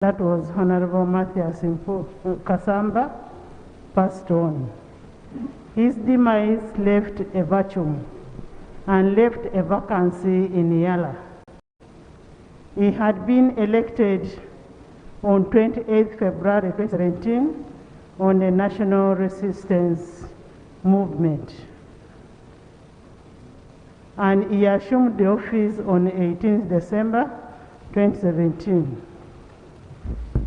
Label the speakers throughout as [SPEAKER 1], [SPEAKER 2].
[SPEAKER 1] that was Honorable Matthias Kasamba, passed on. His demise left a vacuum and left a vacancy in Yala. He had been elected on 28 February 2017 on the National Resistance Movement. And he assumed the office on 18 December 2017.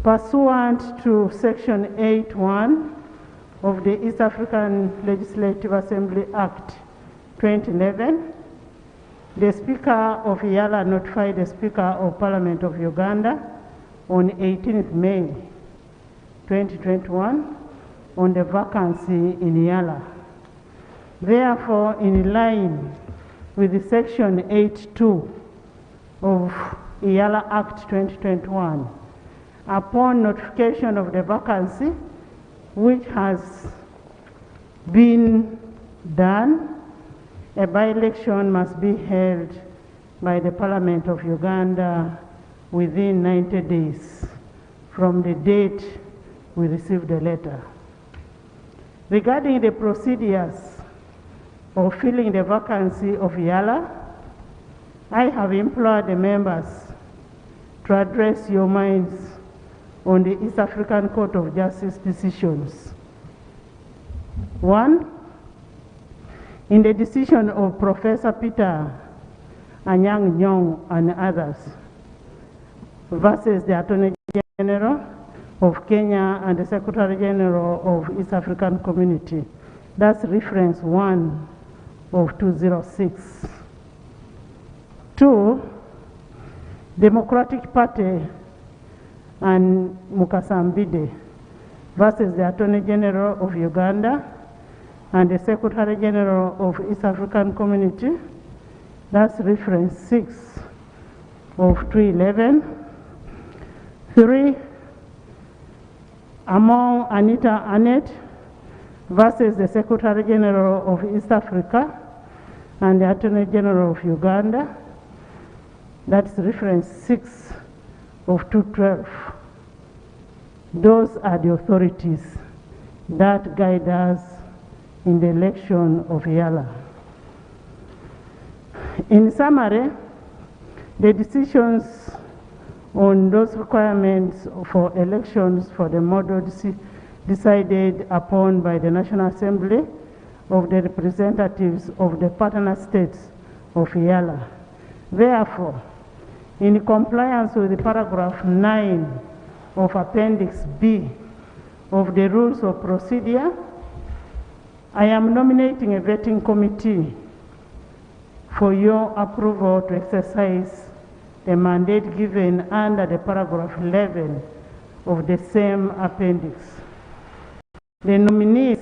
[SPEAKER 1] Pursuant to Section 8.1 of the East African Legislative Assembly Act 2011, the Speaker of Yala notified the Speaker of Parliament of Uganda on 18th May 2021 on the vacancy in Yala. Therefore, in line with the Section 8.2 of Yala Act 2021, upon notification of the vacancy, which has been done, a by-election must be held by the Parliament of Uganda within 90 days from the date we received the letter. Regarding the procedures of filling the vacancy of Yala, I have implored the members to address your minds on the East African Court of Justice decisions. 1, in the decision of Professor Peter Anyang' Nyong'o and others versus the Attorney General of Kenya and the Secretary General of East African Community. That's reference 1 of 206. 2, Democratic Party and Mukasambide versus the Attorney General of Uganda and the Secretary General of East African Community. That's reference 6 of 211. 3, among Anita Annett versus the Secretary General of East Africa and the Attorney General of Uganda. That's reference 6 of 212. Those are the authorities that guide us in the election of Yala. In summary, the decisions on those requirements for elections for the model decided upon by the National Assembly of the representatives of the partner states of Yala. Therefore, in compliance with the paragraph 9 of Appendix B of the Rules of Procedure, I am nominating a vetting committee for your approval to exercise the mandate given under the paragraph 11 of the same appendix. The nominees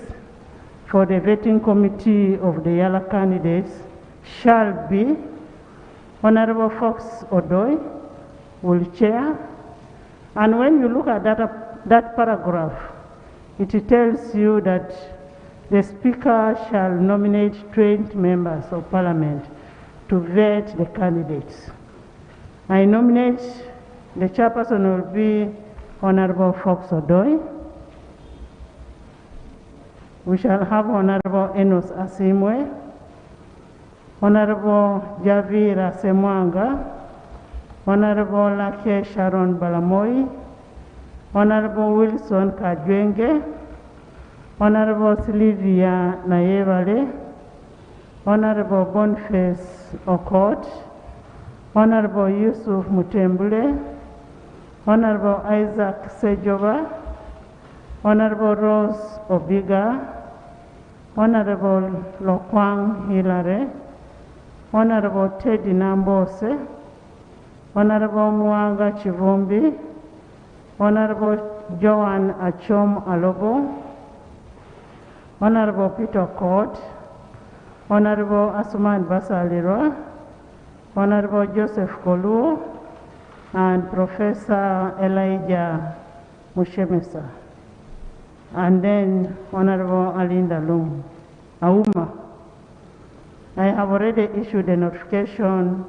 [SPEAKER 1] for the vetting committee of the Yala candidates shall be Honorable Fox Odoi will chair. And when you look at that paragraph, it tells you that the Speaker shall nominate 20 members of Parliament to vet the candidates. I nominate, the chairperson will be Honorable Fox Odoi. We shall have Honorable Enos Asimwe, Honorable Javira Semwanga, Honorable Lake Sharon Balamoi, Honorable Wilson Kajwenge, Honorable Sylvia Nayevale, Honorable Boniface Okot, Honorable Yusuf Mutembule, Honorable Isaac Sejova, Honorable Rose Obiga, Honorable Lokwang Hilare, Honorable Teddy Nambose, Honorable Mwanga Chivumbi, Honorable Joan Achom Alobo, Honorable Peter Court, Honorable Asuman Basaliro, Honorable Joseph Kolu, and Professor Elijah Mushemesa, and then Honorable Alinda Auma. I have already issued a notification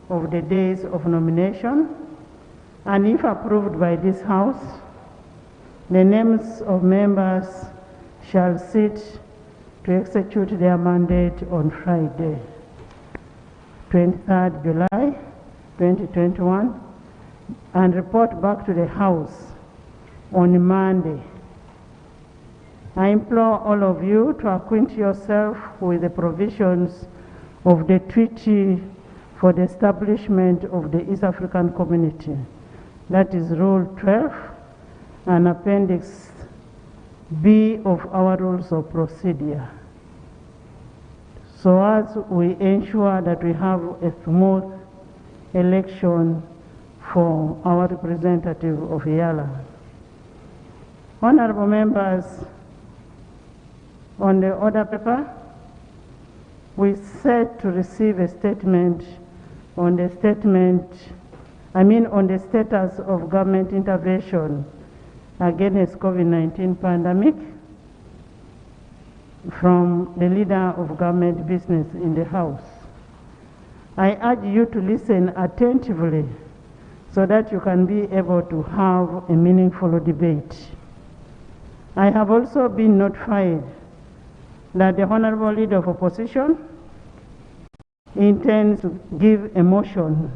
[SPEAKER 1] of the days of nomination, and if approved by this House, the names of members shall sit to execute their mandate on Friday, 23rd July 2021, and report back to the House on Monday. I implore all of you to acquaint yourself with the provisions of the Treaty for the Establishment of the East African Community. That is Rule 12 and Appendix B of our Rules of Procedure, so as we ensure that we have a smooth election for our representative of Yala. Honorable members, on the order paper, we set to receive a statement on the status of government intervention against COVID-19 pandemic from the leader of government business in the House. I urge you to listen attentively so that you can be able to have a meaningful debate. I have also been notified that the Honorable Leader of Opposition intends to give a motion,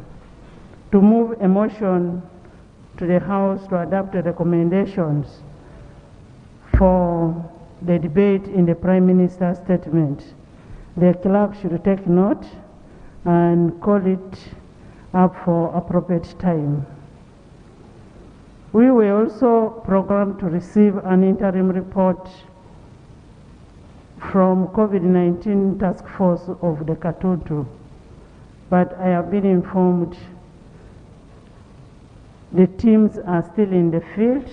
[SPEAKER 1] to move a motion to the House to adopt the recommendations for the debate in the Prime Minister's statement. The clerk should take note and call it up for appropriate time. We were also programmed to receive an interim report from COVID-19 task force of the Katutu, but I have been informed the teams are still in the field,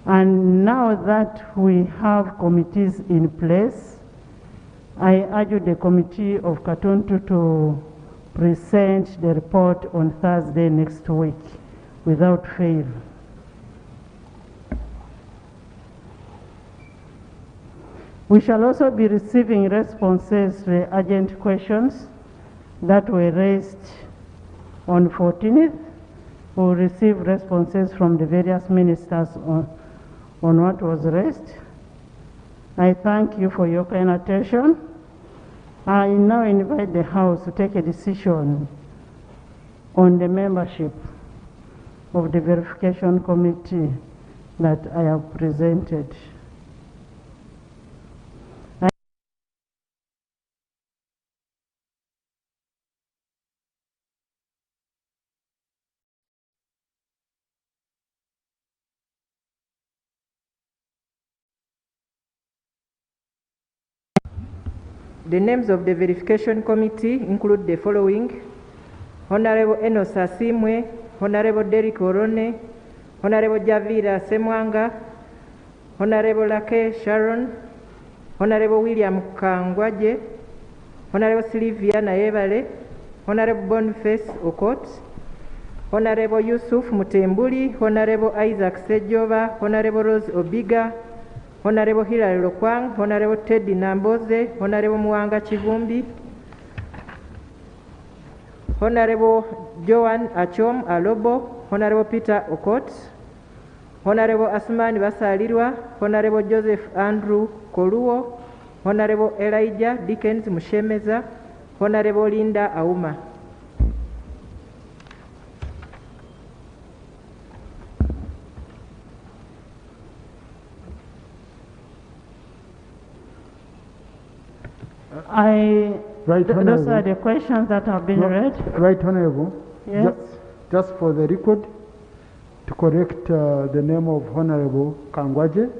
[SPEAKER 1] and now that we have committees in place, I urge the committee of Katutu to present the report on Thursday next week without fail. We shall also be receiving responses to the urgent questions that were raised on 14th. We'll receive responses from the various ministers on what was raised. I thank you for your kind attention. I now invite the House to take a decision on the membership of the verification committee that I have presented.
[SPEAKER 2] The names of the verification committee include the following: Honorable Enos Asimwe, Honorable Derrick Orone, Honorable Javira Semwanga, Honorable Lake Sharon, Honorable William Kangwaje, Honorable Sylvia Nayebale, Honorable Boniface Okot, Honorable Yusuf Mutembuli, Honorable Isaac Sejova, Honorable Rose Obiga, Honorable Hilary Lokwang, Honorable Teddy Namboze, Honorable Muanga Chivumbi, Honorable Joan Achom Alobo, Honorable Peter Okot, Honorable Asmani Basalirwa, Honorable Joseph Andrew Koluo, Honorable Elijah Dickens Mushemeza, Honorable Linda Auma.
[SPEAKER 1] Those are the questions that have been read.
[SPEAKER 3] Right, Honorable.
[SPEAKER 1] Yes.
[SPEAKER 3] Just for the record, to correct the name of Honorable Kangwaje,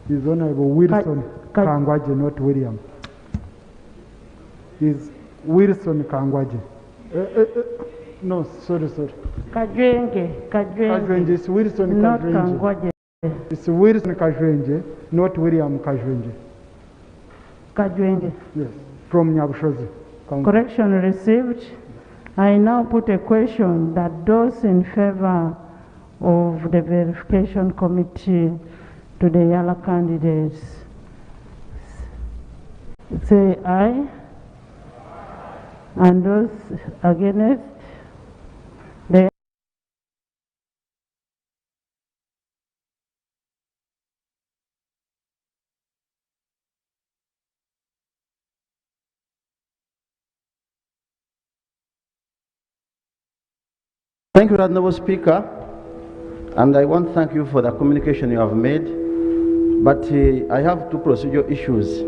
[SPEAKER 3] is Honorable Wilson Kangwaje, not William. Is Wilson Kangwaje. No, sorry.
[SPEAKER 1] Kajwenge.
[SPEAKER 3] It's Wilson
[SPEAKER 1] not
[SPEAKER 3] Kajwenge.
[SPEAKER 1] Kangwaje.
[SPEAKER 3] It's Wilson Kajwenge, not William Kajwenge.
[SPEAKER 1] Kajwenge.
[SPEAKER 3] Yes, from Nyabushozi.
[SPEAKER 1] Correction received. I now put a question that those in favor of the verification committee to the Yala candidates say aye, and those against
[SPEAKER 4] Thank you, Honorable Speaker, and I want to thank you for the communication you have made, but I have two procedural issues.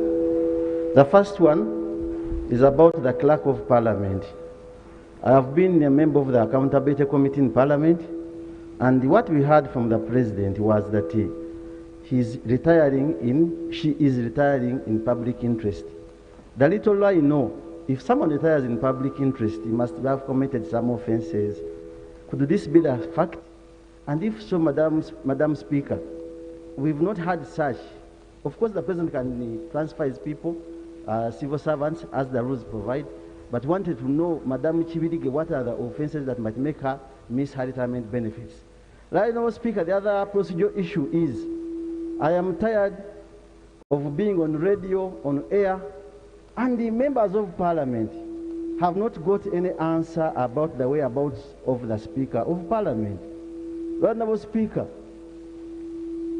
[SPEAKER 4] The first one is about the Clerk of Parliament. I have been a member of the Accountability Committee in Parliament, and what we heard from the President was that she is retiring in public interest. The little I know, if someone retires in public interest, he must have committed some offenses. Could this be the fact? And if so, Madam Speaker, we've not had such. Of course, the President can transfer his people, civil servants, as the rules provide, but wanted to know, Madam Chibidige, what are the offenses that might make her miss her retirement benefits? Right now, Speaker, the other procedural issue is, I am tired of being on radio, on air, and the members of Parliament have not got any answer about the whereabouts of the Speaker of Parliament. Honorable Speaker,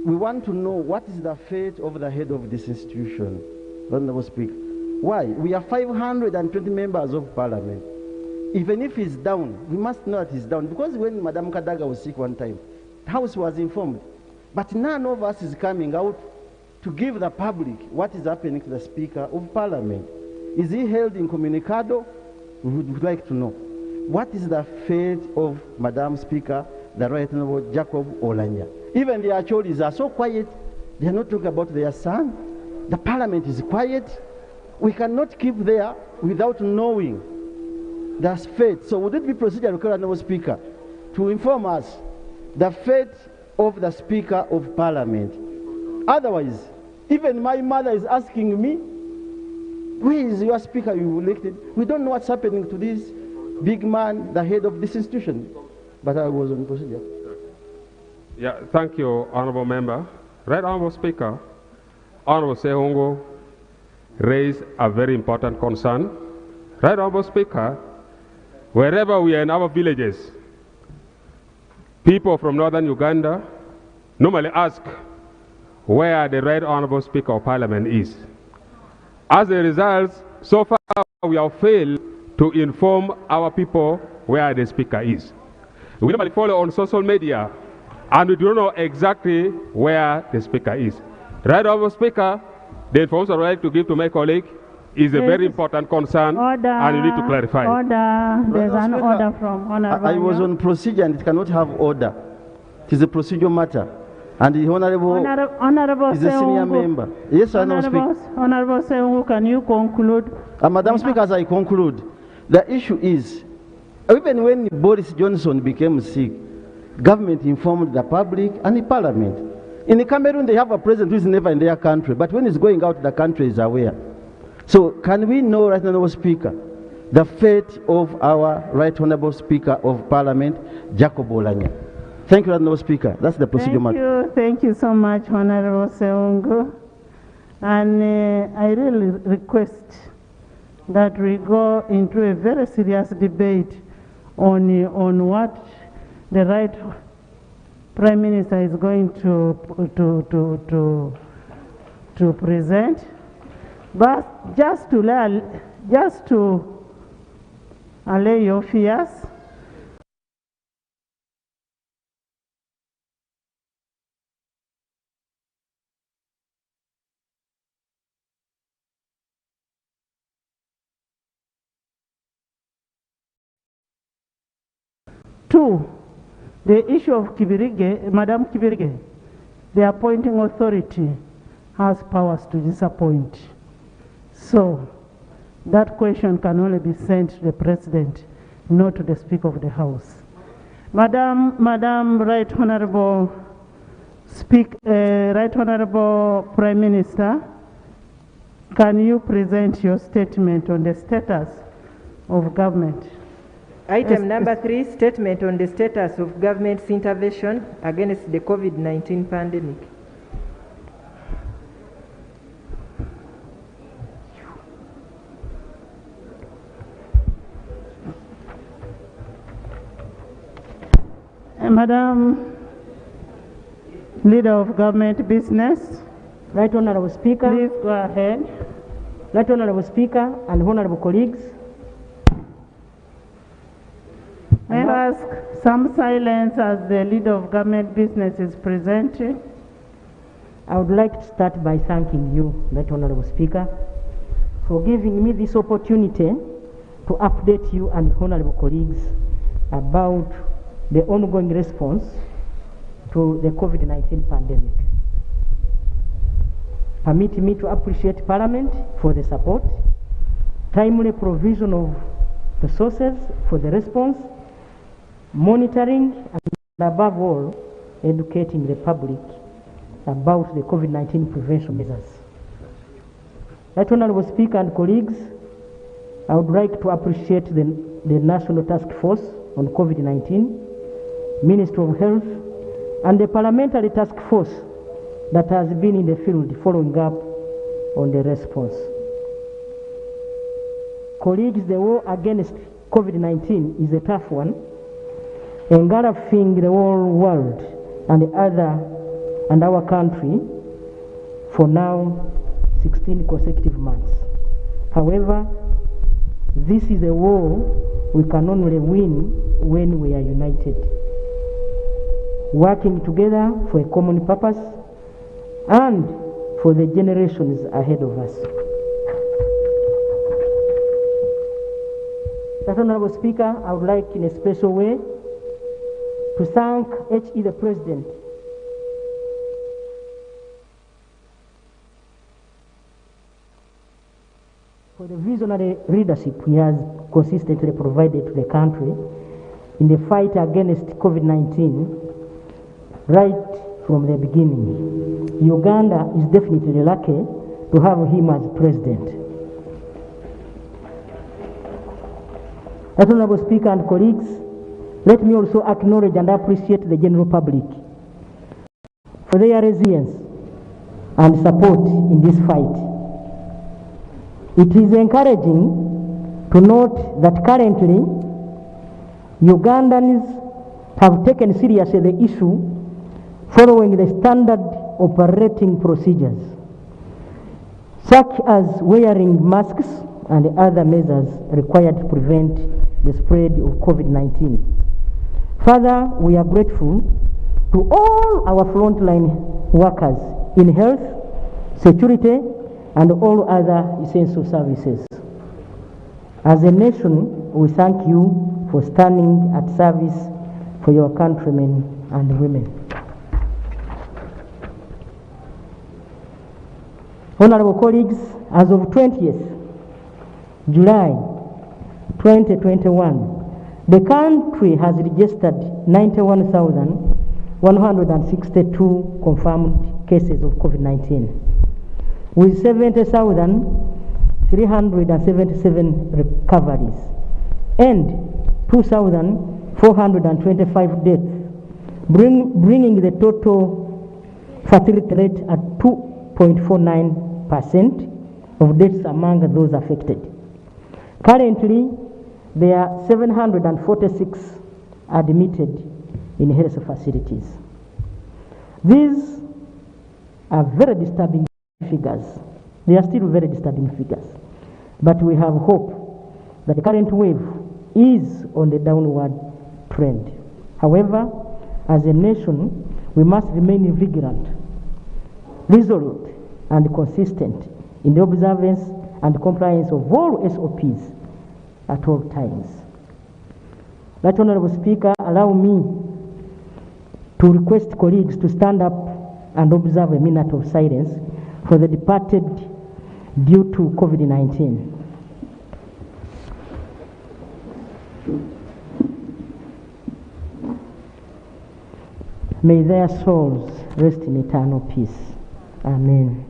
[SPEAKER 4] we want to know what is the fate of the head of this institution. Honorable Speaker, why? We are 520 members of Parliament. Even if he's down, we must know that he's down, because when Madam Kadaga was sick one time, the House was informed, but none of us is coming out to give the public what is happening to the Speaker of Parliament. Is he held incommunicado? We would like to know. What is the fate of Madam Speaker, the Right Honorable Jacob Oulanyah? Even the Acholis are so quiet. They are not talking about their son. The Parliament is quiet. We cannot keep there without knowing the fate. So would it be procedural, Honorable Speaker, to inform us the fate of the Speaker of Parliament? Otherwise, even my mother is asking me, where is your Speaker you elected? We don't know what's happening to this big man, the head of this institution. But I was on procedure.
[SPEAKER 5] Yeah, thank you, Honorable Member. Right Honorable Speaker, Honorable Sehungu raised a very important concern. Right Honorable Speaker, wherever we are in our villages, people from northern Uganda normally ask where the Right Honorable Speaker of Parliament is. As a result, so far we have failed to inform our people where the Speaker is. We normally follow on social media, and we don't know exactly where the Speaker is. Right Honorable Speaker, the information I would like to give to my colleague is a very important concern, and you need to clarify.
[SPEAKER 1] Order. There's an order from Honorable.
[SPEAKER 4] I was on procedure, and it cannot have order. It is a procedural matter. And the Honorable is a senior member. Yes, Honorable Speaker.
[SPEAKER 1] Honorable Sehungu, can you conclude?
[SPEAKER 4] Madam Speaker, as I conclude, the issue is, even when Boris Johnson became sick, government informed the public and the Parliament. In Cameroon, they have a president who is never in their country, but when he's going out, the country is aware. So can we know, Right Honorable Speaker, the fate of our Right Honorable Speaker of Parliament, Jacob Oulanyah? Thank you, Honorable Speaker. That's the procedure.
[SPEAKER 1] Thank you so much, Honorable Sehungu. And I really request that we go into a very serious debate on what the right Prime Minister is going to present. But just to allay your fears, two, the issue of Kibirige, Madam Kibirige, the appointing authority has powers to disappoint. So that question can only be sent to the President, not to the Speaker of the House. Madam Right Honorable Right Honorable Prime Minister, can you present your statement on the status of government?
[SPEAKER 2] Item number 3, statement on the status of government's intervention against the COVID-19 pandemic.
[SPEAKER 1] Madam Leader of Government Business.
[SPEAKER 6] Right Honorable Speaker.
[SPEAKER 1] Please go ahead.
[SPEAKER 6] Right Honorable Speaker and honorable colleagues.
[SPEAKER 1] I ask some silence as the leader of government business is presenting.
[SPEAKER 6] I would like to start by thanking you, Right Honorable Speaker, for giving me this opportunity to update you and honorable colleagues about the ongoing response to the COVID-19 pandemic. Permit me to appreciate Parliament for the support, timely provision of resources for the response, monitoring, and above all, educating the public about the COVID-19 prevention measures. Right Honorable Speaker and colleagues, I would like to appreciate the National Task Force on COVID-19, Ministry of Health, and the Parliamentary Task Force that has been in the field following up on the response. Colleagues, the war against COVID-19 is a tough one, engulfing the whole world and our country for now 16 consecutive months. However, this is a war we can only win when we are united, working together for a common purpose and for the generations ahead of us. Mr. Honorable Speaker, I would like in a special way to thank H.E. the President for the visionary leadership he has consistently provided to the country in the fight against COVID-19 right from the beginning. Uganda is definitely lucky to have him as president. Honorable Speaker and colleagues, let me also acknowledge and appreciate the general public for their resilience and support in this fight. It is encouraging to note that currently Ugandans have taken seriously the issue following the standard operating procedures, such as wearing masks and other measures required to prevent the spread of COVID-19. Further, we are grateful to all our frontline workers in health, security, and all other essential services. As a nation, we thank you for standing at service for your countrymen and women. Honorable colleagues, as of 20th July 2021, the country has registered 91,162 confirmed cases of COVID-19, with 70,377 recoveries and 2,425 deaths, bringing the total fatality rate at 2.49% of deaths among those affected. Currently, there are 746 admitted in health facilities. These are very disturbing figures. They are still very disturbing figures. But we have hope that the current wave is on the downward trend. However, as a nation, we must remain vigilant, resolute, and consistent in the observance and compliance of all SOPs at all times. Right Honorable Speaker, allow me to request colleagues to stand up and observe a minute of silence for the departed due to COVID-19. May their souls rest in eternal peace. Amen.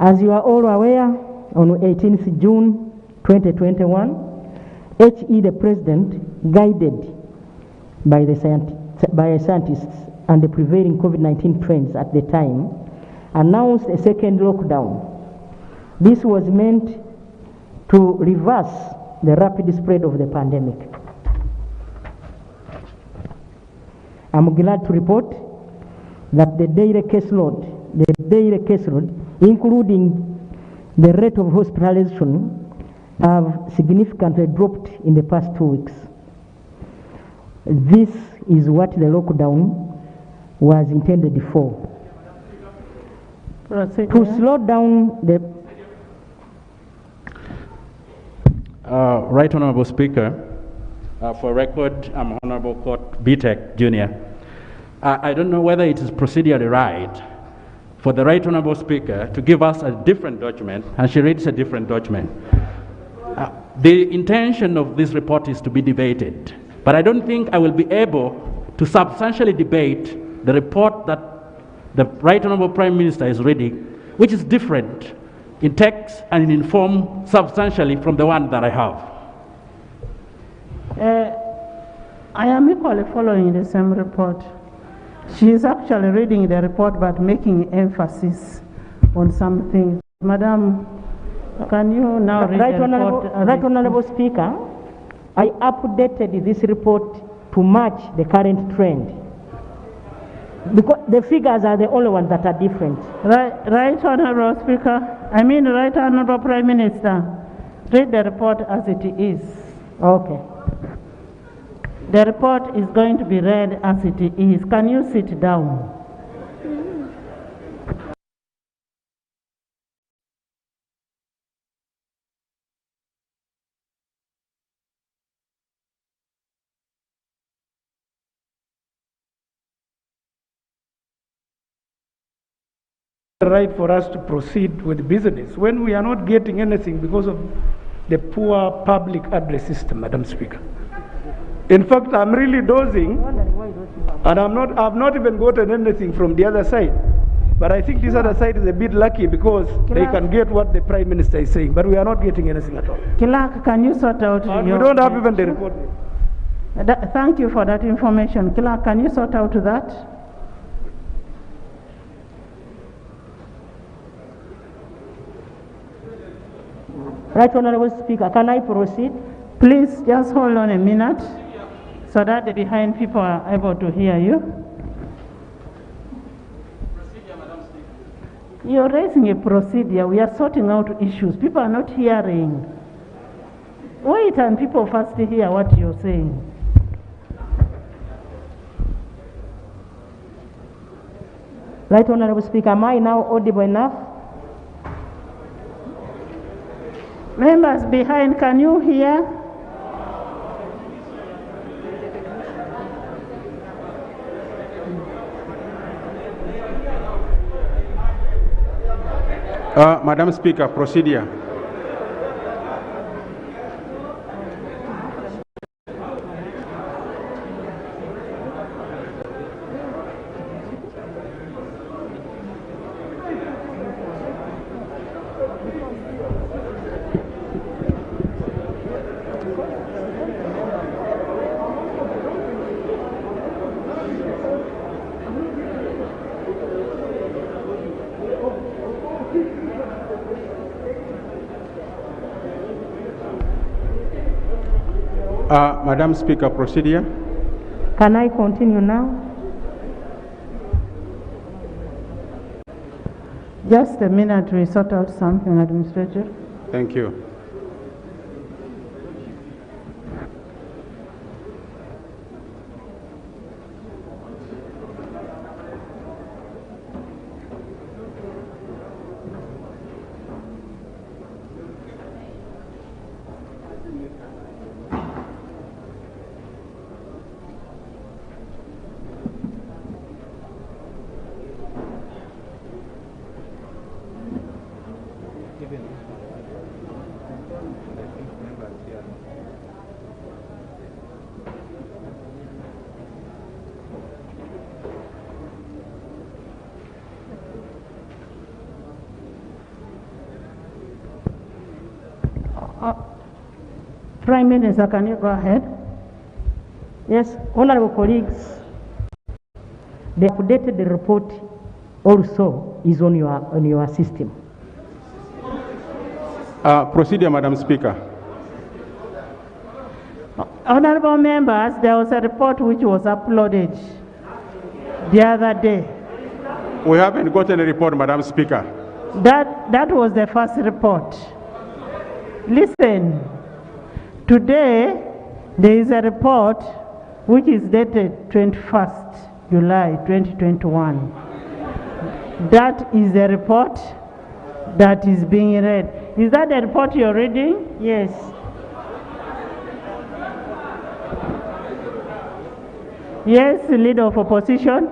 [SPEAKER 6] As you are all aware, on 18th June 2021, H.E. the President, guided by scientists and the prevailing COVID-19 trends at the time, announced a second lockdown. This was meant to reverse the rapid spread of the pandemic. I'm glad to report that the daily caseload, including the rate of hospitalization have significantly dropped in the past 2 weeks. This is what the lockdown was intended for. To slow down the...
[SPEAKER 7] Right Honorable Speaker, for record, I'm Honorable Court BTEC Jr. I don't know whether it is procedurally right for the Right Honorable Speaker to give us a different document, and she reads a different document. The intention of this report is to be debated, but I don't think I will be able to substantially debate the report that the Right Honorable Prime Minister is reading, which is different in text and in form substantially from the one that I have.
[SPEAKER 1] I am equally following the same report. She is actually reading the report but making emphasis on some things. Madam, can you now read the report?
[SPEAKER 6] Right Honorable Speaker, I updated this report to match the current trend, because the figures are the only ones that are different.
[SPEAKER 1] Right Honorable Speaker, Right Honorable Prime Minister, read the report as it is.
[SPEAKER 6] Okay.
[SPEAKER 1] The report is going to be read as it is. Can you sit down?
[SPEAKER 8] Right for us to proceed with business when we are not getting anything because of the poor public address system, Madam Speaker. In fact, I'm really dozing, and I've not even gotten anything from the other side. But I think this other side is a bit lucky because they can get what the Prime Minister is saying, but we are not getting anything at all.
[SPEAKER 1] Clark, can you sort out
[SPEAKER 8] and we don't have even the report.
[SPEAKER 1] Thank you for that information. Clark, can you sort out that?
[SPEAKER 6] Right Honorable Speaker, can I proceed?
[SPEAKER 1] Please just hold on a minute so that the behind people are able to hear you.
[SPEAKER 9] Procedure, Madam Speaker.
[SPEAKER 1] You're raising a procedure. We are sorting out issues. People are not hearing. Wait and people first hear what you're saying.
[SPEAKER 6] Right Honorable Speaker, am I now audible enough?
[SPEAKER 1] Members behind, can you hear?
[SPEAKER 5] Madam Speaker, procedure. Madam Speaker, procedure.
[SPEAKER 6] Can I continue now?
[SPEAKER 1] Just a minute, we sort out something, Administrator.
[SPEAKER 5] Thank you.
[SPEAKER 1] Prime Minister, can you go ahead?
[SPEAKER 6] Yes, honorable colleagues, the updated report also is on your system.
[SPEAKER 5] Procedure, Madam Speaker.
[SPEAKER 1] Honorable members, there was a report which was uploaded the other day.
[SPEAKER 5] We haven't gotten a report, Madam Speaker.
[SPEAKER 1] That was the first report. Listen, today there is a report which is dated 21st July 2021. That is the report that is being read. Is that the report you're reading?
[SPEAKER 6] Yes.
[SPEAKER 1] Yes, Leader of Opposition.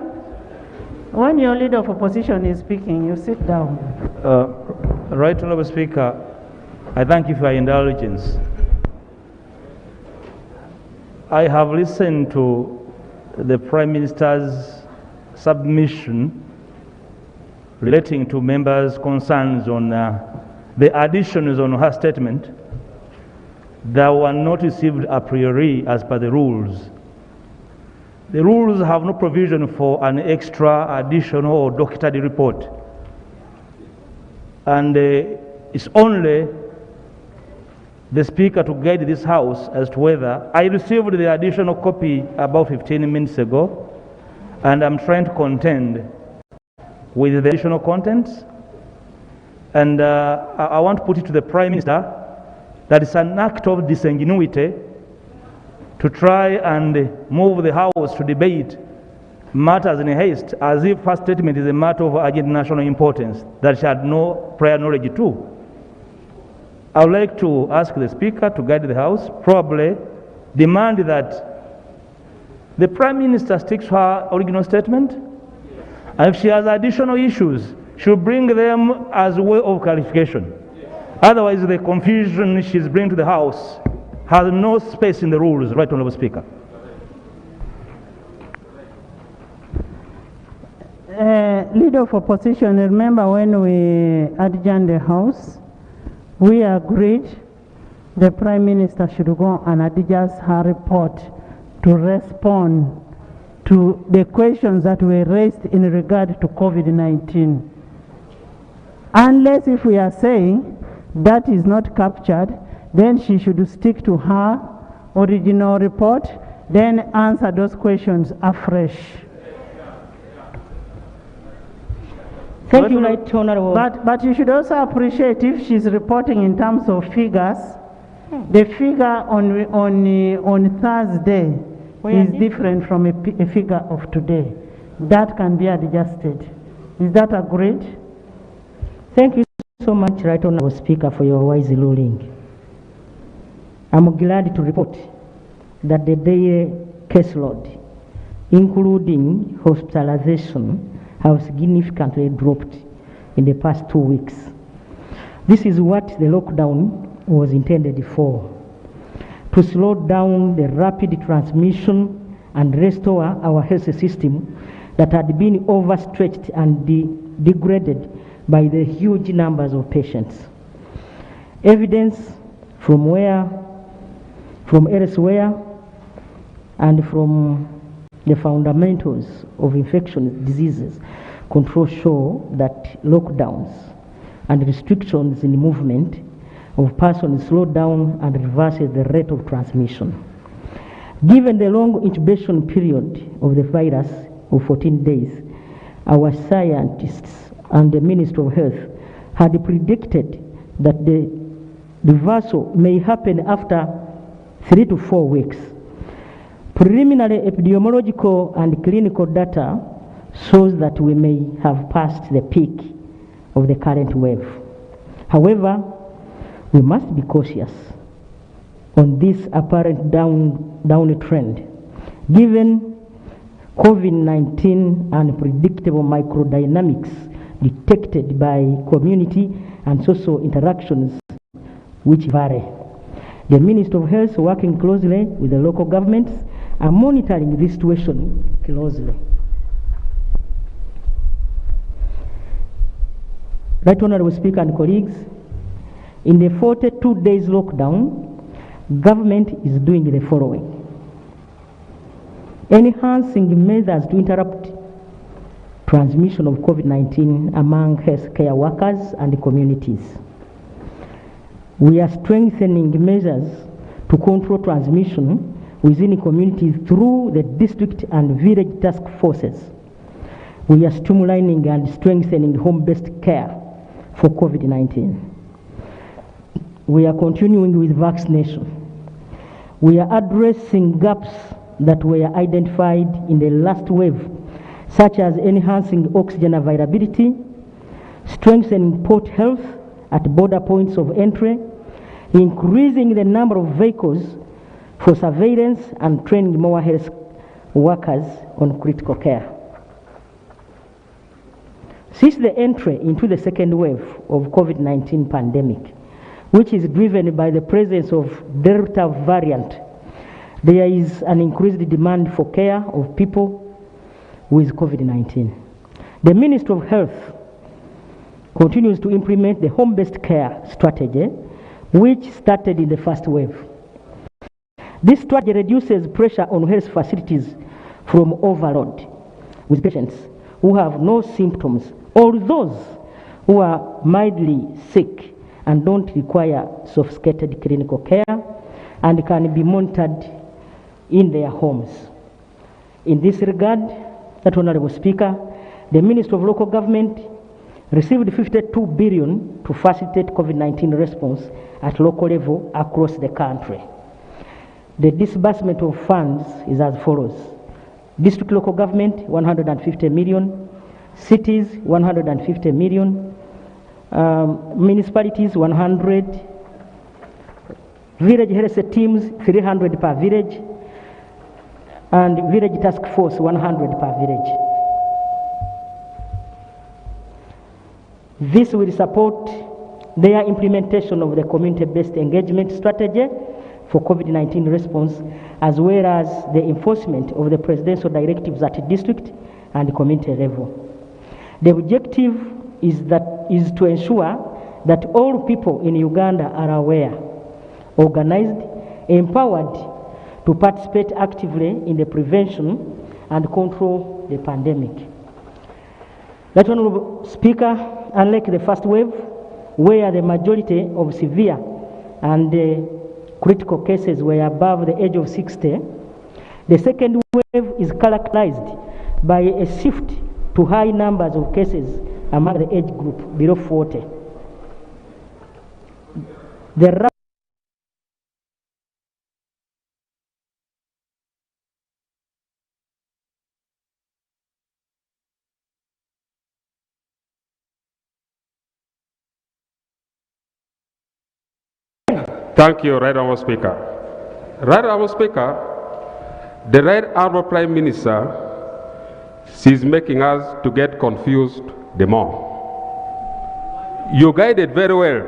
[SPEAKER 1] When your Leader of Opposition is speaking, you sit down.
[SPEAKER 10] Right Honourable Speaker, I thank you for your indulgence. I have listened to the Prime Minister's submission relating to members' concerns on the additions on her statement that were not received a priori as per the rules. The rules have no provision for an extra, additional, or docketed report. And it's only the Speaker to guide this House as to whether I received the additional copy about 15 minutes ago, and I'm trying to contend with the additional contents. And I want to put it to the Prime Minister that it's an act of disingenuity to try and move the House to debate matters in haste as if her statement is a matter of urgent national importance that she had no prior knowledge to. I would like to ask the Speaker to guide the House, probably demand that the Prime Minister sticks to her original statement, and if she has additional issues, she'll bring them as a way of clarification. Otherwise, the confusion she's bringing to the House has no space in the rules, Right Honourable Speaker.
[SPEAKER 1] Leader of Opposition, remember when we adjourned the House, we agreed the Prime Minister should go and adjust her report to respond to the questions that were raised in regard to COVID-19. Unless if we are saying that is not captured, then she should stick to her original report, then answer those questions afresh.
[SPEAKER 6] Thank you, Right Honourable.
[SPEAKER 1] But you should also appreciate if she's reporting in terms of figures, the figure on Thursday is different from a figure of today. That can be adjusted. Is that agreed?
[SPEAKER 6] Thank you so much, Right Honourable Speaker, for your wise ruling. I'm glad to report that the daily caseload, including hospitalization, have significantly dropped in the past 2 weeks. This is what the lockdown was intended for, to slow down the rapid transmission and restore our health system that had been overstretched and degraded by the huge numbers of patients. Evidence from elsewhere and from the fundamentals of infectious diseases control show that lockdowns and restrictions in the movement of persons slow down and reverses the rate of transmission. Given the long incubation period of the virus of 14 days, our scientists and the Ministry of Health had predicted that the reversal may happen after 3 to 4 weeks. Preliminary epidemiological and clinical data shows that we may have passed the peak of the current wave. However, we must be cautious on this apparent downtrend, given COVID-19 unpredictable microdynamics detected by community and social interactions which vary. The Ministry of Health, working closely with the local governments, are monitoring this situation closely. Right Honourable Speaker and colleagues, in the 42 days lockdown, government is doing the following: enhancing measures to interrupt transmission of COVID-19 among healthcare workers and communities. We are strengthening measures to control transmission within communities through the district and village task forces. We are streamlining and strengthening home-based care for COVID-19. We are continuing with vaccination. We are addressing gaps that were identified in the last wave, such as enhancing oxygen availability, strengthening port health at border points of entry, increasing the number of vehicles for surveillance, and training more health workers on critical care. Since the entry into the second wave of COVID-19 pandemic, which is driven by the presence of Delta variant, there is an increased demand for care of people with COVID-19. The Ministry of Health continues to implement the home-based care strategy, which started in the first wave. This strategy reduces pressure on health facilities from overload with patients who have no symptoms or those who are mildly sick and don't require sophisticated clinical care and can be monitored in their homes. In this regard, that Honorable Speaker, the Ministry of Local Government received 52 billion to facilitate COVID-19 response at local level across the country. The disbursement of funds is as follows: district local government 150 million, cities 150 million, municipalities 100, village health teams 300 per village, and village task force 100 per village. This will support their implementation of the community-based engagement strategy for COVID-19 response, as well as the enforcement of the presidential directives at district and community level. The objective is to ensure that all people in Uganda are aware, organized, empowered to participate actively in the prevention and control the pandemic. That Honorable Speaker, unlike the first wave, where the majority of severe and critical cases were above the age of 60, the second wave is characterized by a shift to high numbers of cases among the age group below 40.
[SPEAKER 5] Thank you, Right Honourable Speaker. Right Honourable Speaker, the Right Honourable Prime Minister, she's making us to get confused the more. You guided very well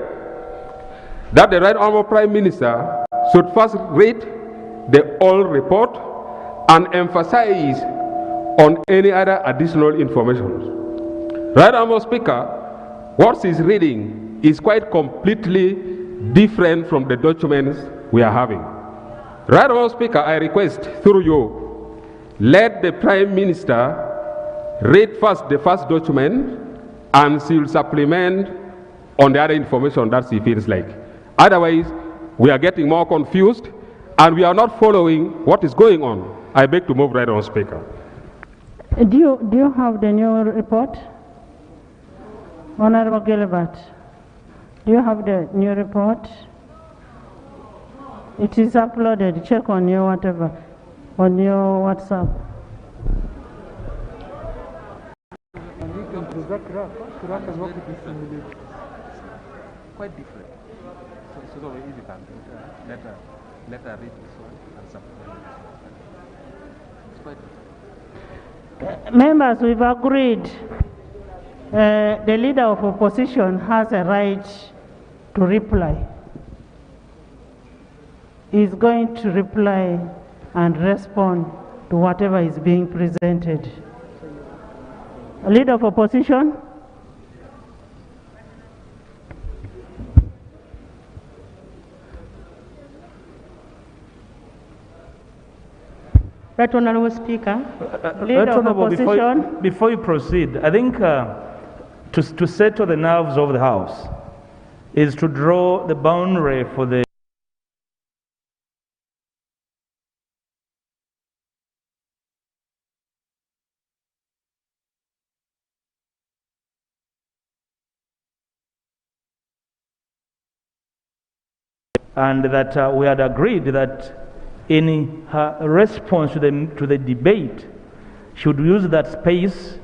[SPEAKER 5] that the Right Honourable Prime Minister should first read the whole report and emphasize on any other additional information. Right Honourable Speaker, what she's reading is quite completely different from the documents we are having. Right Honourable Speaker, I request through you, let the Prime Minister read first the first document and she will supplement on the other information that she feels like. Otherwise, we are getting more confused and we are not following what is going on. I beg to move, Right Honourable Speaker.
[SPEAKER 1] Do you have the new report? Honourable Gilbert, do you have the new report? It is uploaded. Check on your whatever, on your WhatsApp.
[SPEAKER 9] Quite different. So if you can let her read this one and supplement. It's quite different.
[SPEAKER 1] Members, we've agreed. The leader of opposition has a right to reply. He's going to reply and respond to whatever is being presented. Leader of opposition?
[SPEAKER 6] Right Honourable Speaker.
[SPEAKER 1] Leader of opposition.
[SPEAKER 10] Before you proceed, I think to settle the nerves of the House is to draw the boundary for the and that we had agreed that in her response to the debate, she would use that space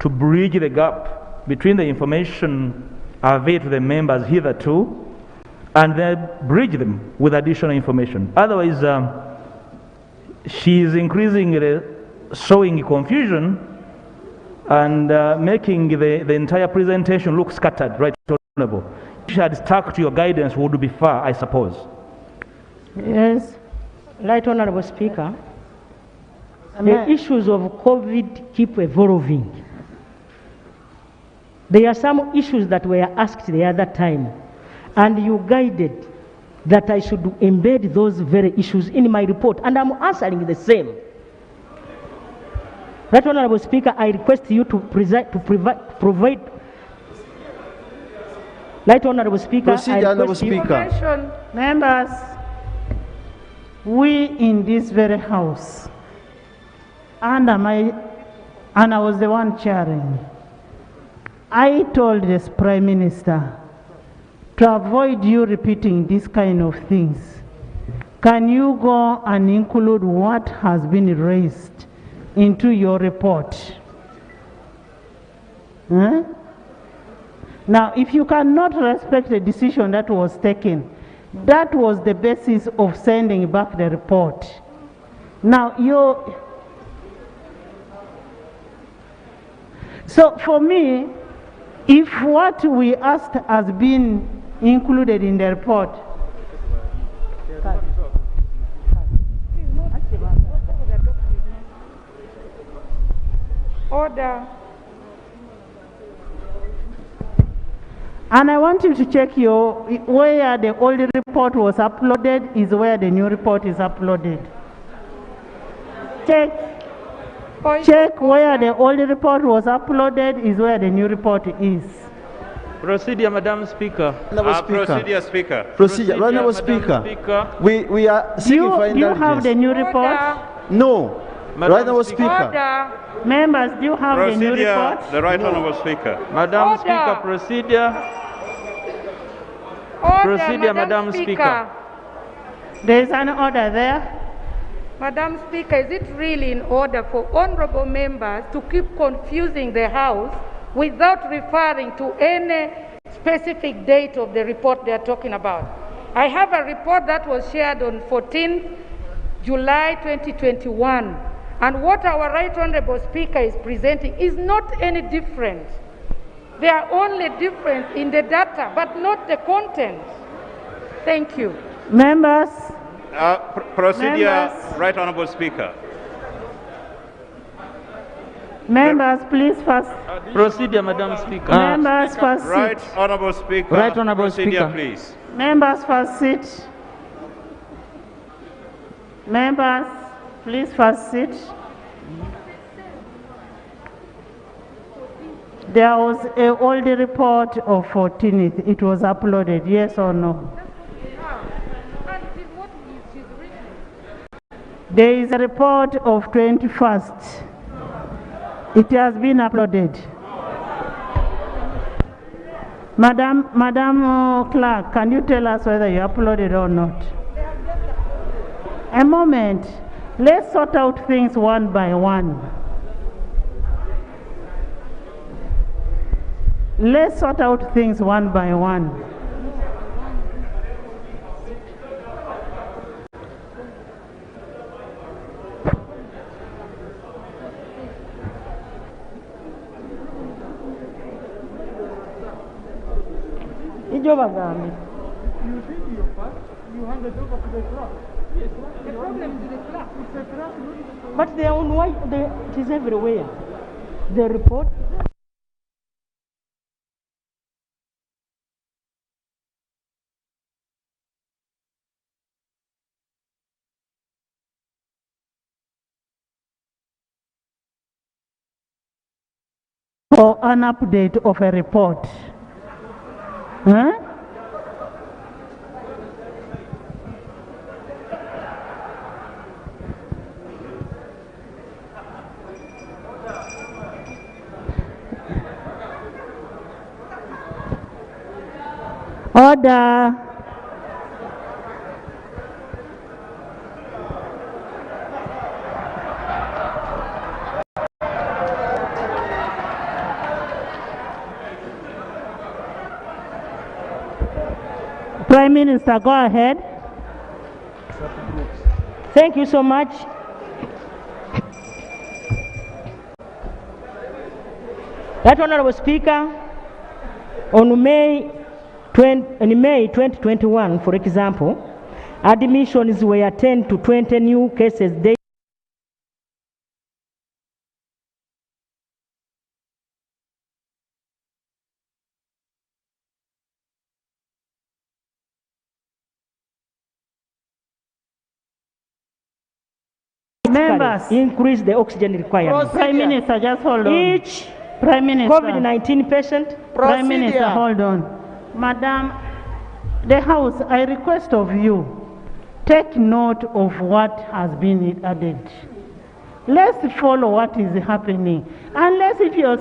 [SPEAKER 10] to bridge the gap between the information available to the members hitherto and then bridge them with additional information. Otherwise, she is increasingly showing confusion and making the entire presentation look scattered, right, Honorable. If you had stuck to your guidance, would be far, I suppose.
[SPEAKER 6] Yes. Right, Honorable Speaker. The issues of COVID keep evolving. There are some issues that were asked the other time, and you guided that I should embed those very issues in my report, and I'm answering the same. Right, Honorable Speaker, I request you to provide. Right, Honorable Speaker,
[SPEAKER 4] Proceed, Honorable Speaker.
[SPEAKER 1] Members, we in this very house, and I was the one chairing, I told this Prime Minister to avoid you repeating this kind of things. Can you go and include what has been raised into your report? Huh? Now, if you cannot respect the decision that was taken, that was the basis of sending back the report. Now, so for me, if what we asked has been included in the report,
[SPEAKER 11] order.
[SPEAKER 1] And I want you to check where the old report was uploaded is where the new report is uploaded. Check where the old report was uploaded is where the new report is.
[SPEAKER 10] Procedure, Madam Speaker.
[SPEAKER 4] Procedure,
[SPEAKER 12] Speaker.
[SPEAKER 4] Procedure, Honorable Speaker. We are seeking for indulgence.
[SPEAKER 1] Do you have the new report?
[SPEAKER 4] No. Honorable Speaker.
[SPEAKER 11] Order.
[SPEAKER 1] Members, do you have the new report?
[SPEAKER 12] The Right Honorable Speaker.
[SPEAKER 10] Madam Speaker, procedure.
[SPEAKER 11] Order,
[SPEAKER 10] Procedure, Madam Speaker.
[SPEAKER 1] There is an order there.
[SPEAKER 11] Madam Speaker, is it really in order for honorable members to keep confusing the House without referring to any specific date of the report they are talking about? I have a report that was shared on 14th July 2021, and what our Right Honorable Speaker is presenting is not any different. There are only difference in the data, but not the content. Thank you.
[SPEAKER 1] Members.
[SPEAKER 12] Procedure,
[SPEAKER 1] Members.
[SPEAKER 12] Right Honorable Speaker.
[SPEAKER 1] Members, please first.
[SPEAKER 10] Procedure, Madam Speaker.
[SPEAKER 1] Members, first
[SPEAKER 12] Right
[SPEAKER 1] sit.
[SPEAKER 12] Honorable Speaker.
[SPEAKER 10] Right Honorable
[SPEAKER 12] Procedure,
[SPEAKER 10] Speaker.
[SPEAKER 12] please.
[SPEAKER 1] Members, first sit. Members, please first sit. There was an old report of 14th. It was uploaded, yes or no? There is a report of 21st. It has been uploaded. Madam Clerk, can you tell us whether you uploaded or not? A moment. Let's sort out things one by one. Let's sort out things one by one.
[SPEAKER 6] Ijo bagambe.
[SPEAKER 3] You did your part, you handed over to the clerk.
[SPEAKER 11] The problem is the clerk.
[SPEAKER 3] It's a clerk, not
[SPEAKER 6] But they are on white, it is everywhere. The report.
[SPEAKER 1] For an update of a report. Huh? Order. Minister, go ahead.
[SPEAKER 6] Thank you so much. Right Honorable Speaker, on May 2021, for example, admissions were 10 to 20 new cases daily.
[SPEAKER 1] Members,
[SPEAKER 6] increase the oxygen requirement.
[SPEAKER 1] Prime Minister, just hold on.
[SPEAKER 6] Each
[SPEAKER 1] Prime Minister.
[SPEAKER 6] COVID-19 patient.
[SPEAKER 1] Prime Minister, hold on. Madam, the House, I request of you, take note of what has been added. Let's follow what is happening. Unless if you're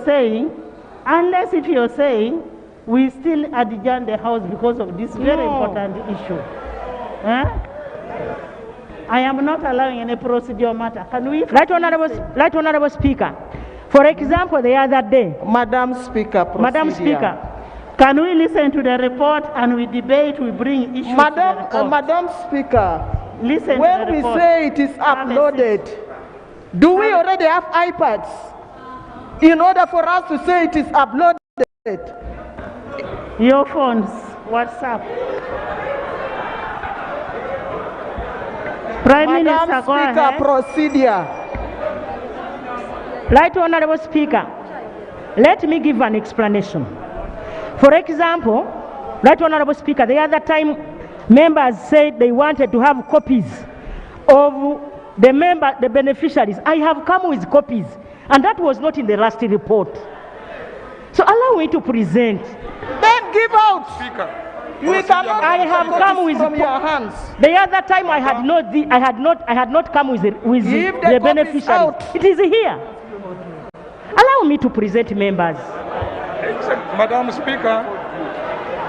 [SPEAKER 1] saying, we still adjourn the House because of this very important issue. Eh? I am not allowing any procedural matter. Can we?
[SPEAKER 6] Right Honorable Speaker. For example, the other day.
[SPEAKER 13] Madam Speaker,
[SPEAKER 6] Madam Speaker.
[SPEAKER 1] Can we listen to the report and we debate, we bring issues to the report?
[SPEAKER 13] Madam Speaker,
[SPEAKER 1] listen
[SPEAKER 13] when
[SPEAKER 1] to the
[SPEAKER 13] we
[SPEAKER 1] report.
[SPEAKER 13] say it is uploaded, do we already have iPads in order for us to say it is uploaded?
[SPEAKER 1] Your phones, WhatsApp. Prime Minister,
[SPEAKER 13] Madam
[SPEAKER 1] go
[SPEAKER 13] Speaker,
[SPEAKER 1] ahead.
[SPEAKER 13] procedure.
[SPEAKER 6] Right Honorable Speaker, let me give an explanation. For example, Right Honorable Speaker, the other time members said they wanted to have copies of the beneficiaries. I have come with copies, and that was not in the last report. So allow me to present.
[SPEAKER 13] Then give out. Speaker.
[SPEAKER 6] I have come with
[SPEAKER 13] from your hands.
[SPEAKER 6] The other time I had not come with the beneficiaries. It is here. Allow me to present members.
[SPEAKER 14] Madam Speaker.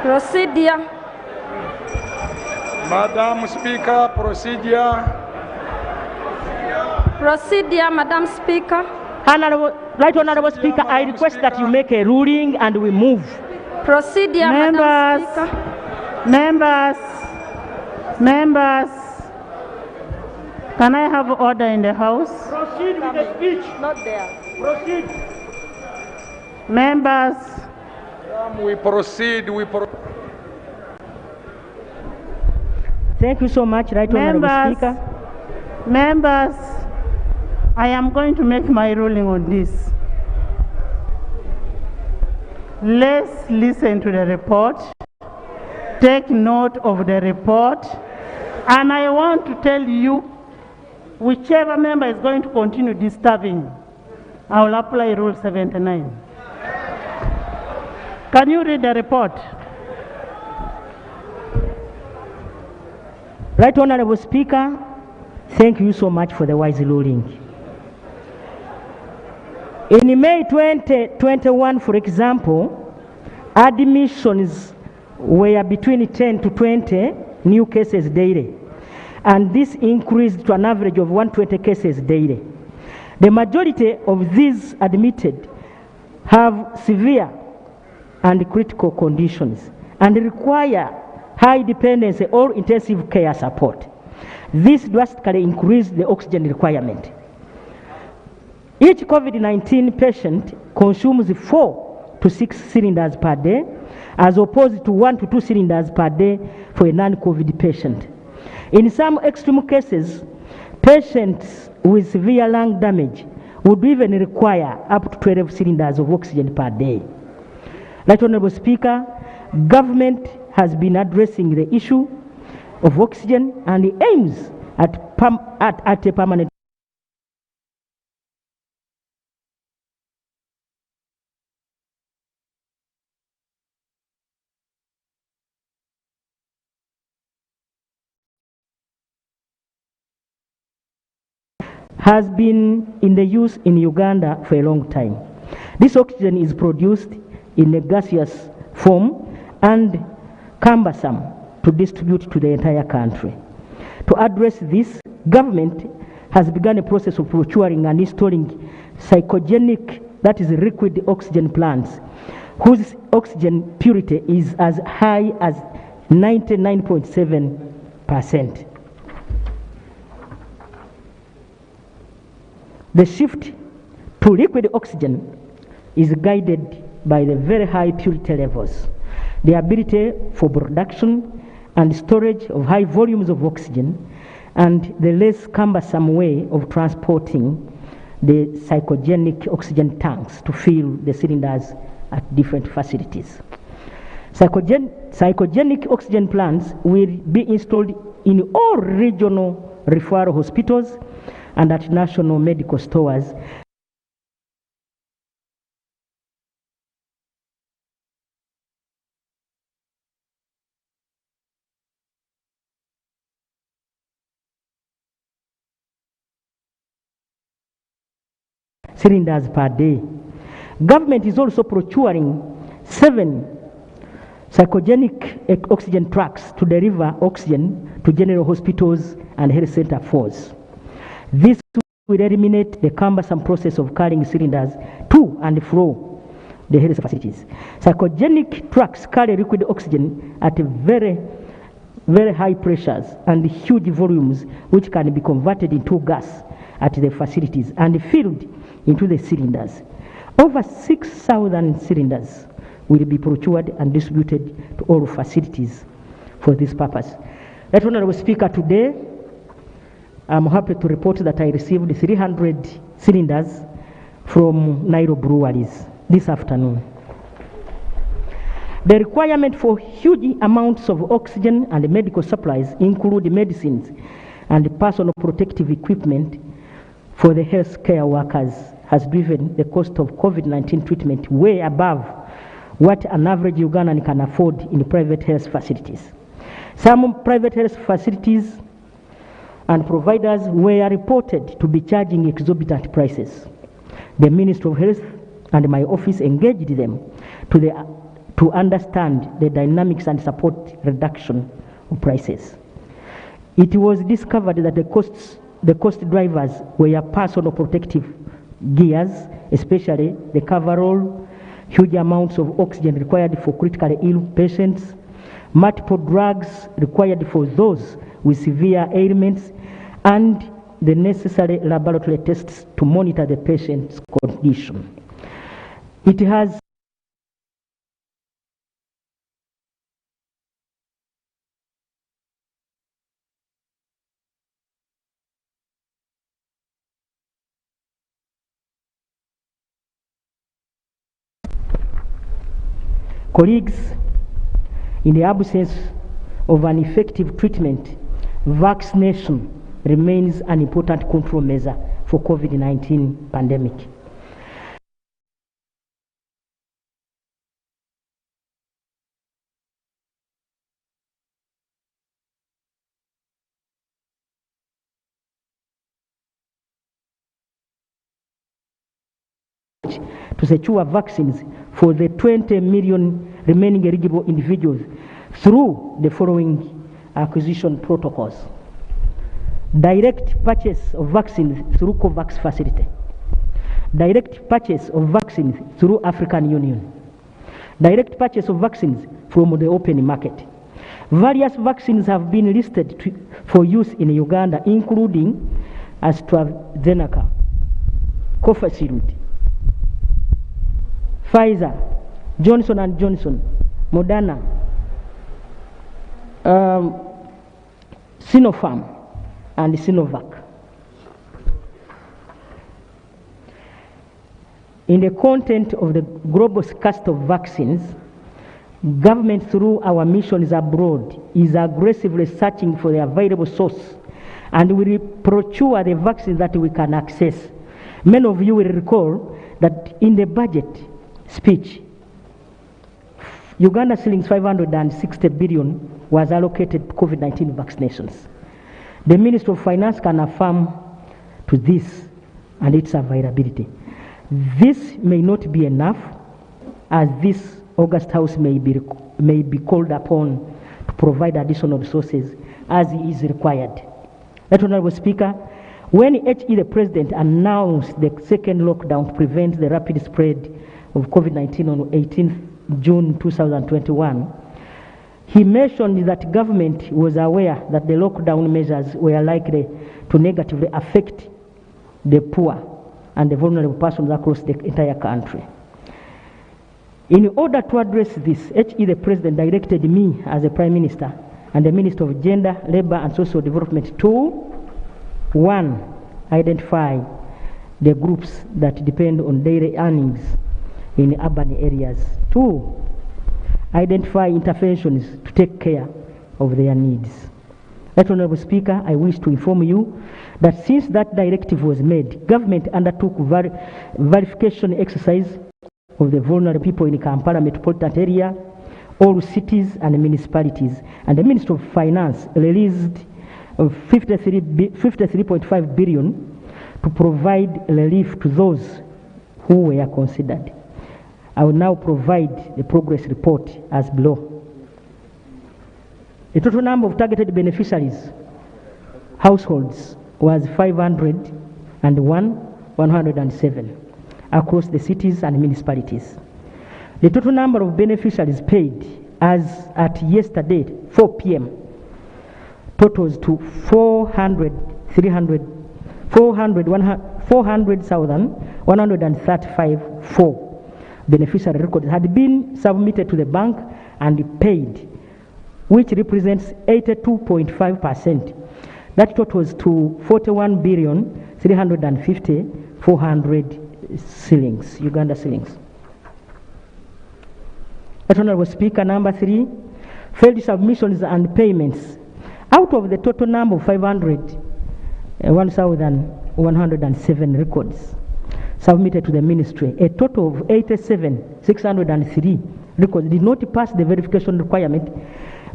[SPEAKER 15] Procedure.
[SPEAKER 14] Madam Speaker, procedure.
[SPEAKER 15] Procedure, Madam Speaker.
[SPEAKER 6] Right Honorable Speaker, I request that you make a ruling and we move.
[SPEAKER 15] Procedure, Madam Speaker.
[SPEAKER 1] Members, can I have order in the House?
[SPEAKER 6] Proceed with the speech.
[SPEAKER 13] Not there.
[SPEAKER 6] Proceed.
[SPEAKER 1] Members.
[SPEAKER 14] We proceed.
[SPEAKER 6] Thank you so much, Right Honorable Speaker.
[SPEAKER 1] Members, I am going to make my ruling on this. Let's listen to the report. Take note of the report. And I want to tell you, whichever member is going to continue disturbing, I will apply Rule 79. Can you read the report?
[SPEAKER 6] Right Honorable Speaker, thank you so much for the wise ruling. In May 2021, for example, admissions were between 10 to 20 new cases daily, and this increased to an average of 120 cases daily. The majority of these admitted have severe and critical conditions and require high dependency or intensive care support. This drastically increased the oxygen requirement. Each COVID-19 patient consumes 4 to 6 cylinders per day, as opposed to 1 to 2 cylinders per day for a non-COVID patient. In some extreme cases, patients with severe lung damage would even require up to 12 cylinders of oxygen per day. Right Honorable Speaker, government has been addressing the issue of oxygen and aims at a permanent has been in the use in Uganda for a long time. This oxygen is produced in a gaseous form and cumbersome to distribute to the entire country. To address this, government has begun a process of procuring and installing psychogenic, that is liquid oxygen plants, whose oxygen purity is as high as 99.7%. The shift to liquid oxygen is guided by the very high purity levels, the ability for production and storage of high volumes of oxygen, and the less cumbersome way of transporting the psychogenic oxygen tanks to fill the cylinders at different facilities. Psychogenic oxygen plants will be installed in all regional referral hospitals and at national medical stores. Cylinders per day. Government is also procuring 7 psychogenic oxygen trucks to deliver oxygen to general hospitals and health center force. This will eliminate the cumbersome process of carrying cylinders to and fro the health facilities. Psychogenic trucks carry liquid oxygen at very high pressures and huge volumes, which can be converted into gas at the facilities and filled into the cylinders. Over 6,000 cylinders will be procured and distributed to all facilities for this purpose. Right, Honorable Speaker, today I'm happy to report that I received 300 cylinders from Nairo breweries this afternoon. The requirement for huge amounts of oxygen and medical supplies include medicines and personal protective equipment for the healthcare workers has driven the cost of COVID-19 treatment way above what an average Ugandan can afford in private health facilities. Some private health facilities and providers were reported to be charging exorbitant prices. The Ministry of Health and my office engaged them to understand the dynamics and support reduction of prices. It was discovered that the cost drivers were personal protective gears, especially the coverall, huge amounts of oxygen required for critically ill patients, multiple drugs required for those with severe ailments, and the necessary laboratory tests to monitor the patient's condition. It has colleagues, in the absence of an effective treatment, vaccination remains an important control measure for COVID-19 pandemic. To secure vaccines for the 20 million remaining eligible individuals through the following acquisition protocols. Direct purchase of vaccines through COVAX facility. Direct purchase of vaccines through African Union. Direct purchase of vaccines from the open market. Various vaccines have been listed for use in Uganda, including AstraZeneca, Covishield, Pfizer, Johnson & Johnson, Moderna, Sinopharm, and Sinovac. In the content of the global scarcity of vaccines, government through our missions abroad is aggressively searching for the available source and will procure the vaccines that we can access. Many of you will recall that in the budget speech, Uganda shillings 560 billion was allocated to COVID-19 vaccinations. The Ministry of Finance can affirm to this and its availability. This may not be enough, as this August House may be called upon to provide additional resources as is required. Right, Honorable Speaker, when HE the President announced the second lockdown to prevent the rapid spread of COVID-19 on 18th June 2021, He mentioned that government was aware that the lockdown measures were likely to negatively affect the poor and the vulnerable persons across the entire country. In order to address this, HE the President directed me as the Prime Minister and the Minister of Gender, Labour and Social Development to 1. Identify the groups that depend on daily earnings in urban areas. 2. Identify interventions to take care of their needs. Right, Honourable Speaker, I wish to inform you that since that directive was made, government undertook verification exercise of the vulnerable people in Kampala metropolitan area, all cities and municipalities, and the Ministry of Finance released 53.5 billion to provide relief to those who were considered. I will now provide the progress report as below. The total number of targeted beneficiaries, households, was 501,107 across the cities and municipalities. The total number of beneficiaries paid as at yesterday, 4 p.m., totals to 400,135 beneficiary records had been submitted to the bank and paid, which represents 82.5%. That totals to 41,350,400 shillings, Uganda shillings. Honourable Speaker, number 3, failed submissions and payments. Out of the total number of 1,107 records submitted to the ministry, a total of 87,603 records did not pass the verification requirement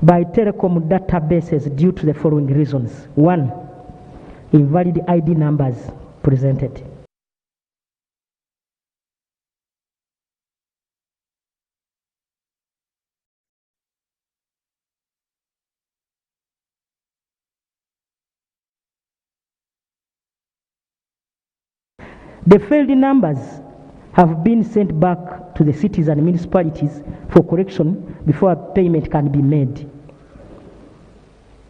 [SPEAKER 6] by telecom databases due to the following reasons. 1, invalid ID numbers presented. The failed numbers have been sent back to the cities and municipalities for correction before a payment can be made.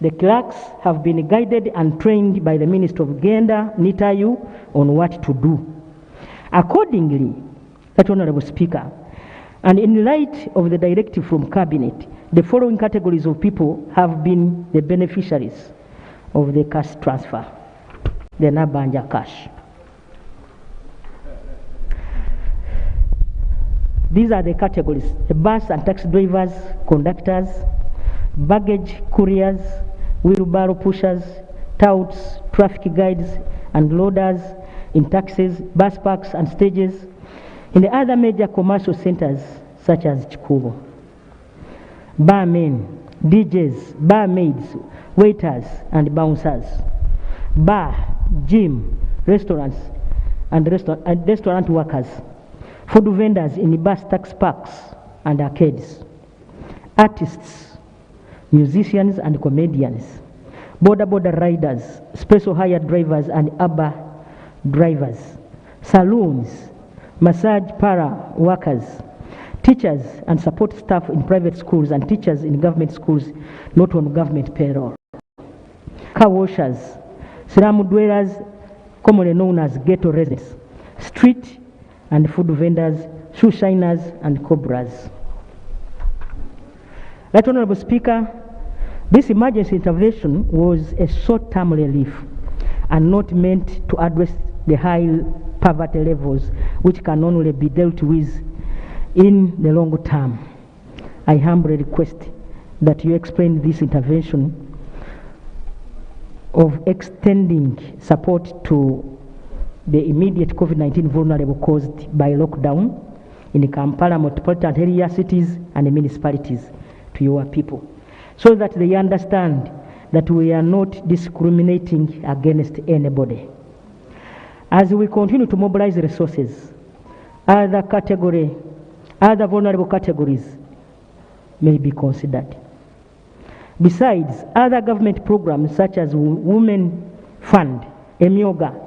[SPEAKER 6] The clerks have been guided and trained by the Minister of Gender, NITAYU, on what to do. Accordingly, Honourable Speaker, and in light of the directive from Cabinet, the following categories of people have been the beneficiaries of the cash transfer, the Nabanja cash. These are the categories: the bus and taxi drivers, conductors, baggage couriers, wheelbarrow pushers, touts, traffic guides and loaders in taxis, bus parks and stages, in the other major commercial centers such as Chikubo. Barmen, DJs, barmaids, waiters and bouncers, bar, gym, restaurants and restaurant workers, food vendors in bus taxi parks and arcades, artists, musicians and comedians, border riders, special hire drivers and Uber drivers, saloons, massage parlor workers, teachers and support staff in private schools and teachers in government schools not on government payroll, car washers, slum dwellers commonly known as ghetto residents, street and food vendors, shoe shiners and cobras. Right, Honourable Speaker, this emergency intervention was a short-term relief and not meant to address the high poverty levels which can only be dealt with in the long term. I humbly request that you explain this intervention of extending support to the immediate COVID-19 vulnerable caused by lockdown in the Kampala metropolitan area, cities and municipalities to your people, so that they understand that we are not discriminating against anybody. As we continue to mobilize resources, other vulnerable categories may be considered. Besides, other government programs such as Women Fund, EMIOGA,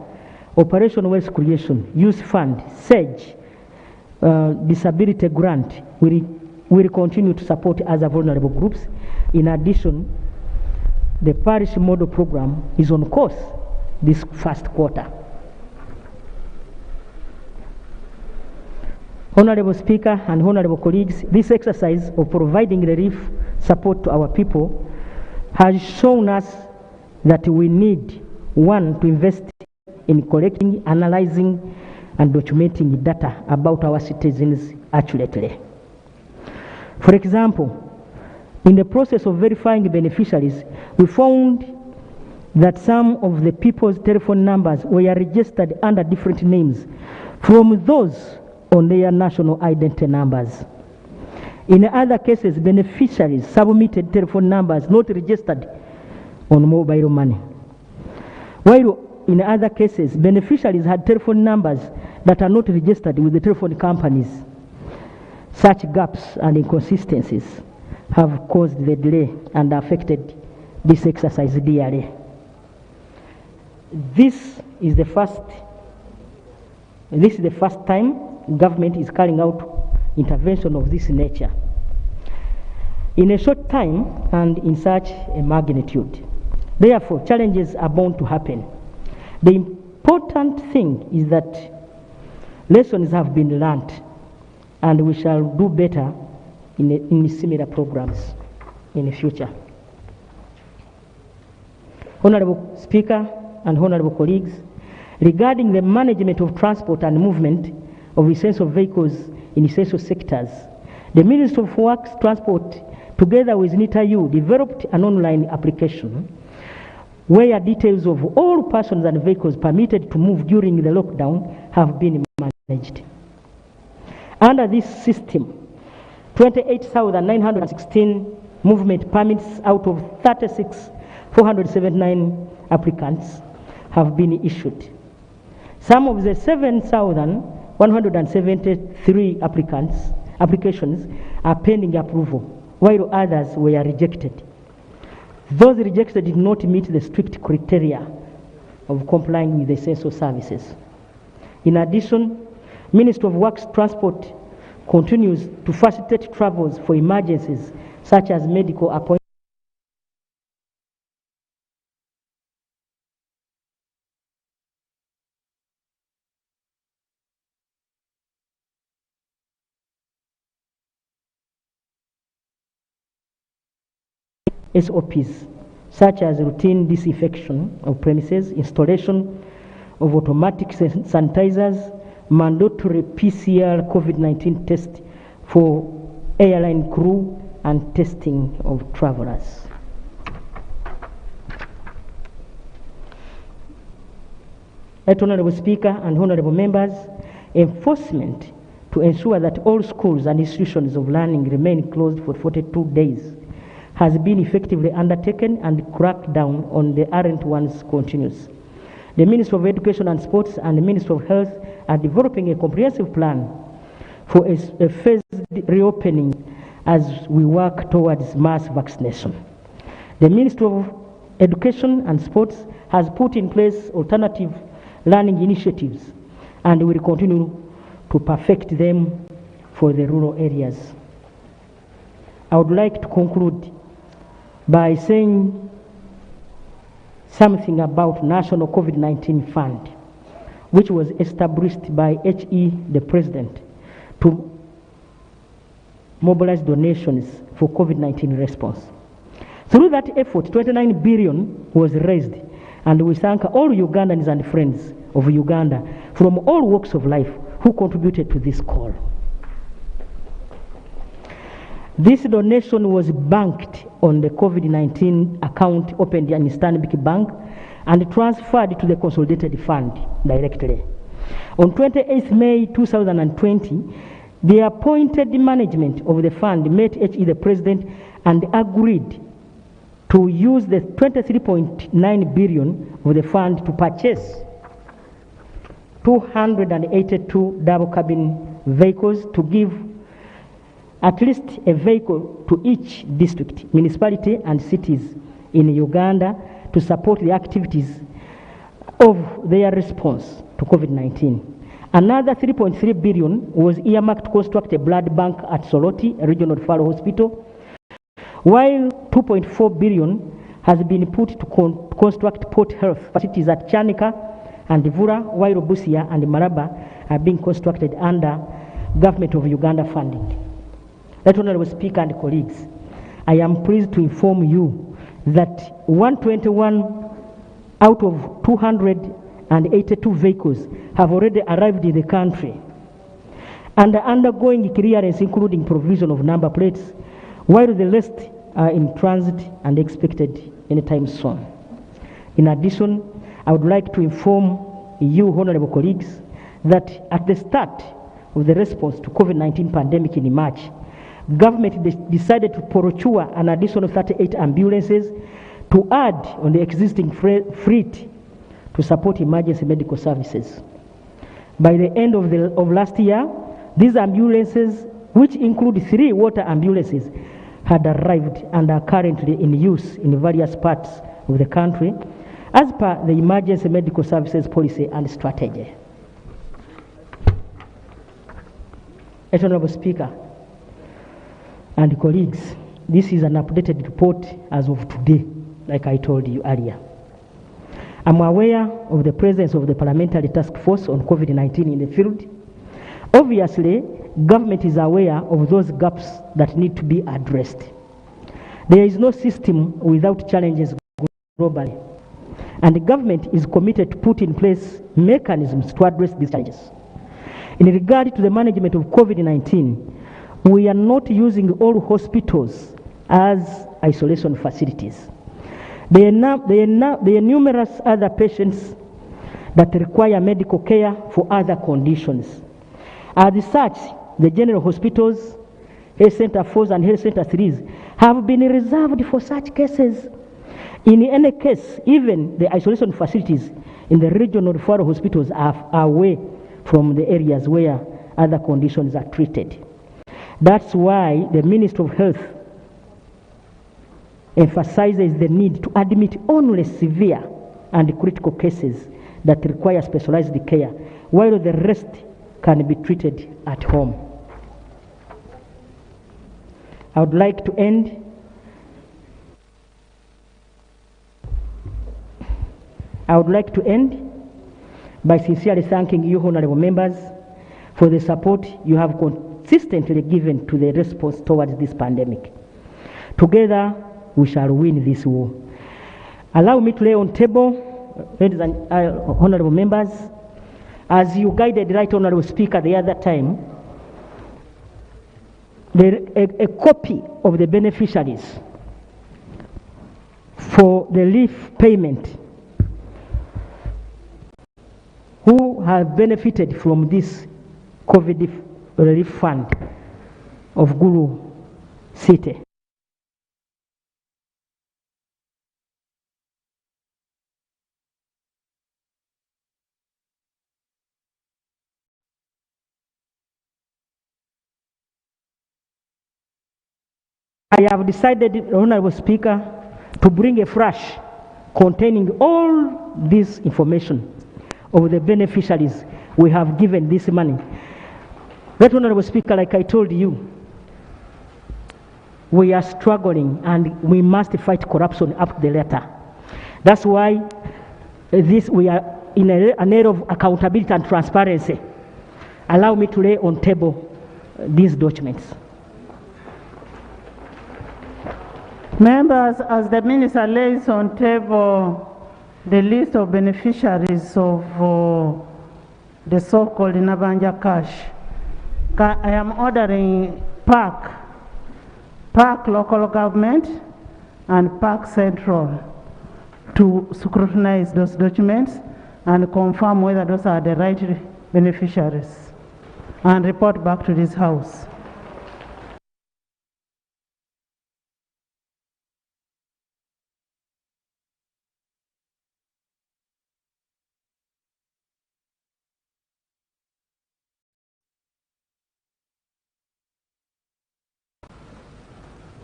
[SPEAKER 6] Operation Wealth Creation, Youth Fund, SEDGE, Disability Grant will continue to support other vulnerable groups In addition, the parish model program is on course this first quarter. Honorable Speaker and honorable colleagues, this exercise of providing relief support to our people has shown us that we need, one, to invest in collecting, analyzing, and documenting data about our citizens accurately. For example, in the process of verifying beneficiaries, we found that some of the people's telephone numbers were registered under different names from those on their national identity numbers. In other cases, beneficiaries submitted telephone numbers not registered on mobile money. While in other cases, beneficiaries had telephone numbers that are not registered with the telephone companies. Such gaps and inconsistencies have caused the delay and affected this exercise dearly. This is the first time government is carrying out intervention of this nature in a short time and in such a magnitude. Therefore, challenges are bound to happen. The important thing is that lessons have been learned, and we shall do better in similar programs in the future. Honorable Speaker and honorable colleagues, regarding the management of transport and movement of essential vehicles in essential sectors, the Ministry of Works, Transport, together with NITA-U, developed an online application where details of all persons and vehicles permitted to move during the lockdown have been managed. Under this system, 28,916 movement permits out of 36,479 applicants have been issued. Some of the 7,173 applications are pending approval, while others were rejected. Those rejected did not meet the strict criteria of complying with the essential services. In addition, Ministry of Works Transport continues to facilitate travels for emergencies such as medical appointments, SOPs, such as routine disinfection of premises, installation of automatic sanitizers, mandatory PCR COVID-19 test for airline crew, and testing of travelers. Honorable Speaker and honorable members, enforcement to ensure that all schools and institutions of learning remain closed for 42 days has been effectively undertaken, and crackdown on the errant ones continues. The Ministry of Education and Sports and the Ministry of Health are developing a comprehensive plan for a phased reopening as we work towards mass vaccination. The Ministry of Education and Sports has put in place alternative learning initiatives and will continue to perfect them for the rural areas. I would like to conclude by saying something about National COVID-19 Fund, which was established by HE, the President, to mobilize donations for COVID-19 response. Through that effort, 29 billion was raised, and we thank all Ugandans and friends of Uganda from all walks of life who contributed to this call. This donation was banked on the COVID-19 account opened in Stanbic Bank and transferred to the Consolidated Fund directly. On 28th May 2020, the appointed management of the fund met HE the President and agreed to use the 23.9 billion of the fund to purchase 282 double cabin vehicles to give at least a vehicle to each district, municipality, and cities in Uganda to support the activities of their response to COVID-19. Another 3.3 billion was earmarked to construct a blood bank at Soroti, a regional referral hospital, while 2.4 billion has been put to construct port health facilities at Chanika and Vura, while Busia and Maraba are being constructed under Government of Uganda funding. Right Honorable Speaker and colleagues, I am pleased to inform you that 121 out of 282 vehicles have already arrived in the country and are undergoing clearance, including provision of number plates, while the rest are in transit and expected anytime soon. In addition, I would like to inform you, honorable colleagues, that at the start of the response to COVID-19 pandemic in March, government decided to procure an additional 38 ambulances to add on the existing fleet to support emergency medical services. By the end of last year, these ambulances, which include 3 water ambulances, had arrived and are currently in use in various parts of the country as per the emergency medical services policy and strategy. Honorable Speaker and colleagues, this is an updated report as of today, like I told you earlier. I'm aware of the presence of the Parliamentary Task Force on COVID-19 in the field. Obviously, government is aware of those gaps that need to be addressed. There is no system without challenges globally, and the government is committed to put in place mechanisms to address these challenges. In regard to the management of COVID-19, we are not using all hospitals as isolation facilities. There are numerous other patients that require medical care for other conditions. As such, the general hospitals, Health Center 4 and Health Center 3 have been reserved for such cases. In any case, even the isolation facilities in the regional referral hospitals are away from the areas where other conditions are treated. That's why the Ministry of Health emphasizes the need to admit only severe and critical cases that require specialized care, while the rest can be treated at home. I would like to end by sincerely thanking you, honorable members, for the support you have consistently given to the response towards this pandemic. Together, we shall win this war. Allow me to lay on table, ladies and honorable members, as you guided Right Honorable Speaker the other time, a copy of the beneficiaries for the relief payment who have benefited from this COVID relief fund of Gulu City. I have decided, Honorable Speaker, to bring a flash containing all this information of the beneficiaries we have given this money. Right, Honorable Speaker, like I told you, we are struggling and we must fight corruption up to the letter. That's why we are in an era of accountability and transparency. Allow me to lay on table these documents.
[SPEAKER 1] Members, as the Minister lays on table the list of beneficiaries of the so-called Nabanja cash, I am ordering PAC local government and PAC Central to scrutinize those documents and confirm whether those are the right beneficiaries and report back to this House.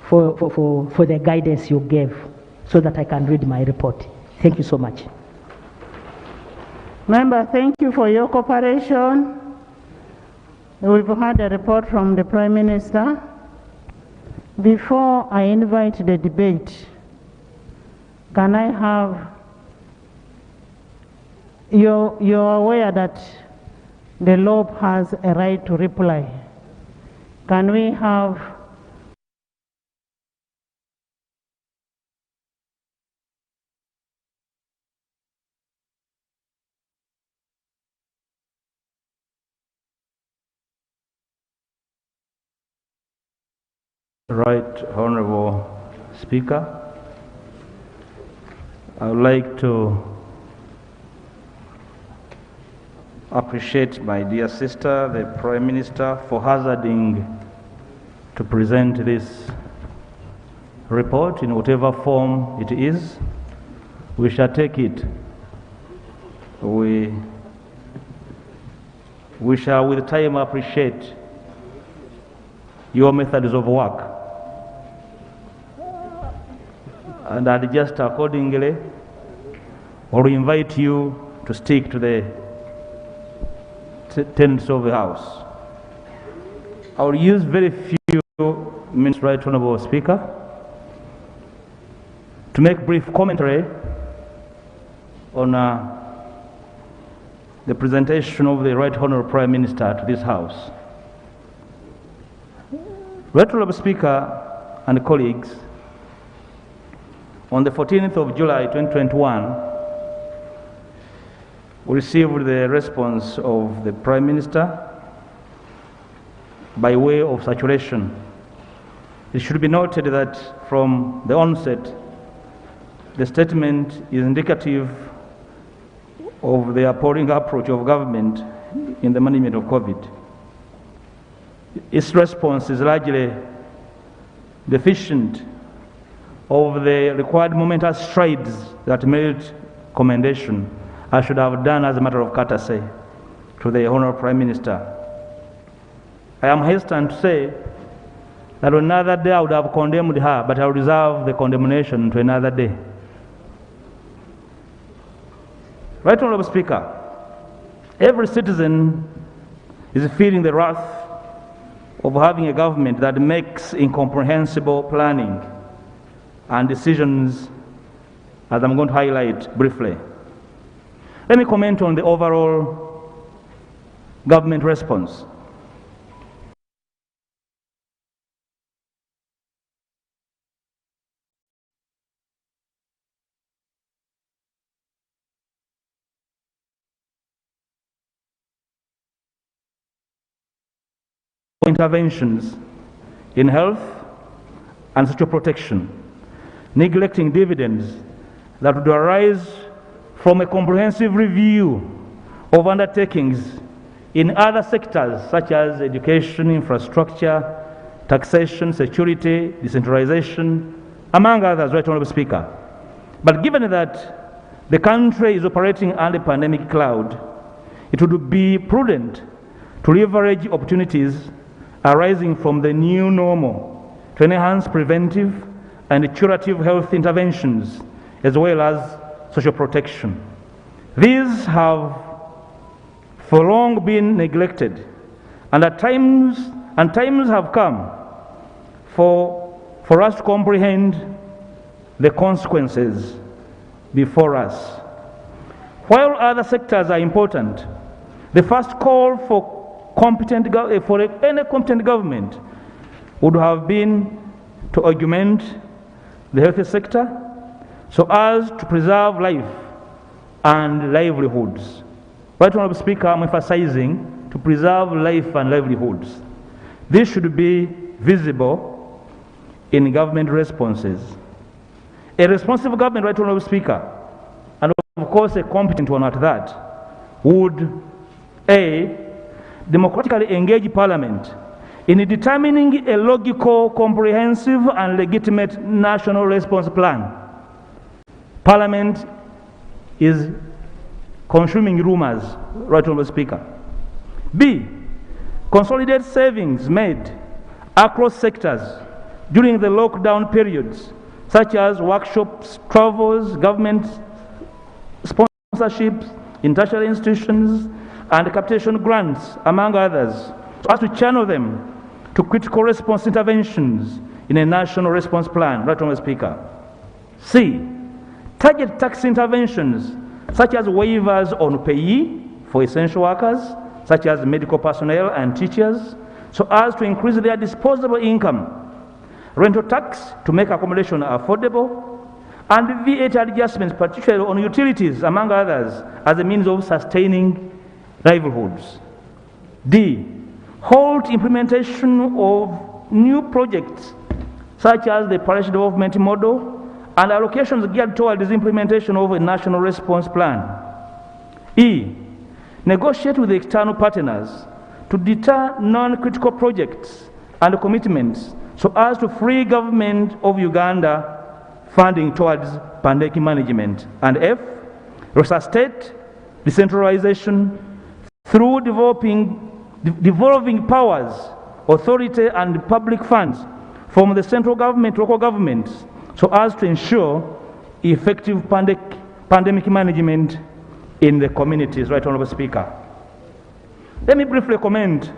[SPEAKER 6] For the guidance you gave so that I can read my report. Thank you so much.
[SPEAKER 1] Member, thank you for your cooperation. We've had a report from the Prime Minister. Before I invite the debate, can I have, you're aware that the LOB has a right to reply. Can we have
[SPEAKER 10] Right Honorable Speaker, I would like to appreciate my dear sister, the Prime Minister, for hazarding to present this report in whatever form it is. We shall take it. We shall with time appreciate your methods of work and adjust accordingly, or invite you to stick to the tenets of the House. I will use very few minutes, Right Honourable Speaker, to make brief commentary on the presentation of the Right Honourable Prime Minister to this House. Right Honourable Speaker and colleagues, on the 14th of July 2021, we received the response of the Prime Minister by way of saturation. It should be noted that from the onset, the statement is indicative of the appalling approach of government in the management of COVID. Its response is largely deficient of the required momentous strides that merit commendation. I should have done as a matter of courtesy to the Honourable Prime Minister. I am hesitant to say that on another day I would have condemned her, but I will reserve the condemnation to another day. Right Honourable Speaker, every citizen is feeling the wrath of having a government that makes incomprehensible planning and decisions, as I'm going to highlight briefly. Let me comment on the overall government response. Interventions in health and social protection, neglecting dividends that would arise from a comprehensive review of undertakings in other sectors such as education, infrastructure, taxation, security, decentralization, among others, Right Honourable Speaker. But given that the country is operating under a pandemic cloud, it would be prudent to leverage opportunities arising from the new normal to enhance preventive and curative health interventions as well as social protection. These have for long been neglected, and times have come for us to comprehend the consequences before us. While other sectors are important, the first call for any competent government would have been to augment the health sector so as to preserve life and livelihoods. Right Honourable Speaker, I'm emphasizing to preserve life and livelihoods. This should be visible in government responses. A responsive government, Right Honourable Speaker, and of course a competent one at that, would A, democratically engage Parliament in determining a logical, comprehensive and legitimate national response plan. Parliament is consuming rumors, Right Honourable Speaker. B, consolidate savings made across sectors during the lockdown periods, such as workshops, travels, government sponsorships in tertiary institutions, and capitation grants, among others, so as to channel them to critical response interventions in a national response plan, Right Honourable Speaker. C, target tax interventions such as waivers on payee for essential workers, such as medical personnel and teachers, so as to increase their disposable income, rental tax to make accommodation affordable, and VAT adjustments, particularly on utilities, among others, as a means of sustaining livelihoods. D, halt implementation of new projects such as the parish development model and allocations geared towards the implementation of a national response plan. E, negotiate with the external partners to deter non-critical projects and commitments so as to free government of Uganda funding towards pandemic management. And F, resuscitate decentralization through devolving powers, authority and public funds from the central government, local governments, so as to ensure effective pandemic management in the communities. Right Honourable Speaker. Let me briefly comment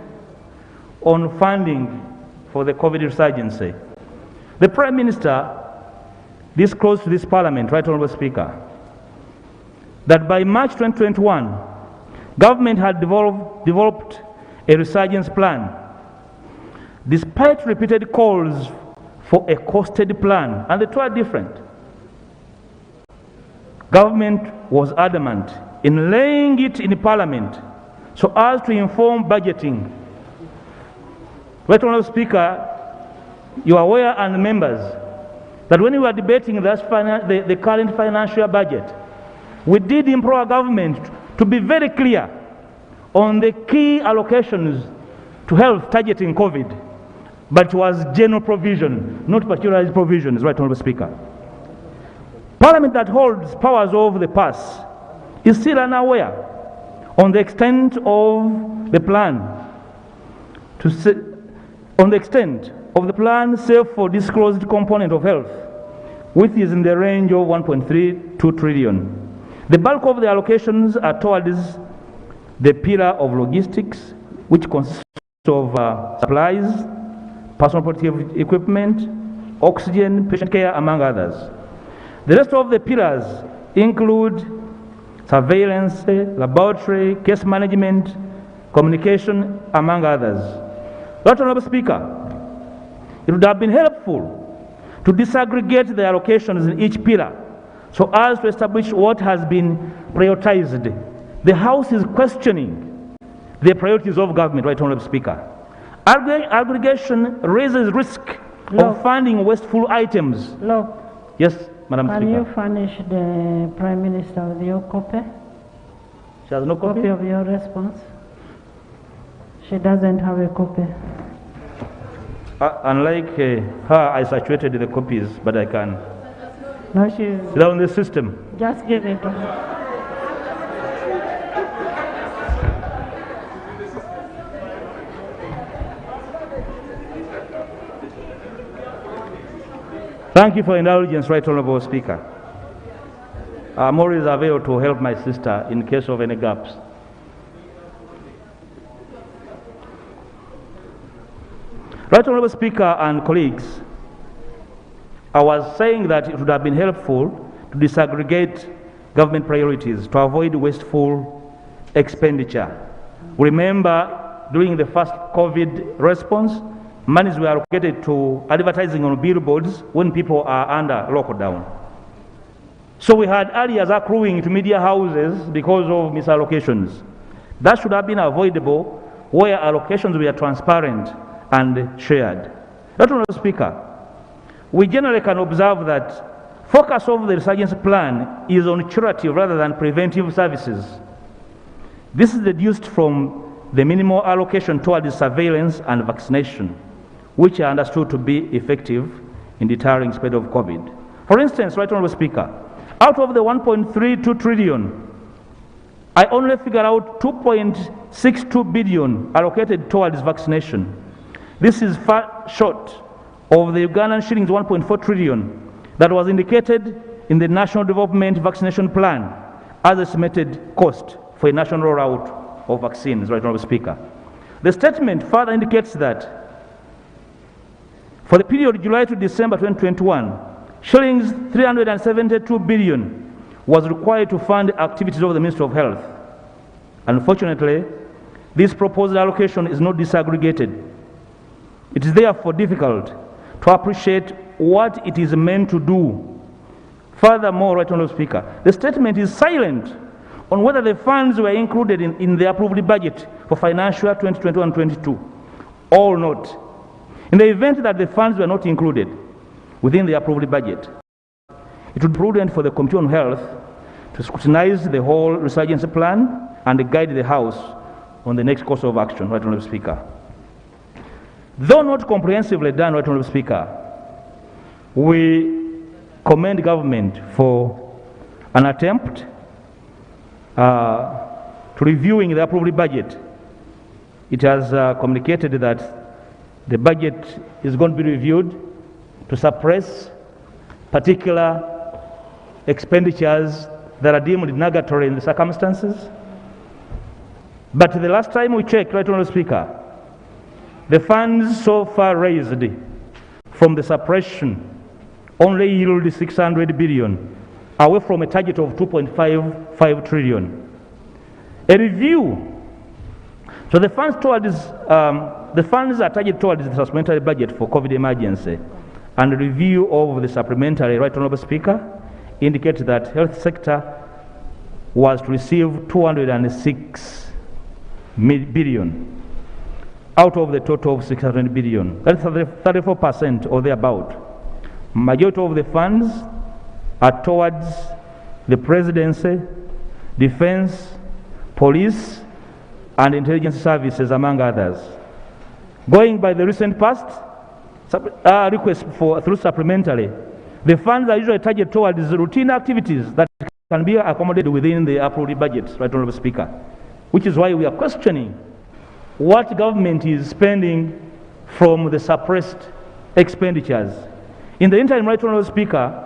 [SPEAKER 10] on funding for the COVID resurgency. The Prime Minister disclosed to this Parliament, Right Honourable Speaker, that by March 2021, government had developed a resurgence plan. Despite repeated calls for a costed plan, and the two are different, government was adamant in laying it in Parliament so as to inform budgeting. Right Honourable Speaker, you are aware, and members, that when we were debating the current financial budget, we did implore government to be very clear on the key allocations to health targeting COVID, but it was general provision, not particularized provisions, Right Honourable Speaker. Parliament that holds powers over the purse is still unaware on the extent of the plan save for disclosed component of health, which is in the range of 1.32 trillion. The bulk of the allocations are towards the pillar of logistics, which consists of supplies, personal protective equipment, oxygen, patient care, among others. The rest of the pillars include surveillance, laboratory, case management, communication, among others. Right Honourable Speaker, it would have been helpful to disaggregate the allocations in each pillar so as to establish what has been prioritized. The House is questioning the priorities of government, Right Honourable Speaker. Aggregation raises risk of funding wasteful items. Yes, Madam Speaker.
[SPEAKER 1] Can you furnish the Prime Minister with your copy?
[SPEAKER 10] She has no copy?
[SPEAKER 1] Copy of your response? She doesn't have a copy.
[SPEAKER 10] Unlike her, I saturated the copies, but I can.
[SPEAKER 1] No, she's...
[SPEAKER 10] They're on the system.
[SPEAKER 1] Just give it to her.
[SPEAKER 10] Thank you for indulgence, Right Honourable Speaker. I'm always available to help my sister in case of any gaps. Right Honourable Speaker and colleagues, I was saying that it would have been helpful to disaggregate government priorities to avoid wasteful expenditure. Remember, during the first COVID response, monies were allocated to advertising on billboards when people are under lockdown. So we had areas accruing to media houses because of misallocations. That should have been avoidable where allocations were transparent and shared. Right Honourable Speaker, we generally can observe that focus of the resurgence plan is on curative rather than preventive services. This is deduced from the minimal allocation towards surveillance and vaccination, which are understood to be effective in deterring spread of COVID. For instance, Right Honourable Speaker, out of the 1.32 trillion, I only figure out 2.62 billion allocated towards vaccination. This is far short of the Ugandan shillings 1.4 trillion that was indicated in the National Development Vaccination Plan as estimated cost for a national rollout of vaccines, Right Honourable Speaker. The statement further indicates that For the period July to December 2021, shillings 372 billion was required to fund activities of the Ministry of Health. Unfortunately, this proposed allocation is not disaggregated. It is therefore difficult to appreciate what it is meant to do. Furthermore, Right Honourable Speaker, the statement is silent on whether the funds were included in the approved budget for financial year 2021-22 or not. In the event that the funds were not included within the approved budget, it would be prudent for the Committee on Health to scrutinize the whole resurgence plan and guide the House on the next course of action, Right Honourable Speaker. Though not comprehensively done, Right Honourable Speaker, we commend government for an attempt to reviewing the approved budget. It has communicated that the budget is going to be reviewed to suppress particular expenditures that are deemed nugatory in the circumstances. But the last time we checked, Right Honourable Speaker, the funds so far raised from the suppression only yield 600 billion, away from a target of 2.55 trillion. A review, so the funds are targeted towards the supplementary budget for COVID emergency, and a review of the supplementary, Right Honourable Speaker, indicates that health sector was to receive 206 billion out of the total of 600 billion. That's 34% or thereabout. Majority of the funds are towards the presidency, defense, police, and intelligence services, among others. Going by the recent past request through supplementary, the funds are usually targeted towards routine activities that can be accommodated within the approved budget, Right Honourable Speaker, which is why we are questioning what government is spending from the suppressed expenditures. In the interim, Right Honourable Speaker,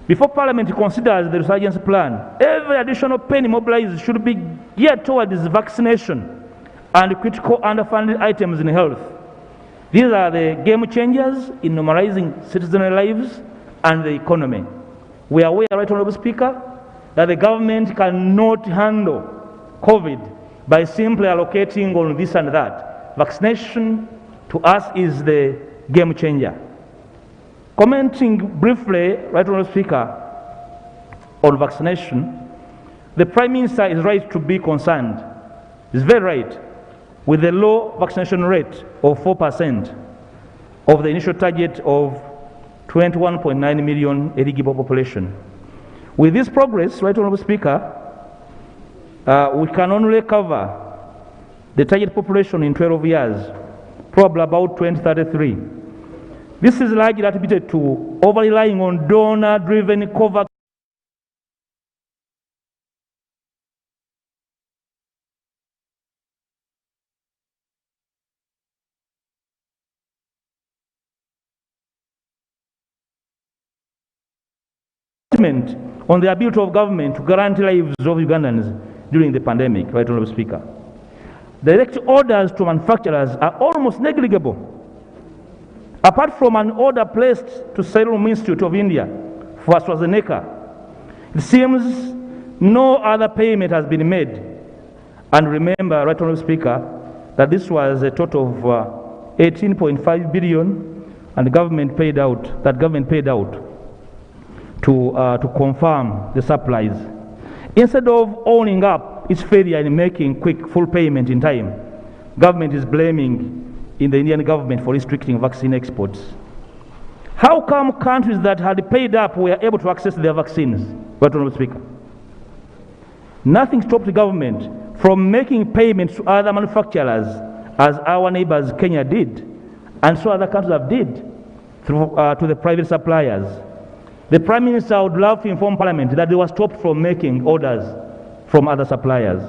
[SPEAKER 10] before Parliament considers the resurgence plan, every additional penny mobilized should be geared towards vaccination and critical underfunded items in health. These are the game changers in normalizing citizen lives and the economy. We are aware, Right Honourable Speaker, that the government cannot handle COVID by simply allocating on this and that. Vaccination to us is the game changer. Commenting briefly, Right Honourable Speaker, on vaccination, the Prime Minister is right to be concerned. He's very right with the low vaccination rate of 4% of the initial target of 21.9 million eligible population. With this progress, Right Honourable Speaker, we can only cover the target population in 12 years, probably about 2033. This is largely attributed to over-relying on donor-driven COVAX on the ability of government to guarantee lives of Ugandans during the pandemic, Right Honourable Speaker. Direct orders to manufacturers are almost negligible. Apart from an order placed to Serum Institute of India for AstraZeneca, it seems no other payment has been made. And remember, Right Honourable Speaker, that this was a total of 18.5 billion, and the government paid out to confirm the supplies. Instead of owning up its failure in making quick full payment in time, government is blaming in the Indian government for restricting vaccine exports. How come countries that had paid up were able to access their vaccines, Right Honourable Speaker? Nothing stopped the government from making payments to other manufacturers, as our neighbors Kenya did, and so other countries have did, through, to the private suppliers. The Prime Minister would love to inform Parliament that they were stopped from making orders from other suppliers.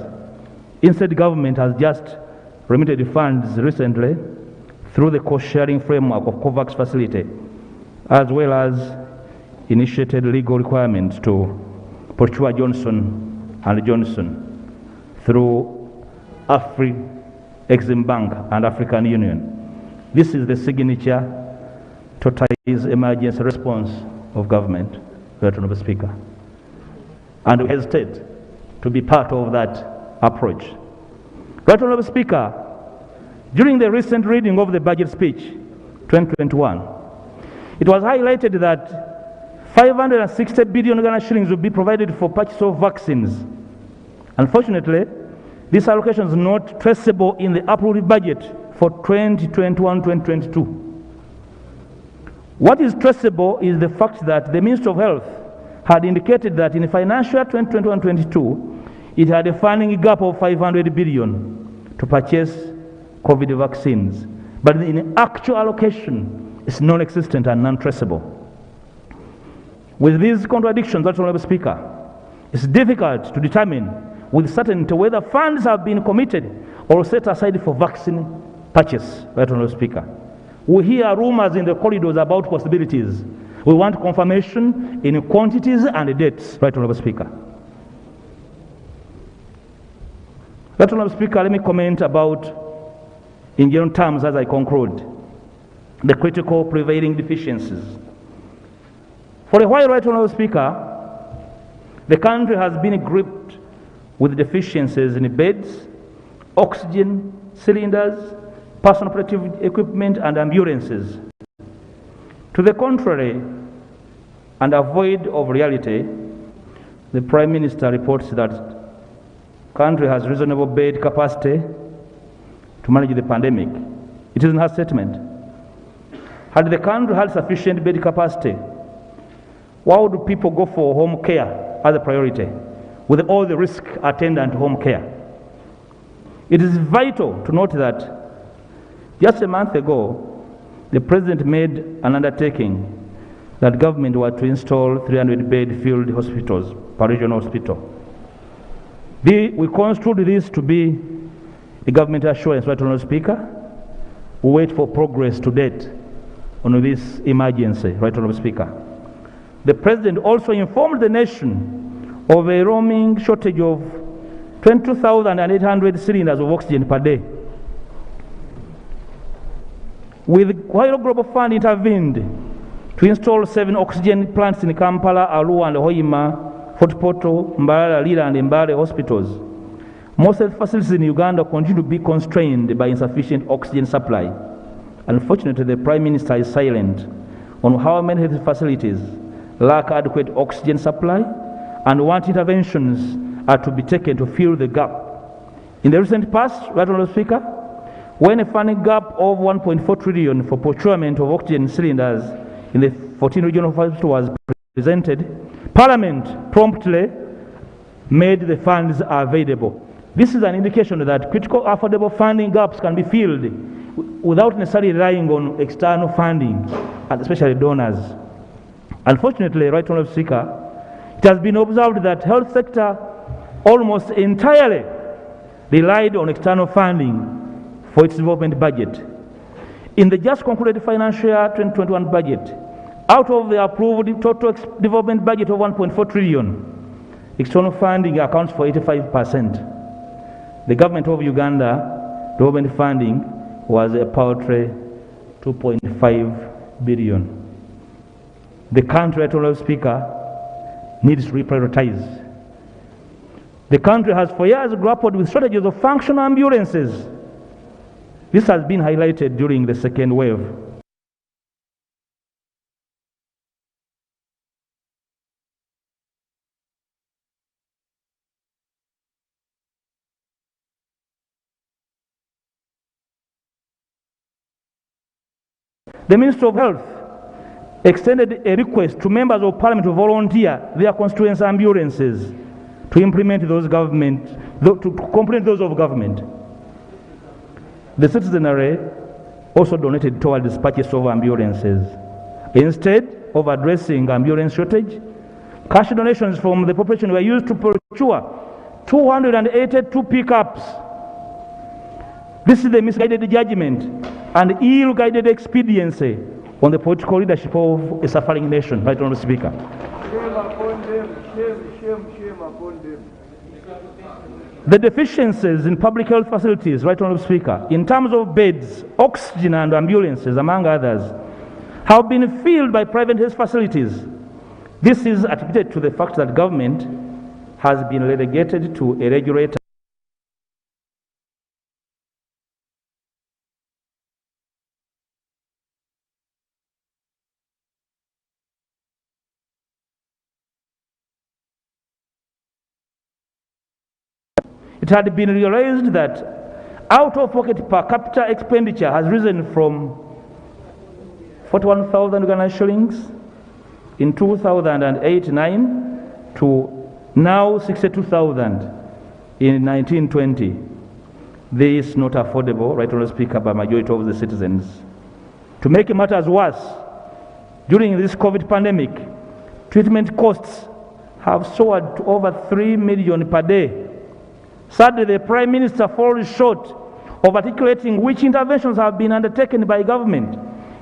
[SPEAKER 10] Instead, the government has just remitted funds recently through the cost-sharing framework of COVAX facility, as well as initiated legal requirements to procure Johnson & Johnson through Afri-Exim Bank and African Union. This is the signature totalized emergency response of government, Right Honourable Speaker. And we hesitate to be part of that approach. Right Honourable Speaker, during the recent reading of the budget speech 2021, it was highlighted that 560 billion Ghana shillings will be provided for purchase of vaccines. Unfortunately, this allocation is not traceable in the approved budget for 2021-2022. What is traceable is the fact that the Ministry of Health had indicated that in financial year 2021-22, it had a funding gap of 500 billion to purchase COVID vaccines. But in actual allocation, it's non-existent and non-traceable. With these contradictions, Honourable Speaker, it's difficult to determine with certainty whether funds have been committed or set aside for vaccine purchase, Right Honourable Speaker. We hear rumors in the corridors about possibilities. We want confirmation in quantities and dates, Right Honourable Speaker. Right Honourable Speaker, let me comment about, in general terms as I conclude, the critical prevailing deficiencies. For a while, Right Honourable Speaker, the country has been gripped with deficiencies in beds, oxygen cylinders, personal protective equipment, and ambulances. To the contrary, and avoid of reality, the Prime Minister reports that country has reasonable bed capacity to manage the pandemic. It is in her statement. Had the country had sufficient bed capacity, why would people go for home care as a priority, with all the risk attendant to home care? It is vital to note that just a month ago, the President made an undertaking that government were to install 300-bed field hospitals per regional hospital. We construed this to be a government assurance, Right Honourable Speaker. We wait for progress to date on this emergency, Right Honourable Speaker. The President also informed the nation of a roaming shortage of 22,800 cylinders of oxygen per day. While Global Fund intervened to install 7 oxygen plants in Kampala, Arua, and Hoima, Fort Portal, Mbarara, Lira, and Mbale hospitals, most health facilities in Uganda continue to be constrained by insufficient oxygen supply. Unfortunately, the Prime Minister is silent on how many health facilities lack adequate oxygen supply and what interventions are to be taken to fill the gap. In the recent past, Right Honourable Speaker, when a funding gap of 1.4 trillion for procurement of oxygen cylinders in the 14 regional hospitals was presented, Parliament promptly made the funds available. This is an indication that critical affordable funding gaps can be filled without necessarily relying on external funding, and especially donors. Unfortunately, Right Honourable Speaker, it has been observed that health sector almost entirely relied on external funding for its development budget. In the just concluded financial year 2021 budget, out of the approved total development budget of 1.4 trillion, external funding accounts for 85%. The government of Uganda development funding was a paltry 2.5 billion. The country, Right Honourable Speaker, needs to reprioritize. The country has for years grappled with shortages of functional ambulances. This has been highlighted during the second wave. The Minister of Health extended a request to members of Parliament to volunteer their constituency ambulances to implement those to complement those of government. The citizenry also donated towards the purchase of ambulances. Instead of addressing ambulance shortage, cash donations from the population were used to procure 282 pickups. This is the misguided judgment and ill-guided expediency on the political leadership of a suffering nation, Right Honourable Speaker.
[SPEAKER 14] Shame upon them, shame upon them.
[SPEAKER 10] The deficiencies in public health facilities, Right Honourable Speaker, in terms of beds, oxygen and ambulances, among others, have been filled by private health facilities. This is attributed to the fact that government has been relegated to a regulator. It had been realized that out-of-pocket per capita expenditure has risen from 41,000 Ghana shillings in 2008-9 to now 62,000 in 1920. This is not affordable, Right Honourable Speaker, by majority of the citizens. To make matters worse, during this COVID pandemic, treatment costs have soared to over 3 million per day. Sadly, the Prime Minister falls short of articulating which interventions have been undertaken by government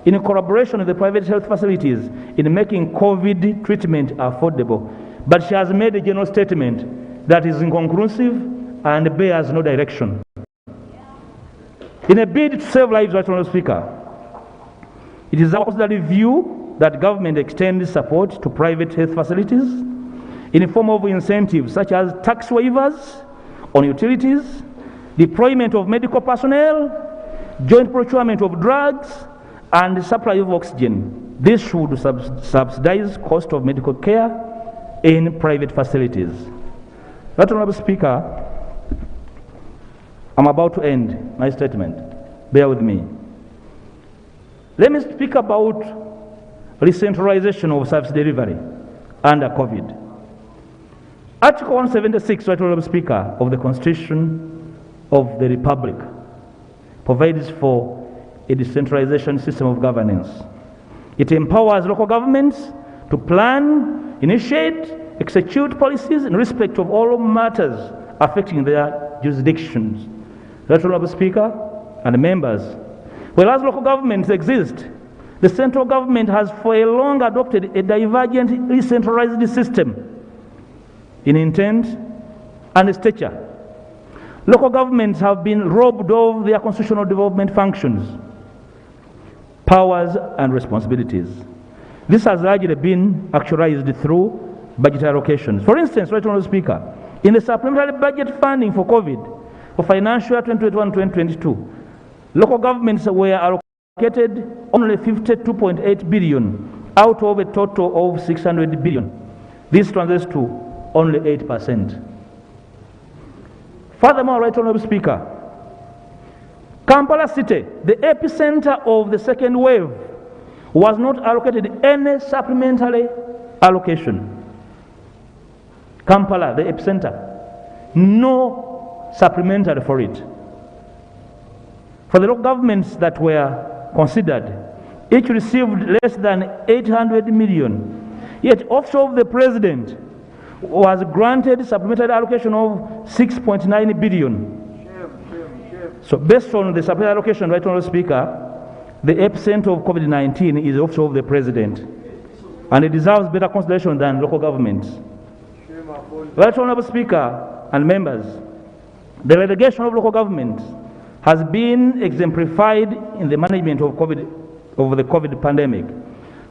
[SPEAKER 10] in collaboration with the private health facilities in making COVID treatment affordable. But she has made a general statement that is inconclusive and bears no direction. In a bid to save lives, Right Honourable Speaker, it is our view that government extends support to private health facilities in the form of incentives such as tax waivers on utilities, deployment of medical personnel, joint procurement of drugs, and the supply of oxygen. This should subsidize cost of medical care in private facilities. Right Honourable Speaker, I'm about to end my statement. Bear with me. Let me speak about recentralization of service delivery under COVID. Article 176, Right Honourable Speaker, of the Constitution of the Republic provides for a decentralization system of governance. It empowers local governments to plan, initiate, execute policies in respect of all matters affecting their jurisdictions. Right Honourable Speaker and members, whereas local governments exist, the central government has for a long adopted a divergent decentralized system in intent and stature. Local governments have been robbed of their constitutional development functions, powers and responsibilities. This has largely been actualized through budget allocations. For instance, Right Honourable Speaker, in the supplementary budget funding for COVID for financial year 2021-2022, local governments were allocated only 52.8 billion out of a total of 600 billion. This translates to only 8%. Furthermore, Right Honourable Speaker, Kampala City, the epicenter of the second wave, was not allocated any supplementary allocation. Kampala, the epicenter, no supplementary for it. For the local governments that were considered, each received less than 800 million. Yet, Office of the President was granted supplementary allocation of 6.9 billion. So based on the supplementary allocation, Right Honourable Speaker, the epicenter of COVID-19 is the Office of the President, and it deserves better consideration than local governments. Right Honourable Speaker and members, the relegation of local governments has been exemplified in the management of the COVID pandemic.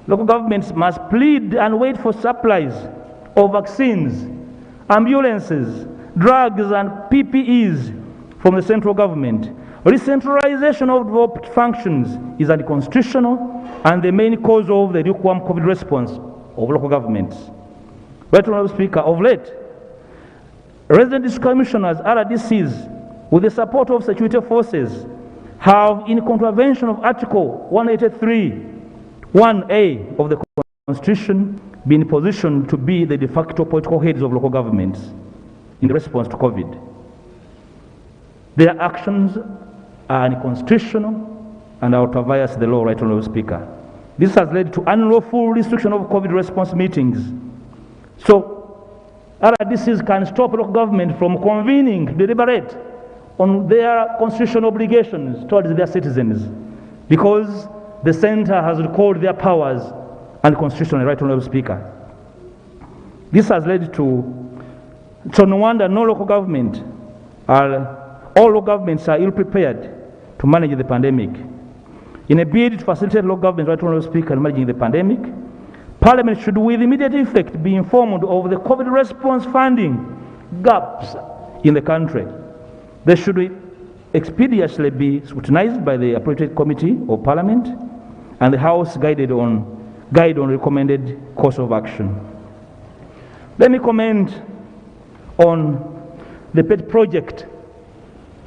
[SPEAKER 10] Local governments must plead and wait for supplies of vaccines, ambulances, drugs, and PPEs from the central government. Recentralization of developed functions is unconstitutional and the main cause of the lukewarm COVID response of local governments. Right Honourable Speaker, of late, resident district commissioners, RDCs, with the support of security forces, have, in contravention of Article 183(1)(a) of the Constitution, been positioned to be the de facto political heads of local governments in response to COVID. Their actions are unconstitutional and outviolates the law, Right Honourable Speaker. This has led to unlawful restriction of COVID response meetings. So, RDCs can stop local government from convening to deliberate on their constitutional obligations towards their citizens because the center has recalled their powers unconstitutionally, Right Honourable Speaker. This has led to no wonder no local government all local governments are ill-prepared to manage the pandemic. In a bid to facilitate local governments, Right Honourable Speaker, in managing the pandemic, Parliament should with immediate effect be informed of the COVID response funding gaps in the country. They should expeditiously be scrutinized by the appropriate committee of Parliament and the House guide on recommended course of action. Let me comment on the pet project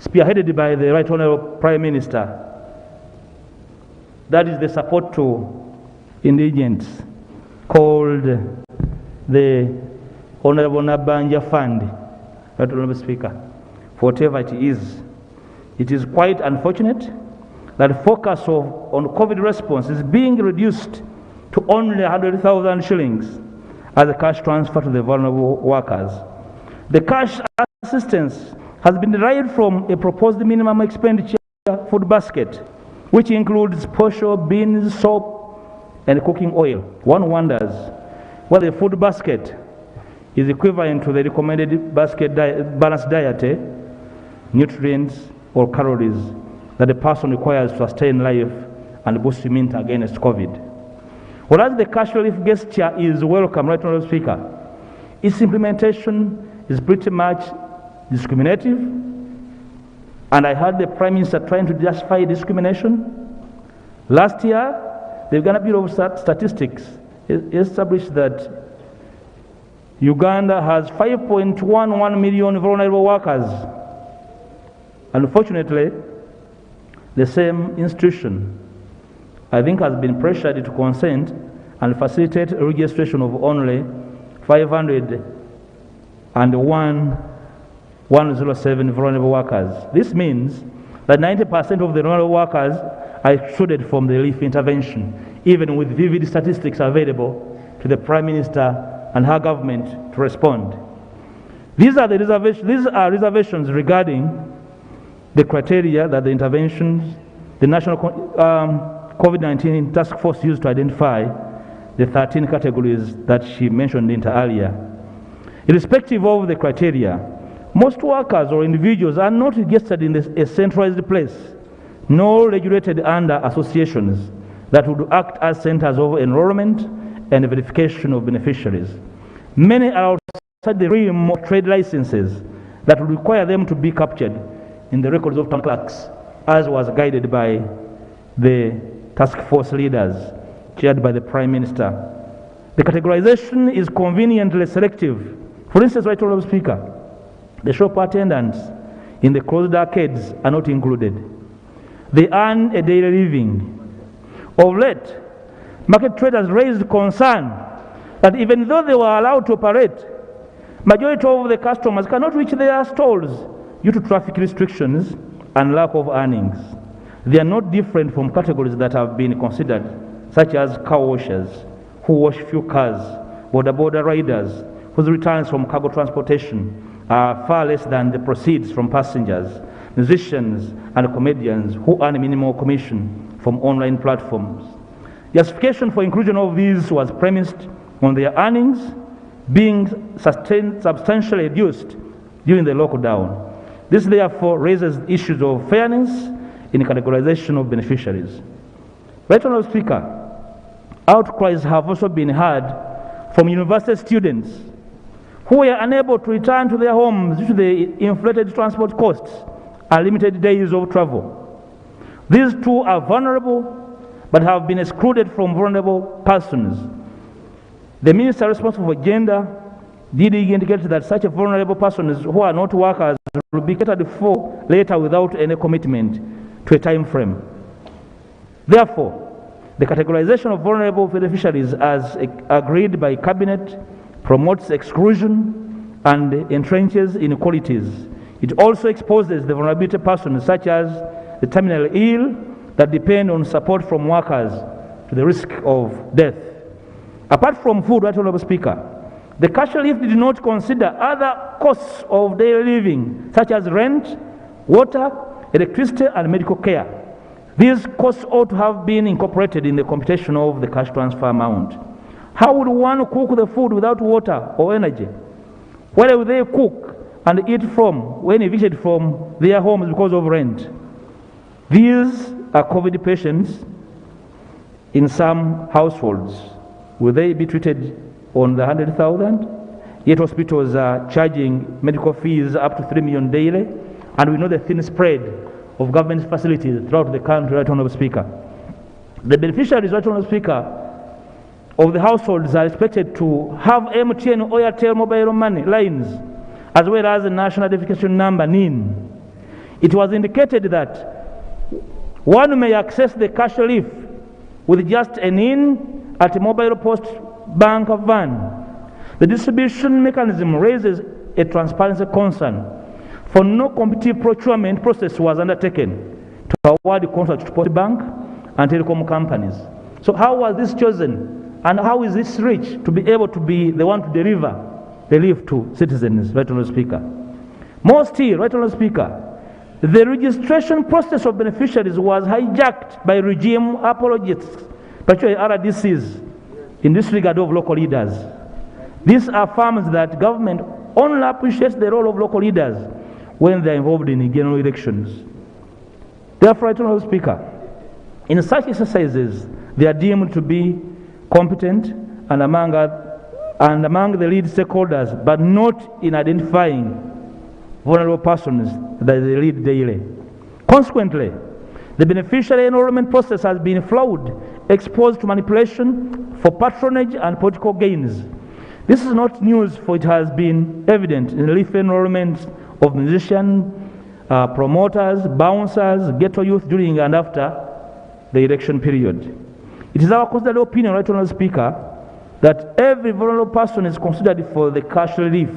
[SPEAKER 10] spearheaded by the Right Honourable Prime Minister. That is the support to indigents called the Honourable Nabanja Fund, Right Honourable Speaker. For whatever it is quite unfortunate that the focus on COVID response is being reduced to only 100,000 shillings as a cash transfer to the vulnerable workers. The cash assistance has been derived from a proposed minimum expenditure food basket, which includes posho, beans, soap, and cooking oil. One wonders whether the food basket is equivalent to the recommended balanced diet, nutrients, or calories that a person requires to sustain life and boost immunity against COVID. Whereas the cash relief gesture is welcome, Right Honourable Speaker, its implementation is pretty much discriminative, and I heard the Prime Minister trying to justify discrimination. Last year, the Uganda Bureau of Statistics established that Uganda has 5.11 million vulnerable workers. Unfortunately, the same institution, I think, has been pressured to consent and facilitate registration of only 501,107 vulnerable workers. This means that 90% of the vulnerable workers are excluded from the relief intervention, even with vivid statistics available to the Prime Minister and her government to respond. These are reservations regarding the criteria that the interventions, the National COVID-19 Task Force used to identify the 13 categories that she mentioned earlier. Irrespective of the criteria, most workers or individuals are not registered in a centralized place, nor regulated under associations that would act as centers of enrollment and verification of beneficiaries. Many are outside the realm of trade licenses that would require them to be captured in the records of town clerks, as was guided by the task force leaders chaired by the Prime Minister. The categorization is conveniently selective. For instance, Right Honourable Speaker, the shop attendants in the closed arcades are not included. They earn a daily living. Of late, market traders raised concern that even though they were allowed to operate, majority of the customers cannot reach their stalls due to traffic restrictions and lack of earnings. They are not different from categories that have been considered, such as car washers, who wash few cars, border riders, whose returns from cargo transportation are far less than the proceeds from passengers, musicians and comedians who earn minimal commission from online platforms. Justification for inclusion of these was premised on their earnings being substantially reduced during the lockdown. This therefore raises issues of fairness in categorization of beneficiaries. Right Honourable Speaker, outcries have also been heard from university students who were unable to return to their homes due to the inflated transport costs and limited days of travel. These too are vulnerable but have been excluded from vulnerable persons. The Minister responsible for gender did indicate that such vulnerable persons who are not workers will be catered for later without any commitment to a time frame. Therefore, the categorization of vulnerable beneficiaries as agreed by Cabinet promotes exclusion and entrenches inequalities. It also exposes the vulnerability persons such as the terminally ill that depend on support from workers to the risk of death. Apart from food, Right Honourable Speaker, the cash relief did not consider other costs of daily living such as rent, water, electricity and medical care. These costs ought to have been incorporated in the computation of the cash transfer amount. How would one cook the food without water or energy? Where will they cook and eat from when evicted from their homes because of rent. These are COVID patients in some households. Will they be treated on the 100,000? Yet hospitals are charging medical fees up to 3 million daily, and we know the thin spread of government facilities throughout the country, Right Honourable Speaker. The beneficiaries, Right Honourable Speaker, of the households are expected to have MTN or Airtel mobile money lines, as well as the National Identification Number, NIN. It was indicated that one may access the cash relief with just a NIN at a mobile post bank van. The distribution mechanism raises a transparency concern, for no competitive procurement process was undertaken to award the contract to Post Bank and telecom companies. So how was this chosen, and how is this reached to be able to be the one to deliver relief to citizens, Right Honourable Speaker? More still, Right Honourable Speaker, the registration process of beneficiaries was hijacked by regime apologists, particularly RDCs, in disregard of local leaders. These are firms that government only appreciates the role of local leaders when they are involved in general elections. Therefore, Right Honourable Speaker, in such exercises, they are deemed to be competent and among the lead stakeholders, but not in identifying vulnerable persons that they lead daily. Consequently, the beneficiary enrollment process has been flawed, exposed to manipulation for patronage and political gains. This is not news, for it has been evident in relief enrollments of musicians, promoters, bouncers, ghetto youth during and after the election period. It is our considered opinion, Right Honourable Speaker, that every vulnerable person is considered for the cash relief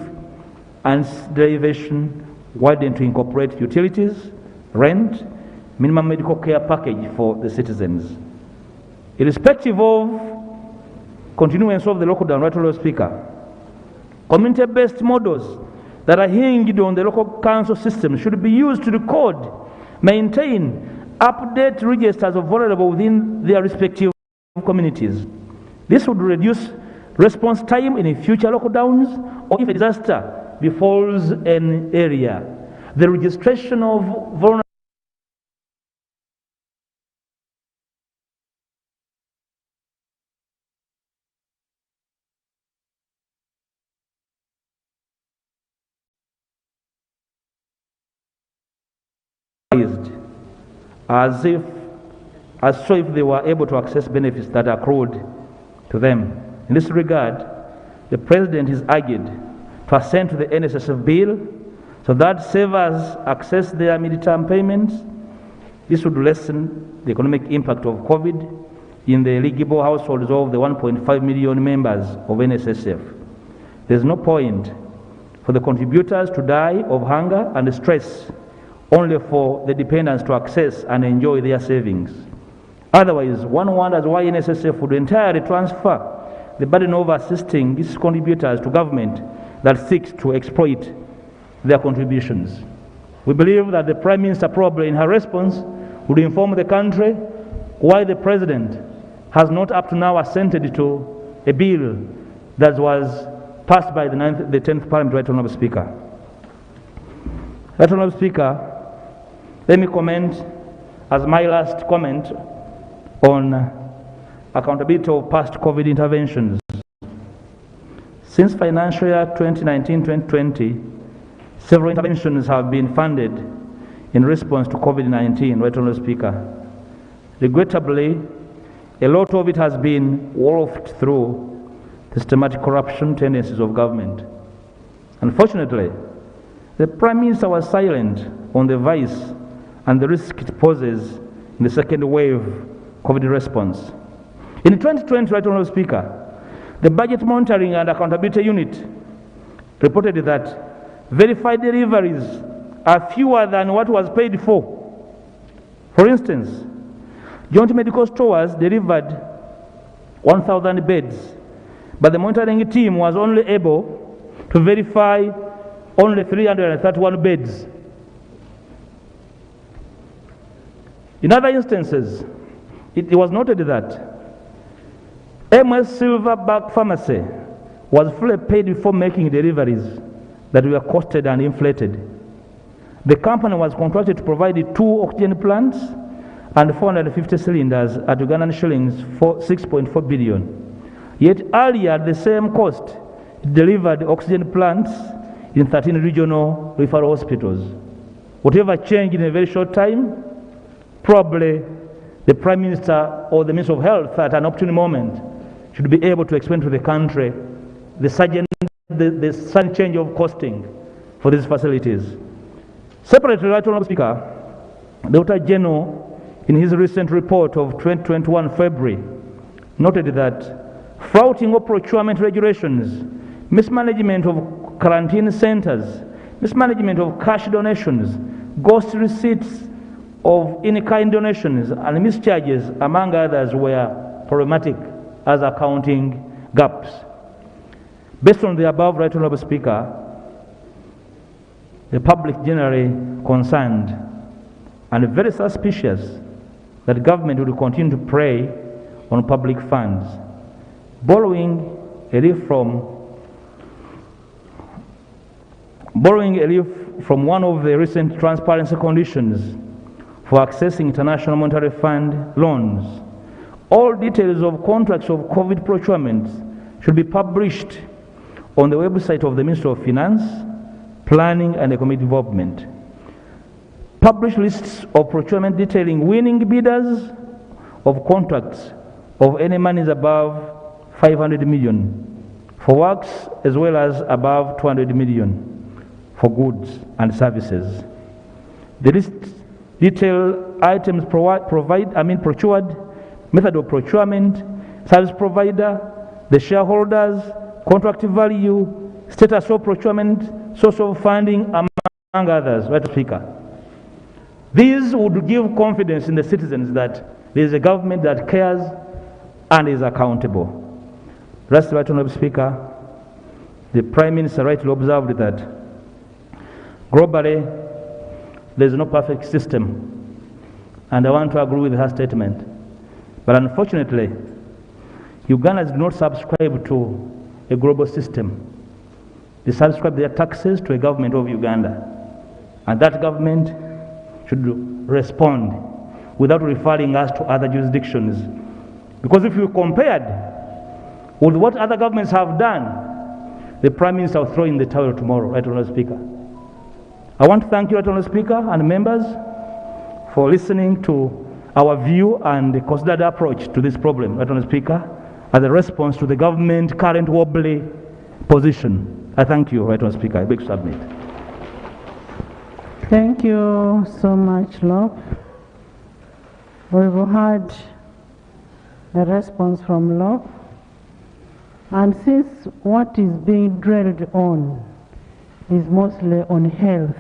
[SPEAKER 10] and derivation widened to incorporate utilities, rent, minimum medical care package for the citizens. Irrespective of continuance of the lockdown, Right Honourable Speaker, community-based models that are hinged on the local council system should be used to record, maintain, update registers of vulnerable within their respective communities. This would reduce response time in future lockdowns or if a disaster befalls an area. The registration of vulnerable as so if they were able to access benefits that are accrued to them. In this regard, the President is urged to assent to the NSSF bill so that savers access their midterm payments. This would lessen the economic impact of COVID in the eligible households of the 1.5 million members of NSSF. There is no point for the contributors to die of hunger and stress only for the dependents to access and enjoy their savings. Otherwise, one wonders why NSSF would entirely transfer the burden of assisting these contributors to government that seeks to exploit their contributions. We believe that the Prime Minister probably in her response would inform the country why the President has not up to now assented to a bill that was passed by the 10th Parliament, Right Honourable Speaker. Right Honourable Speaker, let me comment as my last comment on accountability of past COVID interventions. Since financial year 2019-2020, several interventions have been funded in response to COVID-19, Right Honourable Speaker. Regrettably, a lot of it has been wolfed through systematic corruption tendencies of government. Unfortunately, the Prime Minister was silent on the vice and the risk it poses in the second wave COVID response. In 2020, Right Honourable Speaker, the Budget Monitoring and Accountability Unit reported that verified deliveries are fewer than what was paid for. For instance, joint medical stores delivered 1,000 beds, but the monitoring team was only able to verify only 331 beds. In other instances, it was noted that MS Silverback Pharmacy was fully paid before making deliveries, that were costed and inflated. The company was contracted to provide 2 oxygen plants and 450 cylinders at Ugandan shillings for 6.4 billion. Yet earlier, at the same cost, it delivered oxygen plants in 13 regional referral hospitals. Whatever changed in a very short time, probably the Prime Minister or the Minister of Health at an opportune moment should be able to explain to the country the sudden change of costing for these facilities. Separately, Right Honourable Speaker, the Auditor General, in his recent report of 2021 February, noted that flouting of procurement regulations, mismanagement of quarantine centres, mismanagement of cash donations, ghost receipts of in-kind donations, and mischarges, among others, were problematic as accounting gaps. Based on the above, Right Honourable Speaker, the public generally concerned and very suspicious that government will continue to prey on public funds, borrowing a leaf from one of the recent transparency conditions for accessing International Monetary Fund loans. All details of contracts of COVID procurement should be published on the website of the Ministry of Finance, Planning and Economic Development. Publish lists of procurement detailing winning bidders of contracts of any monies above 500 million for works as well as above 200 million for goods and services. The list detail items procured, method of procurement, service provider, the shareholders, contract value, status of procurement, source of funding, among others. Right, Speaker. These would give confidence in the citizens that there is a government that cares and is accountable. Last, Right Honourable Speaker, the Prime Minister rightly observed that globally there is no perfect system, and I want to agree with her statement. But unfortunately, Ugandans do not subscribe to a global system. They subscribe their taxes to a government of Uganda, and that government should respond without referring us to other jurisdictions. Because if you compared with what other governments have done, the Prime Minister will throw in the towel tomorrow. Right, Honourable Speaker. I want to thank you, Right Honourable Speaker, and members for listening to our view and the considered approach to this problem, Right Honourable Speaker, as a response to the government current wobbly position. I thank you, Right Honourable Speaker. I beg to submit.
[SPEAKER 1] Thank you so much, Lop. We've heard the response from Lop. And since what is being drilled on is mostly on health,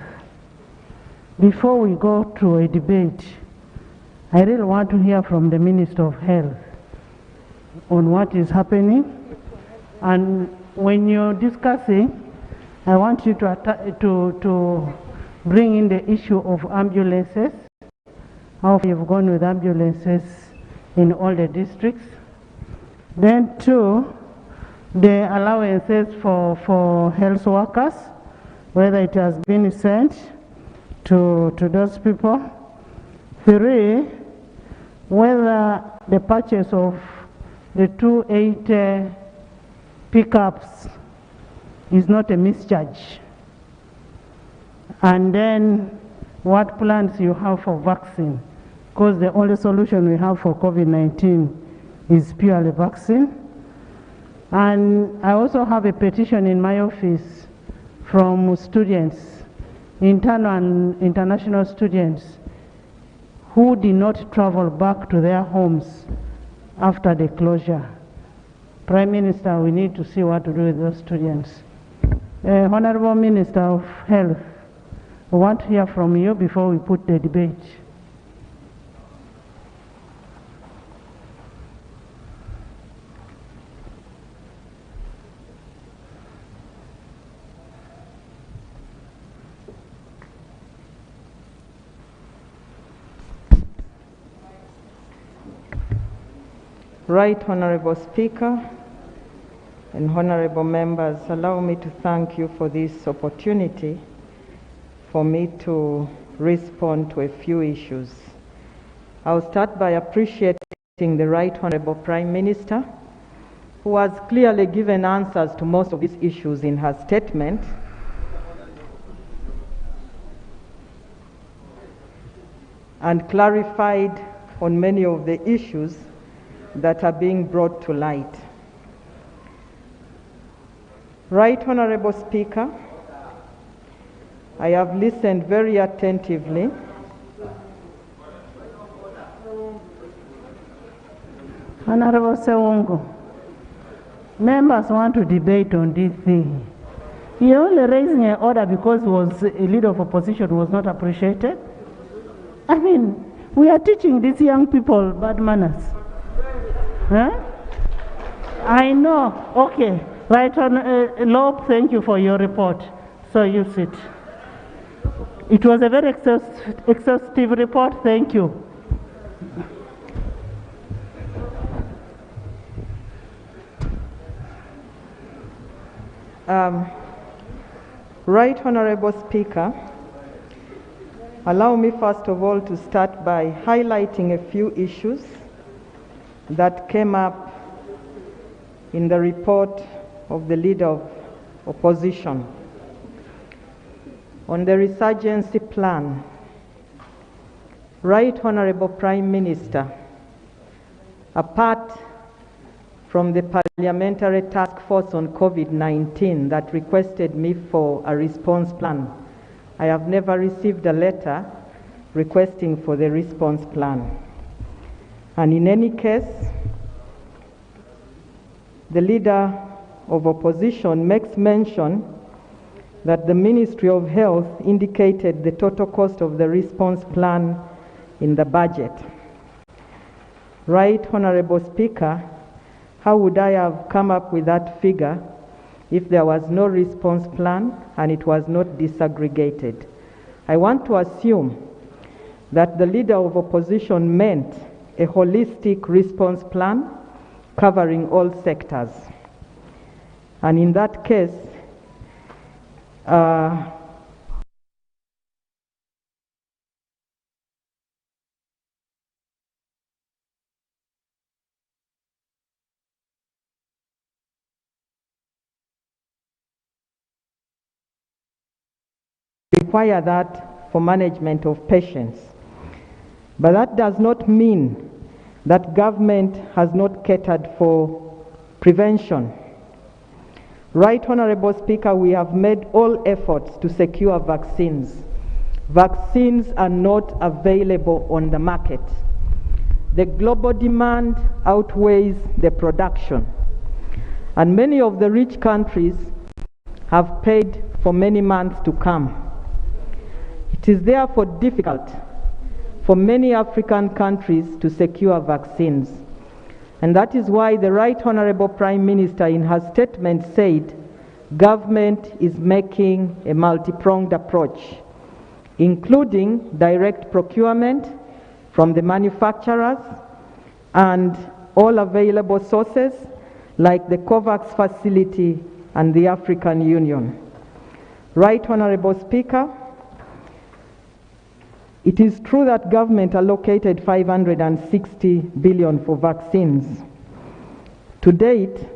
[SPEAKER 1] before we go to a debate, I really want to hear from the Minister of Health on what is happening. And when you're discussing, I want you to bring in the issue of ambulances, how you've gone with ambulances in all the districts. Then 2, the allowances for health workers, whether it has been sent to those people. 3, whether the purchase of the 280 pickups is not a mischarge. And then what plans you have for vaccine, because the only solution we have for COVID-19 is purely vaccine. And I also have a petition in my office from students, internal and international students, who did not travel back to their homes after the closure. Prime Minister, we need to see what to do with those students. Honorable Minister of Health, we want to hear from you before we put the debate.
[SPEAKER 13] Right Honourable Speaker, and honorable members, allow me to thank you for this opportunity for me to respond to a few issues. I'll start by appreciating the Right Honorable Prime Minister, who has clearly given answers to most of these issues in her statement. And clarified on many of the issues that are being brought to light. Right Honorable Speaker, I have listened very attentively
[SPEAKER 1] Honorable Sewongo, members want to debate on this thing. You're only raising an order because was a leader of opposition was not appreciated. I mean, we are teaching these young people bad manners. Huh? I know. Okay. Right on, Loeb, thank you for your report. So you sit. It was a very exhaustive report. Thank you.
[SPEAKER 13] Right Honorable Speaker, allow me first of all to start by highlighting a few issues that came up in the report of the Leader of Opposition. On the Resurgency Plan, Right Honorable Prime Minister, apart from the Parliamentary Task Force on COVID-19 that requested me for a response plan, I have never received a letter requesting for the response plan. And in any case, the Leader of Opposition makes mention that the Ministry of Health indicated the total cost of the response plan in the budget. Right Honorable Speaker, how would I have come up with that figure if there was no response plan and it was not disaggregated? I want to assume that the Leader of Opposition meant a holistic response plan covering all sectors. And in that case, require that for management of patients. But that does not mean that government has not catered for prevention. Right Honorable Speaker, we have made all efforts to secure vaccines. Vaccines are not available on the market. The global demand outweighs the production. And many of the rich countries have paid for many months to come. It is therefore difficult for many African countries to secure vaccines. And that is why the Right Honorable Prime Minister in her statement said government is making a multi-pronged approach, including direct procurement from the manufacturers and all available sources like the COVAX facility and the African Union. Right Honorable Speaker, it is true that government allocated 560 billion for vaccines. To date,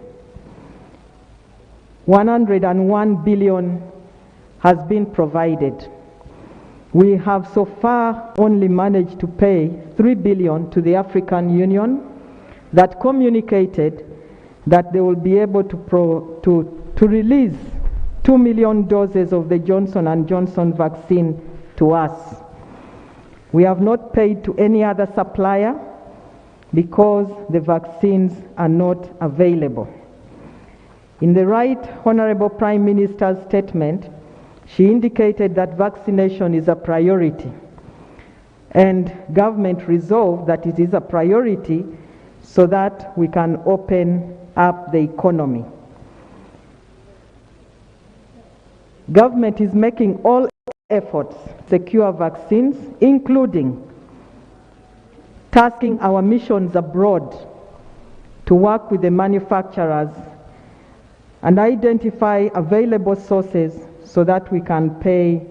[SPEAKER 13] 101 billion has been provided. We have so far only managed to pay 3 billion to the African Union that communicated that they will be able to release 2 million doses of the Johnson & Johnson vaccine to us. We have not paid to any other supplier because the vaccines are not available. In the Right Honorable Prime Minister's statement, she indicated that vaccination is a priority, and government resolved that it is a priority so that we can open up the economy. Government is making all efforts to secure vaccines, including tasking our missions abroad to work with the manufacturers and identify available sources so that we can pay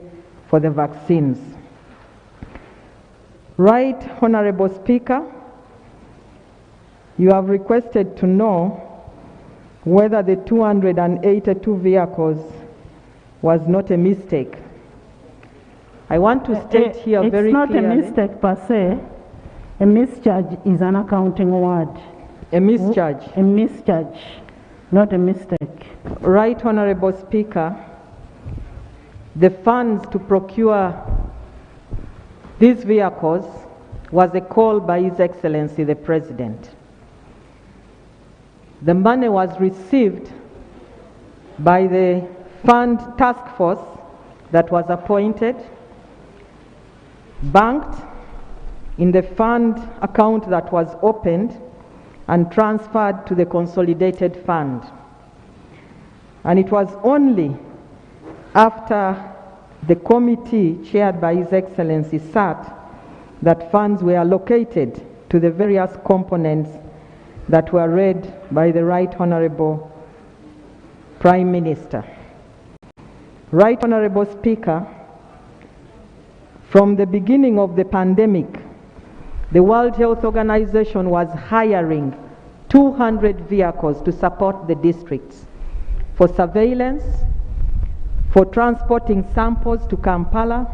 [SPEAKER 13] for the vaccines. Right, Honorable Speaker, you have requested to know whether the 282 vehicles was not a mistake. I want to state here very clearly.
[SPEAKER 1] It's not a mistake per se. A mischarge is an accounting word.
[SPEAKER 13] A mischarge?
[SPEAKER 1] A mischarge, not a mistake.
[SPEAKER 13] Right, Honorable Speaker, the funds to procure these vehicles was a call by His Excellency the President. The money was received by the fund task force that was appointed, banked in the fund account that was opened, and transferred to the consolidated fund. And it was only after the committee chaired by His Excellency sat that funds were allocated to the various components that were read by the Right Honorable Prime Minister. Right Honorable Speaker, from the beginning of the pandemic, the World Health Organization was hiring 200 vehicles to support the districts for surveillance, for transporting samples to Kampala,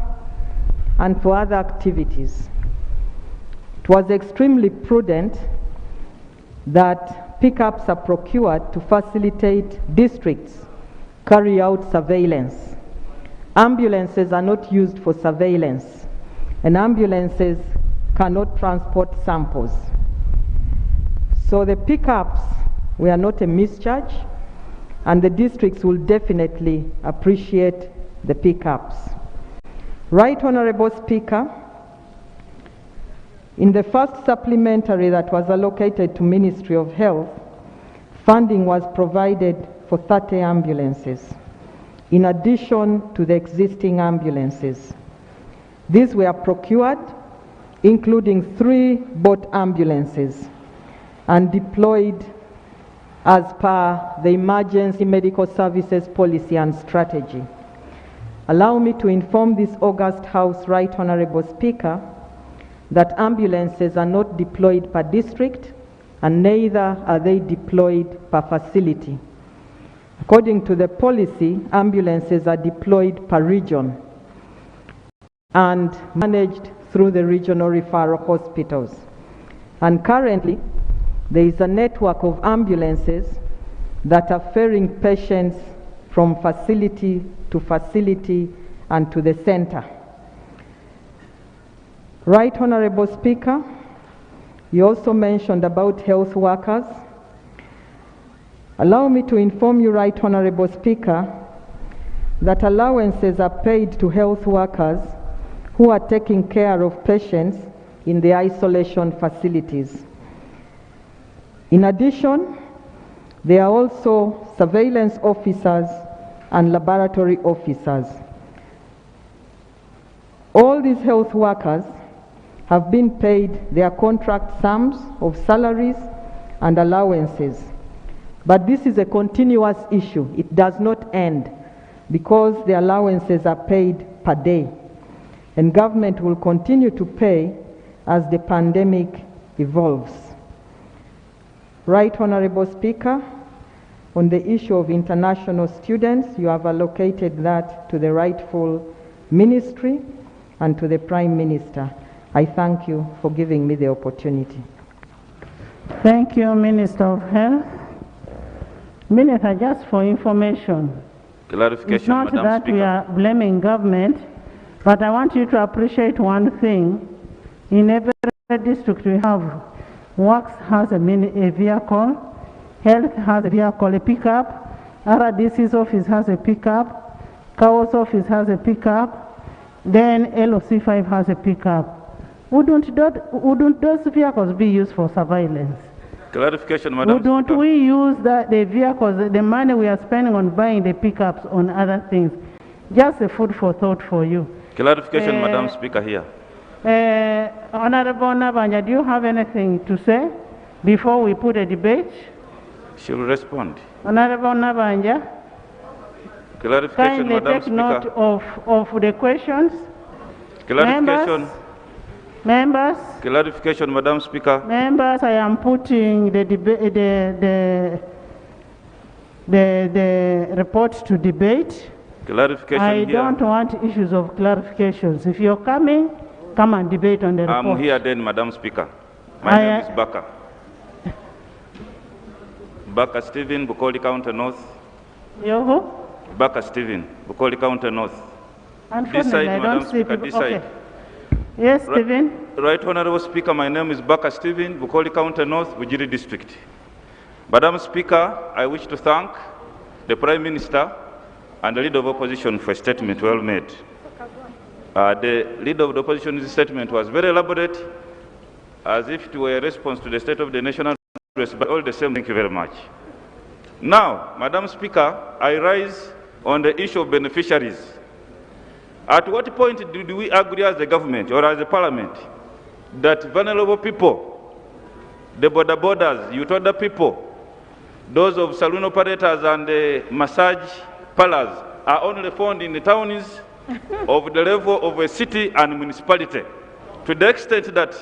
[SPEAKER 13] and for other activities. It was extremely prudent that pickups are procured to facilitate districts carry out surveillance. Ambulances are not used for surveillance, and ambulances cannot transport samples. So the pickups were not a mischarge, and the districts will definitely appreciate the pickups. Right Honorable Speaker, in the first supplementary that was allocated to Ministry of Health, funding was provided for 30 ambulances, in addition to the existing ambulances. These were procured, including 3 boat ambulances, and deployed as per the Emergency Medical Services Policy and Strategy. Allow me to inform this august House, Right Honorable Speaker, that ambulances are not deployed per district, and neither are they deployed per facility. According to the policy, ambulances are deployed per region and managed through the regional referral hospitals. And currently, there is a network of ambulances that are ferrying patients from facility to facility and to the center. Right Honorable Speaker, you also mentioned about health workers. Allow me to inform you, Right Honorable Speaker, that allowances are paid to health workers who are taking care of patients in the isolation facilities. In addition, there are also surveillance officers and laboratory officers. All these health workers have been paid their contract sums of salaries and allowances. But this is a continuous issue. It does not end, because the allowances are paid per day. And government will continue to pay as the pandemic evolves. Right Honorable Speaker, on the issue of international students, you have allocated that to the rightful ministry and to the Prime Minister. I thank you for giving me the opportunity.
[SPEAKER 1] Thank you, Minister of Health. Minister, just for information,
[SPEAKER 12] Clarification,
[SPEAKER 1] it's not
[SPEAKER 12] Madam
[SPEAKER 1] that
[SPEAKER 12] Speaker.
[SPEAKER 1] we are blaming government, but I want you to appreciate one thing. In every district we have, Works has a vehicle, Health has a vehicle, a pickup, RDC's office has a pickup, CAO's office has a pickup, then LOC5 has a pickup. Wouldn't those vehicles be used for surveillance?
[SPEAKER 12] Clarification, Madam
[SPEAKER 1] Wouldn't
[SPEAKER 12] Speaker.
[SPEAKER 1] we use the vehicles, the money we are spending on buying the pickups on other things? Just a food for thought for you.
[SPEAKER 12] Clarification, Madam Speaker, here.
[SPEAKER 1] Honorable Nabanja, do you have anything to say before we put a debate?
[SPEAKER 12] She will respond.
[SPEAKER 1] Honorable Nabanja,
[SPEAKER 12] Clarification,
[SPEAKER 1] kindly
[SPEAKER 12] Madam
[SPEAKER 1] take note
[SPEAKER 12] Speaker.
[SPEAKER 1] of the questions.
[SPEAKER 12] Clarification.
[SPEAKER 1] Members,
[SPEAKER 12] Clarification, Madam Speaker.
[SPEAKER 1] members, I am putting the report to debate.
[SPEAKER 12] Clarification
[SPEAKER 1] I
[SPEAKER 12] here.
[SPEAKER 1] don't want issues of clarifications. If you're coming, come and debate on the report.
[SPEAKER 12] I'm here then, Madam Speaker. My name is Baka. Baka Stephen, Bukoli County North.
[SPEAKER 1] You who?
[SPEAKER 12] Baka Stephen, Bukoli County North.
[SPEAKER 1] Unfortunately,
[SPEAKER 12] This side,
[SPEAKER 1] I
[SPEAKER 12] Madam
[SPEAKER 1] don't see
[SPEAKER 12] Speaker,
[SPEAKER 1] people.
[SPEAKER 12] this
[SPEAKER 1] Okay.
[SPEAKER 12] side.
[SPEAKER 1] Yes, Stephen.
[SPEAKER 12] Right Honorable Speaker, my name is Baka Stephen, Bukoli County North, Bujiri District. Madam Speaker, I wish to thank the Prime Minister and the Leader of Opposition for a statement well made. The Leader of the Opposition's statement was very elaborate, as if it were a response to the state of the national interest, but all the same, thank you very much. Now, Madam Speaker, I rise on the issue of beneficiaries. At what point do we agree as a government or as a parliament that vulnerable people, the borders, you told the people, those of saloon operators and the massage parlors are only found in the towns of the level of a city and municipality, to the extent that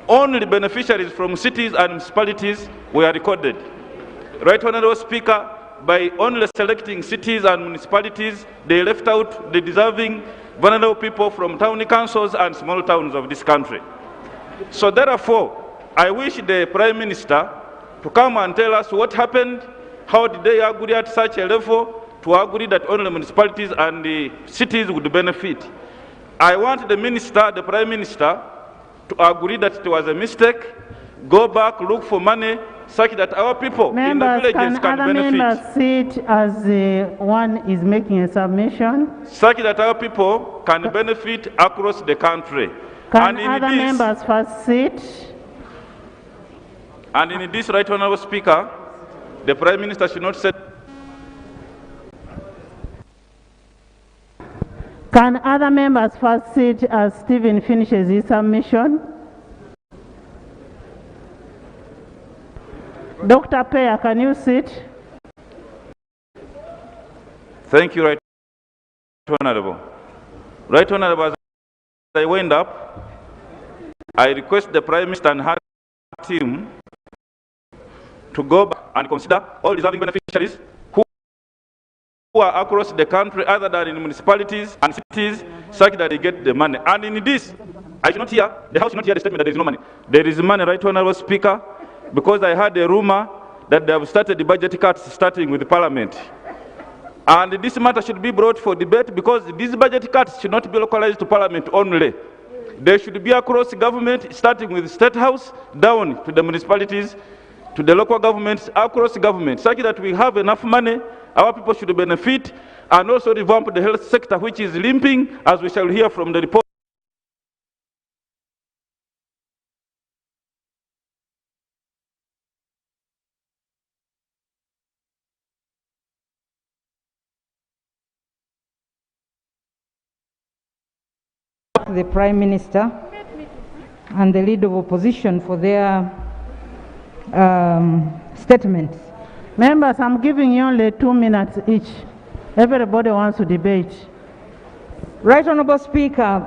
[SPEAKER 12] only beneficiaries from cities and municipalities were recorded. Right Honorable Speaker, by only selecting cities and municipalities, they left out the deserving vulnerable people from town councils and small towns of this country. So therefore, I wish the Prime Minister to come and tell us what happened, how did they agree at such a level to agree that only municipalities and the cities would benefit. I want the Minister, the Prime Minister, to agree that it was a mistake, go back, look for money, such that our people in the villages can
[SPEAKER 1] other
[SPEAKER 12] benefit.
[SPEAKER 1] members sit as one is making a submission?
[SPEAKER 12] Such that our people can benefit across the country.
[SPEAKER 1] Can
[SPEAKER 12] and in
[SPEAKER 1] other
[SPEAKER 12] this,
[SPEAKER 1] members first sit?
[SPEAKER 12] And in this, Right Honorable Speaker, the Prime Minister should not say.
[SPEAKER 1] Can other members first sit as Stephen finishes his submission? Dr. Peya, can you sit?
[SPEAKER 12] Thank you, Right Honorable. Right Honorable, as I wind up, I request the Prime Minister and her team to go back and consider all deserving beneficiaries who are across the country other than in municipalities and cities, such that they get the money. And in this, I should not hear, the House should not hear the statement that there is no money. There is money, Right Honorable Speaker, because I heard a rumor that they have started the budget cuts starting with the Parliament. And this matter should be brought for debate, because these budget cuts should not be localized to Parliament only. They should be across government, starting with the State House, down to the municipalities, to the local governments, across government, such that we have enough money, our people should benefit, and also revamp the health sector, which is limping, as we shall hear from the report.
[SPEAKER 13] The Prime Minister and the Leader of Opposition for their statements.
[SPEAKER 1] Members, I'm giving you only 2 minutes each. Everybody wants to debate.
[SPEAKER 13] Right Honorable Speaker,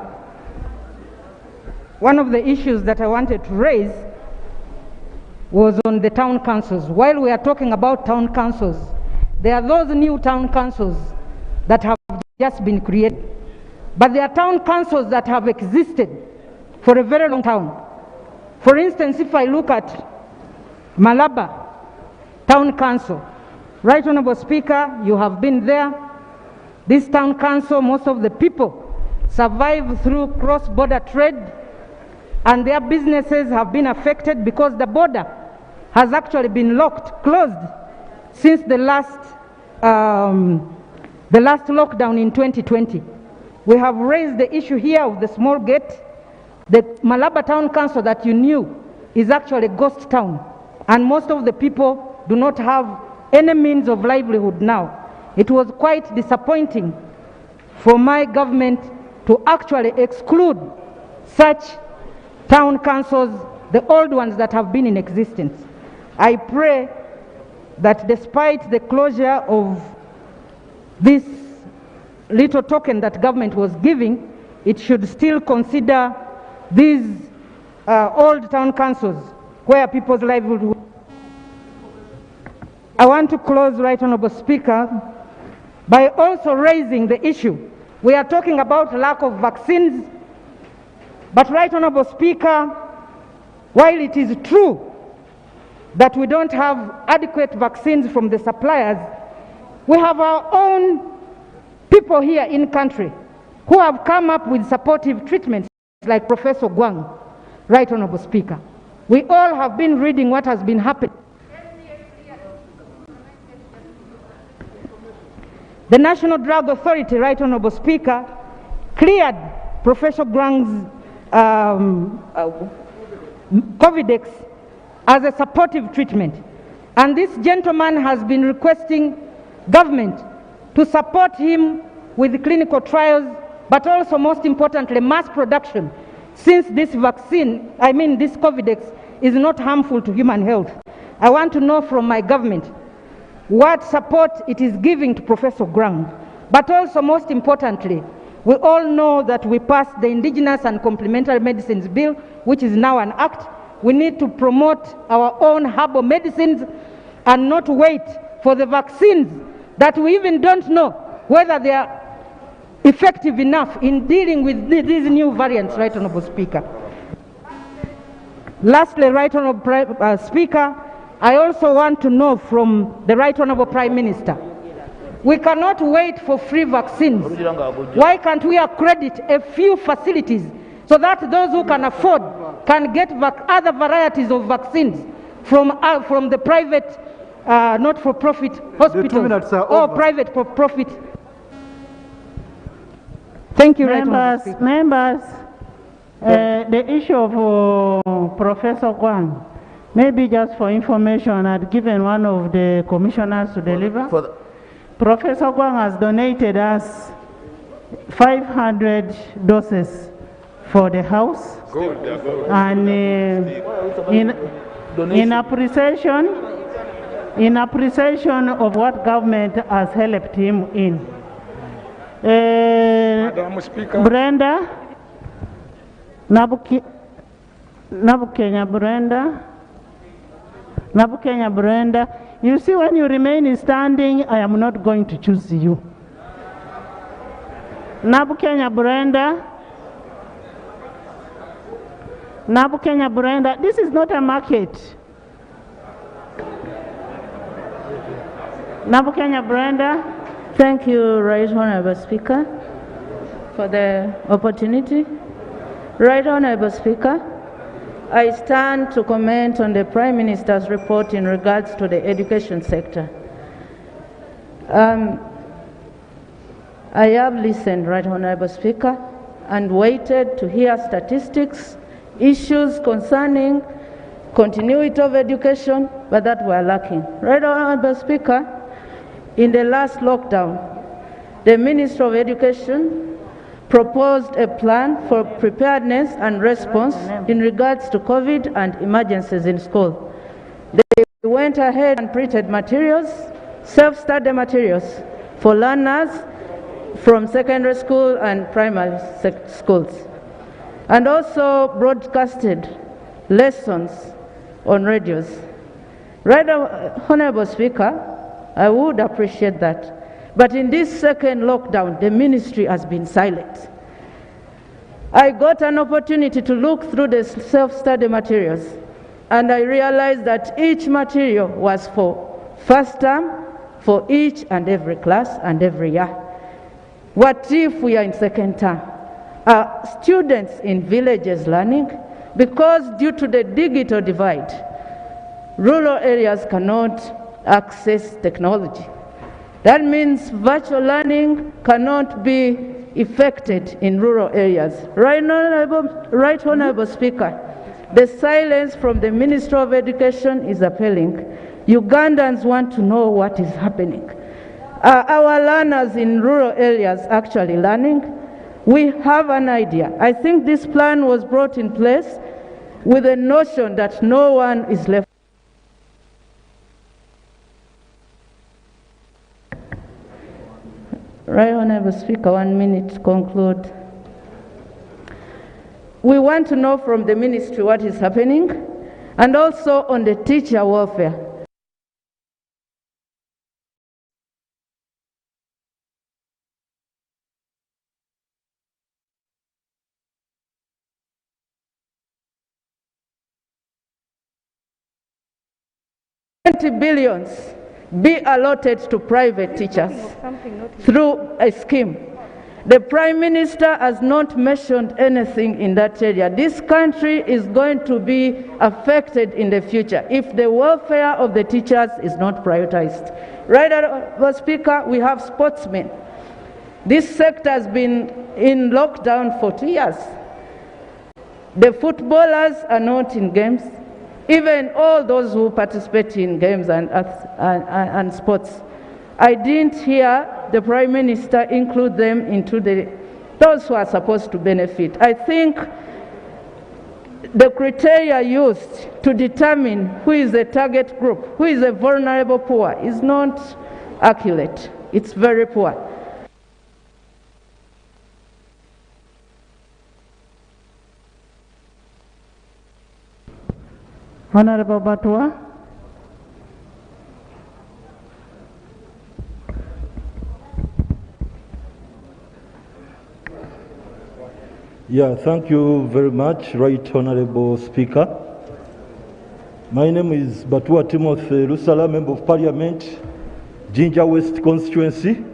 [SPEAKER 13] one of the issues that I wanted to raise was on the town councils. While we are talking about town councils, there are those new town councils that have just been created. But there are town councils that have existed for a very long time. For instance, if I look at Malaba Town Council, Right Honorable Speaker, you have been there. This town council, most of the people survive through cross-border trade, and their businesses have been affected because the border has actually been closed since the last lockdown in 2020. We have raised the issue here of the small gate. The Malaba Town Council that you knew is actually a ghost town, and most of the people do not have any means of livelihood now. It was quite disappointing for my government to actually exclude such town councils, the old ones that have been in existence. I pray that despite the closure of this little token that government was giving, it should still consider these old town councils where people's livelihood. I want to close, Right Honourable Speaker, by also raising the issue. We are talking about lack of vaccines, but Right Honourable Speaker, while it is true that we don't have adequate vaccines from the suppliers, we have our own people here in country who have come up with supportive treatments like Professor Gwang, Right Honourable Speaker. We all have been reading what has been happening. The National Drug Authority, Right Honourable Speaker, cleared Professor Gwang's Covidex as a supportive treatment. And this gentleman has been requesting government to support him with clinical trials, but also most importantly, mass production, since this vaccine, this Covidex, is not harmful to human health. I want to know from my government what support it is giving to Professor Gwang. But also most importantly, we all know that we passed the Indigenous and Complementary Medicines Bill, which is now an act. We need to promote our own herbal medicines and not wait for the vaccines that we even don't know whether they are effective enough in dealing with these new variants, Right Honourable Speaker. Lastly, Right Honourable Speaker, I also want to know from the Right Honourable Prime Minister, we cannot wait for free vaccines. Why can't we accredit a few facilities so that those who can afford can get other varieties of vaccines from the private, not-for-profit hospitals or private for-profit? Thank you,
[SPEAKER 1] Members, the issue of Professor Gwang, maybe just for information, I'd given one of the commissioners to deliver. Professor Gwang has donated us 500 doses for the house.
[SPEAKER 14] Good.
[SPEAKER 1] And in appreciation of what government has helped him in.
[SPEAKER 14] Madam Speaker.
[SPEAKER 1] Brenda, Nabukenya Brenda, you see, when you remain standing, I am not going to choose you. Nabukenya Brenda, this is not a market. Nabukenya Brenda.
[SPEAKER 16] Thank you, Right Honourable Speaker, for the opportunity. Right Honourable Speaker, I stand to comment on the Prime Minister's report in regards to the education sector. I have listened, Right Honourable Speaker, and waited to hear statistics, issues concerning continuity of education, but that were lacking. Right Honourable Speaker, in the last lockdown, the Minister of Education proposed a plan for preparedness and response in regards to COVID and emergencies in school. They went ahead and printed materials, self-study materials for learners from secondary school and primary schools, and also broadcasted lessons on radios. Right Honourable Speaker, I would appreciate that. But in this second lockdown, the ministry has been silent. I got an opportunity to look through the self-study materials, and I realized that each material was for first term, for each and every class and every year. What if we are in second term? Are students in villages learning? Because due to the digital divide, rural areas cannot access technology. That means virtual learning cannot be effected in rural areas. Right Honourable Speaker, the silence from the Minister of Education is appalling. Ugandans want to know what is happening. Our learners in rural areas actually learning? We have an idea. I think this plan was brought in place with the notion that no one is left Right Honourable Speaker, 1 minute to conclude. We want to know from the ministry what is happening, and also on the teacher welfare. Billions be allotted to private teachers through a scheme. The Prime Minister has not mentioned anything in that area. This country is going to be affected in the future if the welfare of the teachers is not prioritized. Right, Honourable Speaker, we have sportsmen. This sector has been in lockdown for 2 years. The footballers are not in games. Even all those who participate in games and sports. I didn't hear the Prime Minister include them into those who are supposed to benefit. I think the criteria used to determine who is a target group, who is a vulnerable poor, is not accurate. It's very poor.
[SPEAKER 1] Honorable Batua.
[SPEAKER 17] Yeah, thank you very much, Right Honourable Speaker. My name is Batua Timothy Lusala, Member of Parliament, Jinja West Constituency.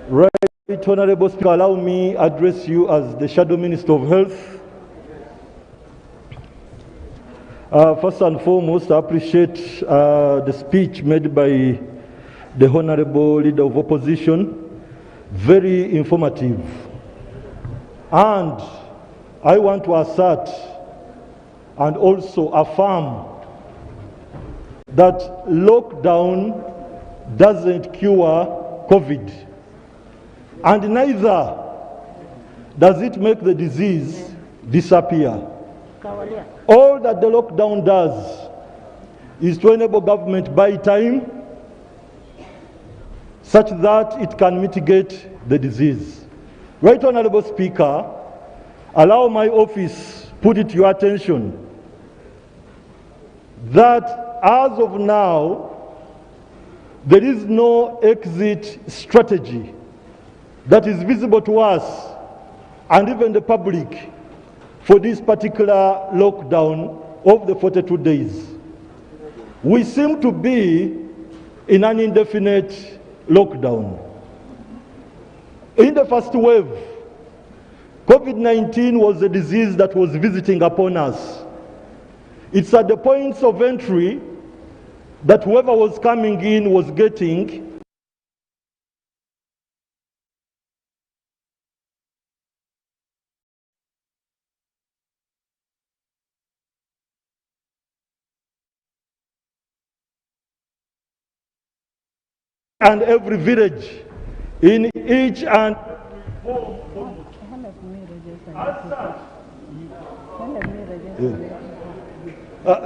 [SPEAKER 17] Right Honourable Speaker, allow me address you as the Shadow Minister of Health. First and foremost, I appreciate the speech made by the Honourable Leader of Opposition. Very informative. And I want to assert and also affirm that lockdown doesn't cure COVID. And neither does it make the disease disappear. All that the lockdown does is to enable government buy time such that it can mitigate the disease. Right Honourable Speaker, allow my office put it to your attention that as of now, there is no exit strategy that is visible to us and even the public for this particular lockdown of the 42 days. We seem to be in an indefinite lockdown. In the first wave, COVID-19 was a disease that was visiting upon us. It's at the points of entry that whoever was coming in was getting and every village in each and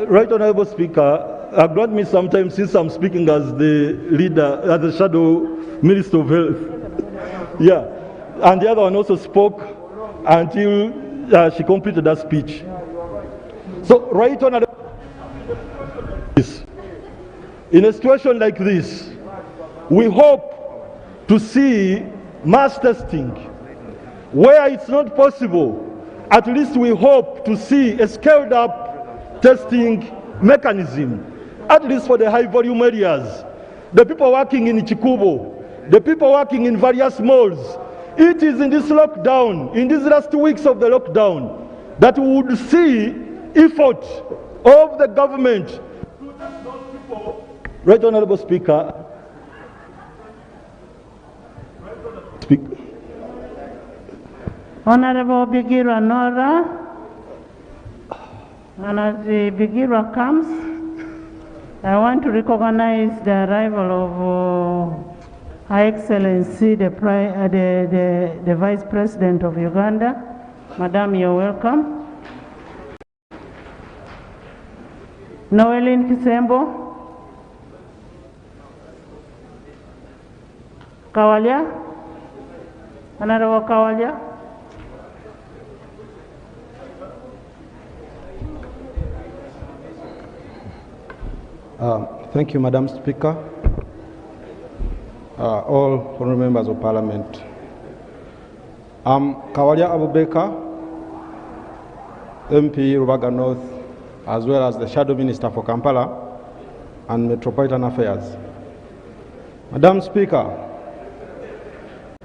[SPEAKER 17] Right Honourable Speaker, grant me sometimes, since I'm speaking as the leader, as the Shadow Minister of Health. Yeah, and the other one also spoke until she completed that speech. So, Right Honourable, in a situation like this, we hope to see mass testing. Where it's not possible, at least we hope to see a scaled up testing mechanism, at least for the high volume areas. The people working in Chikubo, the people working in various malls, it is in this lockdown, in these last weeks of the lockdown, that we would see effort of the government to test those people. Right Honourable Speaker.
[SPEAKER 1] Honorable Bigirwa Nora, and as the Bigirwa comes, I want to recognize the arrival of Her Excellency, the Vice President of Uganda. Madam, you're welcome. Noeline Kisembo, Kawalia. Honorable Kawalia.
[SPEAKER 18] Thank you, Madam Speaker. All honorable members of Parliament. I'm Kawalia Abubakar, MP Rubaga North, as well as the Shadow Minister for Kampala and Metropolitan Affairs. Madam Speaker,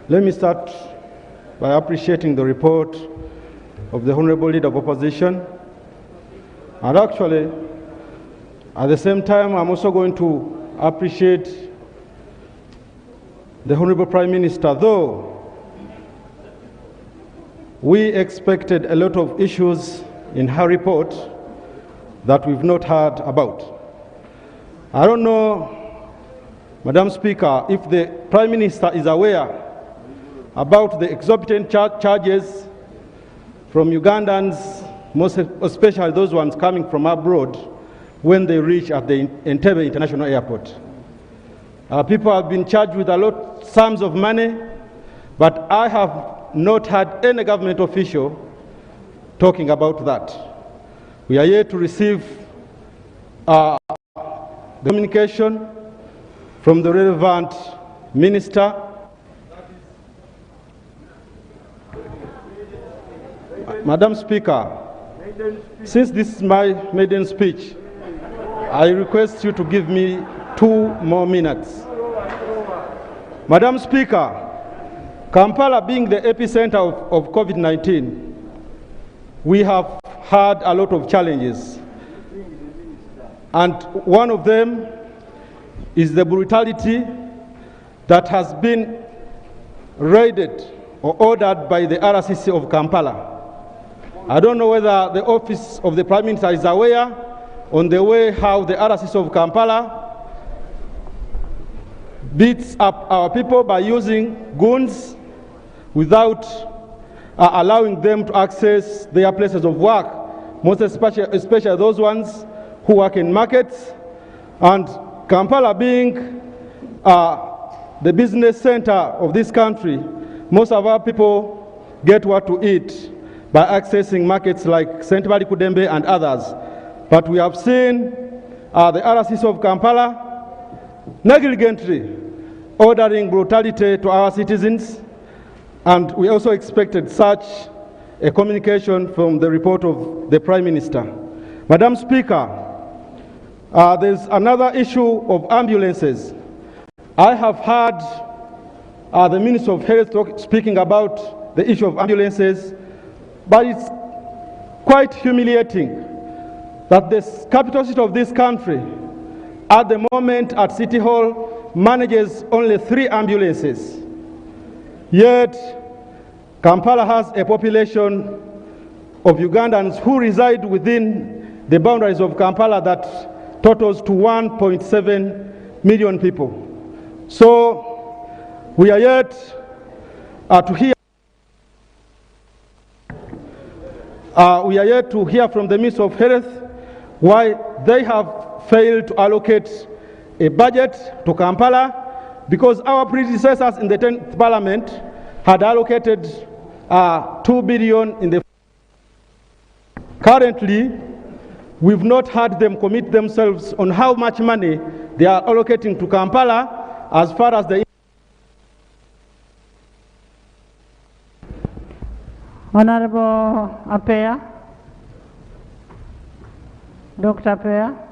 [SPEAKER 18] let me start by appreciating the report of the Honorable Leader of Opposition. And actually, at the same time, I'm also going to appreciate the Honorable Prime Minister, though we expected a lot of issues in her report that we've not heard about. I don't know, Madam Speaker, if the Prime Minister is aware about the exorbitant charges from Ugandans, most especially those ones coming from abroad, when they reach at the Entebbe International Airport. People have been charged with a lot sums of money, but I have not had any government official talking about that. We are yet to receive the communication from the relevant minister. Madam Speaker, since this is my maiden speech, I request you to give me 2 more minutes. Madam Speaker, Kampala being the epicenter of COVID-19, we have had a lot of challenges. And one of them is the brutality that has been raided or ordered by the RCC of Kampala. I don't know whether the office of the Prime Minister is aware on the way how the RCC of Kampala beats up our people by using guns without allowing them to access their places of work, most especially those ones who work in markets. And Kampala being the business center of this country, most of our people get what to eat by accessing markets like St. Mary Kudembe and others. But we have seen the RCC of Kampala negligently ordering brutality to our citizens, and we also expected such a communication from the report of the Prime Minister. Madam Speaker, there's another issue of ambulances. I have heard the Minister of Health speaking about the issue of ambulances, but it's quite humiliating that the capital city of this country, at the moment at City Hall, manages only 3 ambulances. Yet, Kampala has a population of Ugandans who reside within the boundaries of Kampala that totals to 1.7 million people. So, we are yet to hear from the Minister of Health why they have failed to allocate a budget to Kampala, because our predecessors in the 10th Parliament had allocated 2 billion in the. Currently, we've not had them commit themselves on how much money they are allocating to Kampala as far as the.
[SPEAKER 1] Honorable Apea. Dr. Apea.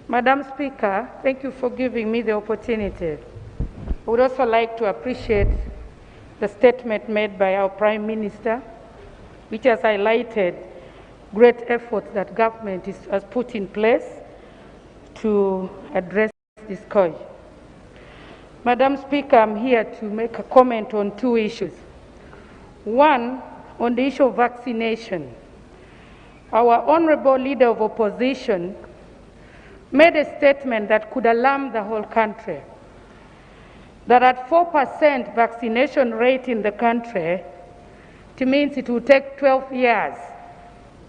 [SPEAKER 11] Madam Speaker, thank you for giving me the opportunity. I would also like to appreciate the statement made by our Prime Minister, which has highlighted great efforts that government has put in place to address this scourge. Madam Speaker, I'm here to make a comment on 2 issues. One, on the issue of vaccination. Our honorable leader of opposition made a statement that could alarm the whole country, that at 4% vaccination rate in the country, it means it will take 12 years.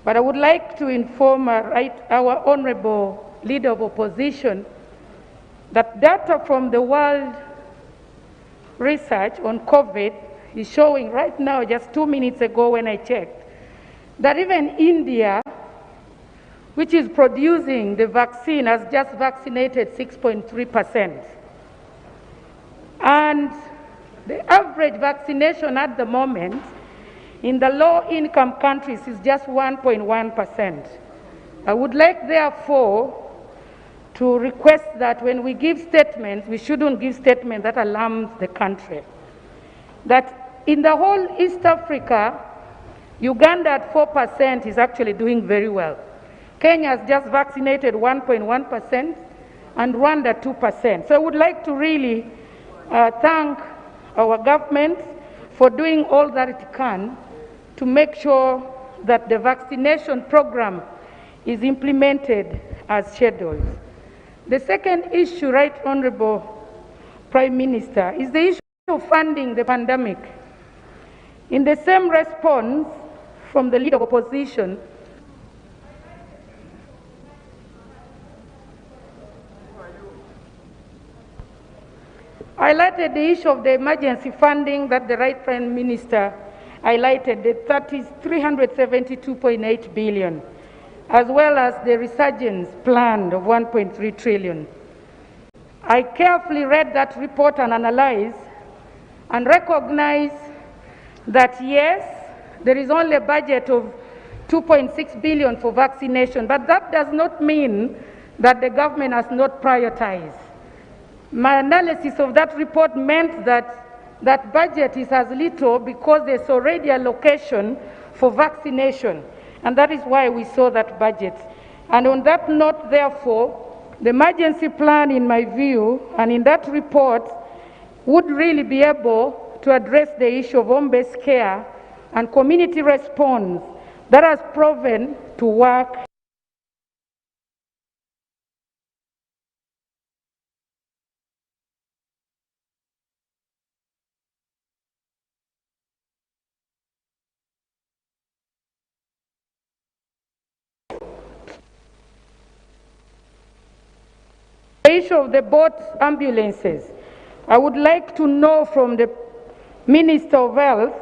[SPEAKER 11] But I would like to inform our honorable leader of opposition that data from the World Research on COVID is showing right now, just 2 minutes ago when I checked, that even India, which is producing the vaccine, has just vaccinated 6.3%. And the average vaccination at the moment in the low-income countries is just 1.1%. I would like, therefore, to request that when we give statements, we shouldn't give statements that alarms the country. That in the whole East Africa, Uganda at 4% is actually doing very well. Kenya has just vaccinated 1.1% and Rwanda 2%. So I would like to really thank our government for doing all that it can to make sure that the vaccination program is implemented as scheduled. The second issue, Right Honorable Prime Minister, is the issue of funding the pandemic. In the same response from the Leader of Opposition, highlighted the issue of the emergency funding that the Right Prime Minister highlighted, the 372.8 billion, as well as the resurgence plan of 1.3 trillion. I carefully read that report and analyzed and recognized that yes, there is only a budget of 2.6 billion for vaccination, but that does not mean that the government has not prioritized. My analysis of that report meant that that budget is as little because there's already allocation for vaccination, and that is why we saw that budget. And on that note, therefore, the emergency plan, in my view, and in that report, would really be able to address the issue of home-based care and community response that has proven to work. The issue of the boat ambulances, I would like to know from the Minister of Health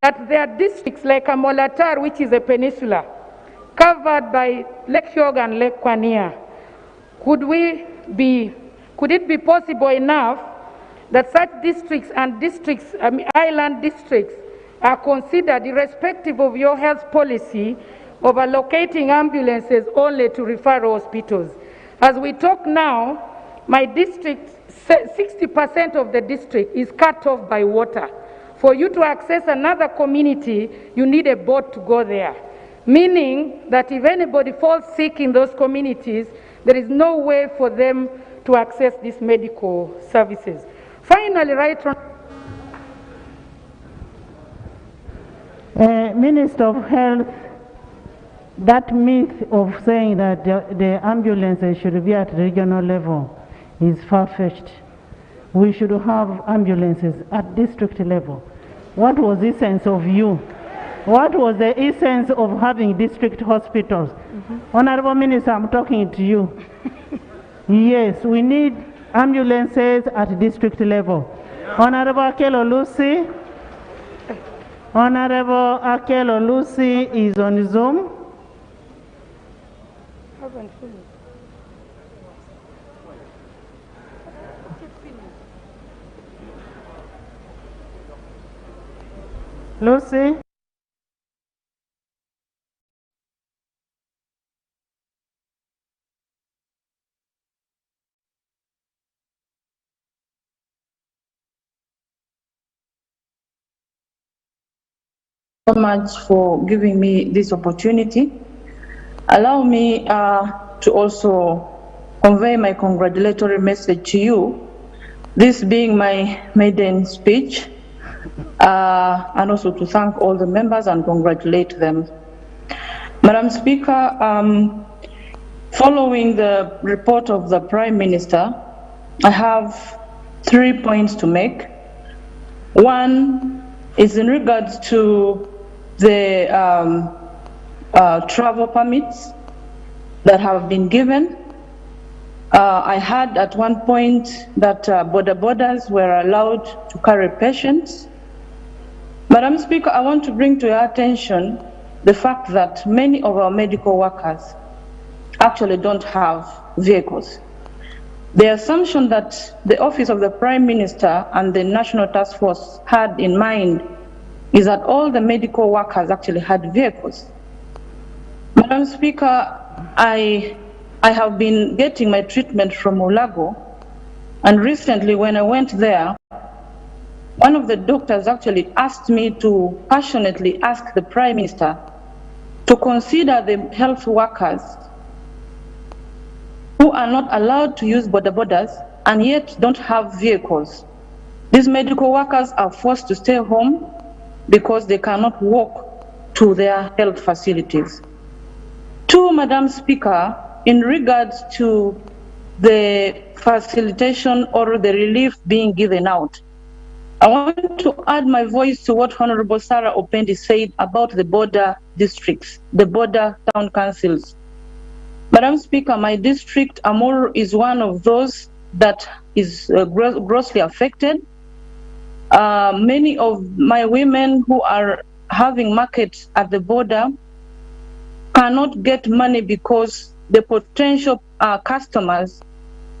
[SPEAKER 11] that there are districts like Amolatar, which is a peninsula, covered by Lake Hyoga and Lake Kwania. Could it be possible enough that such districts and island districts are considered, irrespective of your health policy, of allocating ambulances only to referral hospitals? As we talk now, my district, 60% of the district is cut off by water. For you to access another community, you need a boat to go there. Meaning that if anybody falls sick in those communities, there is no way for them to access these medical services. Finally,
[SPEAKER 1] Minister of Health, that myth of saying that the ambulances should be at regional level is far-fetched. We should have ambulances at district level. What was the essence of you? What was the essence of having district hospitals? Honorable Minister, I'm talking to you. Yes, we need ambulances at district level. Honorable Akelo Lucy. Honorable Akelo Lucy is on Zoom. Lucy?
[SPEAKER 19] So much for giving me this opportunity. Allow me to also convey my congratulatory message to you, this being my maiden speech, and also to thank all the members and congratulate them. Madam Speaker, following the report of the Prime Minister, I have 3 points to make. One is in regards to the travel permits that have been given. I heard at one point that borders were allowed to carry patients. Madam Speaker, I want to bring to your attention the fact that many of our medical workers actually don't have vehicles. The assumption that the Office of the Prime Minister and the National Task Force had in mind is that all the medical workers actually had vehicles. Madam Speaker, I have been getting my treatment from Ulago, and recently when I went there, one of the doctors actually asked me to passionately ask the Prime Minister to consider the health workers who are not allowed to use borders and yet don't have vehicles. These medical workers are forced to stay home because they cannot walk to their health facilities. Two, Madam Speaker, in regards to the facilitation or the relief being given out, I want to add my voice to what Honorable Sarah Opendi said about the border districts, the border town councils. Madam Speaker, my district, Amur, is one of those that is grossly affected. Many of my women who are having markets at the border cannot get money because the potential customers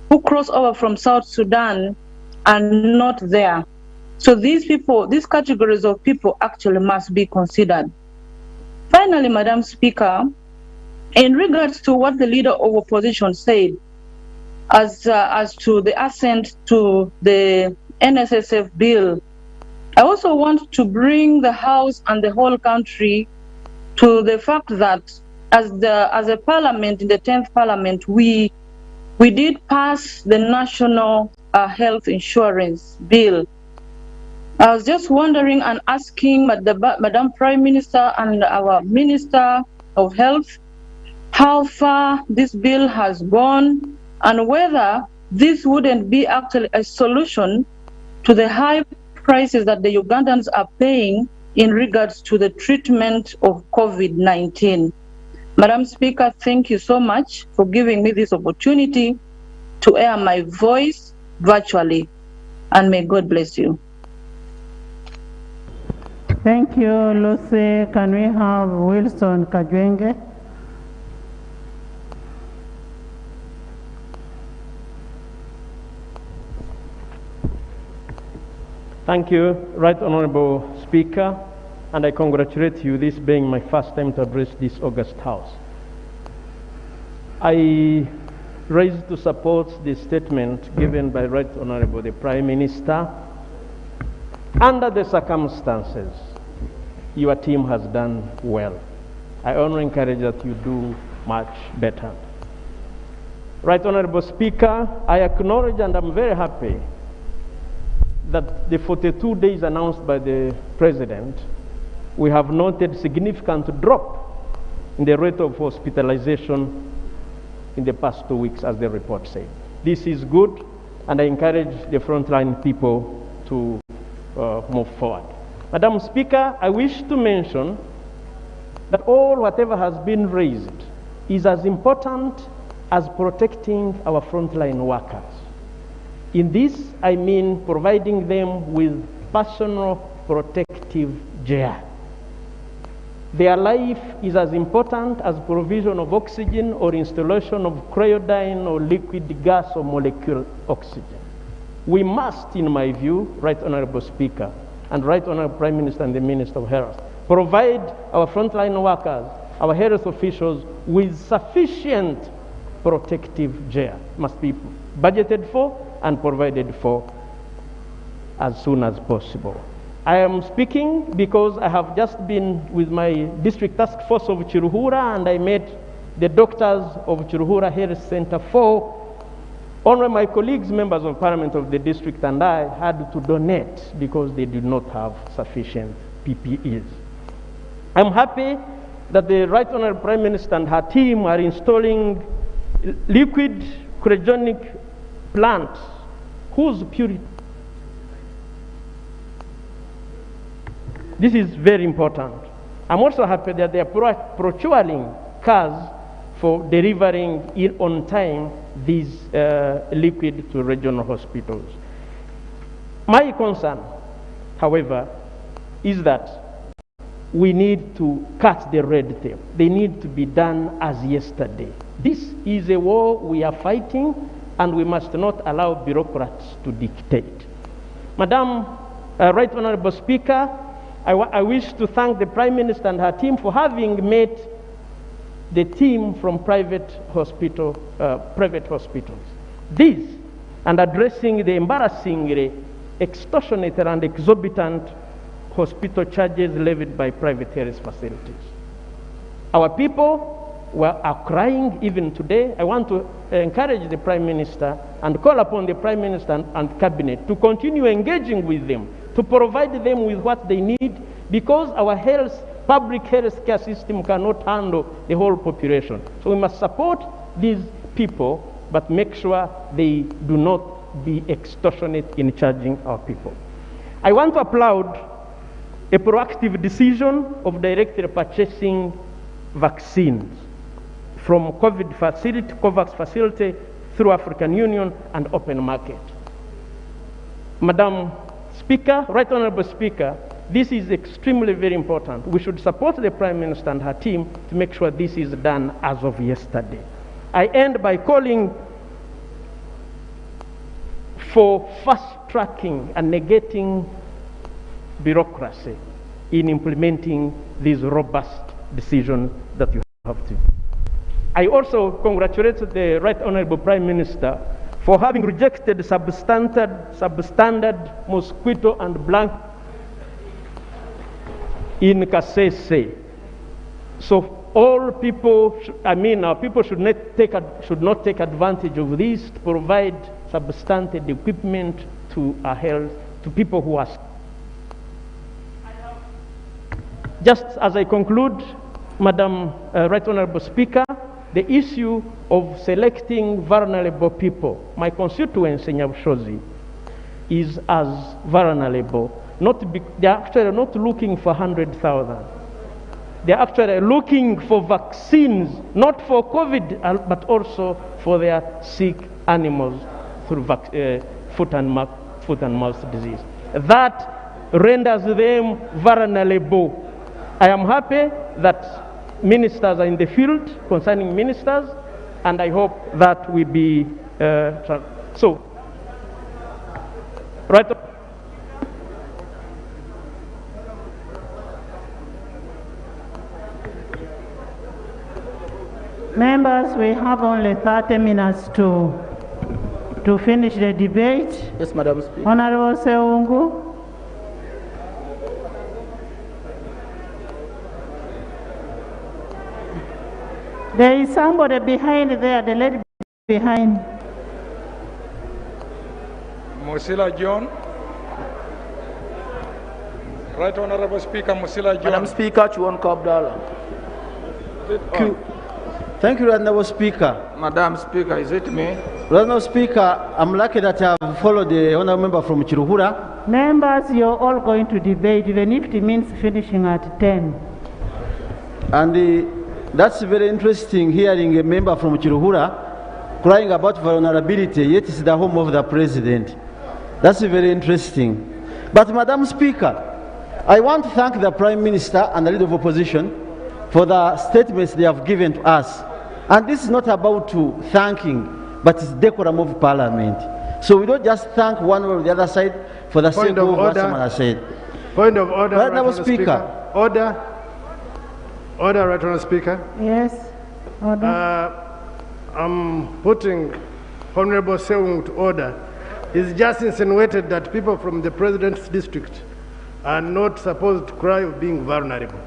[SPEAKER 19] who cross over from South Sudan are not there. So these people, these categories of people actually must be considered. Finally, Madam Speaker, in regards to what the leader of opposition said as to the assent to the NSSF bill, I also want to bring the House and the whole country to the fact that as a parliament, in the 10th parliament, we did pass the National Health Insurance Bill. I was just wondering and asking Madam Prime Minister and our Minister of Health how far this bill has gone and whether this wouldn't be actually a solution to the high prices that the Ugandans are paying in regards to the treatment of COVID-19. Madam Speaker, thank you so much for giving me this opportunity to air my voice virtually, and may God bless you.
[SPEAKER 1] Thank you, Lucy. Can we have Wilson Kajwenge?
[SPEAKER 20] Thank you, Right Honorable Speaker, and I congratulate you, this being my first time to address this august House. I rise to support the statement given by Right Honorable the Prime Minister. Under the circumstances, your team has done well. I only encourage that you do much better. Right Honorable Speaker, I acknowledge and I'm very happy that the 42 days announced by the President, we have noted significant drop in the rate of hospitalization in the past 2 weeks, as the report said. This is good, and I encourage the frontline people to move forward. Madam Speaker, I wish to mention that whatever has been raised is as important as protecting our frontline workers. In this, I mean providing them with personal protective gear. Their life is as important as provision of oxygen or installation of cryodyne or liquid gas or molecular oxygen. We must, in my view, Right Honorable Speaker, and Right Honorable Prime Minister and the Minister of Health, provide our frontline workers, our health officials, with sufficient protective gear. Must be budgeted for and provided for as soon as possible. I am speaking because I have just been with my district task force of Chiruhura, and I met the doctors of Chiruhura Health Center 4. Only my colleagues, members of parliament of the district, and I had to donate because they did not have sufficient PPEs. I'm happy that the Right Honorable Prime Minister and her team are installing liquid cryogenic plants whose purity. This is very important. I'm also happy that they are procuring cars for delivering on time these liquid to regional hospitals. My concern, however, is that we need to cut the red tape. They need to be done as yesterday. This is a war we are fighting, and we must not allow bureaucrats to dictate. Madam Right Honorable Speaker, I wish to thank the Prime Minister and her team for having met the team from private hospitals. This, and addressing the embarrassingly extortionate and exorbitant hospital charges levied by private health facilities. Our people are crying even today. I want to encourage the Prime Minister and call upon the Prime Minister and Cabinet to continue engaging with them, to provide them with what they need, because our public health care system cannot handle the whole population. So we must support these people, but make sure they do not be extortionate in charging our people. I want to applaud a proactive decision of directly purchasing vaccines from COVAX facility through African Union and open market. Madam Speaker, Right Honorable Speaker, this is extremely very important. We should support the Prime Minister and her team to make sure this is done as of yesterday. I end by calling for fast-tracking and negating bureaucracy in implementing these robust decisions that you have to. I also congratulate the Right Honorable Prime Minister for having rejected substandard mosquito and blank in Kasese. So all people, our people should not take advantage of this to provide substandard equipment to our health, to people who are. Just as I conclude, Madam Right Honorable Speaker, the issue of selecting vulnerable people, my constituency, Nyabushozi, is as vulnerable. They are actually not looking for 100,000. They are actually looking for vaccines, not for COVID, but also for their sick animals through foot and mouth disease. That renders them vulnerable. I am happy that ministers are in the field concerning ministers, and I hope that will be so. Right.
[SPEAKER 1] Members, we have only 30 minutes to finish the debate.
[SPEAKER 4] Yes, Madam Speaker.
[SPEAKER 1] Honorable Seungu. There is somebody behind there, the lady behind.
[SPEAKER 14] Musila John. Right Honorable Speaker, Musila John.
[SPEAKER 4] Madam Speaker, Chuan Kabdala. Thank you, Honorable Speaker.
[SPEAKER 14] Madam Speaker, is it me?
[SPEAKER 4] Honorable Speaker, I'm lucky that I have followed the honorable member from Chiruhura.
[SPEAKER 1] Members, you're all going to debate, even if it means finishing at 10.
[SPEAKER 4] And that's very interesting, hearing a member from Chiruhura crying about vulnerability, yet it's the home of the president. That's very interesting. But, Madam Speaker, I want to thank the Prime Minister and the leader of opposition for the statements they have given to us. And this is not about thanking, but it's decorum of Parliament. So we don't just thank one or the other side for the sake of what someone has said.
[SPEAKER 21] Point of order,
[SPEAKER 4] Right, Honorable Speaker.
[SPEAKER 21] Order. Order, Right Honorable Speaker.
[SPEAKER 1] Yes. Order.
[SPEAKER 21] I'm putting Honorable Seung to order. He's just insinuated that people from the President's district are not supposed to cry of being vulnerable.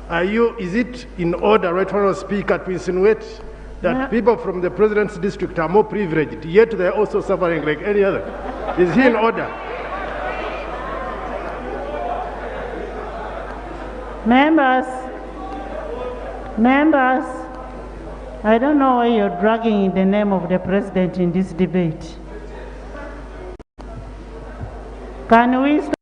[SPEAKER 21] Is it in order, Right Honorable Speaker, to insinuate that people from the President's district are more privileged, yet they're also suffering like any other? Is he in order?
[SPEAKER 1] Members, I don't know why you're dragging the name of the president in this debate. Can we stop?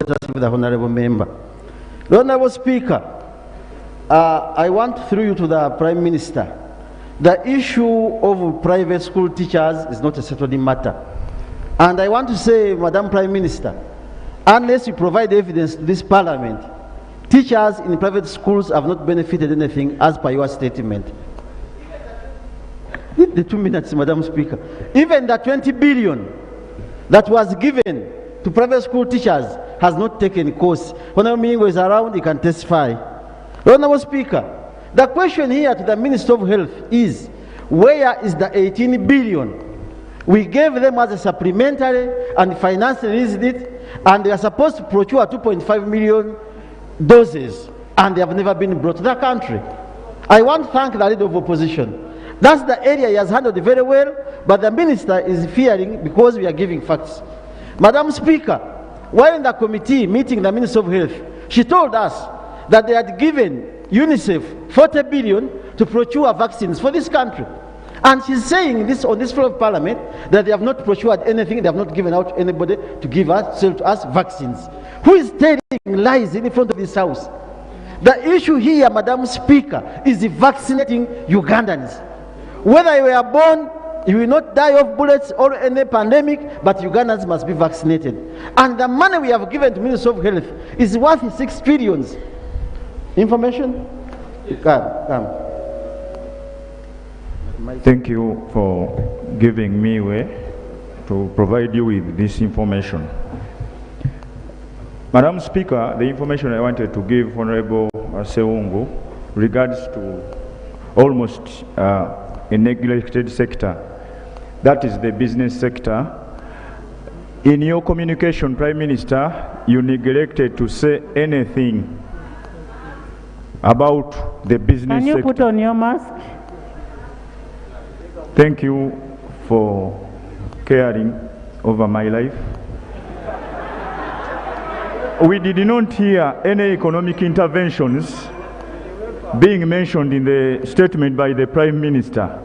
[SPEAKER 4] let us with the Honorable Member. The Honorable Speaker, I want through you to the Prime Minister. The issue of private school teachers is not a settled matter. And I want to say, Madam Prime Minister, unless you provide evidence to this Parliament, teachers in private schools have not benefited anything as per your statement. The 2 minutes, Madam Speaker. Even the 20 billion that was given to private school teachers has not taken course. Honorable Mingo is around, he can testify. Honorable Speaker, the question here to the Minister of Health is, where is the 18 billion? We gave them as a supplementary and finance released it, and they are supposed to procure 2.5 million doses, and they have never been brought to the country. I want to thank the leader of opposition. That's the area he has handled very well, but the minister is fearing because we are giving facts. Madam Speaker, while in the committee meeting the Minister of Health, she told us that they had given UNICEF 40 billion to procure vaccines for this country. And she's saying this on this floor of Parliament that they have not procured anything, they have not given out anybody to give us, sell to us vaccines. Who is telling lies in front of this house? The issue here, Madam Speaker, is vaccinating Ugandans. Whether you were born, you will not die of bullets or any pandemic, but Ugandans must be vaccinated. And the money we have given to Minister of Health is worth 6 trillion. Information? Come.
[SPEAKER 2] Thank you for giving me way to provide you with this information. Madam Speaker, the information I wanted to give Honorable Sewungu regards to almost a neglected sector, that is the business sector. In your communication, Prime Minister, you neglected to say anything about the business sector.
[SPEAKER 1] Can you put on your mask?
[SPEAKER 2] Thank you for caring over my life. We did not hear any economic interventions being mentioned in the statement by the Prime Minister.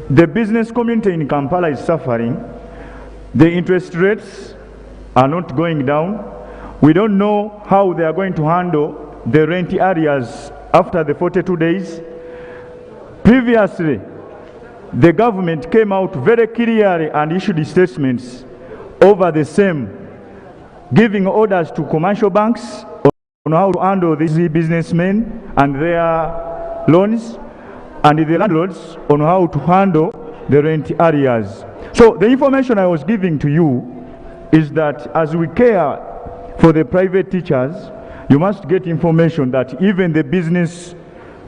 [SPEAKER 2] The business community in Kampala is suffering. The interest rates are not going down. We don't know how they are going to handle the rent areas after the 42 days. Previously, the government came out very clearly and issued statements over the same, giving orders to commercial banks on how to handle these businessmen and their loans, and the landlords on how to handle the rent areas. So the information I was giving to you is that as we care for the private teachers, you must get information that even the business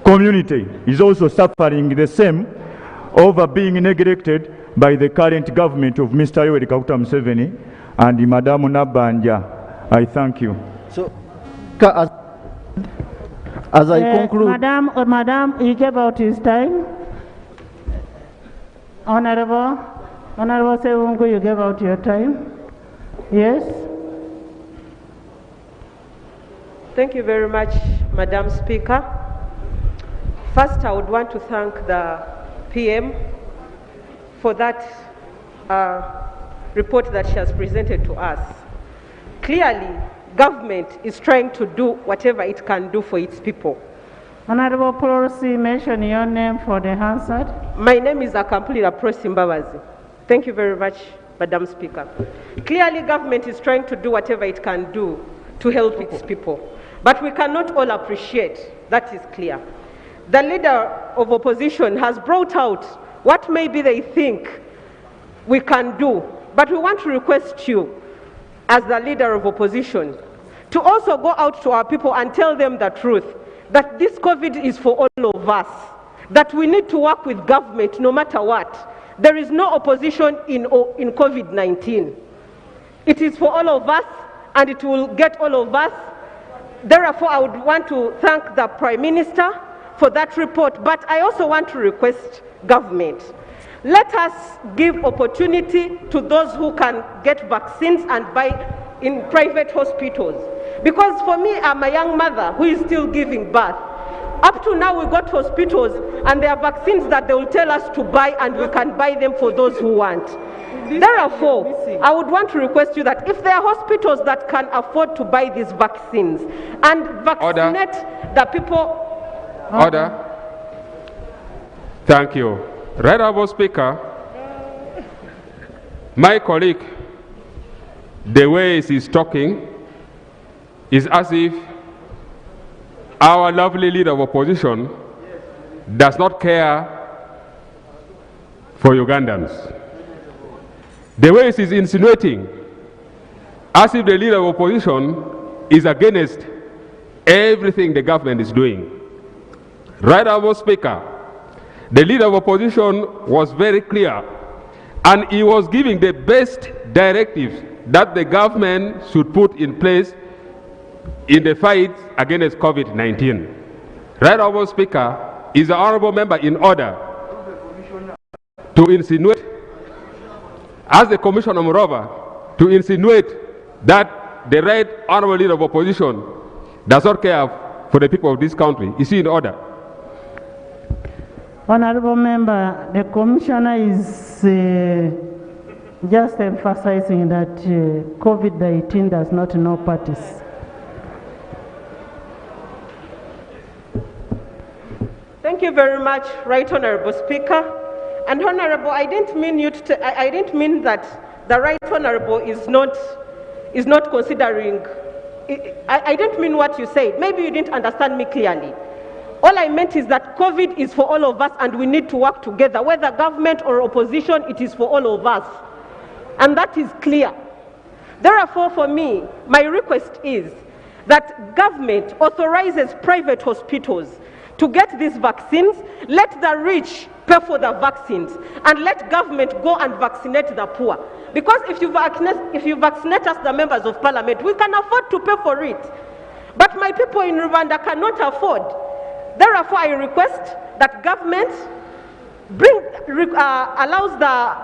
[SPEAKER 2] community is also suffering the same over being neglected by the current government of Mr. Yoweri Kaguta Museveni and Madam Nabanja. I thank you.
[SPEAKER 4] So, as I conclude...
[SPEAKER 1] Madam, you gave out his time. Honorable Sewungu, you gave out your time. Yes?
[SPEAKER 22] Thank you very much, Madam Speaker. First, I would want to thank the PM for that report that she has presented to us. Clearly, government is trying to do whatever it can do for its people.
[SPEAKER 1] Honorable Prosi, mention your name for the Hansard.
[SPEAKER 22] My name is Akampulira Prosi Mbabazi. Thank you very much, Madam Speaker. Clearly, government is trying to do whatever it can do to help its people. But we cannot all appreciate, that is clear. The leader of opposition has brought out what maybe they think we can do. But we want to request you, as the leader of opposition, to also go out to our people and tell them the truth, that this COVID is for all of us, that we need to work with government no matter what. There is no opposition in COVID-19. It is for all of us, and it will get all of us. Therefore, I would want to thank the Prime Minister for that report, but I also want to request government. Let us give opportunity to those who can get vaccines and buy in private hospitals. Because for me, I'm a young mother who is still giving birth. Up to now, we go to hospitals and there are vaccines that they will tell us to buy, and we can buy them for those who want. Therefore, I would want to request you that if there are hospitals that can afford to buy these vaccines and vaccinate the people.
[SPEAKER 5] Order. Thank you. Right Honourable Speaker, my colleague, the way he's talking is as if our lovely leader of opposition does not care for Ugandans. The way he's insinuating as if the leader of opposition is against everything the government is doing. Right Honourable Speaker, the leader of opposition was very clear and he was giving the best directives that the government should put in place in the fight against COVID-19. Right Honourable Speaker, is the honourable member in order to insinuate, as the Commissioner moreover, to insinuate that the right honourable leader of opposition does not care for the people of this country? Is he in order?
[SPEAKER 1] Honourable member, the Commissioner is just emphasizing that COVID-19 does not know parties.
[SPEAKER 22] Thank you very much, Right Honourable Speaker. And Honourable, I didn't mean that the Right Honourable is not considering. I didn't mean what you said. Maybe you didn't understand me clearly. All I meant is that COVID is for all of us and we need to work together. Whether government or opposition, it is for all of us. And that is clear. Therefore, for me, my request is that government authorizes private hospitals to get these vaccines, let the rich pay for the vaccines, and let government go and vaccinate the poor. Because if you vaccinate us, the members of parliament, we can afford to pay for it. But my people in Rwanda cannot afford. Therefore, I request that government allows the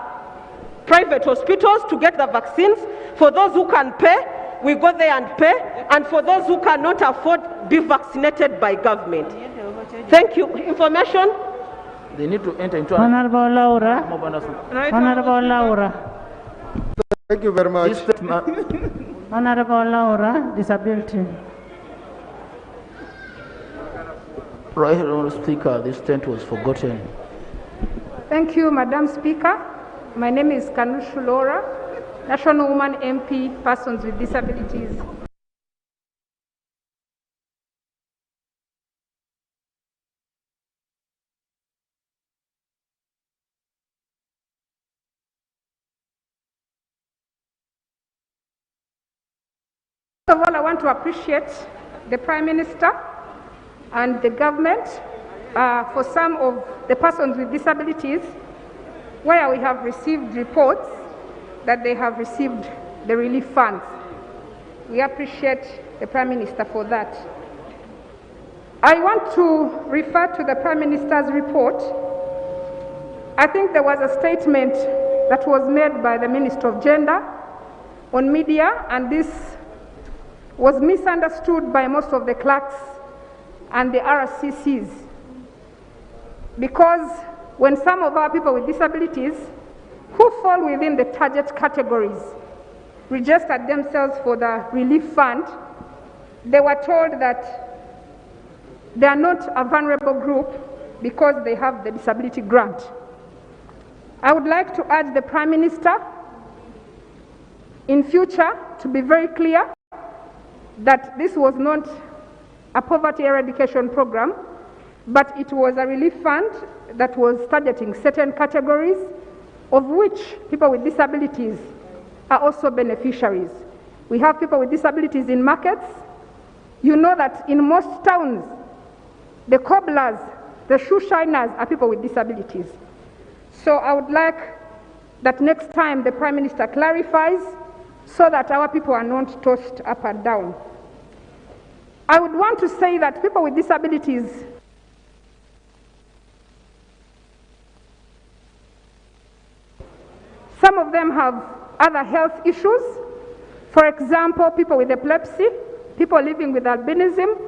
[SPEAKER 22] private hospitals to get the vaccines. For those who can pay, we go there and pay. And for those who cannot afford, be vaccinated by government. Thank you. Information?
[SPEAKER 7] They need to enter into
[SPEAKER 1] Honourable Laura. Honourable Laura.
[SPEAKER 7] Thank you very much.
[SPEAKER 1] Honourable Laura, disability.
[SPEAKER 7] Right, Honourable Speaker, this tent was forgotten.
[SPEAKER 11] Thank you, Madam Speaker. My name is Kanushu Laura, National Woman MP, Persons with Disabilities. First of all, I want to appreciate the Prime Minister and the government for some of the persons with disabilities where we have received reports that they have received the relief funds. We appreciate the Prime Minister for that. I want to refer to the Prime Minister's report. I think there was a statement that was made by the Minister of Gender on media, and this was misunderstood by most of the clerks and the RCCs, because when some of our people with disabilities who fall within the target categories registered themselves for the relief fund, they were told that they are not a vulnerable group because they have the disability grant. I would like to urge the Prime Minister in future to be very clear that this was not a poverty eradication program, but it was a relief fund that was targeting certain categories, of which people with disabilities are also beneficiaries. We have people with disabilities in markets. You know that in most towns, the cobblers, the shoe shiners are people with disabilities. So I would like that next time the Prime Minister clarifies so that our people are not tossed up and down. I would want to say that people with disabilities some of them have other health issues. For example, people with epilepsy, people living with albinism,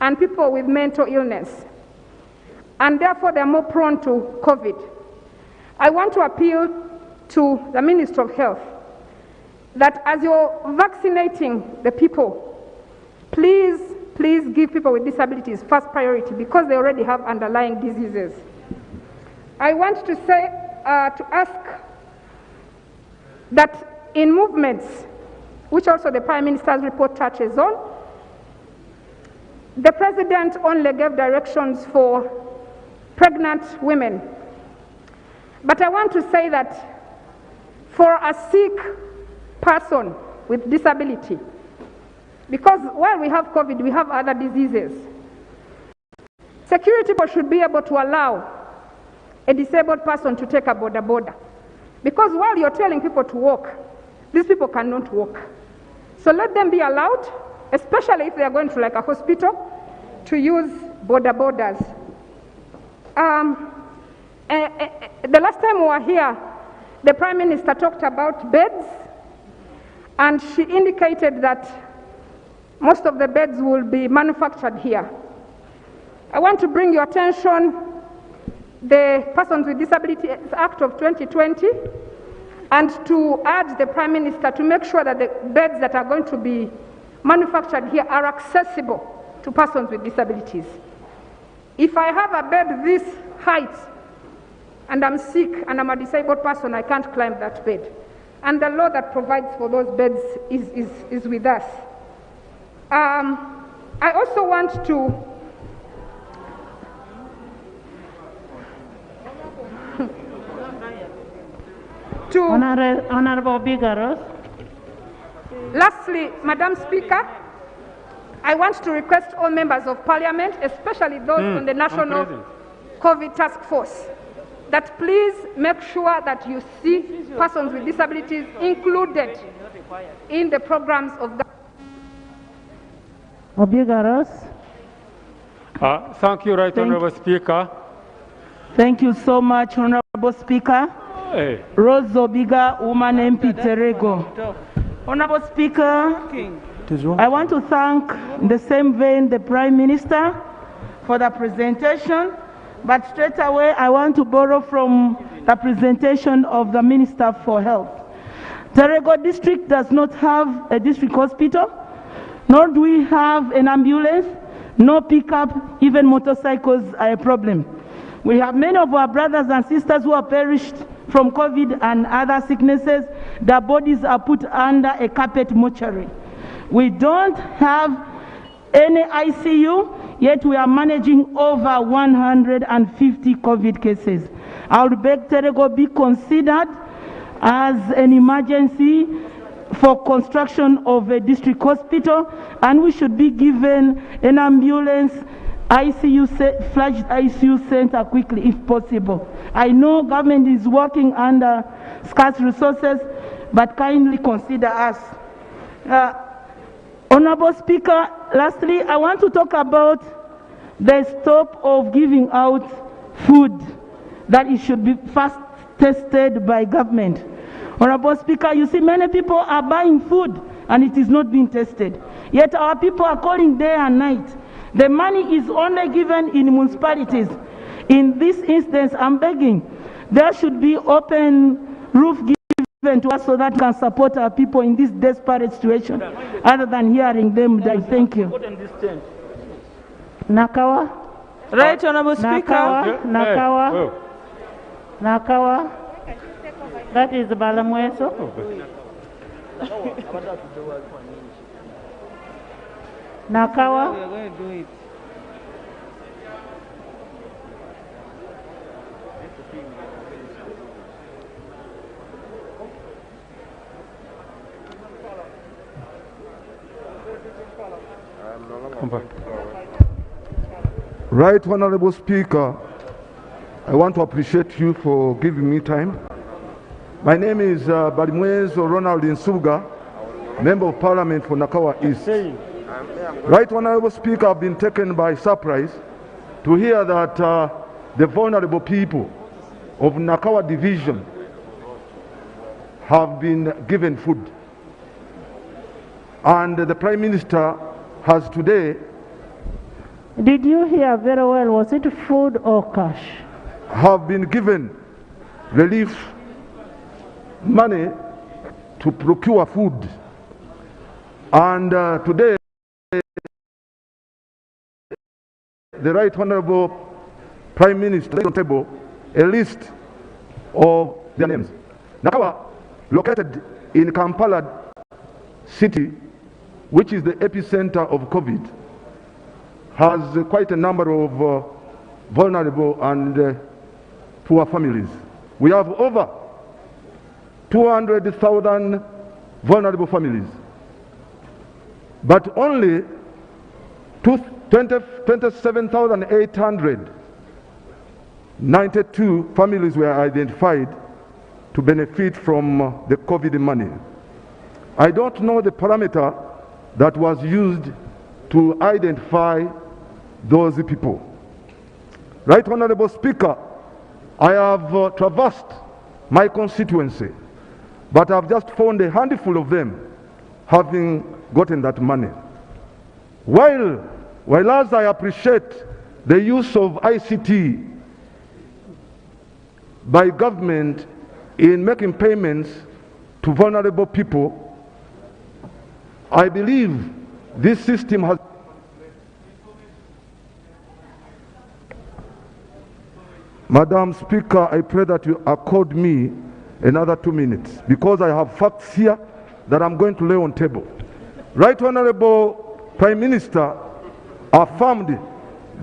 [SPEAKER 11] and people with mental illness. And therefore, they're more prone to COVID. I want to appeal
[SPEAKER 8] to the Minister of Health that as you're vaccinating the people, please give people with disabilities first priority because they already have underlying diseases. I want to say, to ask that in movements, which also the Prime Minister's report touches on, the President only gave directions for pregnant women. But I want to say that for a sick person with disability, because while we have COVID, we have other diseases, security should be able to allow a disabled person to take a boda. Because while you're telling people to walk, these people cannot walk. So let them be allowed, especially if they are going to like a hospital, to use bodas. The last time we were here, the Prime Minister talked about beds, and she indicated that most of the beds will be manufactured here. I want to bring your attention the Persons with Disabilities Act of 2020 and to urge the Prime Minister to make sure that the beds that are going to be manufactured here are accessible to persons with disabilities. If I have a bed this height and I'm sick and I'm a disabled person, I can't climb that bed. And the law that provides for those beds is with us. I also want to
[SPEAKER 1] Honorable Bigaros.
[SPEAKER 8] Lastly, Madam Speaker, I want to request all members of Parliament, especially those on the National COVID Task Force, that please make sure that you see persons with disabilities included in the programs of the
[SPEAKER 1] Obigaros.
[SPEAKER 9] Thank you, Right Honourable Speaker.
[SPEAKER 23] Thank you so much, Honourable Speaker.
[SPEAKER 9] Hey.
[SPEAKER 23] Rose Zobiga, woman MP Terego. Honourable Speaker, I want to thank in the same vein the Prime Minister for the presentation, but straight away I want to borrow from the presentation of the Minister for Health. Terego District does not have a district hospital, nor do we have an ambulance, no pickup, even motorcycles are a problem. We have many of our brothers and sisters who have perished from COVID and other sicknesses. Their bodies are put under a carpet mortuary. We don't have any ICU, yet we are managing over 150 COVID cases. I would beg Terego be considered as an emergency for construction of a district hospital, and we should be given an ambulance flagged ICU center quickly if possible. I know government is working under scarce resources, but kindly consider us. Honourable Speaker, lastly, I want to talk about the stop of giving out food, that it should be first tested by government. Honourable Speaker, you see many people are buying food and it is not being tested. Yet our people are calling day and night. The money is only given in municipalities. In this instance, I'm begging, there should be open roof given to us so that we can support our people in this desperate situation, other than hearing them die. Thank you.
[SPEAKER 1] Nakawa.
[SPEAKER 23] Right, Honourable Speaker.
[SPEAKER 1] Nakawa. That is Balamweso. Nakawa.
[SPEAKER 23] We are going to do it.
[SPEAKER 24] Right, Honourable Speaker, I want to appreciate you for giving me time. My name is Balimwezo Ronald Nsuga, Member of Parliament for Nakawa East. Right, Honourable Speaker, I've been taken by surprise to hear that the vulnerable people of Nakawa Division have been given food. And the Prime Minister has today...
[SPEAKER 1] Did you hear very well? Was it food or cash?
[SPEAKER 24] Have been given relief money to procure food. And today, the Right Honorable Prime Minister laid on the table a list of their names. Nakawa, located in Kampala city, which is the epicenter of COVID, has quite a number of vulnerable and poor families. We have over 200,000 vulnerable families, but only 27,892 families were identified to benefit from the COVID money. I don't know the parameter that was used to identify those people. Right Honorable Speaker, I have traversed my constituency, but I've just found a handful of them having gotten that money. While as I appreciate the use of ICT by government in making payments to vulnerable people, I believe this system has Madam Speaker, I pray that you accord me another 2 minutes because I have facts here that I'm going to lay on table. Right Honorable Prime Minister affirmed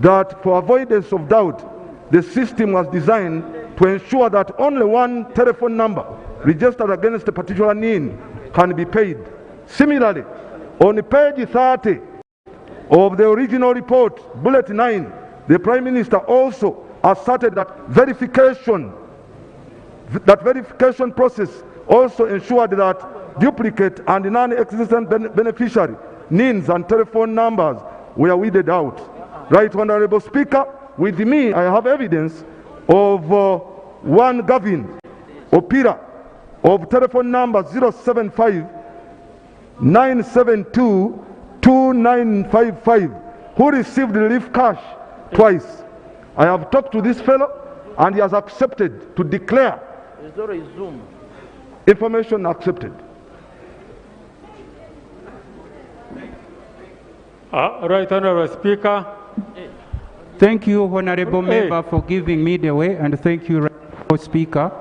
[SPEAKER 24] that for avoidance of doubt, the system was designed to ensure that only one telephone number registered against a particular NIN can be paid. Similarly, on page 30 of the original report, bullet 9, the Prime Minister also asserted that verification process also ensured that duplicate and non-existent beneficiary NINs and telephone numbers were weeded out. Right Honorable Speaker, with me I have evidence of one Gavin Opira of telephone number 075-972-2955 who received relief cash twice. I have talked to this fellow and he has accepted to declare.
[SPEAKER 7] Is there a Zoom?
[SPEAKER 24] Information accepted.
[SPEAKER 3] Right Honorable Speaker. Thank you, Honorable Member, for giving me the way, and thank you, Honorable Speaker.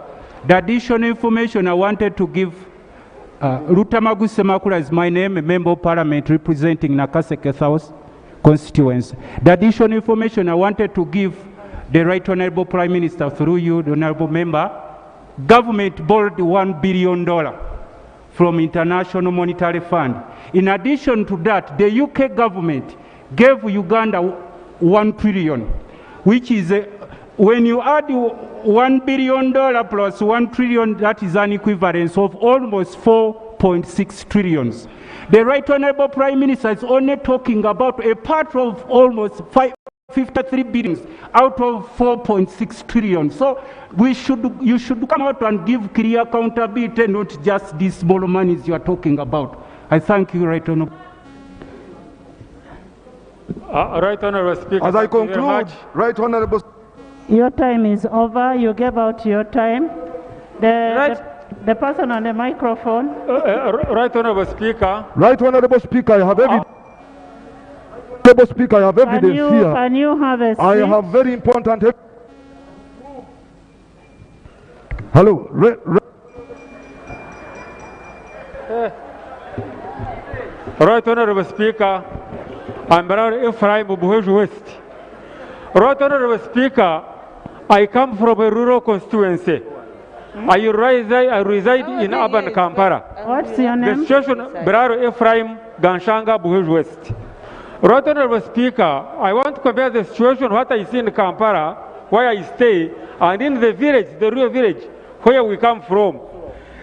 [SPEAKER 3] The additional information I wanted to give, Rutamagu Semakula is my name, a Member of Parliament representing Nakaseke South constituency. The additional information I wanted to give the Right Honorable Prime Minister through you, the Honorable Member, government borrowed $1 billion from International Monetary Fund. In addition to that, the UK government gave Uganda $1 trillion, which is, when you add $1 billion plus $1 trillion, that is an equivalence of almost 4.6 trillions. The Right Honorable Prime Minister is only talking about a part of almost 53 billions out of 4.6 trillion. So you should come out and give clear accountability, not just these small monies you are talking about. I thank you, Right Honorable.
[SPEAKER 24] Right Honorable Speaker. As I conclude, Right Honorable.
[SPEAKER 1] Your time is over. You gave out your time. The person on the microphone.
[SPEAKER 3] Right Honorable Speaker.
[SPEAKER 24] Right Honorable Speaker, I have evidence. Honorable Speaker, I have evidence here.
[SPEAKER 1] Can you have a seat?
[SPEAKER 24] I have very important. Hello.
[SPEAKER 3] Right Honorable Speaker, I'm Brother Ephraim Buheju West. Right Honorable Speaker, I come from a rural constituency. I reside in urban Kampala.
[SPEAKER 1] What's your name?
[SPEAKER 3] The situation, Brother Ephraim Ganshanga Buheju West. Right Honorable Speaker, I want to compare the situation what I see in Kampala, where I stay, and in the village, the rural village, where we come from.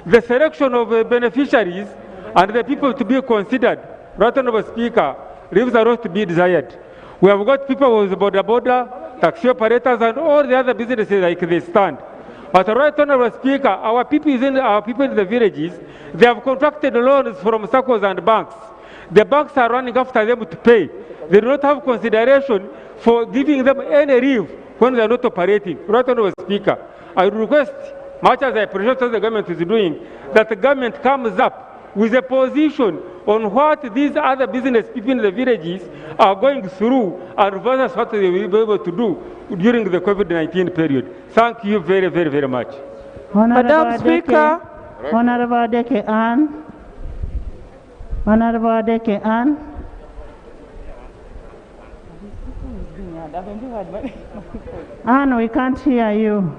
[SPEAKER 3] The selection of beneficiaries and the people to be considered, Right Honorable Speaker, leaves a lot to be desired. We have got people with border, taxi operators, and all the other businesses like they stand. But Right Honorable Speaker, our people in the villages, they have contracted loans from SACCOs and banks. The banks are running after them to pay. They do not have consideration for giving them any relief when they are not operating. Right Honorable Speaker, I request
[SPEAKER 6] much as I appreciate what the government is doing, that the government comes up with a position on what these other business people in the villages are going through and versus what they will be able to do during the COVID-19 period. Thank you very, very, very much.
[SPEAKER 23] Madam Speaker.
[SPEAKER 1] Honorable Adeke Ann. Honorable Adeke Ann. Ann, we can't hear you.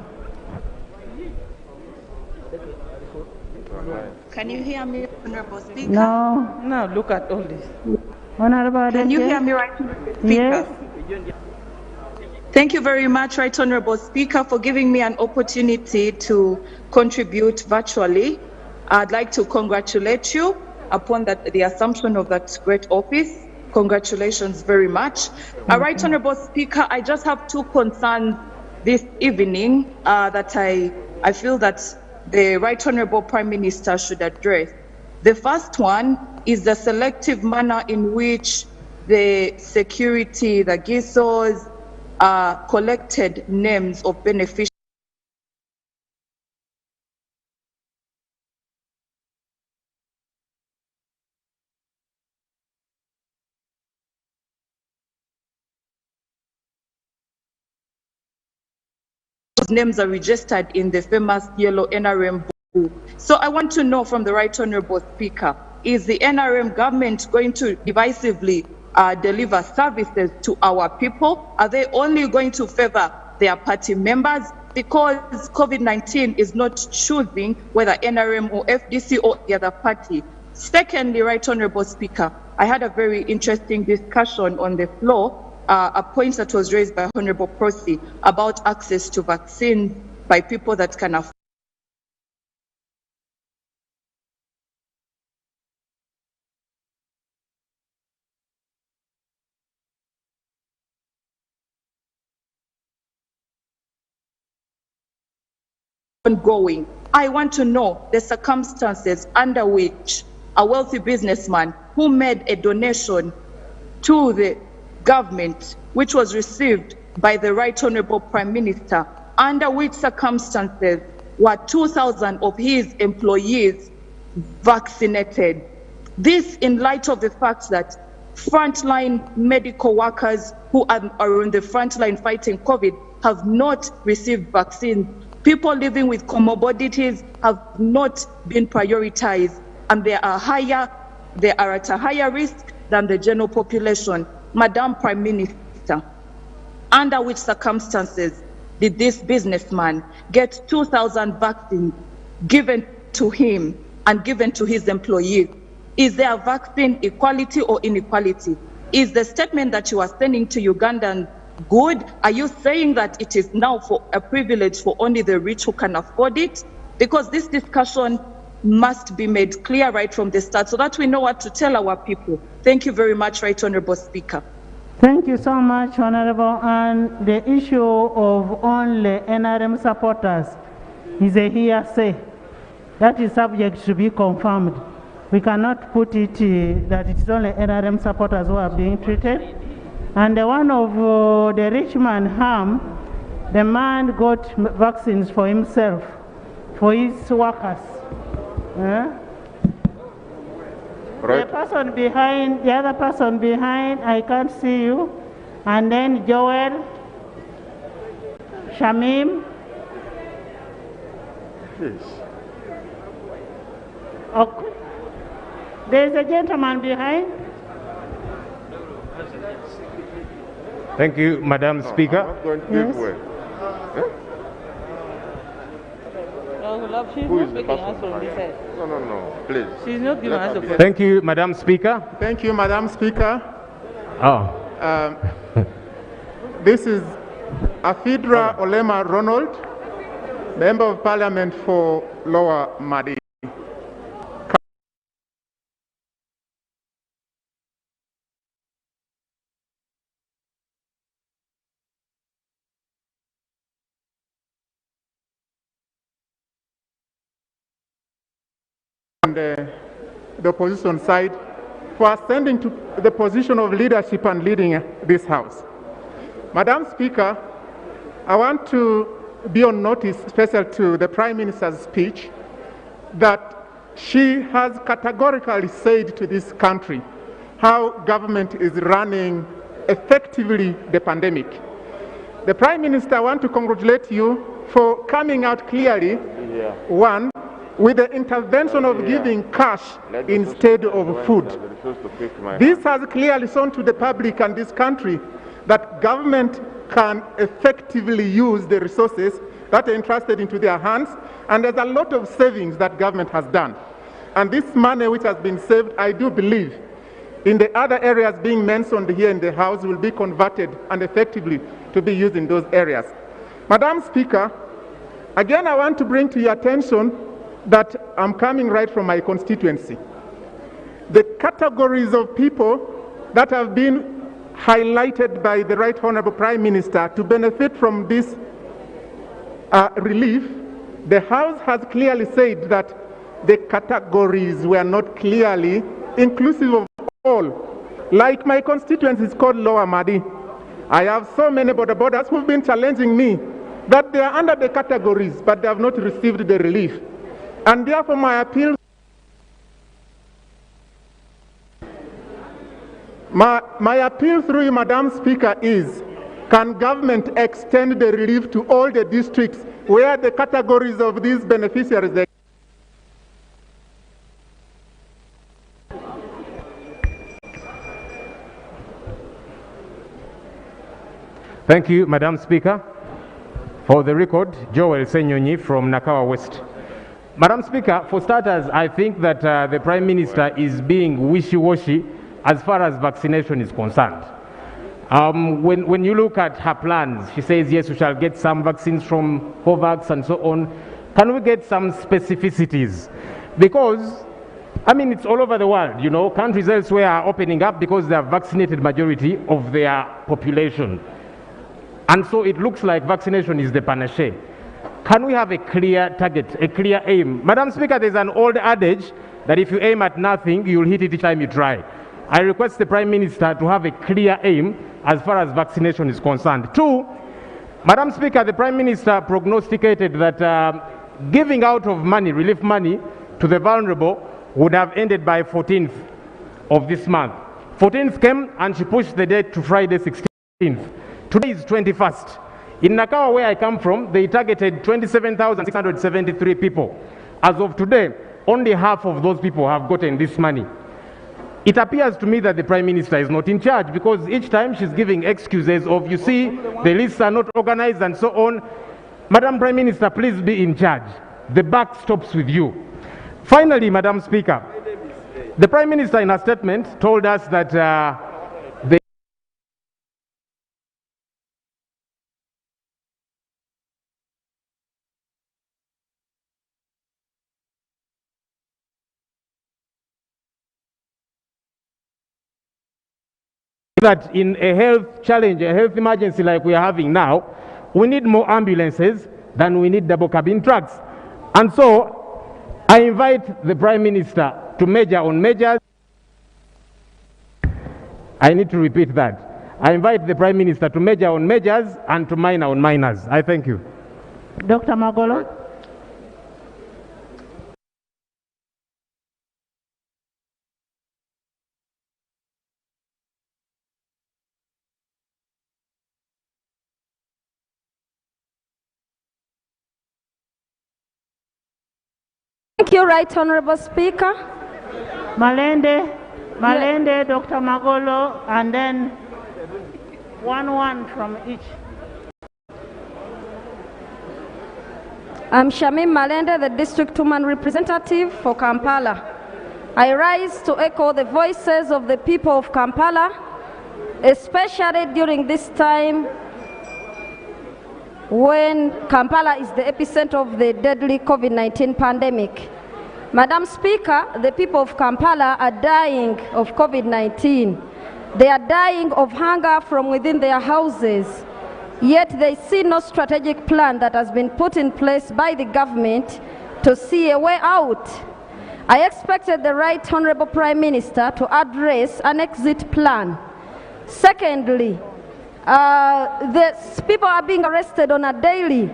[SPEAKER 9] Can you hear me, Honorable Speaker?
[SPEAKER 1] No.
[SPEAKER 23] Now look at all this.
[SPEAKER 1] Honorable Adeke.
[SPEAKER 9] Can you hear me, Right Honorable Speaker?
[SPEAKER 1] Yes.
[SPEAKER 9] Thank you very much, Right Honorable Speaker, for giving me an opportunity to contribute virtually. I'd like to congratulate you upon the assumption of that great office. Congratulations very much. Right Honorable Speaker, I just have two concerns this evening that I feel that the Right Honorable Prime Minister should address. The first one is the selective manner in which the security, the GISOs, collected names of beneficiaries whose names are registered in the famous yellow NRM book. So I want to know from the Right Honorable Speaker, is the NRM government going to divisively deliver services to our people? Are they only going to favor their party members? Because COVID-19 is not choosing whether NRM or FDC or the other party. Secondly, Right Honorable Speaker, I had a very interesting discussion on the floor, a point that was raised by Honorable Prosi about access to vaccines by people that can afford ongoing. I want to know the circumstances under which a wealthy businessman who made a donation to the government, which was received by the Right Honorable Prime Minister, under which circumstances were 2,000 of his employees vaccinated. This in light of the fact that frontline medical workers who are on the front line fighting COVID have not received vaccines. People living with comorbidities have not been prioritized, and they are at a higher risk than the general population. Madam Prime Minister, under which circumstances did this businessman get 2,000 vaccines given to him and given to his employees? Is there vaccine equality or inequality? Is the statement that you are sending to Ugandans good? Are you saying that it is now for a privilege for only the rich who can afford it? Because this discussion must be made clear right from the start so that we know what to tell our people. Thank you very much, Right Honorable Speaker.
[SPEAKER 1] Thank you so much, Honorable. And the issue of only NRM supporters is a hearsay. That is subject to be confirmed. We cannot put it that it's only NRM supporters who are being treated. And one of the rich man harm, the man got vaccines for himself, for his workers. Right. The other person behind, I can't see you. And then Joel, Shamim. Yes. Okay. There's a gentleman behind.
[SPEAKER 10] Thank you, Madam Speaker.
[SPEAKER 15] I'm not going to give way.
[SPEAKER 23] She's not speaking us from this side.
[SPEAKER 15] No, please.
[SPEAKER 23] She's not giving us the
[SPEAKER 10] Thank you, Madam Speaker.
[SPEAKER 25] Thank you, Madam Speaker.
[SPEAKER 10] Oh.
[SPEAKER 25] This is Afidra Olema Ronald, Member of Parliament for Lower Madi. The opposition side for ascending to the position of leadership and leading this House. Madam Speaker, I want to be on notice, special to the Prime Minister's speech, that she has categorically said to this country how government is running effectively the pandemic. The Prime Minister, I want to congratulate you for coming out clearly, one, with the intervention of giving cash instead of food. This has clearly shown to the public and this country that government can effectively use the resources that are entrusted into their hands, and there's a lot of savings that government has done. And this money which has been saved, I do believe, in the other areas being mentioned here in the House will be converted and effectively to be used in those areas. Madam Speaker, again I want to bring to your attention that I'm coming right from my constituency. The categories of people that have been highlighted by the Right Honorable Prime Minister to benefit from this relief, the House has clearly said that the categories were not clearly inclusive of all. Like my constituency is called Lower Madi. I have so many border-borders who've been challenging me that they are under the categories, but they have not received the relief. And therefore my appeal through you, Madam Speaker, is can government extend the relief to all the districts where the categories of these beneficiaries are?
[SPEAKER 10] Thank you, Madam Speaker. For the record, Joel Senyonyi from Nakawa West. Madam Speaker, for starters, I think that the Prime Minister is being wishy-washy as far as vaccination is concerned. When you look at her plans, she says, yes, we shall get some vaccines from COVAX and so on. Can we get some specificities? Because, I mean, it's all over the world, you know, countries elsewhere are opening up because they have vaccinated majority of their population. And so it looks like vaccination is the panacea. Can we have a clear target, a clear aim? Madam Speaker, there's an old adage that if you aim at nothing, you'll hit it each time you try. I request the Prime Minister to have a clear aim as far as vaccination is concerned. Two, Madam Speaker, the Prime Minister prognosticated that giving out of money, relief money, to the vulnerable would have ended by 14th of this month. 14th came and she pushed the date to Friday 16th. Today is 21st. In Nakawa, where I come from, they targeted 27,673 people. As of today, only half of those people have gotten this money. It appears to me that the Prime Minister is not in charge because each time she's giving excuses of, you see, the lists are not organized and so on. Madam Prime Minister, please be in charge. The buck stops with you. Finally, Madam Speaker, the Prime Minister in a statement told us that that in a health challenge, a health emergency like we are having now, we need more ambulances than we need double cabin trucks. And so I invite the Prime Minister to measure on measures. I need to repeat that. I invite the Prime Minister to measure on measures and to minor on minors. I thank you.
[SPEAKER 1] Dr. Magolo.
[SPEAKER 12] Thank you, Right Honorable Speaker.
[SPEAKER 1] Malende, yes. Dr. Magolo, and then one from each.
[SPEAKER 12] I'm Shamim Malende, the District Woman Representative for Kampala. I rise to echo the voices of the people of Kampala, especially during this time when Kampala is the epicenter of the deadly COVID-19 pandemic. Madam Speaker, the people of Kampala are dying of COVID-19. They are dying of hunger from within their houses, yet they see no strategic plan that has been put in place by the government to see a way out. I expected the Right Honorable Prime Minister to address an exit plan. Secondly, the people are being arrested on a daily.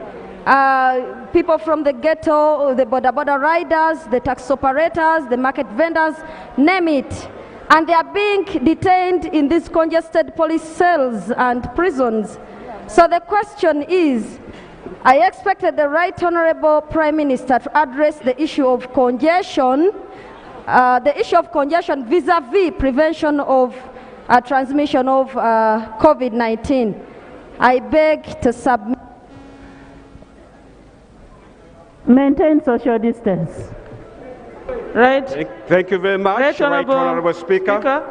[SPEAKER 12] people from the ghetto, the border riders, the tax operators, the market vendors, name it. And they are being detained in these congested police cells and prisons. So the question is, I expected the Right Honorable Prime Minister to address the issue of congestion, vis-a-vis prevention of transmission of COVID-19. I beg to submit.
[SPEAKER 1] Maintain social distance.
[SPEAKER 13] Right. Thank you very much, Right Honorable Speaker.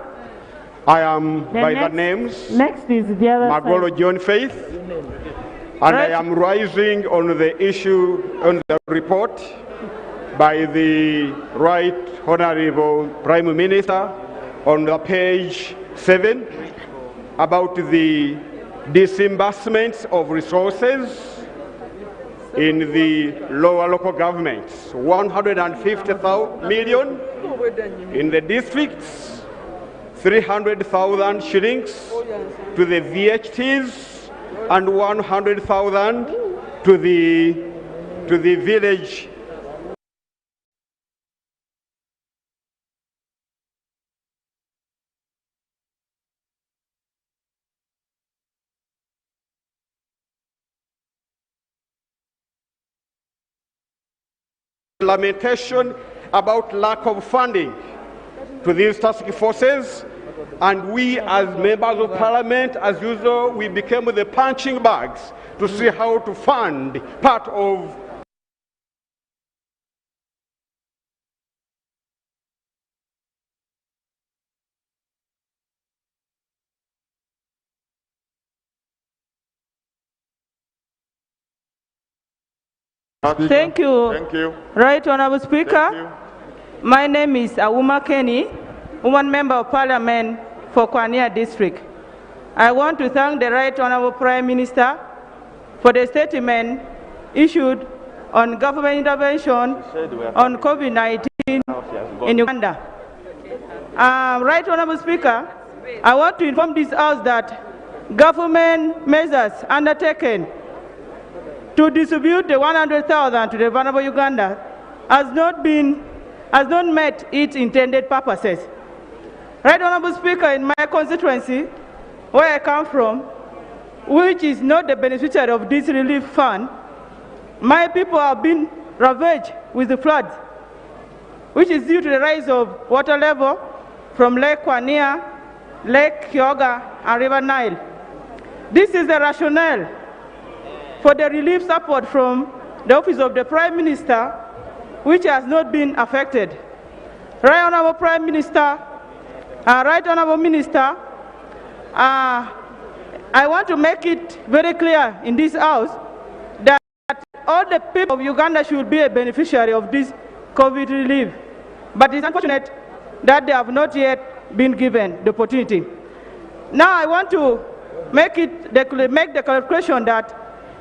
[SPEAKER 13] I am the names.
[SPEAKER 1] Next is the other
[SPEAKER 13] Magolo
[SPEAKER 1] side.
[SPEAKER 13] John Faith, and I am rising on the issue on the report by the Right Honorable Prime Minister on the page 7 about the disbursements of resources in the lower local governments, 150 million in the districts, 300,000 shillings to the VHTs, and 100,000 to the village. Lamentation about lack of funding to these task forces, and we as members of parliament, as usual, we became the punching bags to see how to fund part of
[SPEAKER 23] Thank you.
[SPEAKER 15] Thank you.
[SPEAKER 23] Right Honorable Speaker. My name is Awuma Kenny, woman member of parliament for Kwania District. I want to thank the Right Honorable Prime Minister for the statement issued on government intervention on COVID-19 in Uganda. Right Honorable Speaker, I want to inform this House that government measures undertaken to distribute the 100,000 to the vulnerable Uganda has not met its intended purposes. Right Honorable Speaker, in my constituency, where I come from, which is not the beneficiary of this relief fund, my people have been ravaged with the floods, which is due to the rise of water level from Lake Kwania, Lake Kyoga, and River Nile. This is the rationale for the relief support from the Office of the Prime Minister, which has not been affected. Right Honorable Prime Minister, Right Honorable Minister, I want to make it very clear in this House that all the people of Uganda should be a beneficiary of this COVID relief. But it's unfortunate that they have not yet been given the opportunity. Now I want to make the clarification that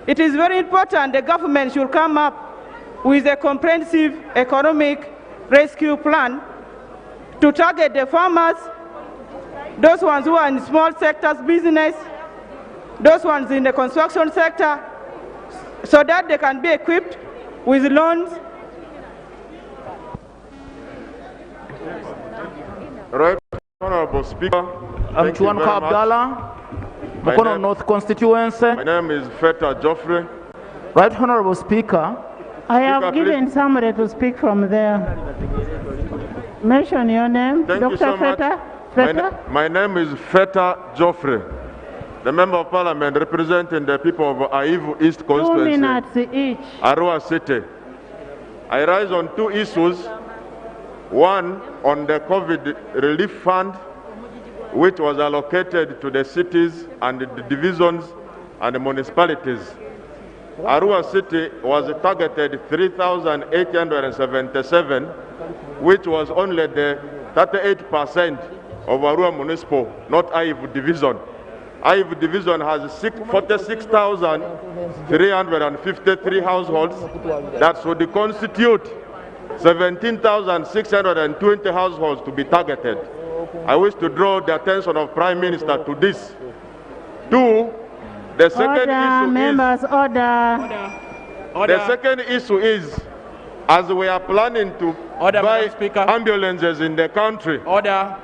[SPEAKER 23] it is very important the government should come up with a comprehensive economic rescue plan to target the farmers, those ones who are in small sectors business, those ones in the construction sector, so that they can be equipped with loans.
[SPEAKER 15] Right Honorable Speaker.
[SPEAKER 7] I'm Chuanka Abdallah, Mukono North Constituency.
[SPEAKER 15] My name is Feta Joffrey.
[SPEAKER 7] Right Honorable Speaker.
[SPEAKER 1] I have given somebody to speak from there. Mention your name,
[SPEAKER 15] Thank
[SPEAKER 1] Dr.
[SPEAKER 15] you so
[SPEAKER 1] Feta.
[SPEAKER 15] much. My name is Feta Joffrey, the Member of Parliament representing the people of Aivu East
[SPEAKER 1] 2
[SPEAKER 15] Constituency,
[SPEAKER 1] minutes each.
[SPEAKER 15] Arua City. I rise on two issues. One, on the COVID relief fund, which was allocated to the cities and the divisions and the municipalities. Arua City was targeted 3,877, which was only the 38% of Arua Municipal, not Aivu Division. Aivu Division has 46,353 households that should constitute 17,620 households to be targeted. I wish to draw the attention of Prime Minister to this. Two, the second issue
[SPEAKER 1] members,
[SPEAKER 15] is...
[SPEAKER 1] order.
[SPEAKER 15] The second issue is, as we are planning to buy ambulances in the country.
[SPEAKER 14] Order.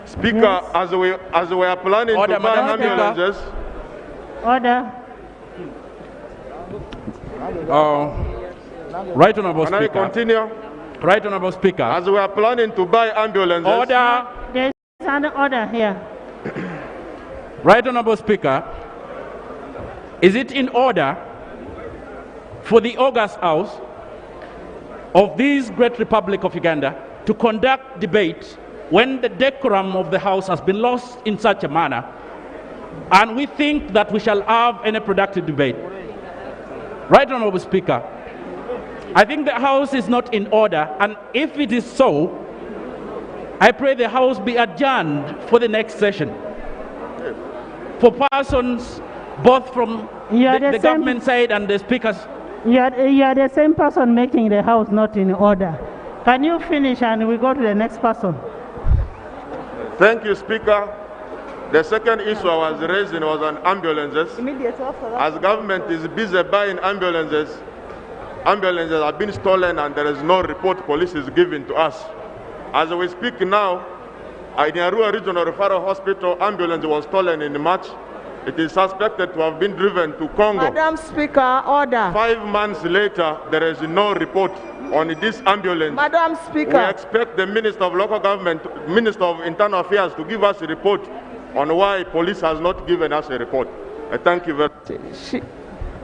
[SPEAKER 15] Speaker, yes. as we are planning to buy ambulances.
[SPEAKER 1] Order.
[SPEAKER 14] Right, Honorable Speaker.
[SPEAKER 15] Can I continue?
[SPEAKER 14] Right, Honorable Speaker.
[SPEAKER 15] As we are planning to buy ambulances.
[SPEAKER 14] Order.
[SPEAKER 1] There's an order here.
[SPEAKER 14] Right, Honorable Speaker. Is it in order for the August House of this great Republic of Uganda to conduct debate when the decorum of the House has been lost in such a manner, and we think that we shall have any productive debate? Right, Honorable Speaker, I think the House is not in order, and if it is so, I pray the House be adjourned for the next session. For persons both from the government side and the Speaker's.
[SPEAKER 1] You are the same person making the House not in order. Can you finish and we go to the next person?
[SPEAKER 15] Thank you, Speaker. The second issue I was raising was on ambulances. As government is busy buying ambulances, ambulances have been stolen and there is no report police is giving to us. As we speak now, in Arua Regional Referral Hospital, ambulance was stolen in March. It is suspected to have been driven to Congo.
[SPEAKER 23] Madam Speaker, order.
[SPEAKER 15] 5 months later, there is no report on this ambulance.
[SPEAKER 23] Madam Speaker.
[SPEAKER 15] We expect the Minister of Local Government, Minister of Internal Affairs to give us a report on why police has not given us a report. Thank you very much.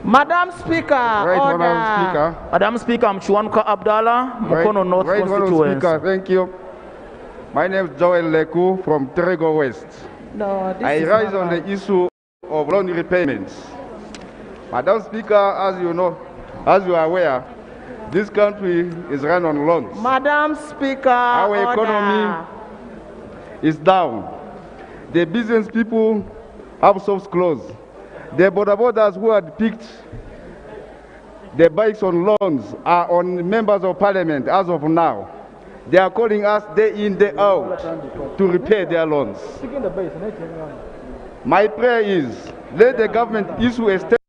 [SPEAKER 23] Madam Speaker, order.
[SPEAKER 7] Madam Speaker, I'm Chuanka Abdallah, Mukono North Constituency.
[SPEAKER 16] Speaker, thank you. My name is Joel Leku from Terego West.
[SPEAKER 23] No,
[SPEAKER 16] I rise on the issue of loan repayments. Madam Speaker, as you know, as you are aware, this country is run on loans.
[SPEAKER 23] Madam Speaker,
[SPEAKER 16] our economy is down. The business people have shops closed. The border borders who had picked the bikes on loans are on members of parliament as of now. They are calling us day in, day out to repay their loans. My prayer is, let the government issue a statement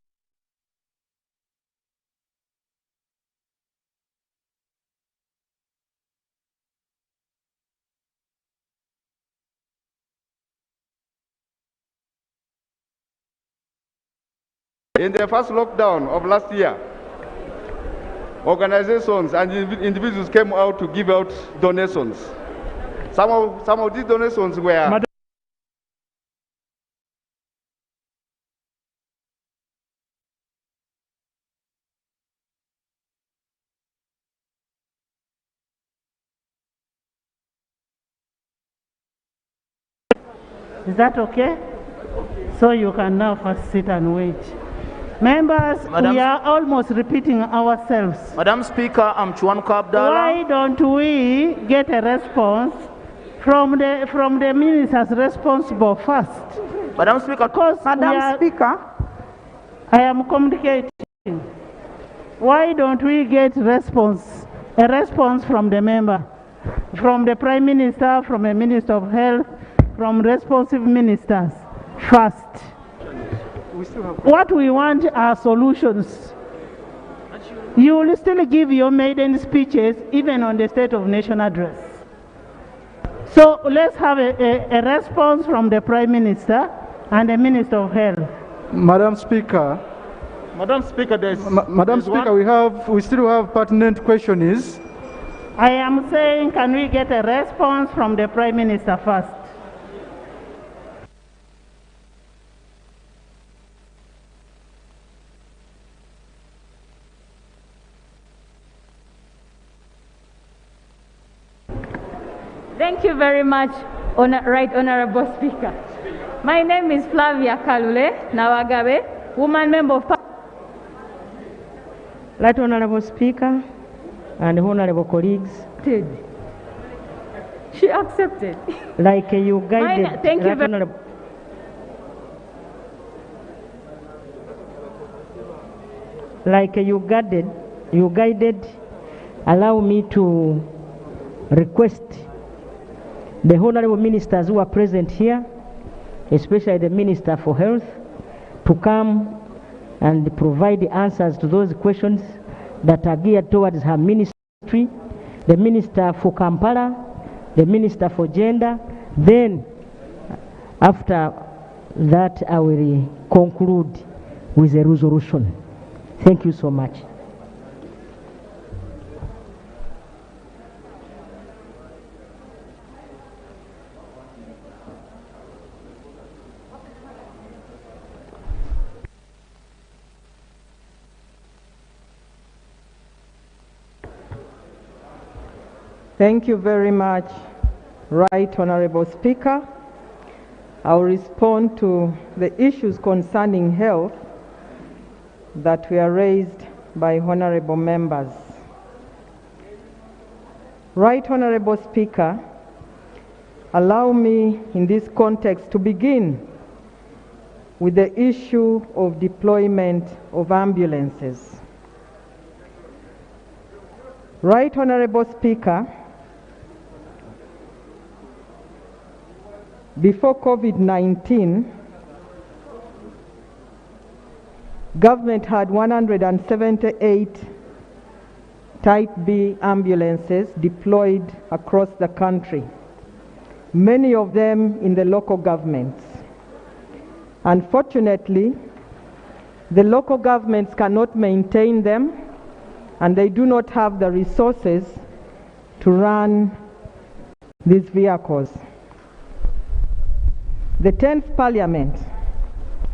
[SPEAKER 16] in the first lockdown of last year. Organizations and individuals came out to give out donations. Some of these donations were
[SPEAKER 1] Is that okay? So you can now first sit and wait. Members, we are almost repeating ourselves.
[SPEAKER 7] Madam Speaker, I'm Chuanka Abdallah.
[SPEAKER 1] Why don't we get a response from the ministers responsible first?
[SPEAKER 7] Madam Speaker,
[SPEAKER 1] Madam Speaker, I am communicating. Why don't we get a response from the member, from the Prime Minister, from the Minister of Health, from responsive ministers first? What we want are solutions. You will still give your maiden speeches even on the State of Nation address. So let's have a response from the Prime Minister and the Minister of Health.
[SPEAKER 17] Madam Speaker.
[SPEAKER 1] Madam Speaker,
[SPEAKER 17] Madam Speaker, we still have pertinent questions.
[SPEAKER 1] I am saying, can we get a response from the Prime Minister first?
[SPEAKER 18] Thank you very much, Right Honorable Speaker. My name is Flavia Kalule Nawagabe, woman member of Parliament.
[SPEAKER 23] Right Honorable Speaker and honorable colleagues.
[SPEAKER 18] She accepted.
[SPEAKER 23] Like you guided.
[SPEAKER 18] Thank you very much.
[SPEAKER 23] Like you guided, allow me to request the honorable ministers who are present here, especially the Minister for Health,
[SPEAKER 2] to come and provide the answers to those questions that are geared towards her ministry, the Minister for Kampala, the Minister for Gender. Then after that I will conclude with a resolution. Thank you so much.
[SPEAKER 4] Thank you very much, Right Honorable Speaker. I will respond to the issues concerning health that were raised by honorable members. Right Honorable Speaker, allow me in this context to begin with the issue of deployment of ambulances. Right Honorable Speaker, before COVID-19, government had 178 Type B ambulances deployed across the country, many of them in the local governments. Unfortunately, the local governments cannot maintain them, and they do not have the resources to run these vehicles. The 10th Parliament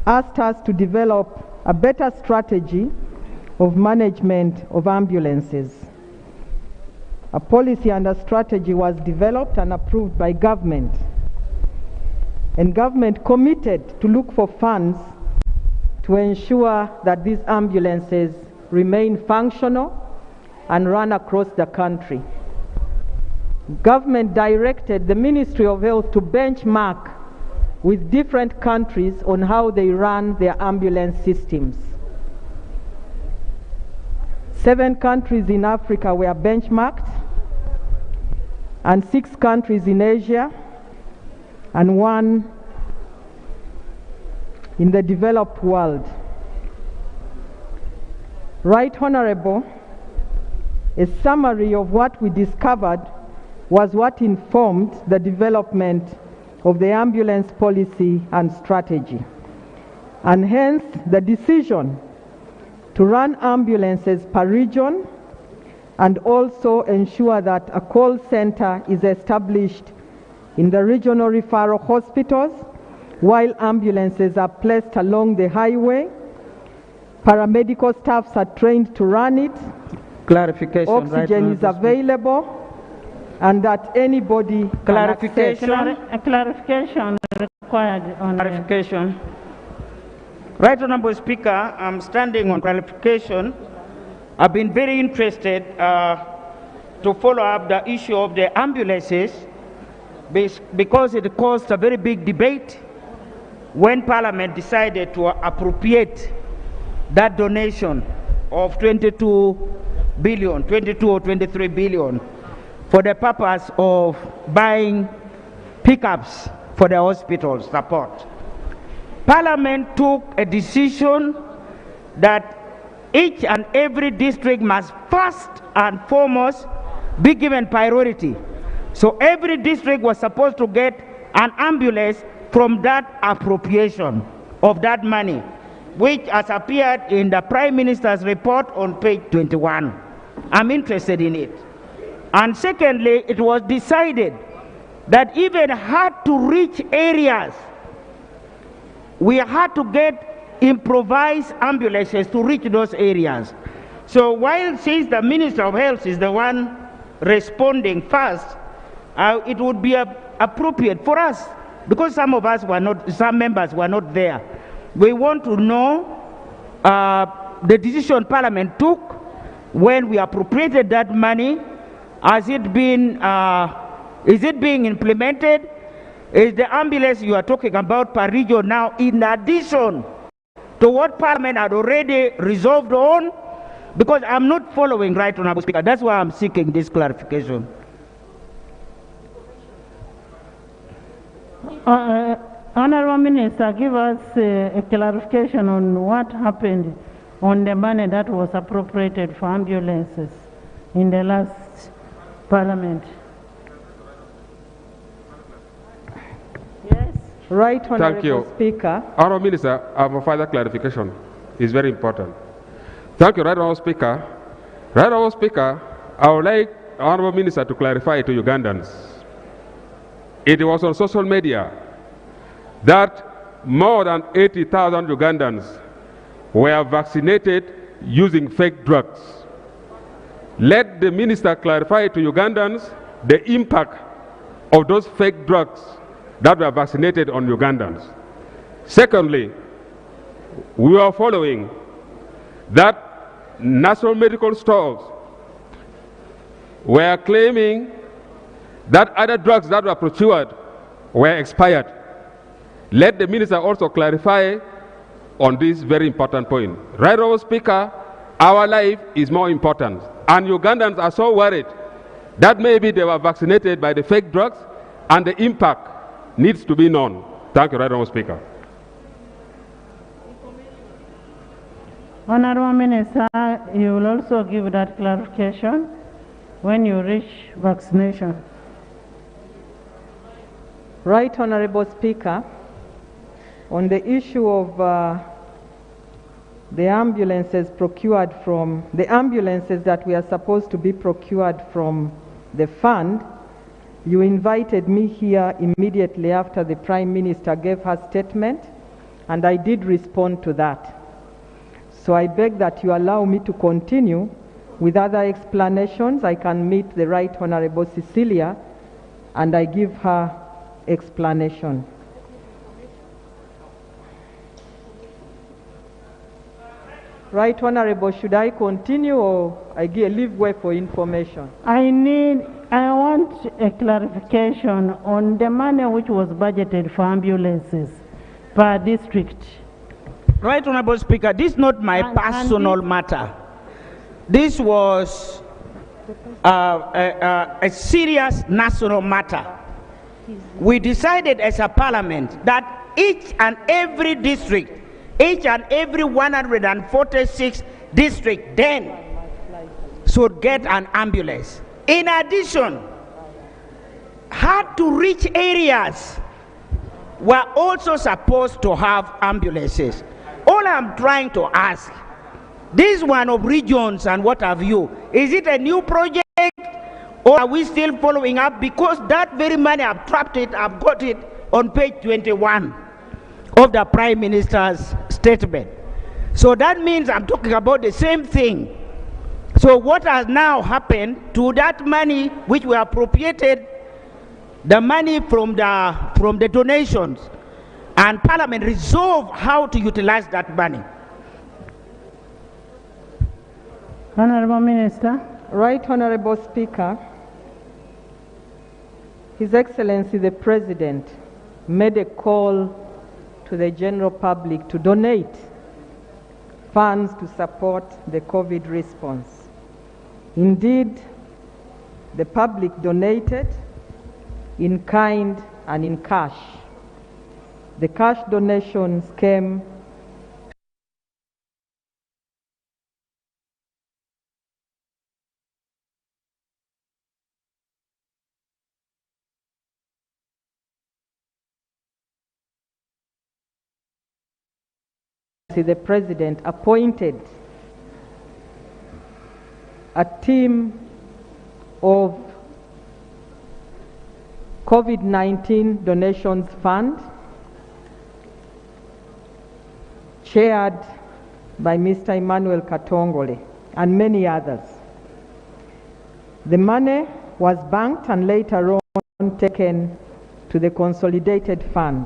[SPEAKER 4] asked us to develop a better strategy of management of ambulances. A policy and a strategy was developed and approved by government. And government committed to look for funds to ensure that these ambulances remain functional and run across the country. Government directed the Ministry of Health to benchmark with different countries on how they run their ambulance systems. 7 countries in Africa were benchmarked, and 6 countries in Asia, and 1 in the developed world. Right Honorable, a summary of what we discovered was what informed the development of the ambulance policy and strategy, and hence the decision to run ambulances per region and also ensure that a call center is established in the regional referral hospitals while ambulances are placed along the highway. Paramedical staffs are trained to run it.
[SPEAKER 23] Clarification.
[SPEAKER 4] Oxygen is available, and that anybody
[SPEAKER 23] Clarification.
[SPEAKER 1] A clarification required on
[SPEAKER 23] Clarification. Right Honorable Speaker, I'm standing on clarification. I've been very interested to follow up the issue of the ambulances because it caused a very big debate when Parliament decided to appropriate that donation of 22 or 23 billion for the purpose of buying pickups for the hospital support. Parliament took a decision that each and every district must first and foremost be given priority. So every district was supposed to get an ambulance from that appropriation of that money, which has appeared in the Prime Minister's report on page 21. I'm interested in it. And secondly, it was decided that even hard to reach areas, we had to get improvised ambulances to reach those areas. So while since the Minister of Health is the one responding first, it would be appropriate for us, because some members were not there. We want to know the decision Parliament took when we appropriated that money. Has it been, is it being implemented? Is the ambulance you are talking about per region now in addition to what Parliament had already resolved on? Because I'm not following, Right Honorable Speaker. That's why I'm seeking this clarification.
[SPEAKER 1] Honorable Minister, give us a clarification on what happened on the money that was appropriated for ambulances in the last Parliament. Yes.
[SPEAKER 4] Right, Honorable
[SPEAKER 5] Thank you.
[SPEAKER 4] Speaker.
[SPEAKER 5] Honorable Minister, I have a further clarification. It's very important. Thank you, Right Honorable Speaker. Right Honorable Speaker, I would like Honorable Minister to clarify to Ugandans. It was on social media that more than 80,000 Ugandans were vaccinated using fake drugs. Let the minister clarify to Ugandans the impact of those fake drugs that were vaccinated on Ugandans. Secondly, we are following that national medical stores were claiming that other drugs that were procured were expired. Let the minister also clarify on this very important point. Right, Honorable Speaker, our life is more important. And Ugandans are so worried that maybe they were vaccinated by the fake drugs and the impact needs to be known. Thank you, Right, Honorable Speaker.
[SPEAKER 1] Honorable Minister, you will also give that clarification when you reach vaccination.
[SPEAKER 4] Right, Honorable Speaker, on the issue of the ambulances that we are supposed to be procured from the fund, you invited me here immediately after the Prime Minister gave her statement, and I did respond to that. So I beg that you allow me to continue with other explanations. I can meet the Right Honorable Cecilia and I give her explanation. Right Honorable, should I continue or I leave way for information?
[SPEAKER 1] I want a clarification on the money which was budgeted for ambulances per district.
[SPEAKER 19] Right Honorable Speaker, this is not my personal matter. This was a serious national matter. We decided as a parliament that each and every district, each and every 146 districts then should get an ambulance. In addition, hard to reach areas were also supposed to have ambulances. All I'm trying to ask, this one of regions and what have you, is it a new project or are we still following up? Because that very money, I've trapped it, I've got it on page 21 of the Prime Minister's statement. So that means I'm talking about the same thing. So what has now happened to that money which we appropriated, the money from the donations, and Parliament resolve how to utilize that money?
[SPEAKER 1] Honorable Minister.
[SPEAKER 4] Right Honorable Speaker, His Excellency the President made a call to the general public to donate funds to support the COVID response. Indeed, the public donated in kind and in cash. The cash donations came the President appointed a team of COVID-19 donations fund chaired by Mr. Emmanuel Katongole and many others. The money was banked and later on taken to the consolidated fund.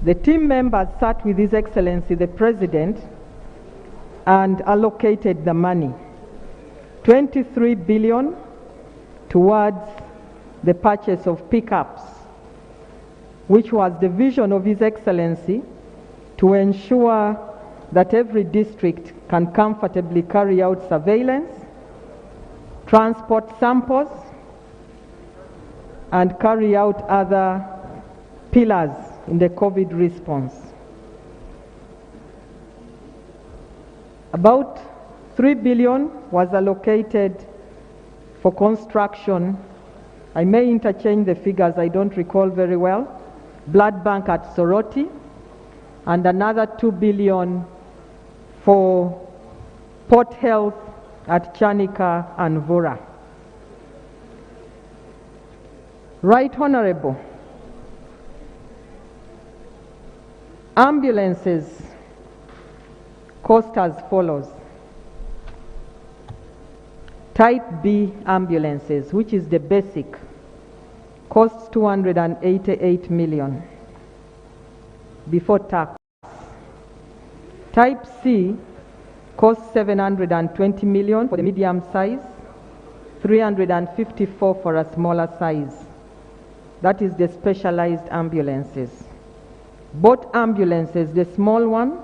[SPEAKER 4] The team members sat with His Excellency the President and allocated the money, 23 billion towards the purchase of pickups, which was the vision of His Excellency to ensure that every district can comfortably carry out surveillance, transport samples, and carry out other pillars in the COVID response. About 3 billion was allocated for construction. I may interchange the figures, I don't recall very well. Blood bank at Soroti, and another 2 billion for port health at Chanika and Vora. Right Honorable, ambulances cost as follows. Type B ambulances, which is the basic, costs 288 million before tax. Type C costs 720 million for the medium size, 354 for a smaller size. That is the specialized ambulances. Both ambulances, the small one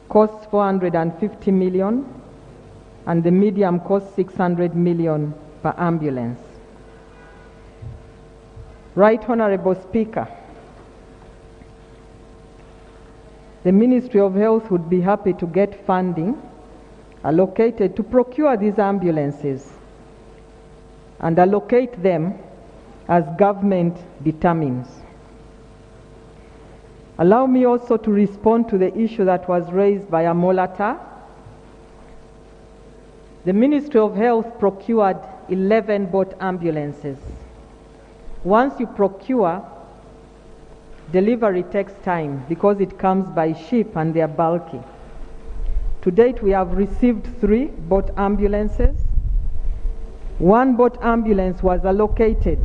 [SPEAKER 4] costs 450 million and the medium costs 600 million per ambulance. Right Honorable Speaker, the Ministry of Health would be happy to get funding allocated to procure these ambulances and allocate them as government determines. Allow me also to respond to the issue that was raised by Amolata. The Ministry of Health procured 11 boat ambulances. Once you procure, delivery takes time because it comes by ship and they are bulky. To date, we have received 3 boat ambulances. 1 boat ambulance was allocated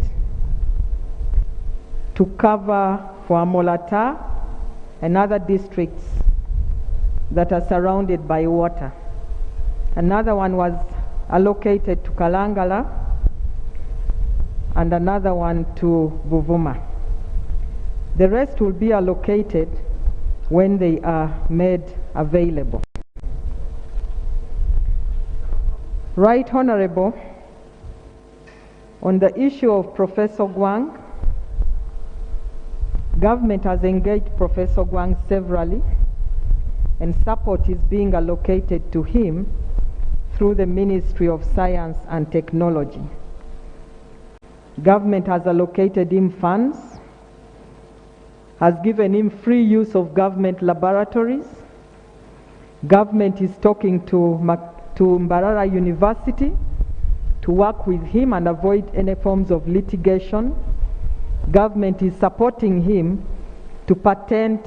[SPEAKER 4] to cover for Amolata and other districts that are surrounded by water. Another one was allocated to Kalangala and another one to Buvuma. The rest will be allocated when they are made available. Right Honorable, on the issue of Professor Gwang, government has engaged Professor Gwang severally and support is being allocated to him through the Ministry of Science and Technology. Government has allocated him funds, has given him free use of government laboratories. Government is talking to Mbarara University to work with him and avoid any forms of litigation. Government is supporting him to patent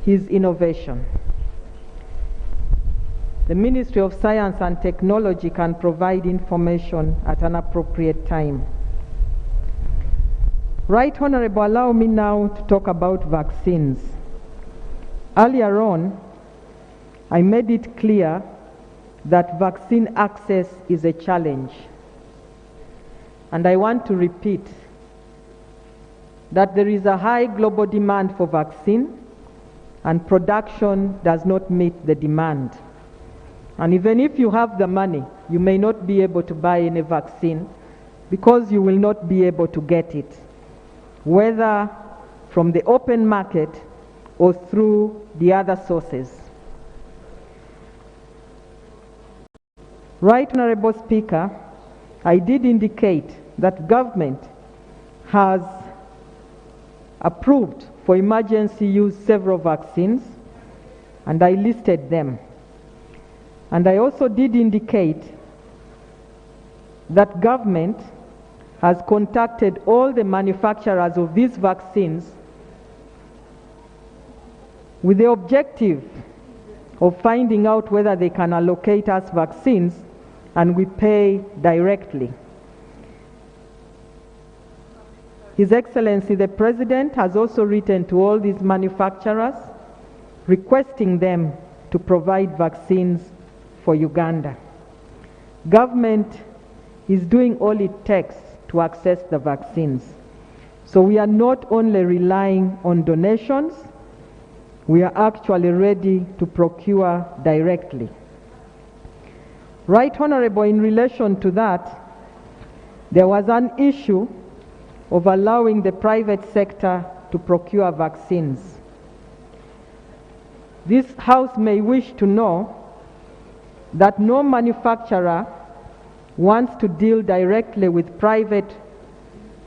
[SPEAKER 4] his innovation. The Ministry of Science and Technology can provide information at an appropriate time. Right Honorable, allow me now to talk about vaccines. Earlier on, I made it clear that vaccine access is a challenge. And I want to repeat that there is a high global demand for vaccine and production does not meet the demand. And even if you have the money, you may not be able to buy any vaccine because you will not be able to get it, whether from the open market or through the other sources. Right Honorable Speaker, I did indicate that government has approved for emergency use several vaccines, and I listed them. And I also did indicate that government has contacted all the manufacturers of these vaccines with the objective of finding out whether they can allocate us vaccines, and we pay directly. His Excellency the President has also written to all these manufacturers requesting them to provide vaccines for Uganda. Government is doing all it takes to access the vaccines. So we are not only relying on donations, we are actually ready to procure directly. Right Honorable, in relation to that, There was an issue of allowing the private sector to procure vaccines. This House may wish to know that no manufacturer wants to deal directly with private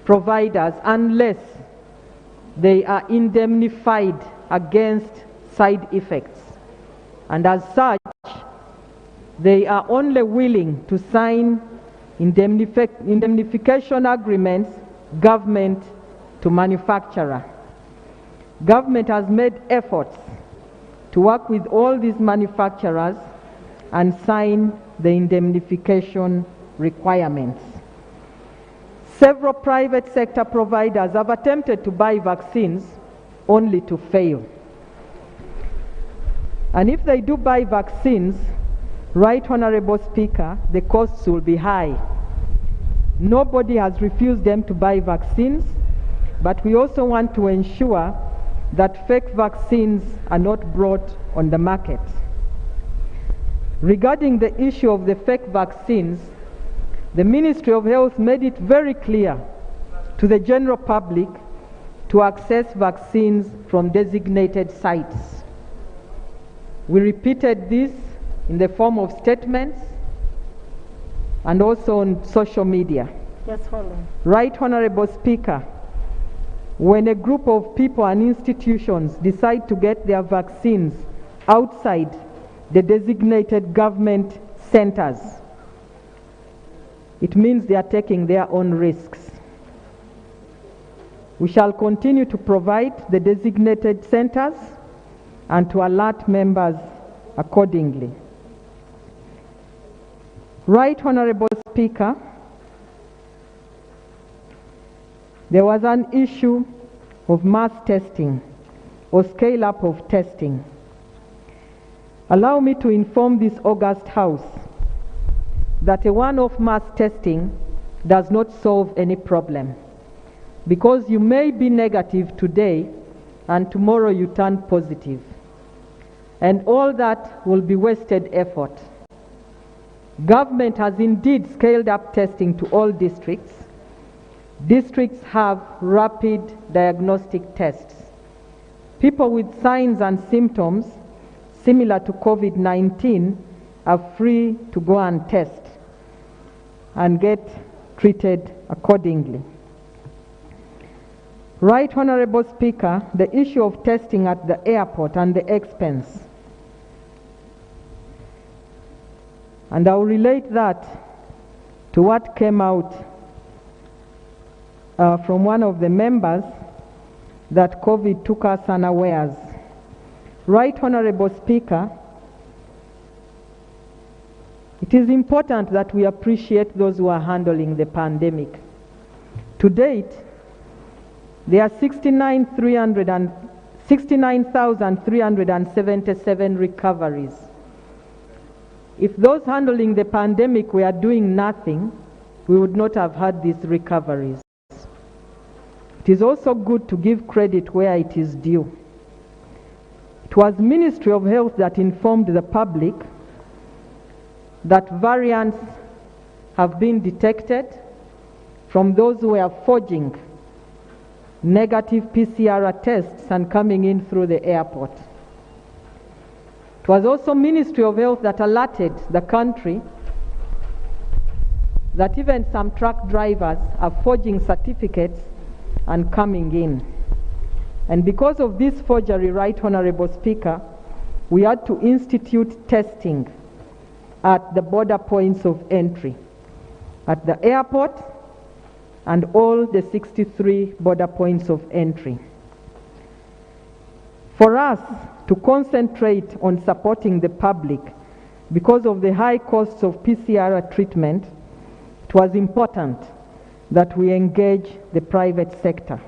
[SPEAKER 4] providers unless they are indemnified against side effects. And as such, they are only willing to sign indemnification agreements, government to manufacturer. Government has made efforts to work with all these manufacturers and sign the indemnification requirements. Several private sector providers have attempted to buy vaccines only to fail. And if they do buy vaccines, Right Honorable Speaker, the costs will be high. Nobody has refused them to buy vaccines, but we also want to ensure that fake vaccines are not brought on the market. Regarding the issue of the fake vaccines, the Ministry of Health made it very clear to the general public to access vaccines from designated sites. We repeated this in the form of statements and also on social media.
[SPEAKER 1] Yes, follow.
[SPEAKER 4] Right Honorable Speaker, when a group of people and institutions decide to get their vaccines outside the designated government centers, it means they are taking their own risks. We shall continue to provide the designated centers and to alert members accordingly. Right Honorable Speaker, there was an issue of mass testing or scale up of testing. Allow me to inform this august House that a one-off mass testing does not solve any problem, because you may be negative today and tomorrow you turn positive, and all that will be wasted effort. Government has indeed scaled up testing to all districts. Districts have rapid diagnostic tests. People with signs and symptoms similar to COVID-19 are free to go and test and get treated accordingly. Right Honorable Speaker, the issue of testing at the airport and the expense. And I'll relate that to what came out from one of the members, that COVID took us unawares. Right Honorable Speaker, it is important that we appreciate those who are handling the pandemic. To date, there are 69,377 recoveries. If those handling the pandemic were doing nothing, we would not have had these recoveries. It is also good to give credit where it is due. It was Ministry of Health that informed the public that variants have been detected from those who are forging negative PCR tests and coming in through the airport. It was also Ministry of Health that alerted the country that even some truck drivers are forging certificates and coming in. And because of this forgery, Right Honorable Speaker, we had to institute testing at the border points of entry, at the airport and all the 63 border points of entry. For us to concentrate on supporting the public because of the high costs of PCR treatment, it was important that we engage the private sector.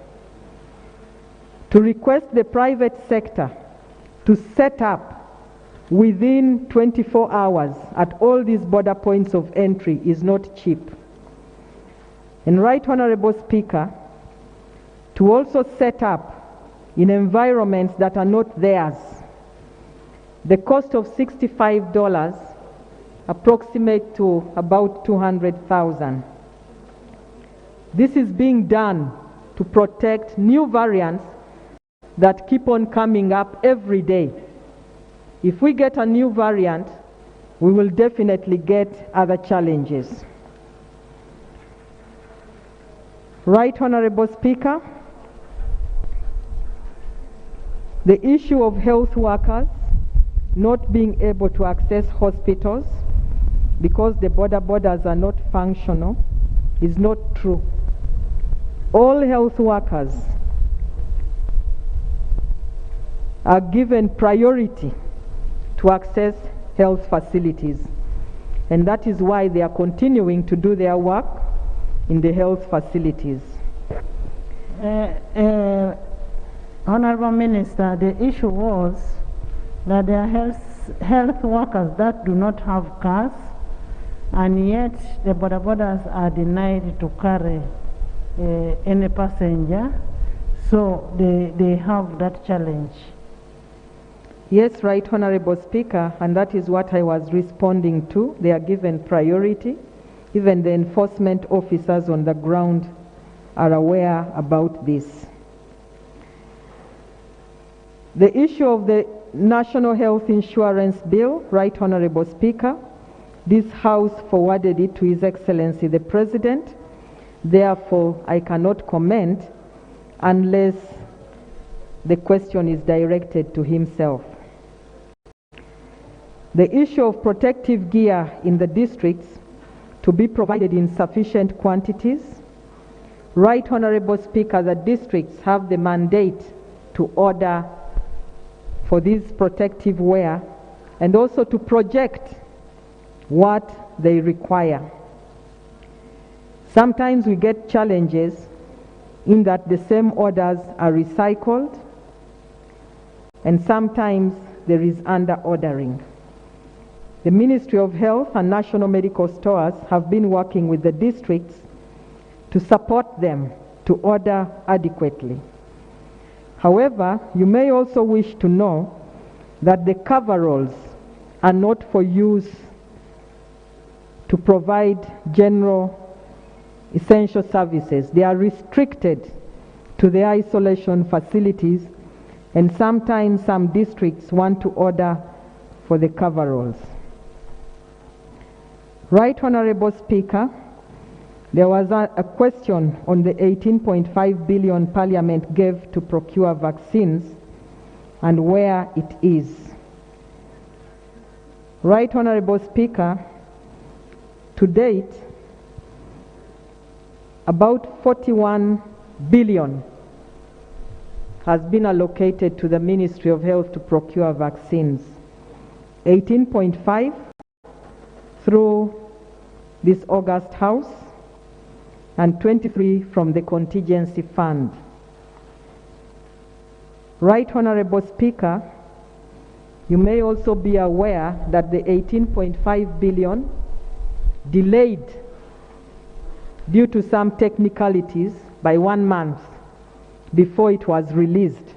[SPEAKER 4] To request the private sector to set up within 24 hours at all these border points of entry is not cheap. And Right Honorable Speaker, to also set up in environments that are not theirs, the cost of $65 approximate to about $200,000. This is being done to protect new variants that keep on coming up every day. If we get a new variant, we will definitely get other challenges. Right Honorable Speaker, the issue of health workers not being able to access hospitals because the borders are not functional is not true. All health workers are given priority to access health facilities, and that is why they are continuing to do their work in the health facilities.
[SPEAKER 1] Honorable Minister, the issue was that there are health workers that do not have cars, and yet the borders are denied to carry any passenger, so they have that challenge.
[SPEAKER 4] Yes, Right Honorable Speaker, and that is what I was responding to. They are given priority. Even the enforcement officers on the ground are aware about this. The issue of the National Health Insurance Bill, Right Honorable Speaker, this House forwarded it to His Excellency the President. Therefore, I cannot comment unless the question is directed to himself. The issue of protective gear in the districts to be provided in sufficient quantities. Right Honorable Speaker, the districts have the mandate to order for this protective wear and also to project what they require. Sometimes we get challenges in that the same orders are recycled, and sometimes there is under-ordering. The Ministry of Health and National Medical Stores have been working with the districts to support them to order adequately. However, you may also wish to know that the coveralls are not for use to provide general essential services. They are restricted to the isolation facilities, and sometimes some districts want to order for the coveralls. Right Honorable Speaker, there was a question on the 18.5 billion Parliament gave to procure vaccines and where it is. Right Honorable Speaker, to date, about 41 billion has been allocated to the Ministry of Health to procure vaccines. 18.5 through this August House, and 23 from the contingency fund. Right Honorable Speaker, you may also be aware that the 18.5 billion delayed due to some technicalities by 1 month before it was released.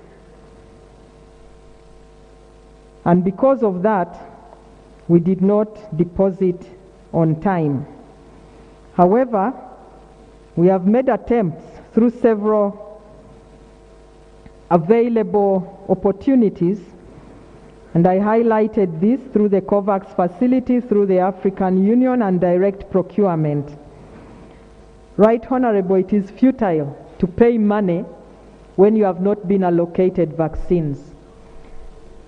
[SPEAKER 4] And because of that, we did not deposit on time. However, we have made attempts through several available opportunities, and I highlighted this through the COVAX facility, through the African Union, and direct procurement. Right Honorable, it is futile to pay money when you have not been allocated vaccines.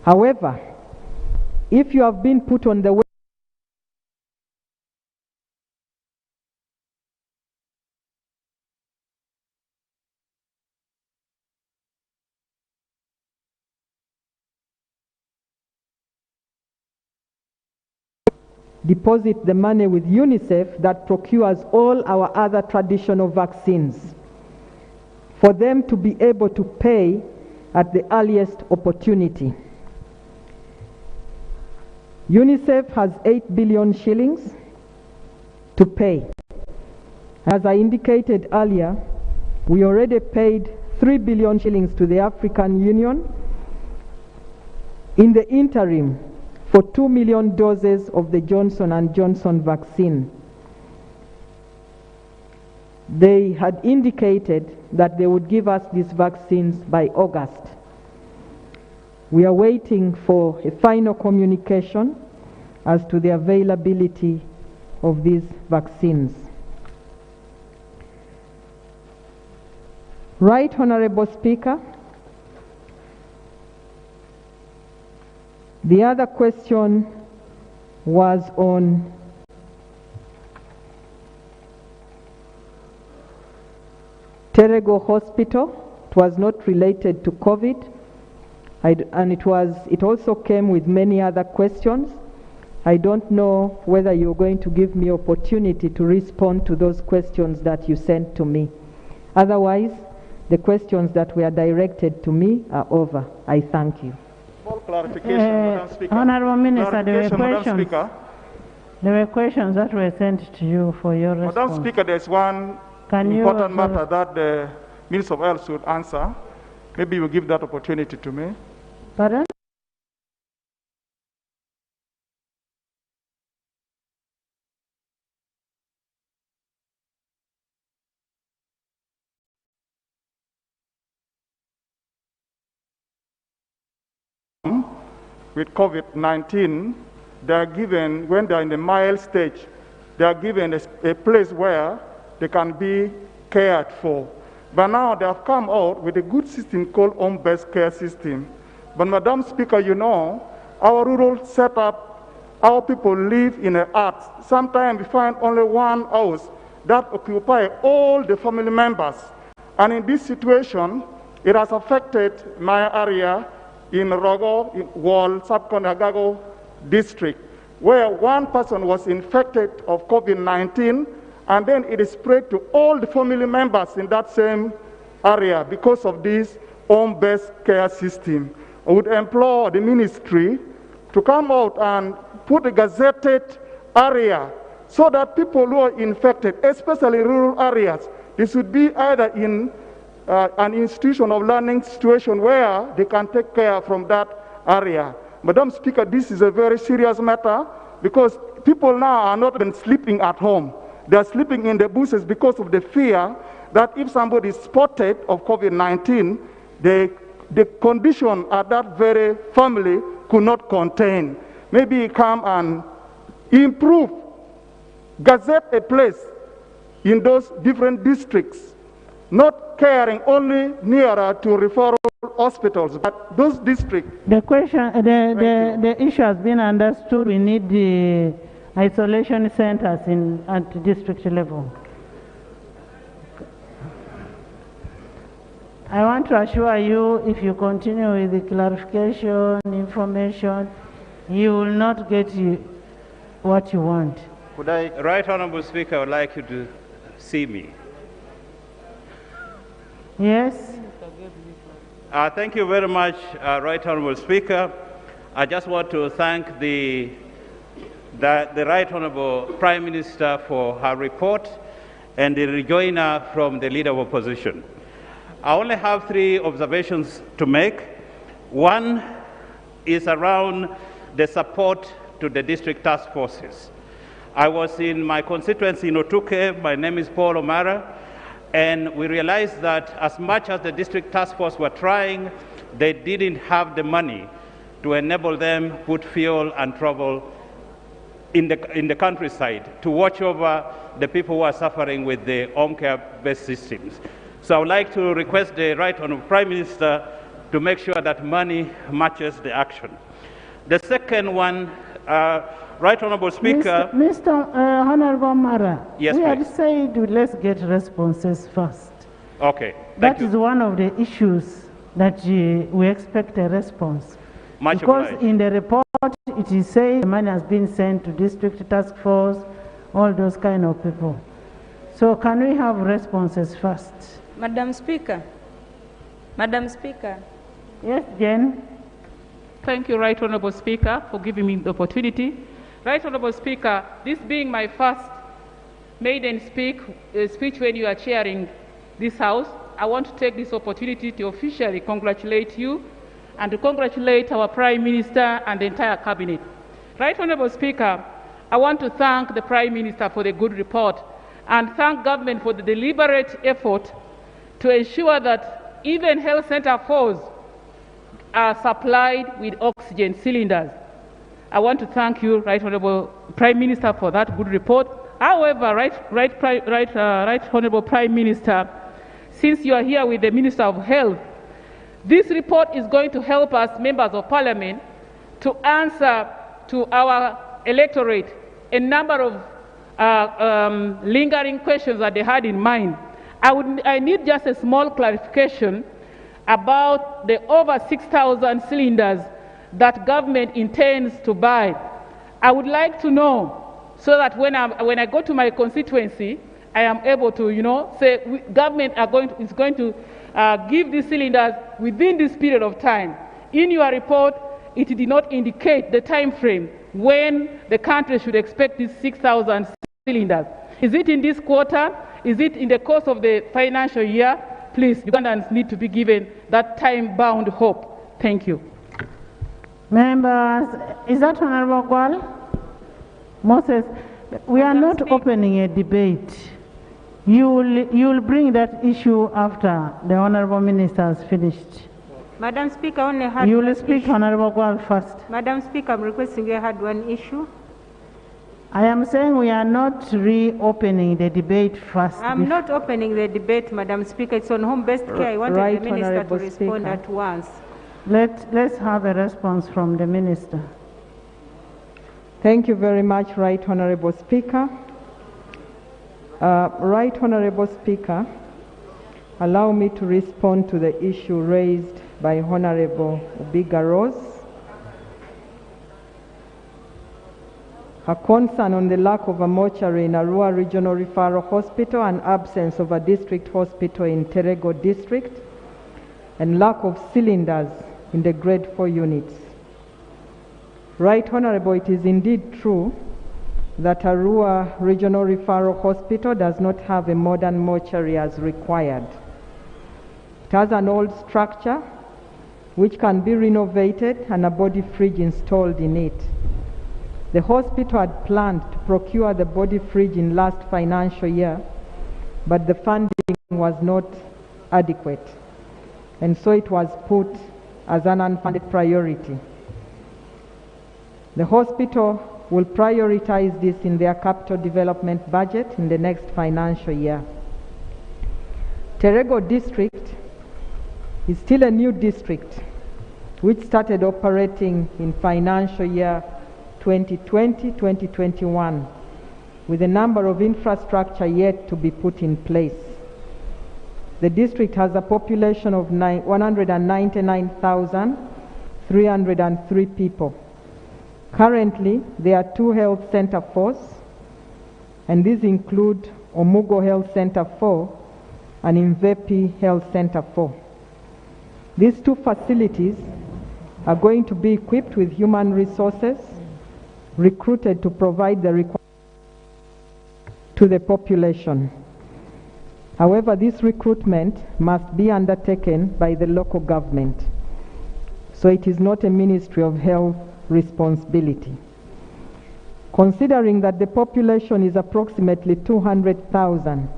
[SPEAKER 4] However, if you have been put on the way deposit the money with UNICEF that procures all our other traditional vaccines, for them to be able to pay at the earliest opportunity. UNICEF has 8 billion shillings to pay. As I indicated earlier, we already paid 3 billion shillings to the African Union in the interim for 2 million doses of the Johnson & Johnson vaccine. They had indicated that they would give us these vaccines by August. We are waiting for a final communication as to the availability of these vaccines. Right Honorable Speaker, the other question was on Terego Hospital. It was not related to COVID, and it also came with many other questions. I don't know whether you're going to give me opportunity to respond to those questions that you sent to me. Otherwise, the questions that were directed to me are over. I thank you.
[SPEAKER 7] Clarification, Madam Speaker.
[SPEAKER 1] Honorable Minister,
[SPEAKER 7] There were questions that were sent to you for your response.
[SPEAKER 8] Madam Speaker, there's one important matter that the Minister of Health should answer. Maybe you will give that opportunity to me.
[SPEAKER 1] Pardon?
[SPEAKER 8] With COVID-19, they are given, when they are in the mild stage, they are given a place where they can be cared for. But now they have come out with a good system called home-based care system. But Madam Speaker, you know, our rural setup, our people live in a hut. Sometimes we find only one house that occupies all the family members. And in this situation, it has affected my area in Rogo, in Wall, Sub-Conagago district, where one person was infected of COVID-19, and then it is spread to all the family members in that same area because of this home-based care system. I would implore the ministry to come out and put a gazetted area so that people who are infected, especially rural areas, they should be either in an institution of learning situation where they can take care from that area. Madam Speaker, this is a very serious matter because people now are not even sleeping at home. They are sleeping in the bushes because of the fear that if somebody is spotted of COVID-19, the condition at that very family could not contain. Maybe come and improve, gazette a place in those different districts, not caring only nearer to referral hospitals, but those districts.
[SPEAKER 1] The question, the issue has been understood. We need the isolation centers at district level. I want to assure you, if you continue with the clarification, information, you will not get what you want.
[SPEAKER 11] Right Honorable Speaker, I would like you to see me.
[SPEAKER 1] Yes.
[SPEAKER 11] Thank you very much, Right Honorable Speaker. I just want to thank the Right Honorable Prime Minister for her report and the rejoinder from the Leader of Opposition. I only have 3 observations to make. One is around the support to the district task forces. I was in my constituency in Otuke. My name is Paul O'Mara. And we realized that as much as the district task force were trying, they didn't have the money to enable them put fuel and travel in the countryside to watch over the people who are suffering with the home care-based systems. So I would like to request the Right Honourable Prime Minister to make sure that money matches the action. The second one, Right Honourable Speaker.
[SPEAKER 1] Mr. Honourable Mara,
[SPEAKER 11] yes,
[SPEAKER 1] we
[SPEAKER 11] please.
[SPEAKER 1] had said let's get responses first.
[SPEAKER 11] Okay.
[SPEAKER 1] That is one of the issues that we expect a response.
[SPEAKER 11] Much
[SPEAKER 1] because
[SPEAKER 11] obliged.
[SPEAKER 1] in the report it is saying the money has been sent to district task force, all those kind of people. So can we have responses first?
[SPEAKER 20] Madam Speaker. Madam Speaker.
[SPEAKER 1] Yes, Jen.
[SPEAKER 21] Thank you, Right Honourable Speaker, for giving me the opportunity. Right Honourable Speaker, this being my first maiden speech when you are chairing this House, I want to take this opportunity to officially congratulate you and to congratulate our Prime Minister and the entire Cabinet. Right Honourable Speaker, I want to thank the Prime Minister for the good report and thank government for the deliberate effort to ensure that even health center 4s are supplied with oxygen cylinders. I want to thank you, Right Honorable Prime Minister, for that good report. However, Right Honorable Prime Minister, since you are here with the Minister of Health, this report is going to help us, members of Parliament, to answer to our electorate a number of lingering questions that they had in mind. I need just a small clarification about the over 6,000 cylinders that government intends to buy. I would like to know, so that when I go to my constituency, I am able to, say government is going to give these cylinders within this period of time. In your report, it did not indicate the time frame when the country should expect these 6,000 cylinders. Is it in this quarter? Is it in the course of the financial year? Please, Ugandans need to be given that time-bound hope. Thank you.
[SPEAKER 1] Members, is that Honorable Gwal? Moses, we are not opening a debate. You will bring that issue after the Honorable Minister has finished.
[SPEAKER 20] Madam Speaker, only had
[SPEAKER 1] you will speak, issue. Honorable Gwal, first.
[SPEAKER 20] Madam Speaker, I'm requesting you had one issue.
[SPEAKER 1] I am saying we are not reopening the debate first.
[SPEAKER 20] I'm not opening the debate, Madam Speaker. It's on home-based care. I wanted the Minister to respond at once.
[SPEAKER 1] Let's have a response from the Minister.
[SPEAKER 4] Thank you very much, Right Honorable Speaker. Right Honorable Speaker, allow me to respond to the issue raised by Honorable Obiga Rose. Her concern on the lack of a mortuary in Arua Regional Referral Hospital and absence of a district hospital in Terego District, and lack of cylinders in the Grade 4 units. Right Honorable, it is indeed true that Arua Regional Referral Hospital does not have a modern mortuary as required. It has an old structure which can be renovated and a body fridge installed in it. The hospital had planned to procure the body fridge in last financial year, but the funding was not adequate, and so it was put as an unfunded priority. The hospital will prioritize this in their capital development budget in the next financial year. Terego District is still a new district which started operating in financial year 2020-2021 with a number of infrastructure yet to be put in place. The district has a population of 199,303 people. Currently, there are 2 health center 4s, and these include Omugo Health Center 4 and Invepi Health Center 4. These 2 facilities are going to be equipped with human resources recruited to provide the requirements to the population. However, this recruitment must be undertaken by the local government, so it is not a Ministry of Health responsibility. Considering that the population is approximately 200,000,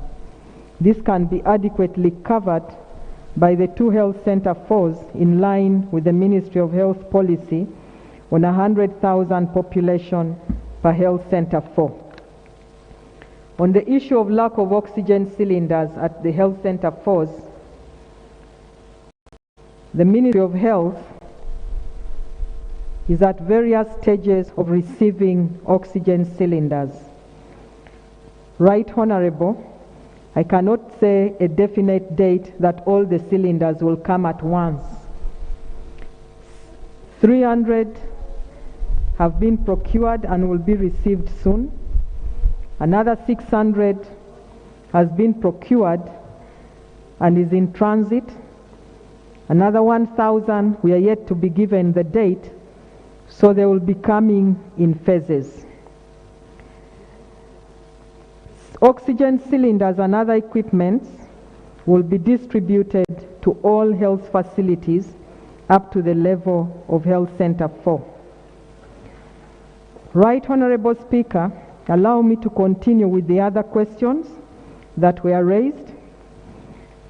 [SPEAKER 4] this can be adequately covered by the 2 health center 4s in line with the Ministry of Health policy on 100,000 population per health center 4. On the issue of lack of oxygen cylinders at the health center 4s, the Ministry of Health is at various stages of receiving oxygen cylinders. Right Honorable, I cannot say a definite date that all the cylinders will come at once. 300 have been procured and will be received soon. Another 600 has been procured and is in transit. Another 1,000 we are yet to be given the date, so they will be coming in phases. Oxygen cylinders and other equipment will be distributed to all health facilities up to the level of Health Center 4. Right Honorable Speaker, allow me to continue with the other questions. that were raised.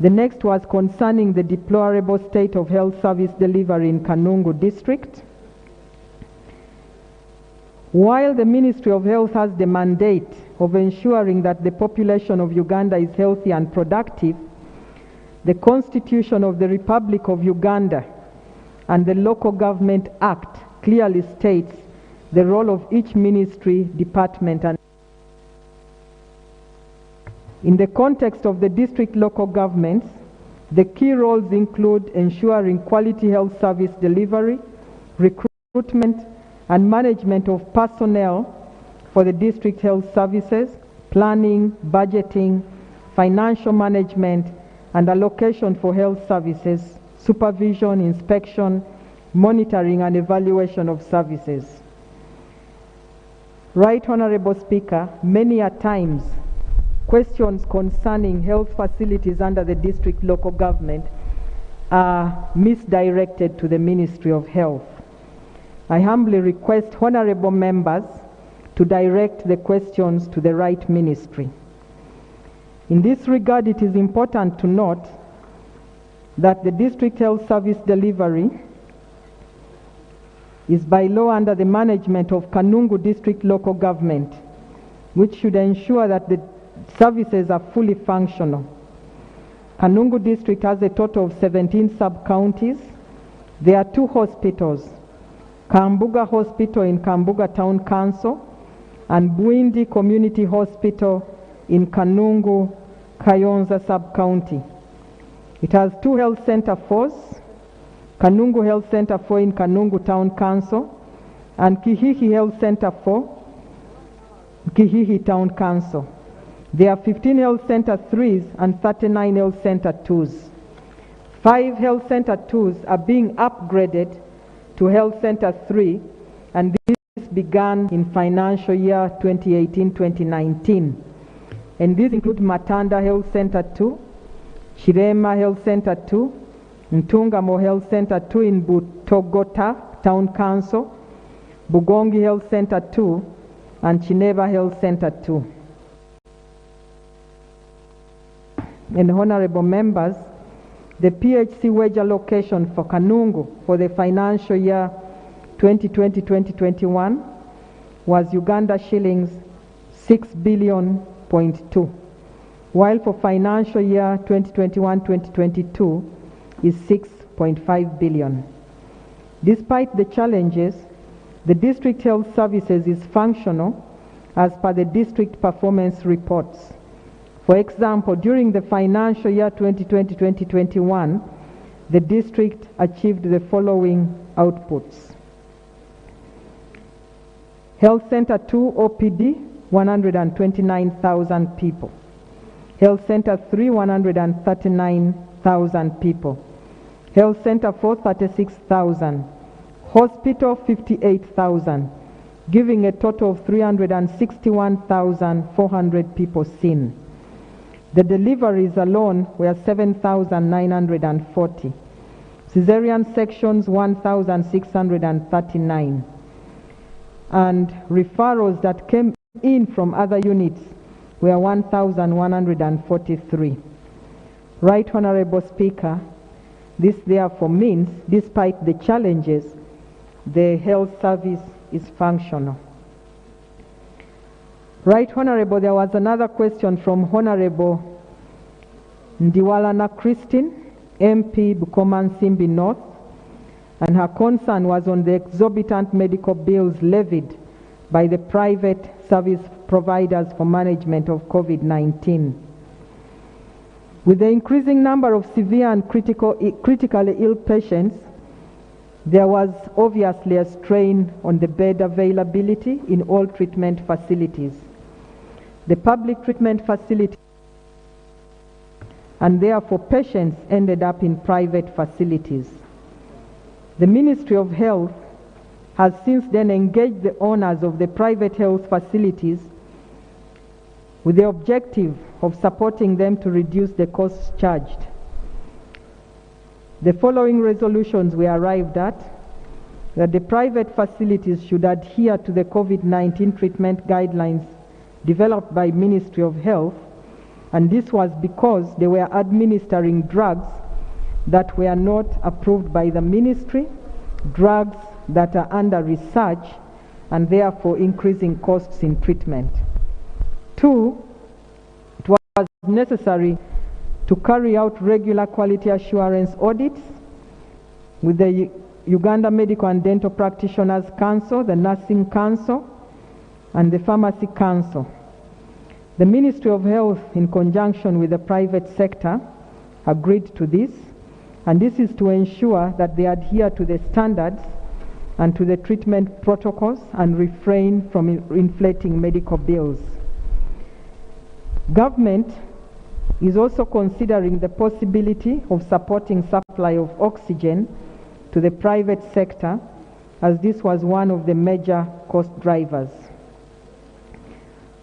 [SPEAKER 4] The next was concerning the deplorable state of health service delivery in Kanungu district. While the Ministry of Health has the mandate of ensuring that the population of Uganda is healthy and productive, the Constitution of the Republic of Uganda and the Local Government Act clearly states the role of each ministry, department, and in the context of the district local governments, the key roles include ensuring quality health service delivery, recruitment and management of personnel for the district health services, planning, budgeting, financial management, and allocation for health services, supervision, inspection, monitoring, and evaluation of services. Right Honorable Speaker, many a times questions concerning health facilities under the district local government are misdirected to the Ministry of Health. I humbly request honorable members to direct the questions to the right ministry. In this regard, it is important to note that the district health service delivery is by law under the management of Kanungu district local government, which should ensure that the services are fully functional. Kanungu district has a total of 17 sub-counties. There are 2 hospitals, Kambuga Hospital in Kambuga Town Council and Bwindi Community Hospital in Kanungu, Kayonza Sub-County. It has 2 health center force, Kanungu Health Center 4 in Kanungu Town Council and Kihihi Health Center 4, Kihihi Town Council. There are 15 health center 3s and 39 health center 2s. 5 health center 2s are being upgraded to health center 3, and this began in financial year 2018-2019. And these include Matanda Health Center 2, Chirema Health Center 2, Ntungamo Health Center 2 in Butogota Town Council, Bugongi Health Center 2, and Chineva Health Center 2. And honorable members, the PHC wage allocation for Kanungu for the financial year 2020-2021 was Uganda shillings 6.2 billion, while for financial year 2021-2022 is 6.5 billion. Despite the challenges, the district health services is functional as per the district performance reports. For example, during the financial year 2020-2021, the district achieved the following outputs. Health Center 2 OPD, 129,000 people. Health Center 3, 139,000 people. Health Center 4, 36,000. Hospital, 58,000, giving a total of 361,400 people seen. The deliveries alone were 7,940. Caesarean sections 1,639. And referrals that came in from other units were 1,143. Right Honorable Speaker, this therefore means, despite the challenges, the health service is functional. Right Honorable, there was another question from Honorable Ndiwalana Christine, MP Bukoma Nsimbi North, and her concern was on the exorbitant medical bills levied by the private service providers for management of COVID-19. With the increasing number of severe and critically ill patients, there was obviously a strain on the bed availability in all treatment facilities. The public treatment facility and therefore patients ended up in private facilities. The Ministry of Health has since then engaged the owners of the private health facilities with the objective of supporting them to reduce the costs charged. The following resolutions were arrived at: that the private facilities should adhere to the COVID-19 treatment guidelines developed by Ministry of Health and this was because they were administering drugs that were not approved by the ministry, drugs that are under research, and therefore increasing costs in treatment. 2, it was necessary to carry out regular quality assurance audits with the Uganda Medical and Dental Practitioners Council, the Nursing Council, and the Pharmacy Council. The Ministry of Health, in conjunction with the private sector, agreed to this, and this is to ensure that they adhere to the standards and to the treatment protocols and refrain from inflating medical bills. Government is also considering the possibility of supporting supply of oxygen to the private sector, as this was one of the major cost drivers.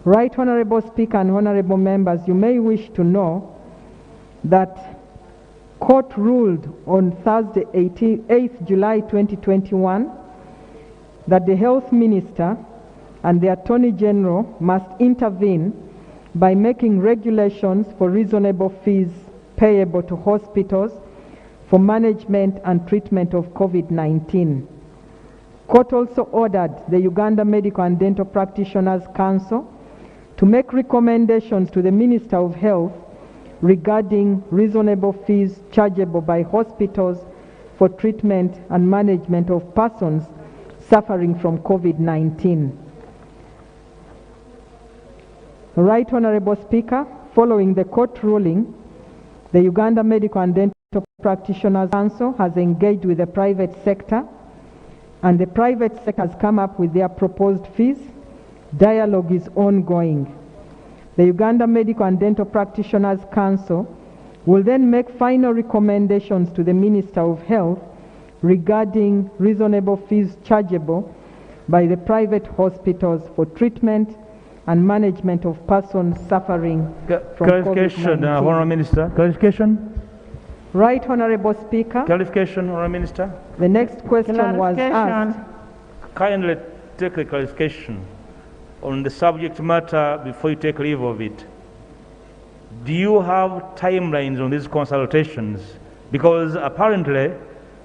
[SPEAKER 4] Right Honorable Speaker and Honorable Members, you may wish to know that court ruled on Thursday, 8th July 2021, that the Health Minister and the Attorney General must intervene by making regulations for reasonable fees payable to hospitals for management and treatment of COVID-19. Court also ordered the Uganda Medical and Dental Practitioners Council to make recommendations to the Minister of Health regarding reasonable fees chargeable by hospitals for treatment and management of persons suffering from COVID-19. Right Honorable Speaker, following the court ruling, the Uganda Medical and Dental Practitioners Council has engaged with the private sector, and the private sector has come up with their proposed fees. Dialogue is ongoing. The Uganda Medical and Dental Practitioners Council will then make final recommendations to the Minister of Health regarding reasonable fees chargeable by the private hospitals for treatment and management of persons suffering from
[SPEAKER 3] clarification, Honourable Minister. Clarification.
[SPEAKER 4] Right Honourable Speaker.
[SPEAKER 3] Clarification, Honourable Minister.
[SPEAKER 4] The next question was asked.
[SPEAKER 3] Kindly take a clarification on the subject matter before you take leave of it. Do you have timelines on these consultations? Because apparently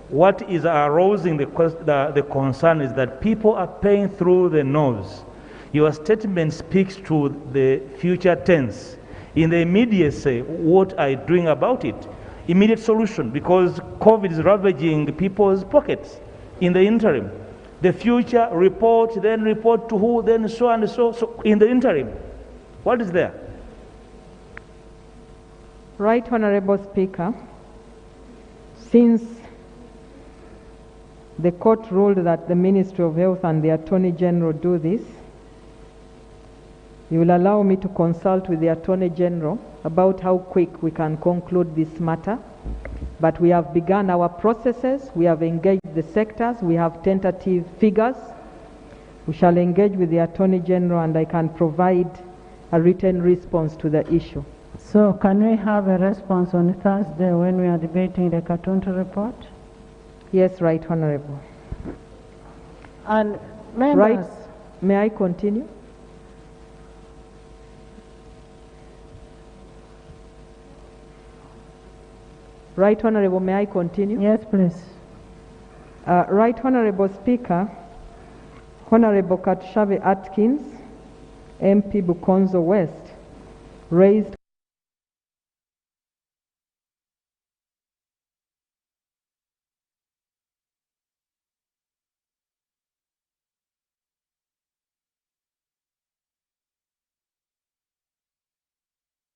[SPEAKER 3] what is arousing the concern is that people are paying through the nose. Your statement speaks to the future tense. In the immediacy, what are you doing about it? Immediate solution, because COVID is ravaging people's pockets. In the interim, the future report, then report to who, then so and so. So in the interim, what is there?
[SPEAKER 4] Right Honourable Speaker, since the court ruled that the Ministry of Health and the Attorney General do this, you will allow me to consult with the Attorney General about how quick we can conclude this matter. But we have begun our processes, we have engaged the sectors, we have tentative figures. We shall engage with the Attorney General, and I can provide a written response to the issue.
[SPEAKER 1] So can we have a response on Thursday when we are debating the Katonto report?
[SPEAKER 4] Yes, Right Honourable.
[SPEAKER 1] And members.
[SPEAKER 4] Right, may I continue? Right Honourable, may I continue?
[SPEAKER 1] Yes, please.
[SPEAKER 4] Right Honourable Speaker, Honourable Katushabe Atkins, MP Bukonzo West, raised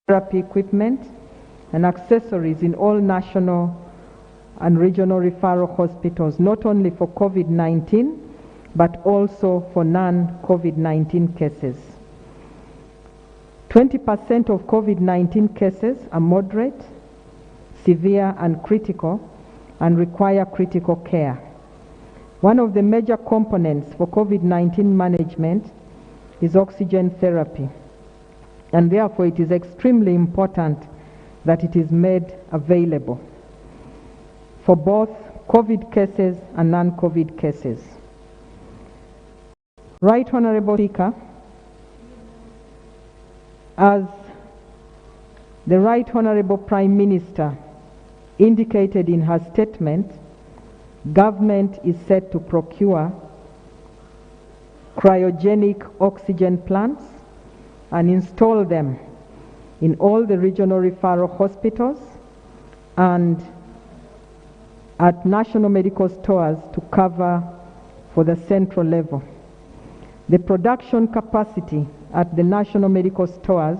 [SPEAKER 4] therapy equipment and accessories in all national and regional referral hospitals, not only for COVID-19, but also for non-COVID-19 cases. 20% of COVID-19 cases are moderate, severe, and critical, and require critical care. One of the major components for COVID-19 management is oxygen therapy, and therefore it is extremely important that it is made available for both COVID cases and non-COVID cases. Right Honourable Speaker, as The Right Honorable Prime Minister indicated in her statement, government is set to procure cryogenic oxygen plants and install them in all the regional referral hospitals and at national medical stores to cover for the central level. The production capacity at the national medical stores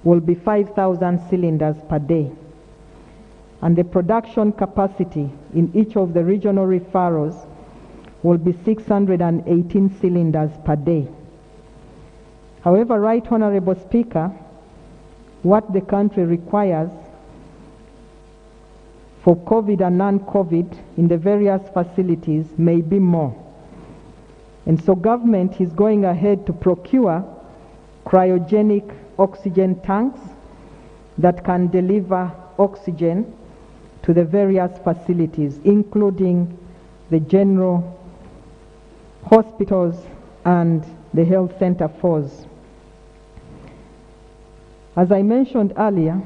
[SPEAKER 4] will be 5,000 cylinders per day, and the production capacity in each of the regional referrals will be 618 cylinders per day. However, Right Honorable Speaker, what the country requires for COVID and non-COVID in the various facilities may be more. And so government is going ahead to procure cryogenic oxygen tanks that can deliver oxygen to the various facilities, including the general hospitals and the health center FOS. As I mentioned earlier,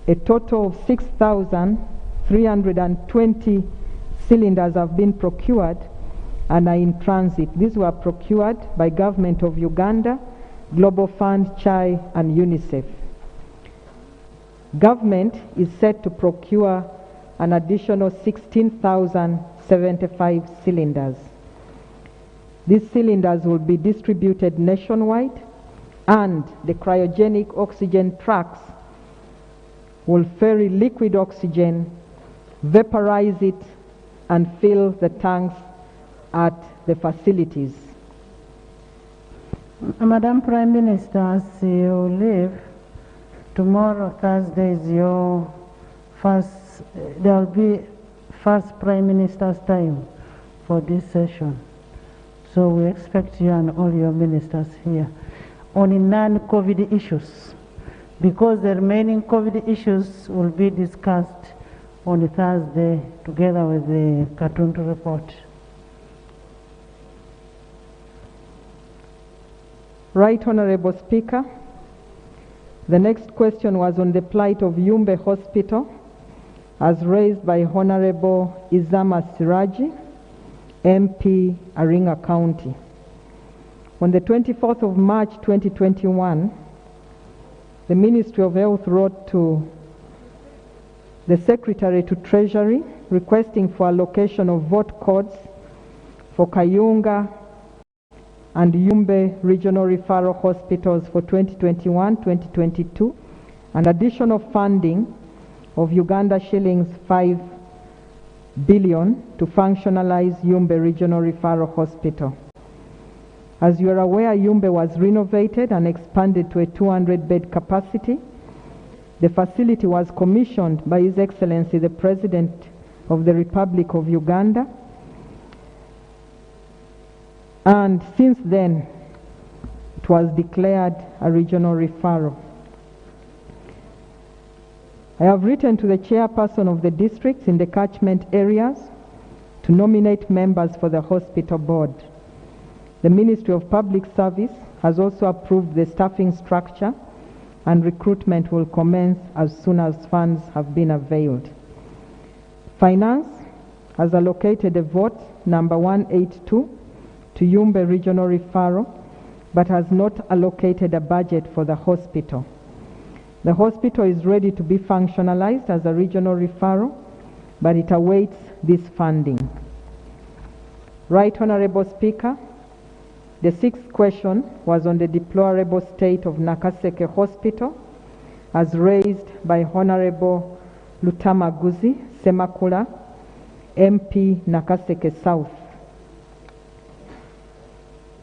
[SPEAKER 4] a total of 6,320 cylinders have been procured and are in transit. These were procured by Government of Uganda, Global Fund, CHAI, and UNICEF. Government is set to procure an additional 16,075 cylinders. These cylinders will be distributed nationwide, and the cryogenic oxygen trucks will ferry liquid oxygen, vaporize it, and fill the tanks at the facilities.
[SPEAKER 1] Madam Prime Minister, as you leave, tomorrow, Thursday, is your first, there will be first Prime Minister's time for this session. So we expect you and all your ministers here on non-COVID issues, because the remaining COVID issues will be discussed on Thursday together with the Katuntu report.
[SPEAKER 4] Right Honorable Speaker, the next question was on the plight of Yumbe Hospital, as raised by Honorable Izama Siraji, MP, Aringa County. On the 24th of March 2021, the Ministry of Health wrote to the Secretary to Treasury requesting for allocation of vote codes for Kayunga and Yumbe Regional Referral Hospitals for 2021-2022, and additional funding of Uganda shillings 5 billion to functionalize Yumbe Regional Referral Hospital. As you are aware, Yumbe was renovated and expanded to a 200-bed capacity. The facility was commissioned by His Excellency the President of the Republic of Uganda, and since then it was declared a regional referral. I have written to the chairperson of the districts in the catchment areas to nominate members for the hospital board. The Ministry of Public Service has also approved the staffing structure, and recruitment will commence as soon as funds have been availed. Finance has allocated a vote number 182 to Yumbe Regional Referral, but has not allocated a budget for the hospital. The hospital is ready to be functionalized as a regional referral, but it awaits this funding. Right Honorable Speaker, the sixth question was on the deplorable state of Nakaseke Hospital, as raised by Honorable Lutamaguzi Semakula, MP, Nakaseke South.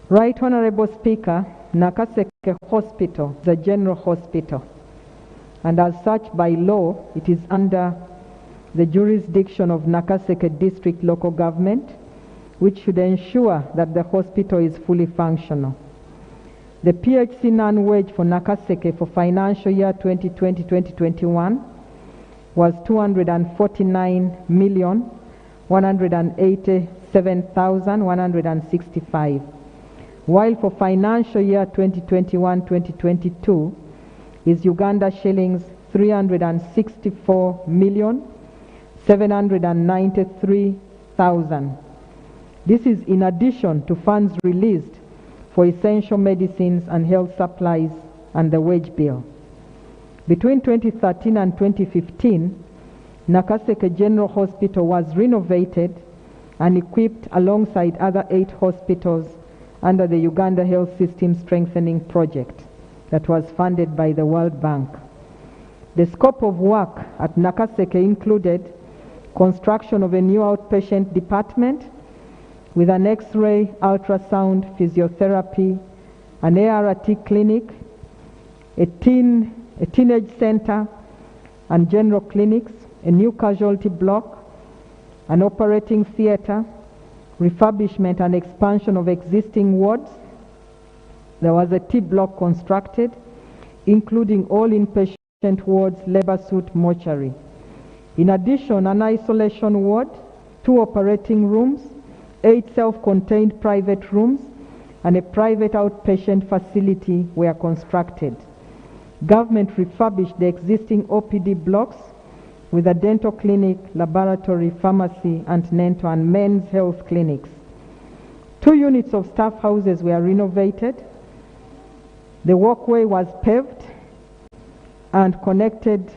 [SPEAKER 4] Right Honorable Speaker, Nakaseke Hospital is a general hospital, and as such by law it is under the jurisdiction of Nakaseke District Local Government, which should ensure that the hospital is fully functional. The PHC non-wage for Nakaseke for financial year 2020-2021 was 249,187,165, while for financial year 2021-2022 is Uganda shillings 364,793,000. This is in addition to funds released for essential medicines and health supplies and the wage bill. Between 2013 and 2015, Nakaseke General Hospital was renovated and equipped alongside other 8 hospitals under the Uganda Health System Strengthening Project that was funded by the World Bank. The scope of work at Nakaseke included construction of a new outpatient department with an X-ray, ultrasound, physiotherapy, an ART clinic, a teenage center and general clinics, a new casualty block, an operating theater, refurbishment and expansion of existing wards. There was a T block constructed, including all inpatient wards, labor suite, mortuary. In addition, an isolation ward, 2 operating rooms, 8 self-contained private rooms, and a private outpatient facility were constructed. Government refurbished the existing OPD blocks with a dental clinic, laboratory, pharmacy, antenatal and men's health clinics. 2 units of staff houses were renovated. The walkway was paved and connected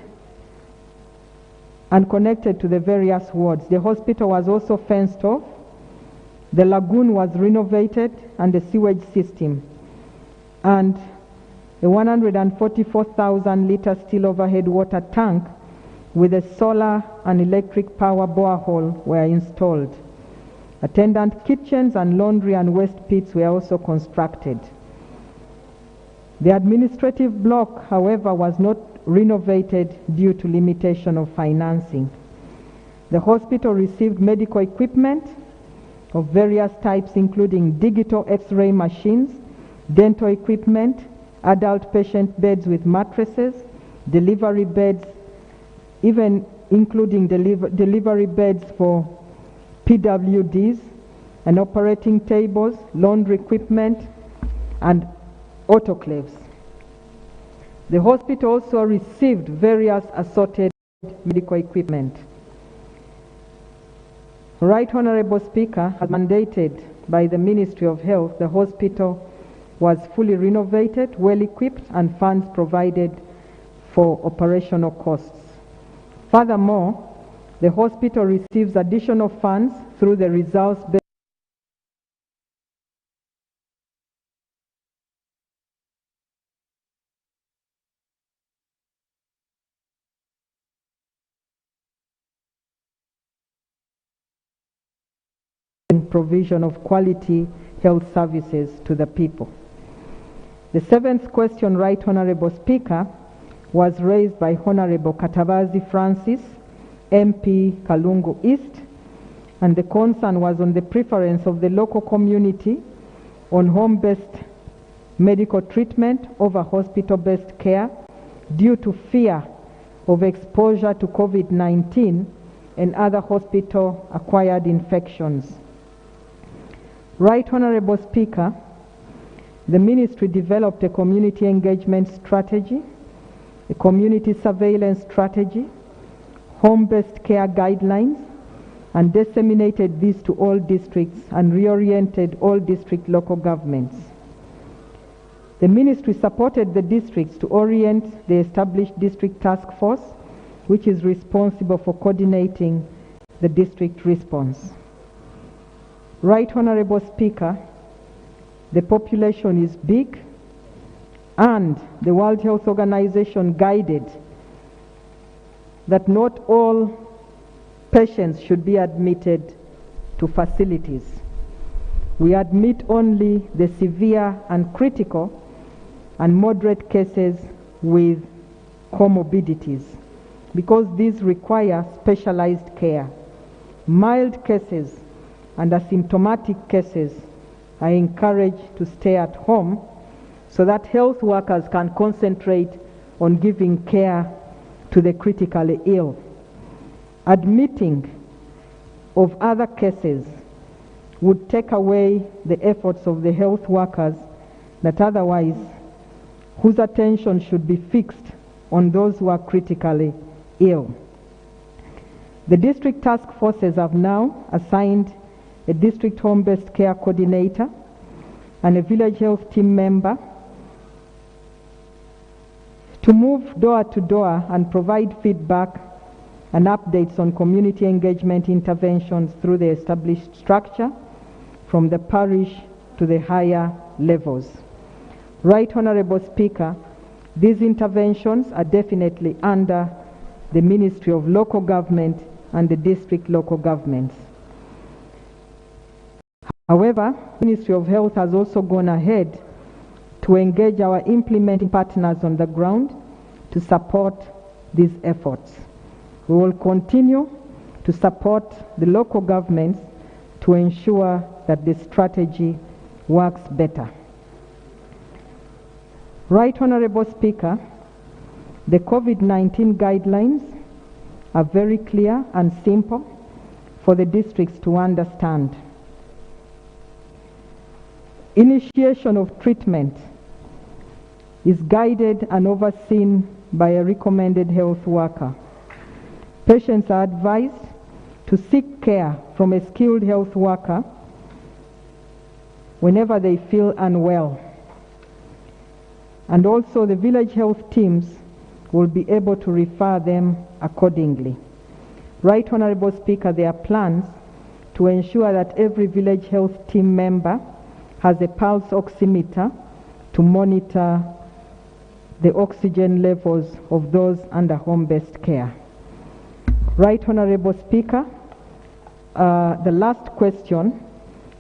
[SPEAKER 4] to the various wards. The hospital was also fenced off. The lagoon was renovated and the sewage system. And a 144,000 litre steel overhead water tank with a solar and electric power borehole were installed. Attendant kitchens and laundry and waste pits were also constructed. The administrative block, however, was not renovated due to limitation of financing. The hospital received medical equipment of various types, including digital X-ray machines, dental equipment, adult patient beds with mattresses, delivery beds, even including delivery beds for PWDs, and operating tables, laundry equipment, and autoclaves. The hospital also received various assorted medical equipment. Right Honorable Speaker, as mandated by the Ministry of Health, the hospital was fully renovated, well equipped, and funds provided for operational costs. Furthermore, the hospital receives additional funds through the results-based provision of quality health services to the people. The 7th question, Right Honorable Speaker, was raised by Honorable Katabazi Francis, MP Kalungu East, and the concern was on the preference of the local community on home-based medical treatment over hospital-based care due to fear of exposure to COVID-19 and other hospital-acquired infections. Right Honorable Speaker, the Ministry developed a community engagement strategy, a community surveillance strategy, home-based care guidelines, and disseminated these to all districts and reoriented all district local governments. The Ministry supported the districts to orient the established district task force, which is responsible for coordinating the district response. Right Honorable Speaker, the population is big, and the World Health Organization guided that not all patients should be admitted to facilities. We admit only the severe and critical and moderate cases with comorbidities, because these require specialized care. Mild cases and asymptomatic cases are encouraged to stay at home so that health workers can concentrate on giving care to the critically ill. Admitting of other cases would take away the efforts of the health workers that otherwise whose attention should be fixed on those who are critically ill. The district task forces have now assigned a district home-based care coordinator and a village health team member to move door to door and provide feedback and updates on community engagement interventions through the established structure from the parish to the higher levels. Right Honourable Speaker, these interventions are definitely under the Ministry of Local Government and the district local governments. However, the Ministry of Health has also gone ahead to engage our implementing partners on the ground to support these efforts. We will continue to support the local governments to ensure that the strategy works better. Right Honourable Speaker, the COVID-19 guidelines are very clear and simple for the districts to understand. Initiation of treatment is guided and overseen by a recommended health worker. Patients are advised to seek care from a skilled health worker whenever they feel unwell. And also the village health teams will be able to refer them accordingly. Right Honourable Speaker, there are plans to ensure that every village health team member has a pulse oximeter to monitor the oxygen levels of those under home-based care. Right Honourable Speaker, the last question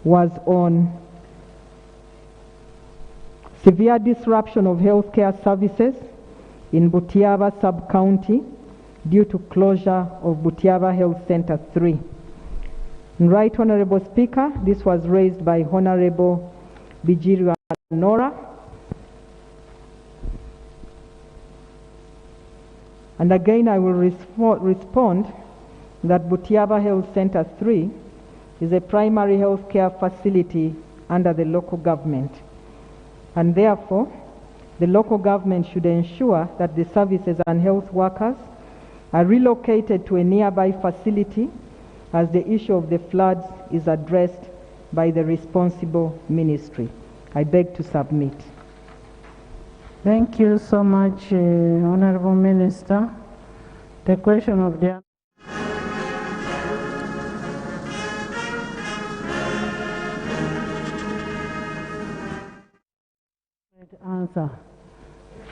[SPEAKER 4] was on severe disruption of healthcare services in Butiaba sub-county due to closure of Butiaba Health Center 3. Right Honourable Speaker, this was raised by Honourable Bijiru Nora. And again, I will respond that Butiaba Health Center 3 is a primary health care facility under the local government. And therefore, the local government should ensure that the services and health workers are relocated to a nearby facility as the issue of the floods is addressed by the responsible ministry. I beg to submit.
[SPEAKER 1] Thank you so much, Honourable Minister. The question of the answer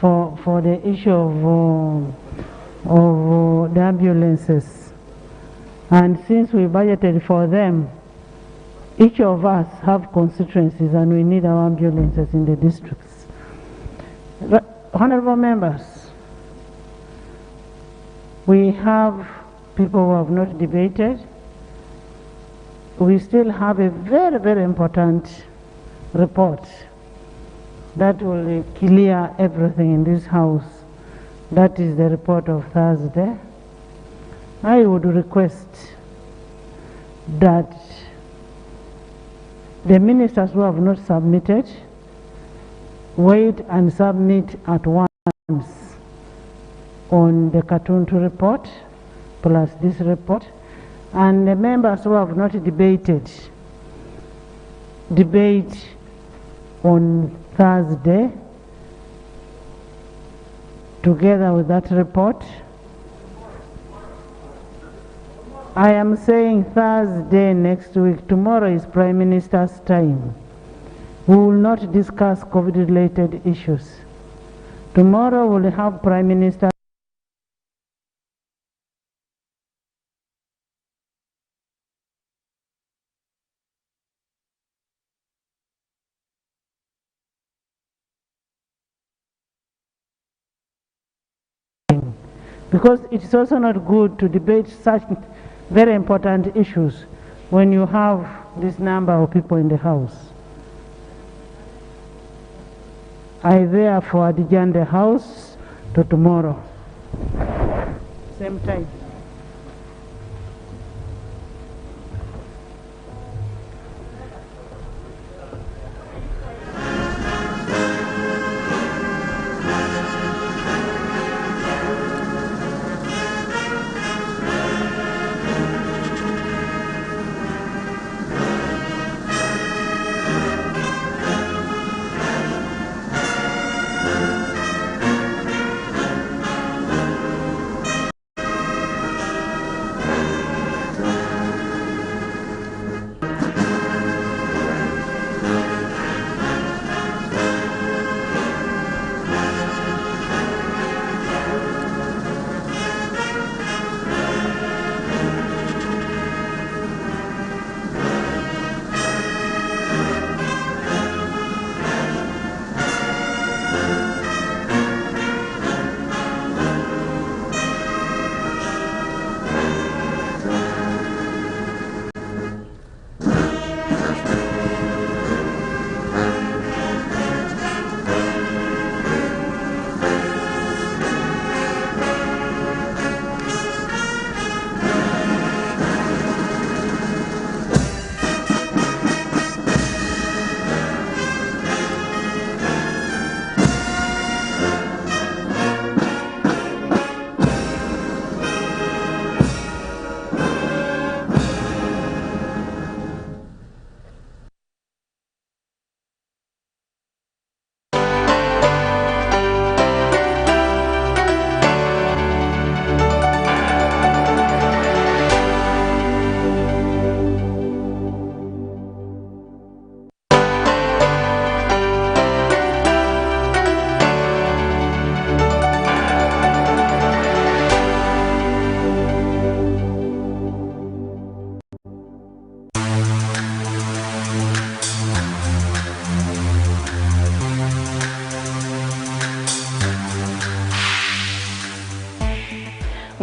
[SPEAKER 1] for the issue of the ambulances. And since we budgeted for them, each of us have constituencies and we need our ambulances in the districts. Honourable members, we have people who have not debated. We still have a very, very important report that will clear everything in this house. That is the report of Thursday. I would request that the ministers who have not submitted wait and submit at once on the Katuntu report plus this report, and the members who have not debated debate on Thursday together with that report. I am saying Thursday next week. Tomorrow is Prime Minister's time. We will not discuss COVID-related issues. Tomorrow we'll have Prime Minister because it's also not good to debate such very important issues when you have this number of people in the house. I therefore adjourn the house to tomorrow, same time.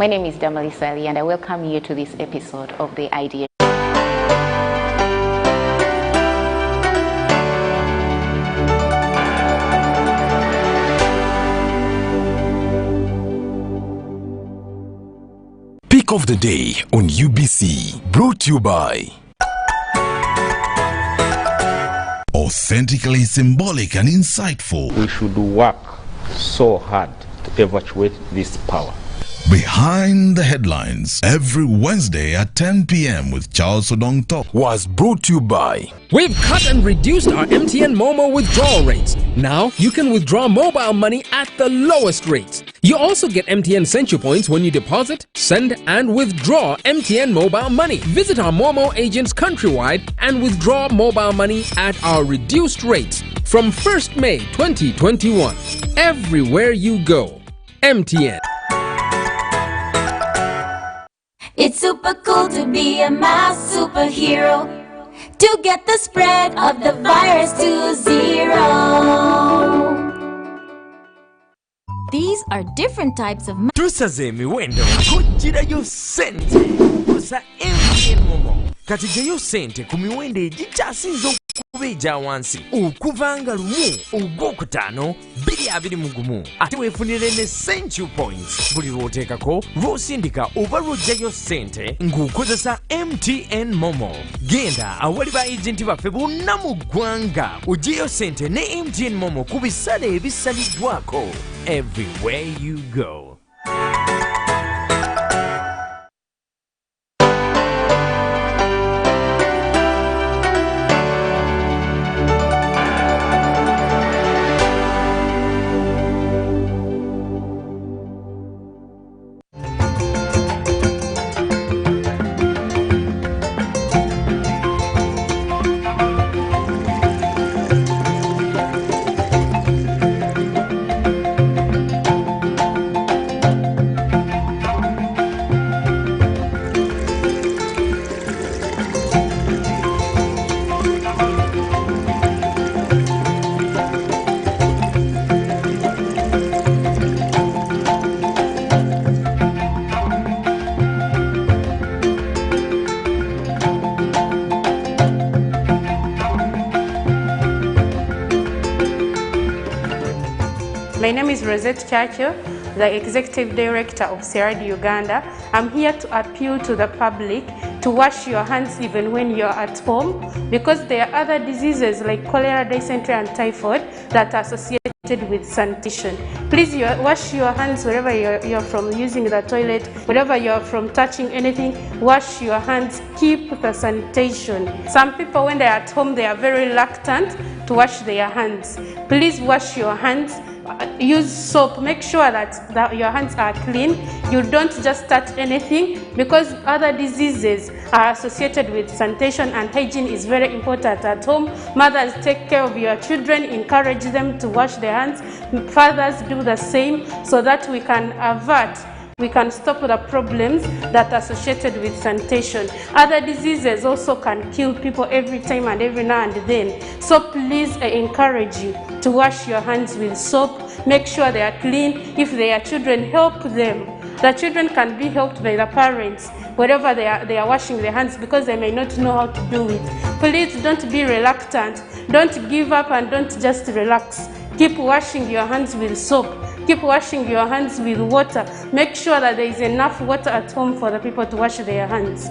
[SPEAKER 6] My name is Damali Sali, and I welcome you to this episode of The Idea.
[SPEAKER 9] Pick of the day on UBC, brought to you by Authentically Symbolic and Insightful.
[SPEAKER 22] We should work so hard to evacuate this power.
[SPEAKER 9] Behind the Headlines, every Wednesday at 10 p.m. with Charles Odong Top, was brought to you by...
[SPEAKER 24] We've cut and reduced our MTN Momo withdrawal rates. Now you can withdraw mobile money at the lowest rates. You also get MTN Century Points when you deposit, send, and withdraw MTN mobile money. Visit our Momo agents countrywide and withdraw mobile money at our reduced rates from 1st May 2021. Everywhere you go, MTN.
[SPEAKER 25] It's super cool to be a mass superhero, to get the spread of the virus to 0. These are different types of
[SPEAKER 26] tusaze emiwendo kugirayo sente kusa MTN Momo kati jayo sente ku miwendo egikyasinza okuba egya wansi okuvanga lumu ogwokutaano 221 ate weefunire ne Century Points buli lw'oteekako lw'osindika oba lw'oggyayo sente ng'okozesa MTN Momo. Genda awali ba agenti baffe bonna mu ggwanga oggyeyo sente ne MTN Momo ku bisale ebisaliddwako. Everywhere you go.
[SPEAKER 27] My name is Rosette Churchill, the Executive Director of CERAD Uganda. I'm here to appeal to the public to wash your hands even when you're at home, because there are other diseases like cholera, dysentery and typhoid that are associated with sanitation. Please wash your hands wherever you're from, using the toilet, wherever you're from, touching anything, wash your hands, keep the sanitation. Some people, when they're at home, they are very reluctant to wash their hands. Please wash your hands. Use soap. Make sure that your hands are clean. You don't just touch anything, because other diseases are associated with sanitation, and hygiene is very important at home. Mothers, take care of your children. Encourage them to wash their hands. Fathers, do the same, so that we can stop the problems that are associated with sanitation. Other diseases also can kill people every time and every now and then. So please, I encourage you to wash your hands with soap. Make sure they are clean. If they are children, help them. The children can be helped by the parents wherever they are washing their hands, because they may not know how to do it. Please don't be reluctant. Don't give up and don't just relax. Keep washing your hands with soap. Keep washing your hands with water. Make sure that there is enough water at home for the people to wash their hands.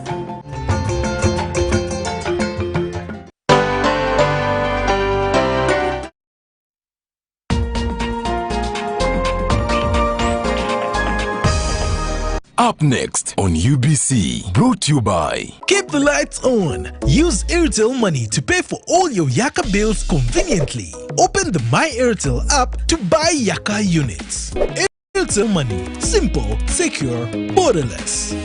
[SPEAKER 9] Up next on UBC, brought to you by...
[SPEAKER 28] Keep the lights on. Use Airtel Money to pay for all your Yaka bills conveniently. Open the My Airtel app to buy Yaka units. Airtel Money. Simple, secure, borderless.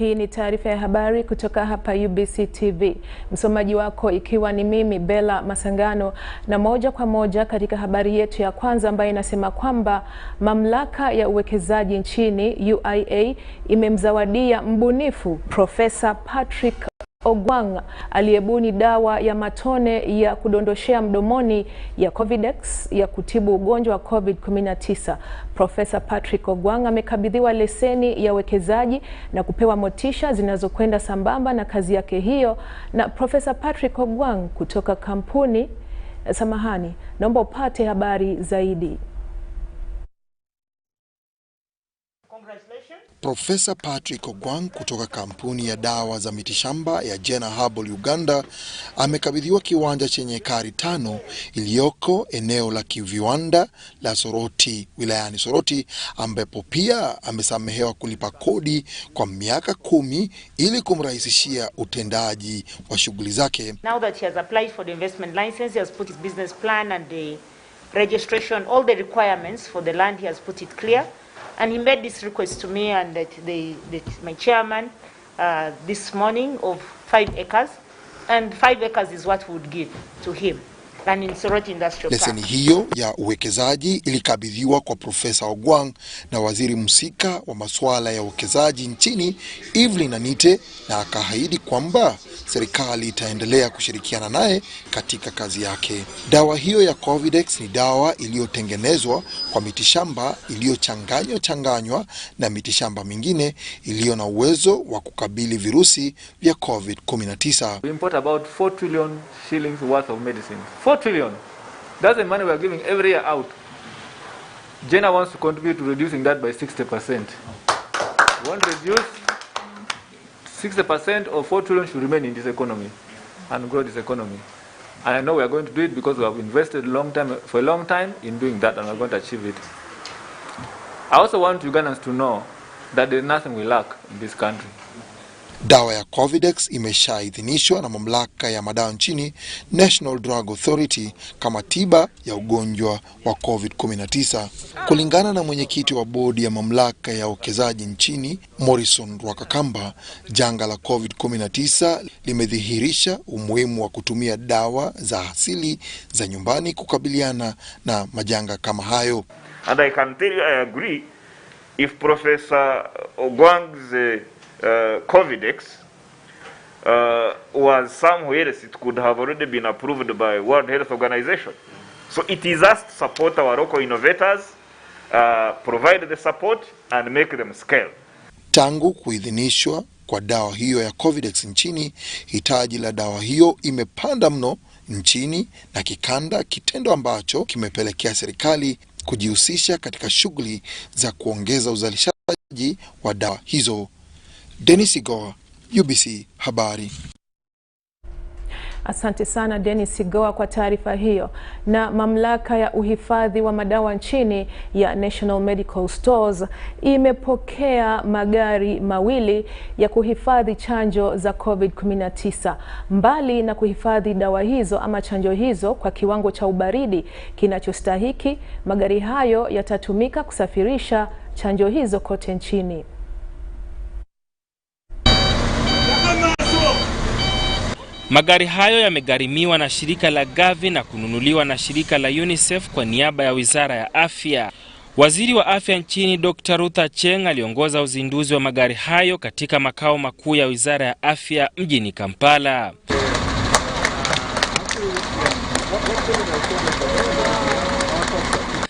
[SPEAKER 10] Hii ni taarifa ya habari kutoka hapa UBC TV. Msomaji wako ikiwa ni mimi Bella Masangano, na moja kwa moja katika habari yetu ya kwanza ambayo inasema kwamba mamlaka ya uwekezaji nchini UIA imemzawadia mbunifu Profesa Patrick Ogwang aliyebuni dawa ya matone ya kudondoshea mdomoni ya Covidex ya kutibu ugonjwa wa COVID-19. Profesa Patrick Ogwang amekabidhiwa leseni ya uwekezaji na kupewa motisha zinazokwenda sambamba na kazi yake hiyo. Na Profesa Patrick Ogwang kutoka kampuni naomba upate habari zaidi.
[SPEAKER 12] Profesa Patrick Ogwang kutoka kampuni ya dawa za mitishamba ya Jena Herbal Uganda amekabidhiwa kiwanja chenye ekari 5 iliyoko eneo la kiviwanda la Soroti wilayani Soroti, ambapo pia amesamehewa kulipa kodi kwa miaka 10 ili kumrahisishia utendaji wa shughuli zake.
[SPEAKER 13] Now that he has applied for the investment license, he has put his business plan and the registration, all the requirements for the land, he has put it clear. And he made this request to me and my chairman this morning of 5 acres. And 5 acres is what we would give to him. And in Soroti Industrial Park.
[SPEAKER 12] Leseni hiyo ya uwekezaji ilikabidhiwa kwa Profesa Ogwang na waziri msika wa masuala ya uwekezaji nchini Evelyn Anite, na akaahidi kwamba serikali itaendelea kushirikiana naye katika kazi yake. Dawa hiyo ya Covidex ni dawa iliyotengenezwa kwa mitishamba iliyochanganywa na mitishamba mingine iliyo na uwezo wa kukabili virusi vya COVID-19.
[SPEAKER 14] We import about 4 trillion shillings worth of medicine. 4 trillion. That's the money we are giving every year out. Jena wants to contribute to reducing that by 60%. We want to reduce 60% of 4 trillion should remain in this economy and grow this economy. And I know we are going to do it because we have invested for a long time in doing that, and we are going to achieve it. I also want Ugandans to know that there is nothing we lack in this country.
[SPEAKER 12] Dawa ya Covidex imeshaidhinishwa na mamlaka ya madawa nchini National Drug Authority kama tiba ya ugonjwa wa COVID-19. Kulingana na mwenyekiti wa bodi ya mamlaka ya uwekezaji nchini Morrison Rwakakamba, janga la COVID-19 limedhihirisha umuhimu wa kutumia dawa za asili za nyumbani kukabiliana na majanga kama hayo.
[SPEAKER 15] And I can tell you I agree, if Professor Ogwang's Covidex was somewhere else, it could have already been approved by World Health Organization. So it is us to support our local innovators, provide the support and make them scale.
[SPEAKER 12] Tangu kuidhinishwa kwa dawa hiyo ya Covidex nchini, hitaji la dawa hiyo imepanda mno nchini na kikanda, kitendo ambacho kimepelekea serikali kujihusisha katika shughuli za kuongeza uzalishaji wa dawa hizo. Dennis Igoa, UBC Habari.
[SPEAKER 10] Asante sana Dennis Igoa kwa taarifa hiyo. Na mamlaka ya uhifadhi wa madawa nchini ya National Medical Stores imepokea magari mawili ya kuhifadhi chanjo za COVID-19. Mbali na kuhifadhi dawa hizo ama chanjo hizo kwa kiwango cha ubaridi kinachostahiki, magari hayo yatatumika kusafirisha chanjo hizo kote nchini.
[SPEAKER 24] Magari hayo yamegharimiwa na shirika la Gavi na kununuliwa na shirika la UNICEF kwa niaba ya Wizara ya Afya. Waziri wa Afya nchini Dr. Ruth Acheng aliongoza uzinduzi wa magari hayo katika makao makuu ya Wizara ya Afya mjini Kampala.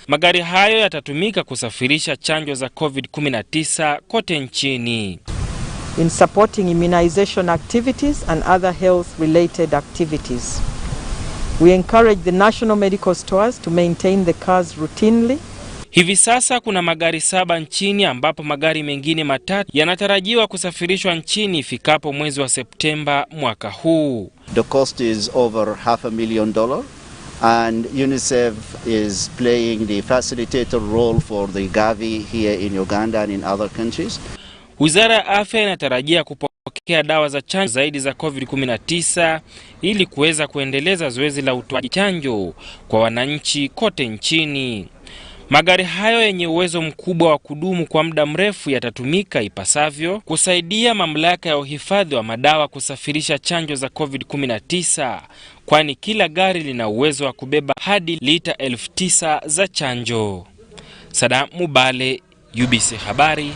[SPEAKER 24] Magari hayo yatatumika kusafirisha chanjo za COVID-19 kote nchini.
[SPEAKER 4] In supporting immunization activities and other health-related activities. We encourage the national medical stores to maintain the cars routinely.
[SPEAKER 24] Hivi sasa kuna magari 7 nchini, ambapo magari mengine 3 yanatarajiwa kusafirishwa nchini ifikapo mwezi wa Septemba mwaka huu.
[SPEAKER 16] The cost is over $500,000 and UNICEF is playing the facilitator role for the Gavi here in Uganda and in other countries.
[SPEAKER 24] Wizara ya Afya inatarajia kupokea dawa za chanjo zaidi za COVID-19 ili kuweza kuendeleza zoezi la utoaji chanjo kwa wananchi kote nchini.
[SPEAKER 2] Magari hayo yenye uwezo mkubwa wa kudumu kwa muda mrefu yatatumika ipasavyo kusaidia mamlaka ya uhifadhi wa madawa kusafirisha chanjo za COVID-19, kwani kila gari lina uwezo wa kubeba hadi lita 9,000 za chanjo. Sadam Mubale, UBC Habari,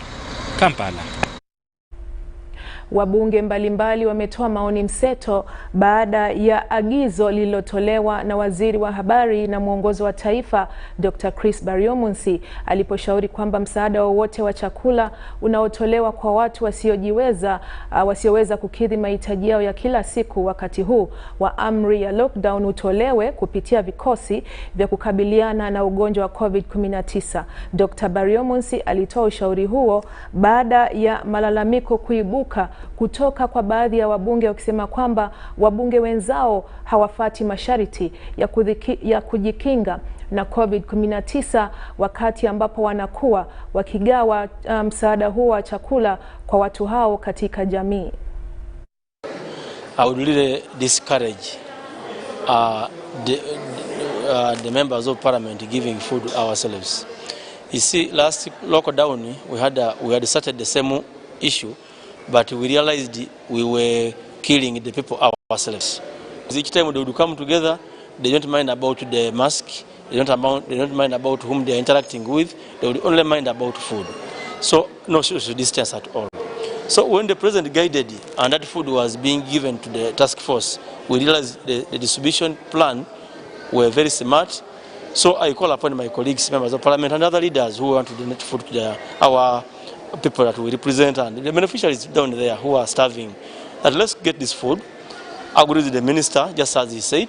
[SPEAKER 2] Kampala.
[SPEAKER 10] Wabunge mbalimbali wametoa maoni mseto baada ya agizo lililotolewa na Waziri wa Habari na Mwongozo wa Taifa Dr. Chris Baryomunsi aliposhauri kwamba msaada wowote wa chakula unaotolewa kwa watu wasioweza kukidhi mahitaji yao ya kila siku wakati huu wa amri ya lockdown utolewe kupitia vikosi vya kukabiliana na ugonjwa wa COVID-19. Dr. Baryomunsi alitoa ushauri huo baada ya malalamiko kuibuka kutoka kwa baadhi ya wabunge wakisema kwamba wabunge wenzao hawafati masharti ya kujikinga na COVID-19 wakati ambapo wanakuwa wakigawa msaada huo wa chakula kwa watu hao katika jamii.
[SPEAKER 5] I would really discourage the members of parliament giving food ourselves. You see, last lockdown we had started the same issue, but we realized we were killing the people ourselves. Each time they would come together, they don't mind about the mask, they don't mind about whom they are interacting with, they would only mind about food. So no social distance at all. So when the president guided and that food was being given to the task force, we realized the distribution plan were very smart. So I call upon my colleagues, members of parliament and other leaders who want to donate food to our people that we represent and the beneficiaries down there who are starving, that let's get this food. I agree with the minister, just as he said,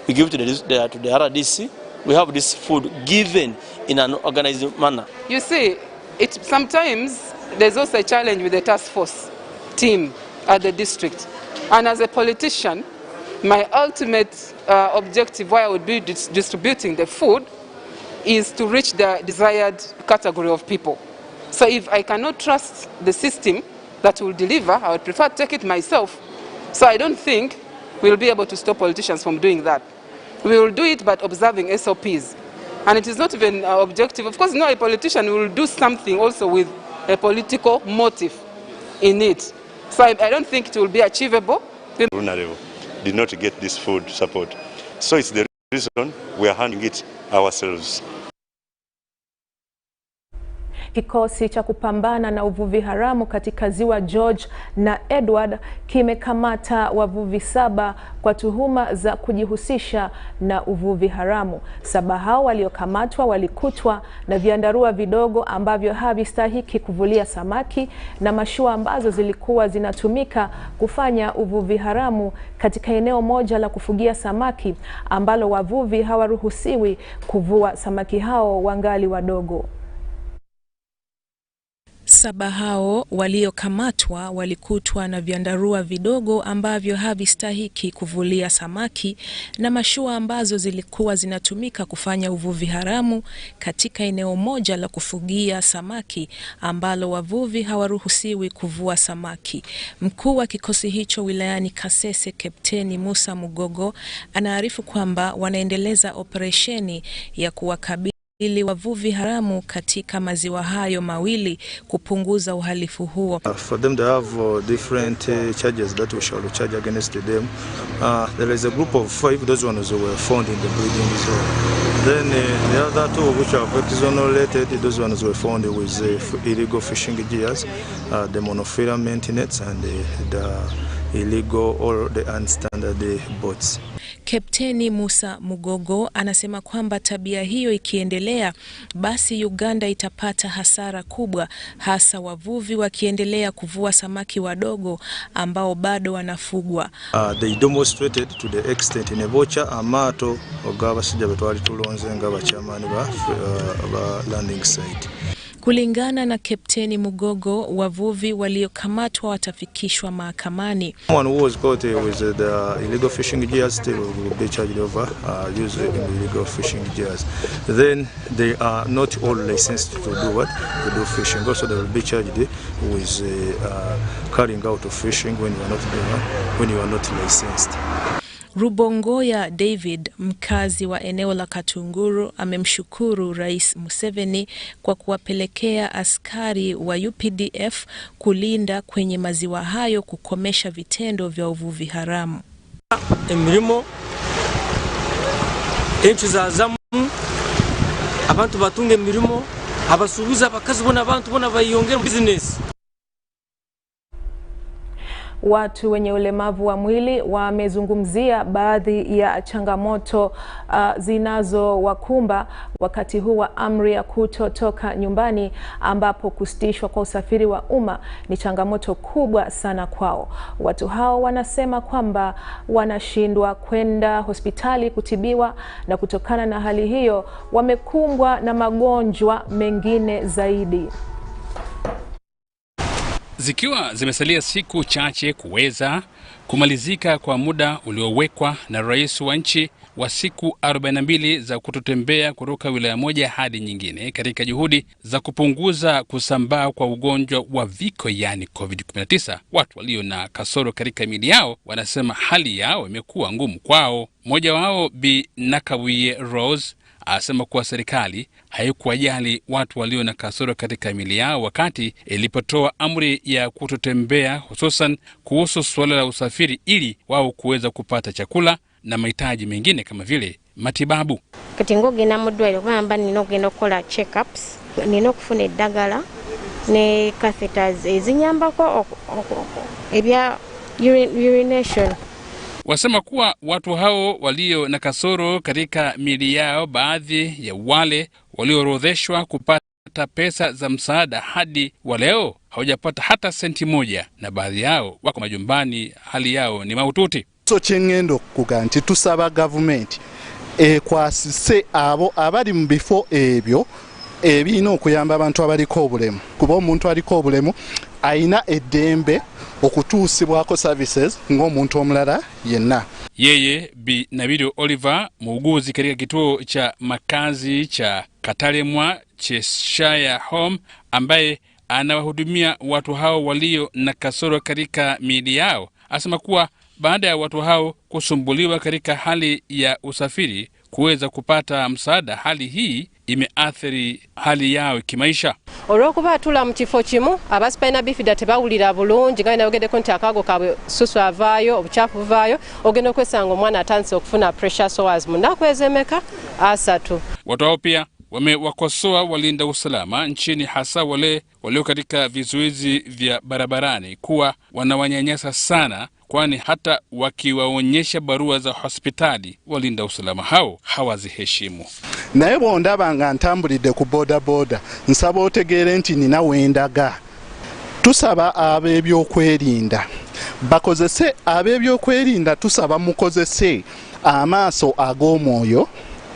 [SPEAKER 5] we give it to the RDC. We have this food given in an organized manner.
[SPEAKER 7] You see, sometimes there's also a challenge with the task force team at the district. And as a politician, my ultimate objective why I would be distributing the food is to reach the desired category of people. So if I cannot trust the system that will deliver, I would prefer to take it myself. So I don't think we'll be able to stop politicians from doing that. We will do it by observing SOPs. And it is not even our objective. Of course, no, a politician will do something also with a political motive in it. So I don't think it will be achievable.
[SPEAKER 8] Vulnerable did not get this food support. So it's the reason we are handling it ourselves.
[SPEAKER 10] Kikosi cha kupambana na uvuvi haramu katika ziwa George na Edward kimekamata wavuvi 7 kwa tuhuma za kujihusisha na uvuvi haramu. 7 hao waliokamatwa walikutwa na viandarua vidogo ambavyo havistahiki kuvulia samaki na mashua ambazo zilikuwa zinatumika kufanya uvuvi haramu katika eneo moja la kufugia samaki ambalo wavuvi hawaruhusiwi kuvua samaki hao wangali wadogo. 7 hao waliokamatwa walikutwa na viandarua vidogo ambavyo havistahiki kuvulia samaki na mashua ambazo zilikuwa zinatumika kufanya uvuvi haramu katika eneo moja la kufugia samaki ambalo wavuvi hawaruhusiwi kuvua samaki. Mkuu wa kikosi hicho wilayani Kasese, Kapteni Musa Mugogo, anaarifu kwamba wanaendeleza operesheni ya kuwakabili ili wavuvi haramu katika maziwa hayo mawili kupunguza uhalifu huo.
[SPEAKER 17] For them to have different charges that we shall charge against them. There is a group of 5, those ones who were found in the breeding zone. Then the other 2 which are vexonal related, those ones were found with illegal fishing gears, the monofilament nets and the illegal or the unstandard boats.
[SPEAKER 10] Kapteni Musa Mugogo anasema kwamba tabia hiyo ikiendelea basi Uganda itapata hasara kubwa, hasa wavuvi wakiendelea kuvua samaki wadogo ambao bado wanafugwa.
[SPEAKER 17] They demonstrated to the extent in Ebocha amato ogabasija betwali tulonze ngabachamani ba landing site.
[SPEAKER 10] Kulingana na Kapteni Mugogo, wavuvi waliokamatwa watafikishwa mahakamani.
[SPEAKER 17] One who was caught with the illegal fishing gears still will be charged over using illegal fishing gears. Then they are not all licensed to do what? To do fishing. Also they will be charged with carrying out of fishing when you are not licensed.
[SPEAKER 10] Rubongoya David, mkazi wa eneo la Katunguru, amemshukuru Rais Museveni kwa kuwapelekea askari wa UPDF kulinda kwenye maziwa hayo kukomesha vitendo vya uvuvi haramu.
[SPEAKER 1] Emirimo enchizazamu abantu batunga emirimo abasubiza abakazi bona abantu bona bayongera business.
[SPEAKER 10] Watu wenye ulemavu wa mwili wamezungumzia baadhi ya changamoto zinazowakumba wakati huu wa amri ya kutotoka nyumbani, ambapo kusitishwa kwa usafiri wa umma ni changamoto kubwa sana kwao. Watu hao wanasema kwamba wanashindwa kwenda hospitali kutibiwa, na kutokana na hali hiyo wamekumbwa na magonjwa mengine zaidi.
[SPEAKER 3] Zikiwa zimesalia siku chache kuweza kumalizika kwa muda uliowekwa na rais wa nchi wa siku 42 za kutotembea kutoka wilaya moja hadi nyingine katika juhudi za kupunguza kusambaa kwa ugonjwa wa viko yani COVID-19, watu walio na kasoro katika miili yao wanasema hali yao imekuwa ngumu kwao. Mmoja wao Bi Nakawiye Rose asema kuwa serikali haikuwajali watu walio na kasoro katika miili yao wakati ilipotoa amri ya kutotembea, hususan kuhusu suala la usafiri, ili wao kuweza kupata chakula na mahitaji mengine kama vile matibabu.
[SPEAKER 11] Kati ngogenda mu ddwaliro kwamba nina okugenda okukola check-ups, nina okufuna eddagala ne catheters ezinyambako ebya urination.
[SPEAKER 3] Wasema kuwa watu hao walio na kasoro katika miili yao, baadhi ya wale walioorodheshwa kupata pesa za msaada hadi wa leo hawajapata hata senti moja, na baadhi yao wako majumbani, hali yao ni mahututi.
[SPEAKER 18] So chengendo kuganti tusaba government kwasise abo abali mu bifo ebyo ebino okuyamba abantu abaliko obulemu, kuba omuntu aliko obulemu aina eddembe okutuusibwako services ng'omuntu omulala yenna.
[SPEAKER 3] Yeye Bi Nabido Oliver, muuguzi katika kituo cha makazi cha Katalemwa Cheshire Home, ambaye anawahudumia watu hao walio na kasoro katika miili yao, asema kuwa baada ya watu hao kusumbuliwa katika hali ya usafiri kuweza kupata msaada, hali hii imeathiri hali yao kimaisha.
[SPEAKER 19] Olwokuba atula mu kifo kimu abasipalina bifida tebawulira bulungi nga nabagende konti akago kabwe susu avaayo obuchafu vaayo ogenda okwesanga omwana atandise okufuna pressure sores mu nnaku ezemeka 3.
[SPEAKER 3] Watu hao pia wamewakosoa walinda usalama nchini, hasa wale walio katika vizuizi vya barabarani, kuwa wanawanyanyasa sana, kwani hata wakiwaonyesha barua za hospitali walinda usalama hao hawaziheshimu.
[SPEAKER 18] Naye bondaba nga ntambulidde ku boda boda nsaba otegeere nti nina wendaga. Tusaba ab'ebyokwerinda bakozese ab'ebyokwerinda, tusaba mukozese amaaso ag'omwoyo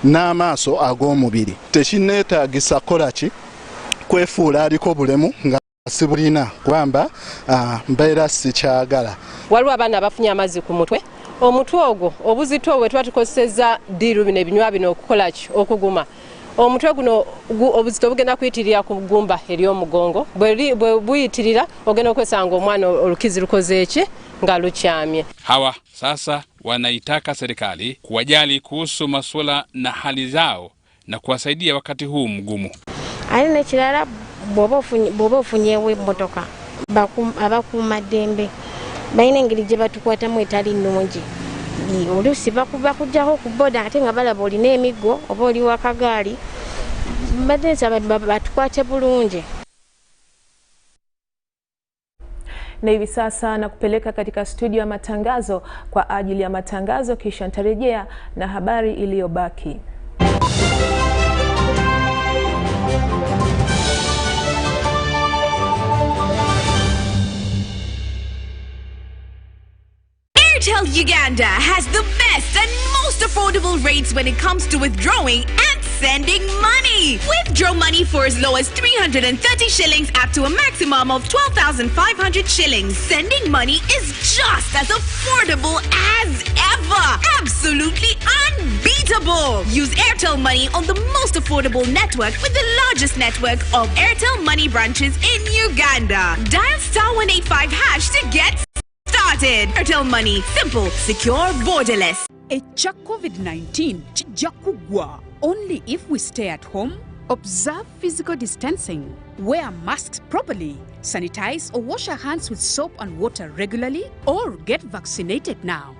[SPEAKER 18] n'amaaso ag'omubiri. Tekineetaagisa kolaki kwefuula aliko bulemu nga sibulina, kubanga mbeera sikyagala.
[SPEAKER 19] Waliwo abaana abafunye amazzi ku mutwe, omutwe ogwo obuzito bwe tuba tukozeseza diru bino ebinywa bino okukolaki okuguma. Omutwe guno obuzito bugenda kuyitirira ku ggumba ery'omugongo, bwe buyitirira ogenda okwesanga omwana olukizi lukoze eki nga lukyamye.
[SPEAKER 3] Hawa sasa wanaitaka serikali kuwajali kuhusu masuala na hali zao na kuwasaidia wakati huu mgumu.
[SPEAKER 11] Alina ekirala bw'oba ofunyeewo emmotoka abakuuma ddembe balina engeri gye batukwatamu etali nnungi. Oluusi bakujjako ku boda ate nga balaba olina emiggo oba oli wakagaali, badensaba batukwate bulungi.
[SPEAKER 10] Na hivi sasa na kupeleka katika studio ya matangazo kwa ajili ya matangazo, kisha nitarejea na habari iliyobaki.
[SPEAKER 20] Airtel Uganda has the best and most affordable rates when it comes to withdrawing and sending money. Withdraw money for as low as 330 shillings up to a maximum of 12,500 shillings. Sending money is just as affordable as ever. Absolutely unbeatable. Use Airtel Money on the most affordable network with the largest network of Airtel Money branches in Uganda. Dial *185# to get started. started. Airtel Money. Simple, secure, borderless.
[SPEAKER 6] Echa COVID-19 kijja kugwa only if we stay at home, observe physical distancing, wear masks properly, sanitize or wash our hands with soap and water regularly, or get vaccinated now.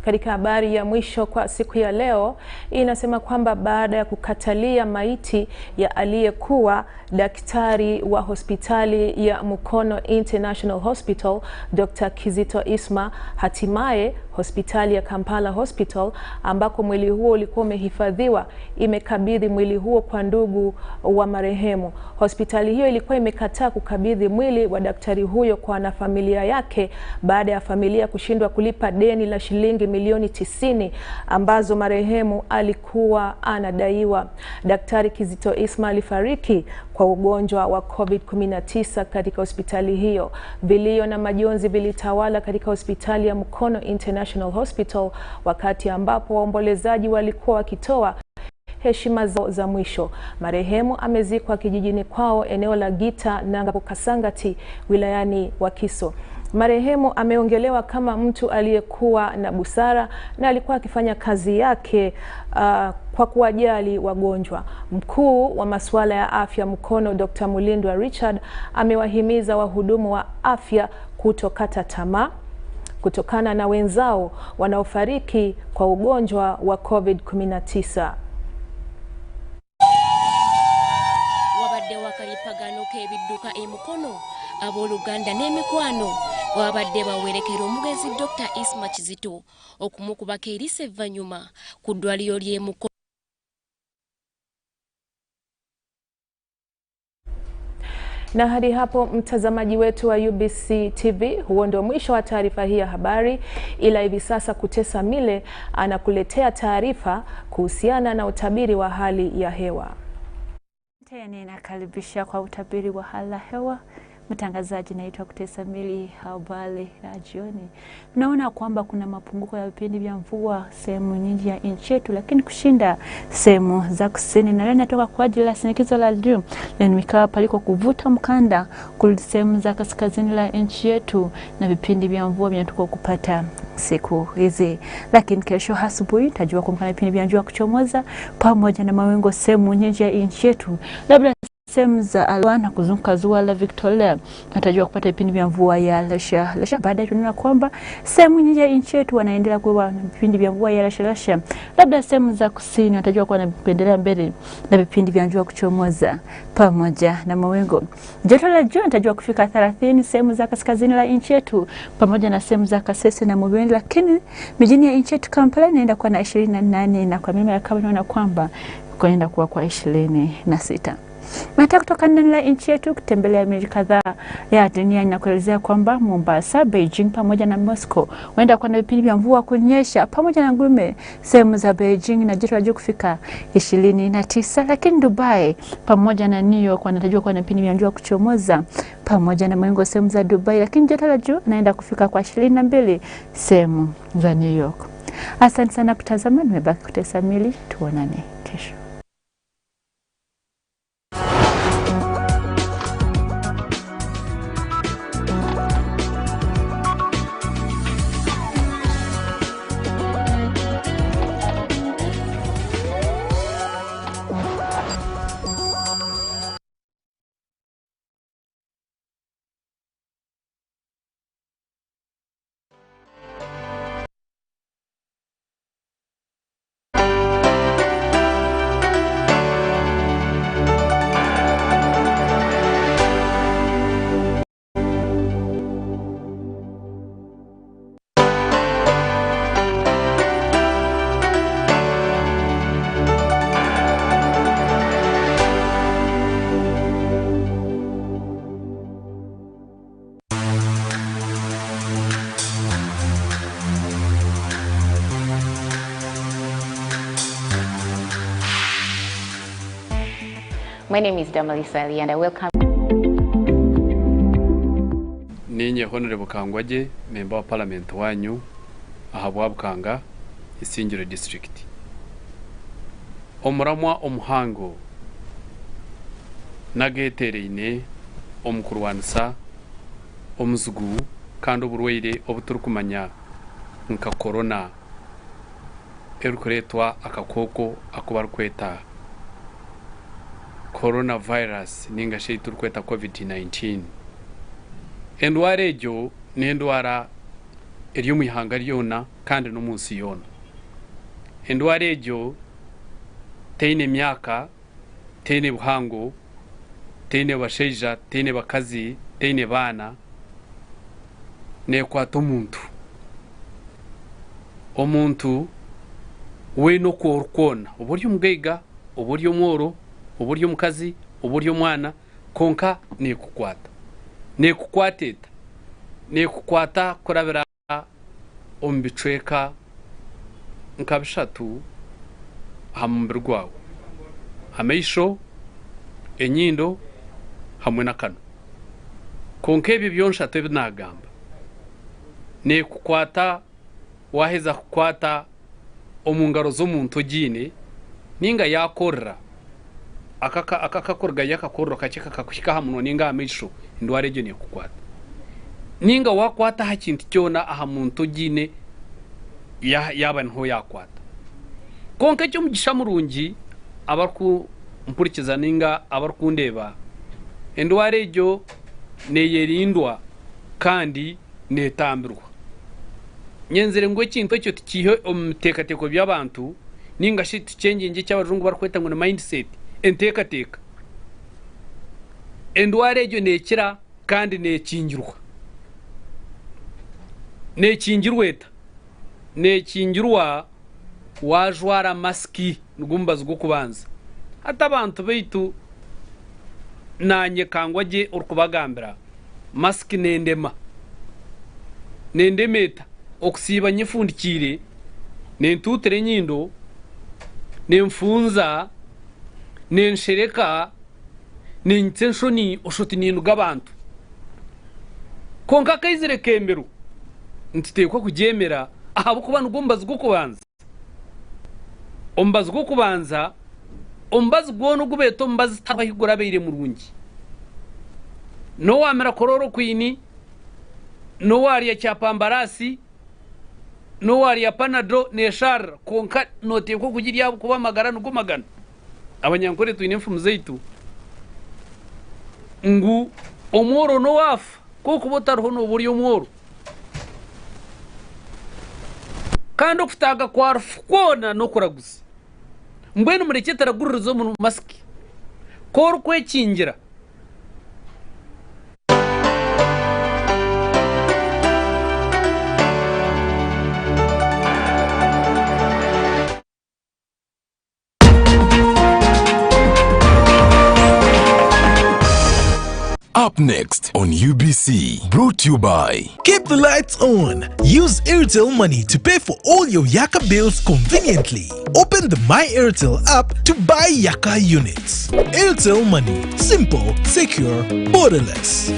[SPEAKER 10] Katika habari ya mwisho kwa siku ya leo, inasema kwamba baada ya kukatalia maiti ya aliyekuwa daktari wa hospitali ya Mukono International Hospital, Dr. Kizito Isma, hatimaye hospitali ya Kampala Hospital ambako mwili huo ulikuwa umehifadhiwa imekabidhi mwili huo kwa ndugu wa marehemu. Hospitali hiyo ilikuwa imekataa kukabidhi mwili wa daktari huyo kwa wanafamilia yake baada ya familia kushindwa kulipa deni la shilingi milioni 90 ambazo marehemu alikuwa anadaiwa. Daktari Kizito Isma alifariki kwa ugonjwa wa COVID-19 katika hospitali hiyo. Vilio na majonzi vilitawala katika hospitali ya Mukono International Hospital wakati ambapo waombolezaji walikuwa wakitoa heshima zao za mwisho. Marehemu amezikwa kijijini kwao eneo la Gita Nangapo Kasangati wilayani Wakiso. Marehemu ameongelewa kama mtu aliyekuwa na busara na alikuwa akifanya kazi yake kwa kuwajali wagonjwa. Mkuu wa masuala ya afya Mukono, Dr. Mulindwa Richard, amewahimiza wahudumu wa afya kutokata tamaa kutokana na wenzao wanaofariki kwa ugonjwa wa COVID-19.
[SPEAKER 9] Wabadde wakalipagano k'ebidduka e Mukono abooluganda n'emikwano wabadde bawerekera omugezi Dr. Isma Kizito okumukubako erise evvannyuma ku ddwaliro ly'e Mukono.
[SPEAKER 10] Na hadi hapo mtazamaji wetu wa UBC TV, huo ndio mwisho wa taarifa hii ya habari, ila hivi sasa Kutesa Mile anakuletea taarifa kuhusiana na utabiri wa hali ya hewa.
[SPEAKER 21] Ninakaribisha kwa utabiri wa hali ya hewa. Mtangazaji naitwa Kutesa Mili. Habari ya jioni. Naona kwamba kuna mapunguko ya vipindi vya mvua sehemu nyingi ya nchi yetu, lakini kushinda sehemu za kusini. Na leo natoka kwa ajili ya shinikizo la juu limekawa paliko kuvuta mkanda kurudi sehemu za kaskazini la nchi yetu, na vipindi vya mvua vinatoka kupata siku hizi. Lakini kesho asubuhi tajua kwamba vipindi vya jua kuchomoza pamoja na mawingu sehemu nyingi ya nchi yetu, labda sehemu za Alwa na kuzunguka ziwa la Victoria natajua kupata vipindi vya mvua ya Lesha. Baadaye tunaona kwamba sehemu nyingi ya nchi yetu wanaendelea kuwa na vipindi vya mvua ya Lesha. Labda sehemu za kusini natajua kuwa na kuendelea mbele na vipindi vya jua kuchomoza pamoja na mawingu. Joto la jua natajua kufika 30 sehemu za kaskazini la nchi yetu pamoja na sehemu za Kasese na Mubende, lakini mijini ya nchi yetu Kampala inaenda kuwa na 28 na kwa milima ya Kabayi naona kwamba kuenda kuwa kwa 26. Nataka kutoka ndani ya nchi yetu kutembelea miji kadhaa ya dunia na kuelezea kwamba Mombasa, Beijing pamoja na Moscow waenda kwa na vipindi vya mvua kunyesha pamoja na ngurume sehemu za Beijing na joto la juu kufika 29, lakini Dubai pamoja na New York wanatajwa kwa na vipindi vya jua kuchomoza pamoja na mawingu sehemu za Dubai, lakini joto la juu naenda kufika kwa 22 sehemu za New York. Asante sana kutazama, nimebaki Kutesa Mili, tuonane kesho.
[SPEAKER 13] My name is Damalisa Ali and I welcome.
[SPEAKER 14] Ninye Honorable Kangwaje, Member of Parliament wanyu ahabwabukanga Isingiro District. Omuramwa omuhango nagetereine omukurwanisa omuzugu kandi oburwaire obuturukumanya nka corona erukuretwa akakoko akubarkweta coronavirus ninga shay turukweta COVID-19. Endwara ejo n'endwara eri mu ihanga ryona kandi no munsi yona. Endwara ejo teine myaka, teine buhango, teine basheja, teine bakazi, teine bana, nekwata omuntu we no kworukona uburyo umugaiga, uburyo mworo, uburyo mukazi, uburyo mwana konka nekukwata kurabira ombicweka nkabishatu hamubiri gwawe amaisho enyindo hamwe nakano konka ebi byonshatu ebinagamba nekukwata waheza kukwata omungaro z'omuntu gine ninga yakorra akakakorga yakakorro kacheka kakushika hamuno ninga amaisho ndwara ejo nekukwata ninga wakwata hakintu cyona aha muntu gine yaba nho yakwata konka cyo mugisha murungi abarku mpurikiza ninga abarkundeba endwara ejo neyerindwa kandi netambirwa nyenzere ngo kintu cyo tikiho omutekateko by'abantu ninga shit change cy'abarungu barkweta ngo mindset entekateka endwara ejo nekira kandi nekingirwa nekingirwa wajwara maski ngumbaza gwo kubanza hata abantu beitu nanye Kangwaje urukubagambira maski nendemeta okusiba nyifundikire nentutere nyindo nemfunza nenshereka nintsenshoni oshoti ninduga abantu konka kaizire kemberu ntitekwa kugemera ahabo kubana ugombaza gwo kubanza ombaza gwo kubanza ombaza gwono gubeto mbaza tabahigura beire murungi no wamera kororo kwini no wari ya cyapambarasi no wari ya panado neshar konka notekwa kugira kuba magara nugumagana abanyankore tuine mfumu zeitu ngu omoro no wafa ko kubotarho no buri omoro kandi okutaga kwarfu kona no kuraguza mbwene mureketara gururizo mu maski ko rukwekingira
[SPEAKER 22] Up next on UBC, brought to you by...
[SPEAKER 23] Keep the lights on. Use Airtel Money to pay for all your Yaka bills conveniently. Open the My Airtel app to buy Yaka units. Airtel Money. Simple, secure, borderless.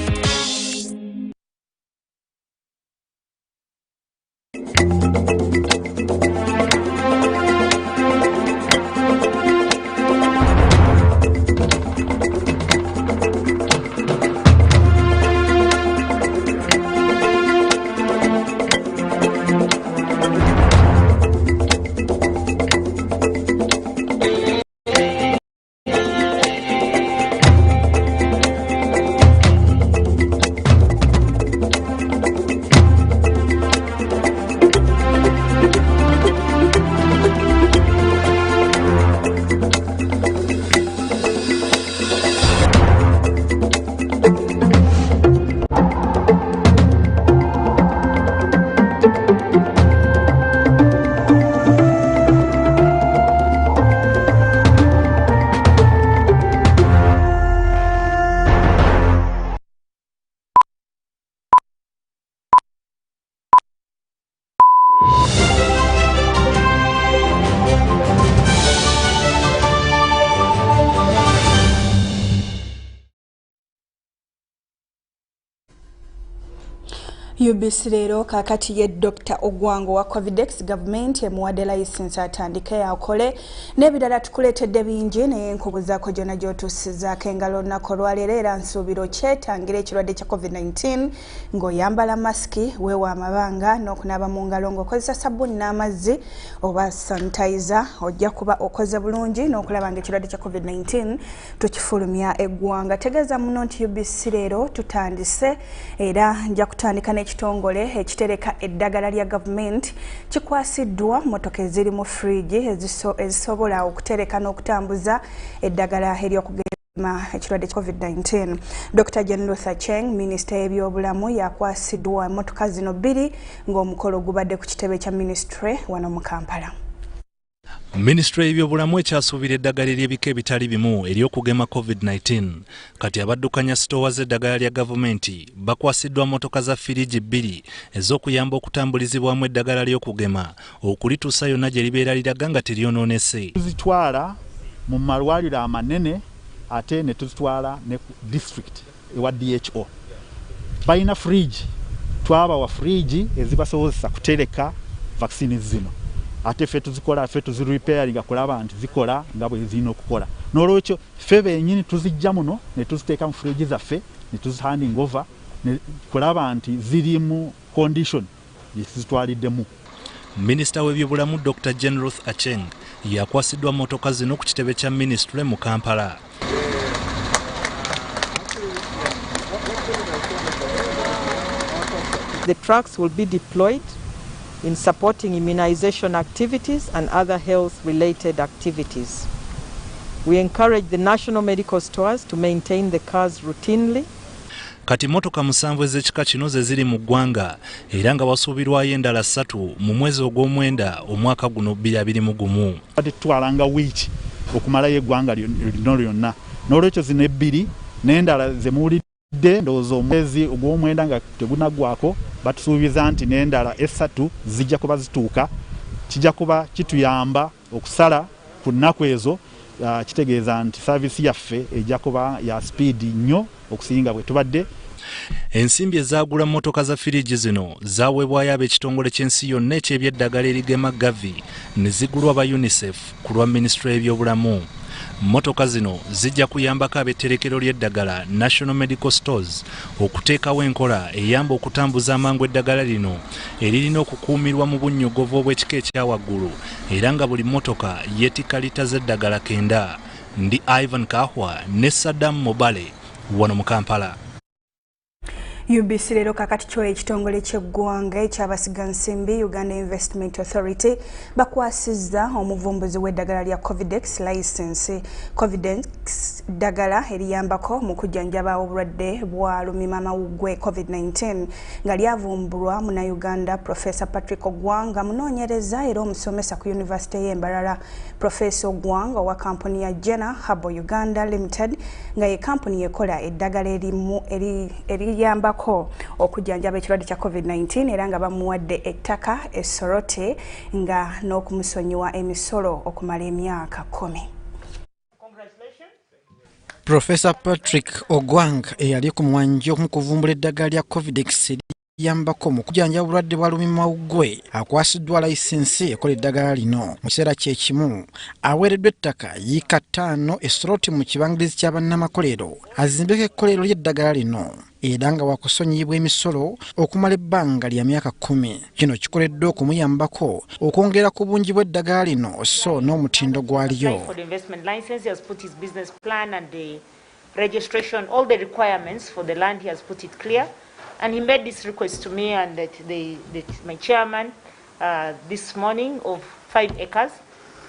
[SPEAKER 4] UBC leero kakati ye Dr. Ogwango wa Covidex government emuwadde license atandike yakole n'ebirala tukuleetedde bingi naye enkubuzaako gyonna gy'otuusizaako engalo olunaku olwaleero era nsuubira okyetangira ekirwadde kya COVID-19 ng'oyambala masiki weewa amabanga n'okunaaba mu ngalo ng'okozesa sabbuuni n'amazzi oba sanitizer ojja kuba okoze bulungi n'okulaba ng'ekirwadde kya COVID-19 tukifulumya eggwanga. Tegeeza muno nti UBC leero tutandise era nja kutandika ekitongole ekitereka eddagala lya government kikwasiddwa motoka eziri mu fridge ezisobola okutereka n'okutambuza eddagala ery'okugema ekirwadde kya COVID-19. Dr. Jenruth Acheng, minisita y'ebyobulamu, yakwasiddwa motoka zino 2 ng'omukolo gubadde ku kitebe kya ministry wano mu Kampala.
[SPEAKER 12] Ministry y'ebyobulamu ekyasuubira eddagala ery'ebika ebitali bimu ery'okugema COVID-19 kati abaddukanya sitoowa z'eddagala lya gavumenti bakwasiddwa motoka za firiji 2 ez'okuyamba okutambulizibwamu eddagala ly'okugema okulituusa yonna gye libeera liraga nga teryonoonese.
[SPEAKER 15] Tuzitwala mu malwaliro amanene ate ne tuzitwala ne district ewa DHO. Balina fridge, twabawa fridge ezibasobozesa kutereka vaccine zino. Ate fe tuzikola fe tuzirepairing akulaba nti zikola nga bwe zino okukola. N'olwekyo fe bennyini tuzijja muno ne tuziteeka mu fridge zaffe ne tuzihanding over ne kulaba nti ziri mu condition zitwaliddemu.
[SPEAKER 12] Minisita w'ebyobulamu Dr. Jenruth Acheng yakwasiddwa motoka zino ku kitebe kya ministry mu Kampala.
[SPEAKER 16] The trucks will be deployed in supporting immunization activities and other health-related activities. We encourage the national medical stores to maintain the cars routinely.
[SPEAKER 12] Kati motoka 7 ez'ekika kino ze ziri mu ggwanga era nga wasuubirwayo endala 3 mu mwezi ogw'omwenda omwaka guno 2021.
[SPEAKER 15] Tutwalanga wiiki okumalayo eggwanga lyonna. N'olwekyo zino 2 n'endala ze muwulidde ndowooza omwezi ogw'omwenda nga tegunaggwako batusuubiza nti n'endala 3 zijja kuba zituuka. Kijja kuba kituyamba okusala ku nnaku ezo. Kitegeeza nti saavisi yaffe ejja kuba ya speed nnyo okusinga bwe tubadde.
[SPEAKER 12] Ensimbi ezaagula motoka za firiji zino zaaweebwayo ab'ekitongole ky'ensi yonna eky'ebyeddagala erigema Gavi ne zigulwa ba UNICEF ku lwa minisitule y'ebyobulamu. Motoka zino zijja kuyambako ab'etterekero ly'eddagala National Medical Stores okuteekawo enkola eyamba okutambuza amangu eddagala lino eririna okukuumirwa mu bunnyogovu obw'ekika ekyawaggulu era nga buli motoka yeetikka lita z'eddagala 9. Ndi Ivan Kahwa ne Saddam Mobale wano mu Kampala.
[SPEAKER 4] UBC leero kakati kyo ekitongole ky'eggwanga eky'abasigansimbi Uganda Investment Authority bakwasizza omuvumbuzi w'eddagala lya Covidex license. Covidex ddagala eriyambako mu kujjanjaba obulwadde bwa lumiimamawuggwe COVID-19 nga lyavumbulwa Munnayuganda Professor Patrick Ogwanga munoonyereza era omusomesa ku University y'e Mbarara. Professor Ogwanga wa kampuni ya Jena Habo Uganda Limited nga ye kampuni ekola eddagala eriyamba okujjanjaba ekirwadde kya COVID-19 era nga bamuwadde ettaka Essorote nga n'okumusonyiwa emisolo okumala emyaka 10.
[SPEAKER 25] Professor Patrick Ogwang eyali ku mwanjo mu kuvumbula eddagala lya Covidex yambako mu kujjanjaba obulwadde bwa lumiimamawuggwe akwasiddwa layisinsi ekola eddagala lino. Mu kiseera kyekimu aweereddwa ettaka yiika 5 Essorote mu kibangirizi kya bannamakolero azimbeko ekkolero ly'eddagala lino era nga wakusonyiyibwa emisolo okumala ebbanga lya myaka 10. Kino kikoleddwa okumuyambako okwongera ku bungi bw'eddagala lino so n'omutindo gwalyo.
[SPEAKER 26] And he made this request to me and my chairman this morning of 5 acres.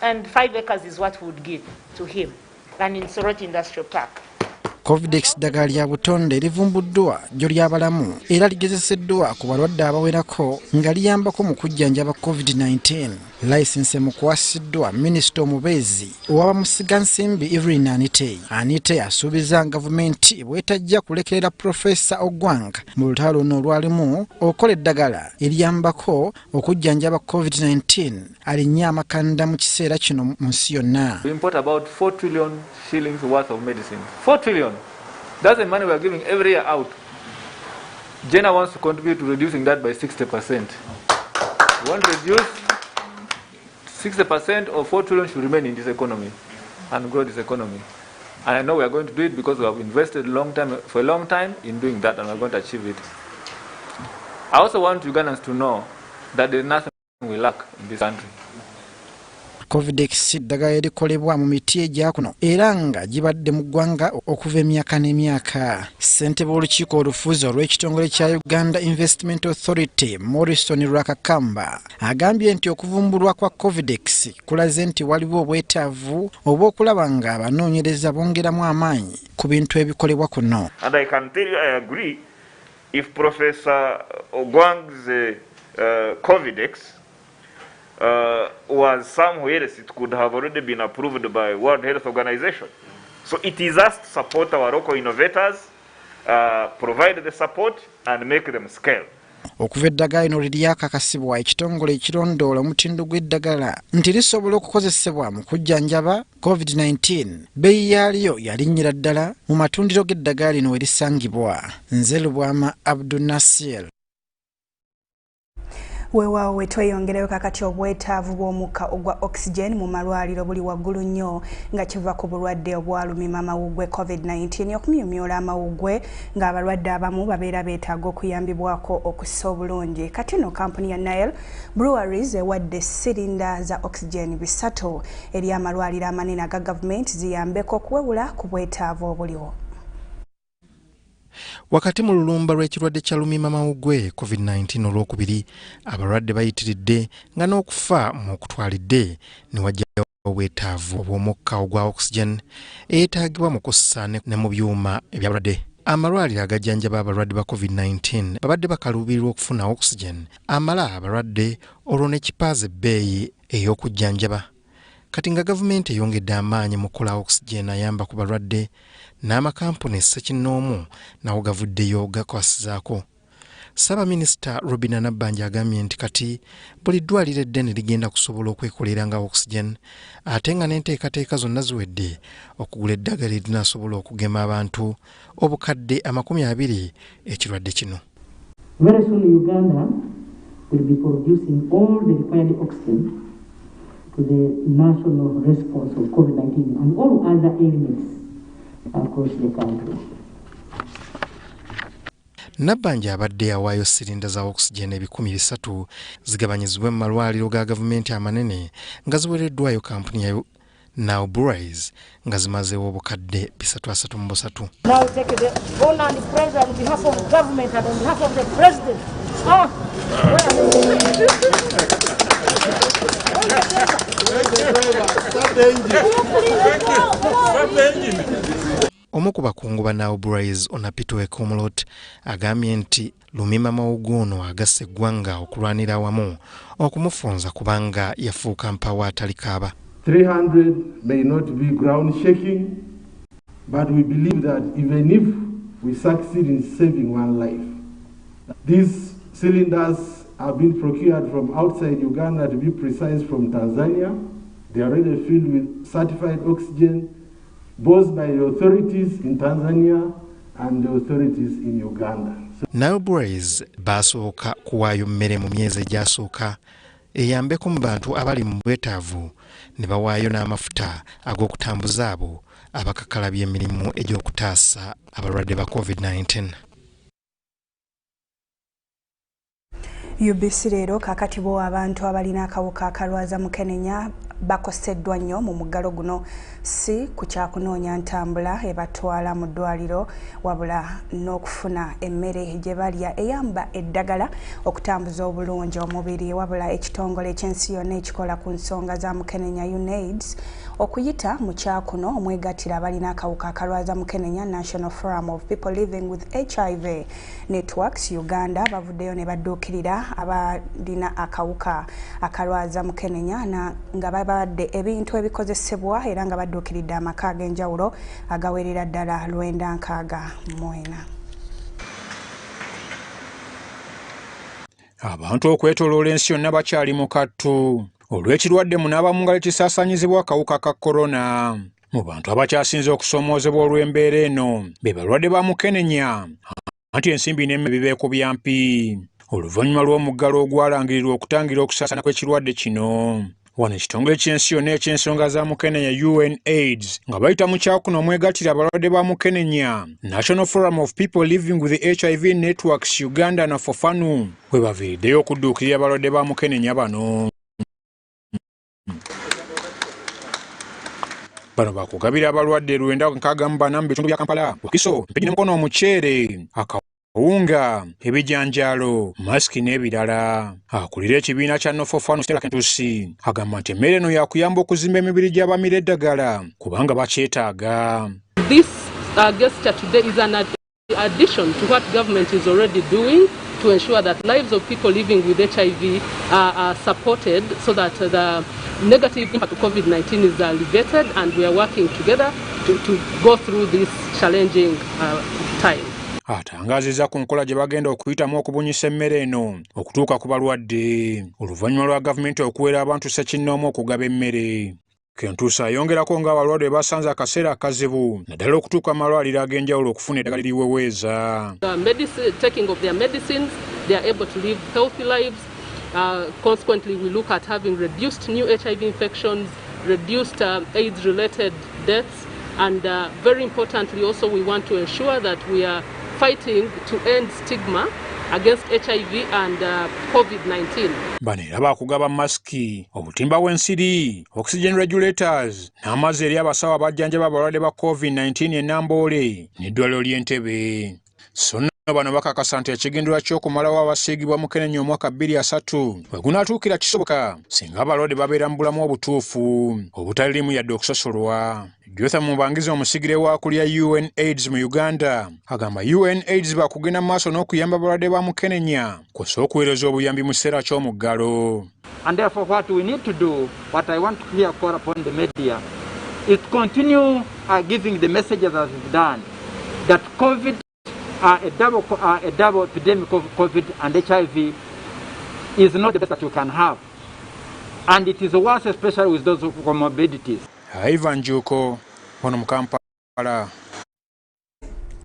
[SPEAKER 26] And 5 acres is what we would give to him, an Essorote Industrial Park.
[SPEAKER 25] Covidex ddagala lya butonde livumbuddwa gyo ly'abalamu era ligezeseddwa ku balwadde abawerako nga liyambako mu kujjanjaba COVID-19. License mukwasiddwa minisita omubeezi ow'abamusigansimbi Evelyn Anite. Anite asuubiza gavumenti bwetajja kulekerera Professor Ogwang mu lutalo luno olwalimu okukola eddagala eriyambako okujjanjaba COVID-19 alinnye amakanda mu kiseera kino mu nsi yonna.
[SPEAKER 27] We import about 4 trillion shillings worth of medicine. 4 trillion. That's the money we are giving every year out.
[SPEAKER 2] Jenna wants to contribute to reducing that by 60%. We want to reduce 60% of 4 trillion should remain in this economy and grow this economy. And I know we are going to do it because we have invested for a long time in doing that, and we are going to achieve it. I also want Ugandans to know that there is nothing we lack in this country.
[SPEAKER 25] Covidex eddagala erikolebwa mu miti egya kuno era nga gibadde mu ggwanga okuva emyaka n'emyaka. Ssentebe w'olukiiko olufuzi olw'ekitongole kya Uganda Investment Authority Morrison Rwakakamba agambye nti okuvumbulwa kwa Covidex kulaze nti waliwo obwetaavu obw'okulaba nga abanoonyereza bongeramu amaanyi ku bintu ebikolebwa kuno.
[SPEAKER 5] And I can tell you I agree, if Professor Ogwang's Covidex was somewhere else, it could have already been approved by World Health Organization. So it is us to support our local innovators, provide the support and make them scale.
[SPEAKER 25] Okuva eddagala lino lye lyakakasibwa ekitongole ekirondoola omutindo gw'eddagala nti lisobola okukozesebwa mu kujjanjaba COVID-19, bbeeyi yaalyo yalinnyira ddala mu matundiro g'eddagala lino we lisangibwa. Nze Lubwama Abdul Nasir.
[SPEAKER 4] Weewaawo wetweyongereyo kakati obwetaavu bw'omukka ogwa oxygen mu malwaliro buli waggulu nnyo nga kiva ku bulwadde obwalumima amawuggwe COVID-19 okumyumyola amawuggwe ng'abalwadde abamu babeera beetaaga okuyambibwako okussa obulungi. Kati no kampuni ya Nile Breweries ewadde silinda za oxygen 3 eri amalwaliro amanene aga gavumenti ziyambeko okuwewula ku bwetaavu obuliwo.
[SPEAKER 7] Wakati mu lulumba lw'ekirwadde kya lumima mawuggwe COVID-19 olwokubiri abalwadde bayitiridde nga n'okufa mu kutwalidde ne wajjayo obwetaavu obw'omukka ogwa oxygen eyeetaagibwa mu kussa ne mu byuma eby'abalwadde. Amalwaliro agajjanjaba abalwadde ba COVID-19 babadde bakaluubirirwa okufuna oxygen amala abalwadde olwo ne kipaaza ebbeeyi ey'okujjanjaba. Kati nga gavumenti eyongedde amaanyi mu kukola oxygen ayamba ku balwadde n'amakampuni ssekinnoomu nawo gavuddeyo gakwasizaako. Ssaabaminisita Robinah Nabbanja agambye nti kati buli ddwaliro eddene ligenda kusobola okwekolera nga oxygen ate nga n'enteekateeka zonna ziwedde okugula eddagala erinaasobola okugema abantu obukadde 20 ekirwadde kino.
[SPEAKER 8] Very soon Uganda will be producing all the required oxygen to the national response of COVID-19 and all other ailments across the country.
[SPEAKER 7] Nabbanja abadde awaayo silinda za oxygen 300 zigabanyizibwe mu malwaliro ga gavumenti amanene nga ziweereddwayo kampuni ya Nile Breweries nga zimazeewo obukadde 333.
[SPEAKER 8] Now take the honor and praise on behalf of government and on behalf of the president.
[SPEAKER 7] Omu ku bakungu ba Nile Breweries Onapito Ekomolot agambye nti lumima mawuggwe ono agasse eggwanga okulwanira awamu okumufunza kubanga yafuuka mpawo atali kaaba.
[SPEAKER 17] 300 may not be ground shaking, but we believe that even if we succeed in saving one life, these cylinders have been procured from outside Uganda, to be precise from Tanzania. They are already filled with certified oxygen, both by the authorities in Tanzania and the authorities in Uganda.
[SPEAKER 7] Nile Breweries basooka kuwaayo mmere mu myezi egyasooka eyambeko mu bantu abali mu bwetaavu ne bawaayo n'amafuta ag'okutambuza abo abakakalabya emirimu egy'okutaasa abalwadde ba COVID-19.
[SPEAKER 4] UBC leero kakati bo abantu abalina akawuka akalwaza mukenenya bakoseddwa nnyo mu muggalo guno si ku kyakunoonya ntambula ebatwala mu ddwaliro wabula n'okufuna emmere gye balya eyamba eddagala okutambuza obulungi omubiri wabula ekitongole ekyensi yonna ekikola ku nsonga za mukenenya UNAIDS okuyita mu kyakuno omwegattira abalina akawuka akalwaza mukenenya National Forum of People Living with HIV Networks Uganda bavuddeyo ne badduukirira abalina akawuka akalwaza mukenenya nga babadde ebintu ebikozesebwa era nga badduukiridde amaka ag'enjawulo agawerera ddala 964.
[SPEAKER 24] Abantu okwetoloola ensi yonna bakyali mu kattu olw'ekirwadde munaaba mu ngalo kisaasanyizibwa akawuka ka korona. Mu bantu abakyasinze okusoomoozebwa olw'embeera eno be balwadde ba mukenenya anti ensimbi n'emmere bibeeko byampi. Oluvannyuma lw'omuggalo ogwalangirirwa okutangira okusaasaana kw'ekirwadde kino. Wano ekitongole ky'ensi yonna eky'ensonga za Mukenenya UNAIDS nga bayita mu kyakuno omwegattira abalwadde ba Mukenenya, National Forum of People Living with HIV Networks Uganda na Fofanu we baviiriddeyo okudduukirira abalwadde ba Mukenenya bano. Bano bakugabira abalwadde 964 mu bitundu bya Kampala, Wakiso, Mpigi n'Mukono, omuceere, akawunga, ebijanjaalo, masiki n'ebirala. Akulira ekibiina kya Nofofano Stella Kentusi agamba nti emmere eno yakuyamba okuzimba emibiri gy'abamira eddagala kubanga bakyetaaga.
[SPEAKER 1] This gesture today is an addition to what government is already doing to ensure that lives of people living with HIV are supported so that the negative impact of COVID-19 is alleviated, and we are working together to go through this challenging time.
[SPEAKER 24] Atangazizza ku nkola gye bagenda okuyitamu okubunyisa emmere eno okutuuka ku balwadde oluvannyuma lwa gavumenti okuweera abantu ssekinnoomu okugaba emmere. Kentusi ayongerako ng'abalwadde basanze akaseera akazibu naddala okutuuka amalwaliro ag'enjawulo okufuna eddagala eriweweeza.
[SPEAKER 1] Taking of their medicines, they are able to live healthy lives. Consequently, we look at having reduced new HIV infections, reduced AIDS-related deaths, and very importantly also we want to ensure that we are fighting to end stigma against HIV and COVID-19.
[SPEAKER 24] Bano era baakugaba masiki, obutimba bw'ensiri, oxygen regulators, n'amazzi eri abasawo abajjanjaba abalwadde ba COVID-19 e Namboole n'eddwaliro ly'Entebbe. Bano bakakasa nti ekigendera ky'okumalawo abasiigibwa Mukenenya omwaka 2003 bwe gunaatuukira kisoboka singa abalwadde babeera mu bulamu obutuufu obutalirimu yadde okusosolwa. Jotham Mubangizi, omusigire w'akulya UNAIDS mu Uganda, agamba UNAIDS bakugenda mu maaso n'okuyamba abalwadde ba Mukenenya kw'ossa okuweereza obuyambi mu kiseera ky'omuggalo.
[SPEAKER 3] And therefore what we need to do, what I want to clear call upon the media, is continue giving the messages that we've done, that COVID, a double epidemic of COVID and HIV is not the best that you can have. And it is worse, especially with those comorbidities.
[SPEAKER 24] Ivan Juko, wano mu Kampala.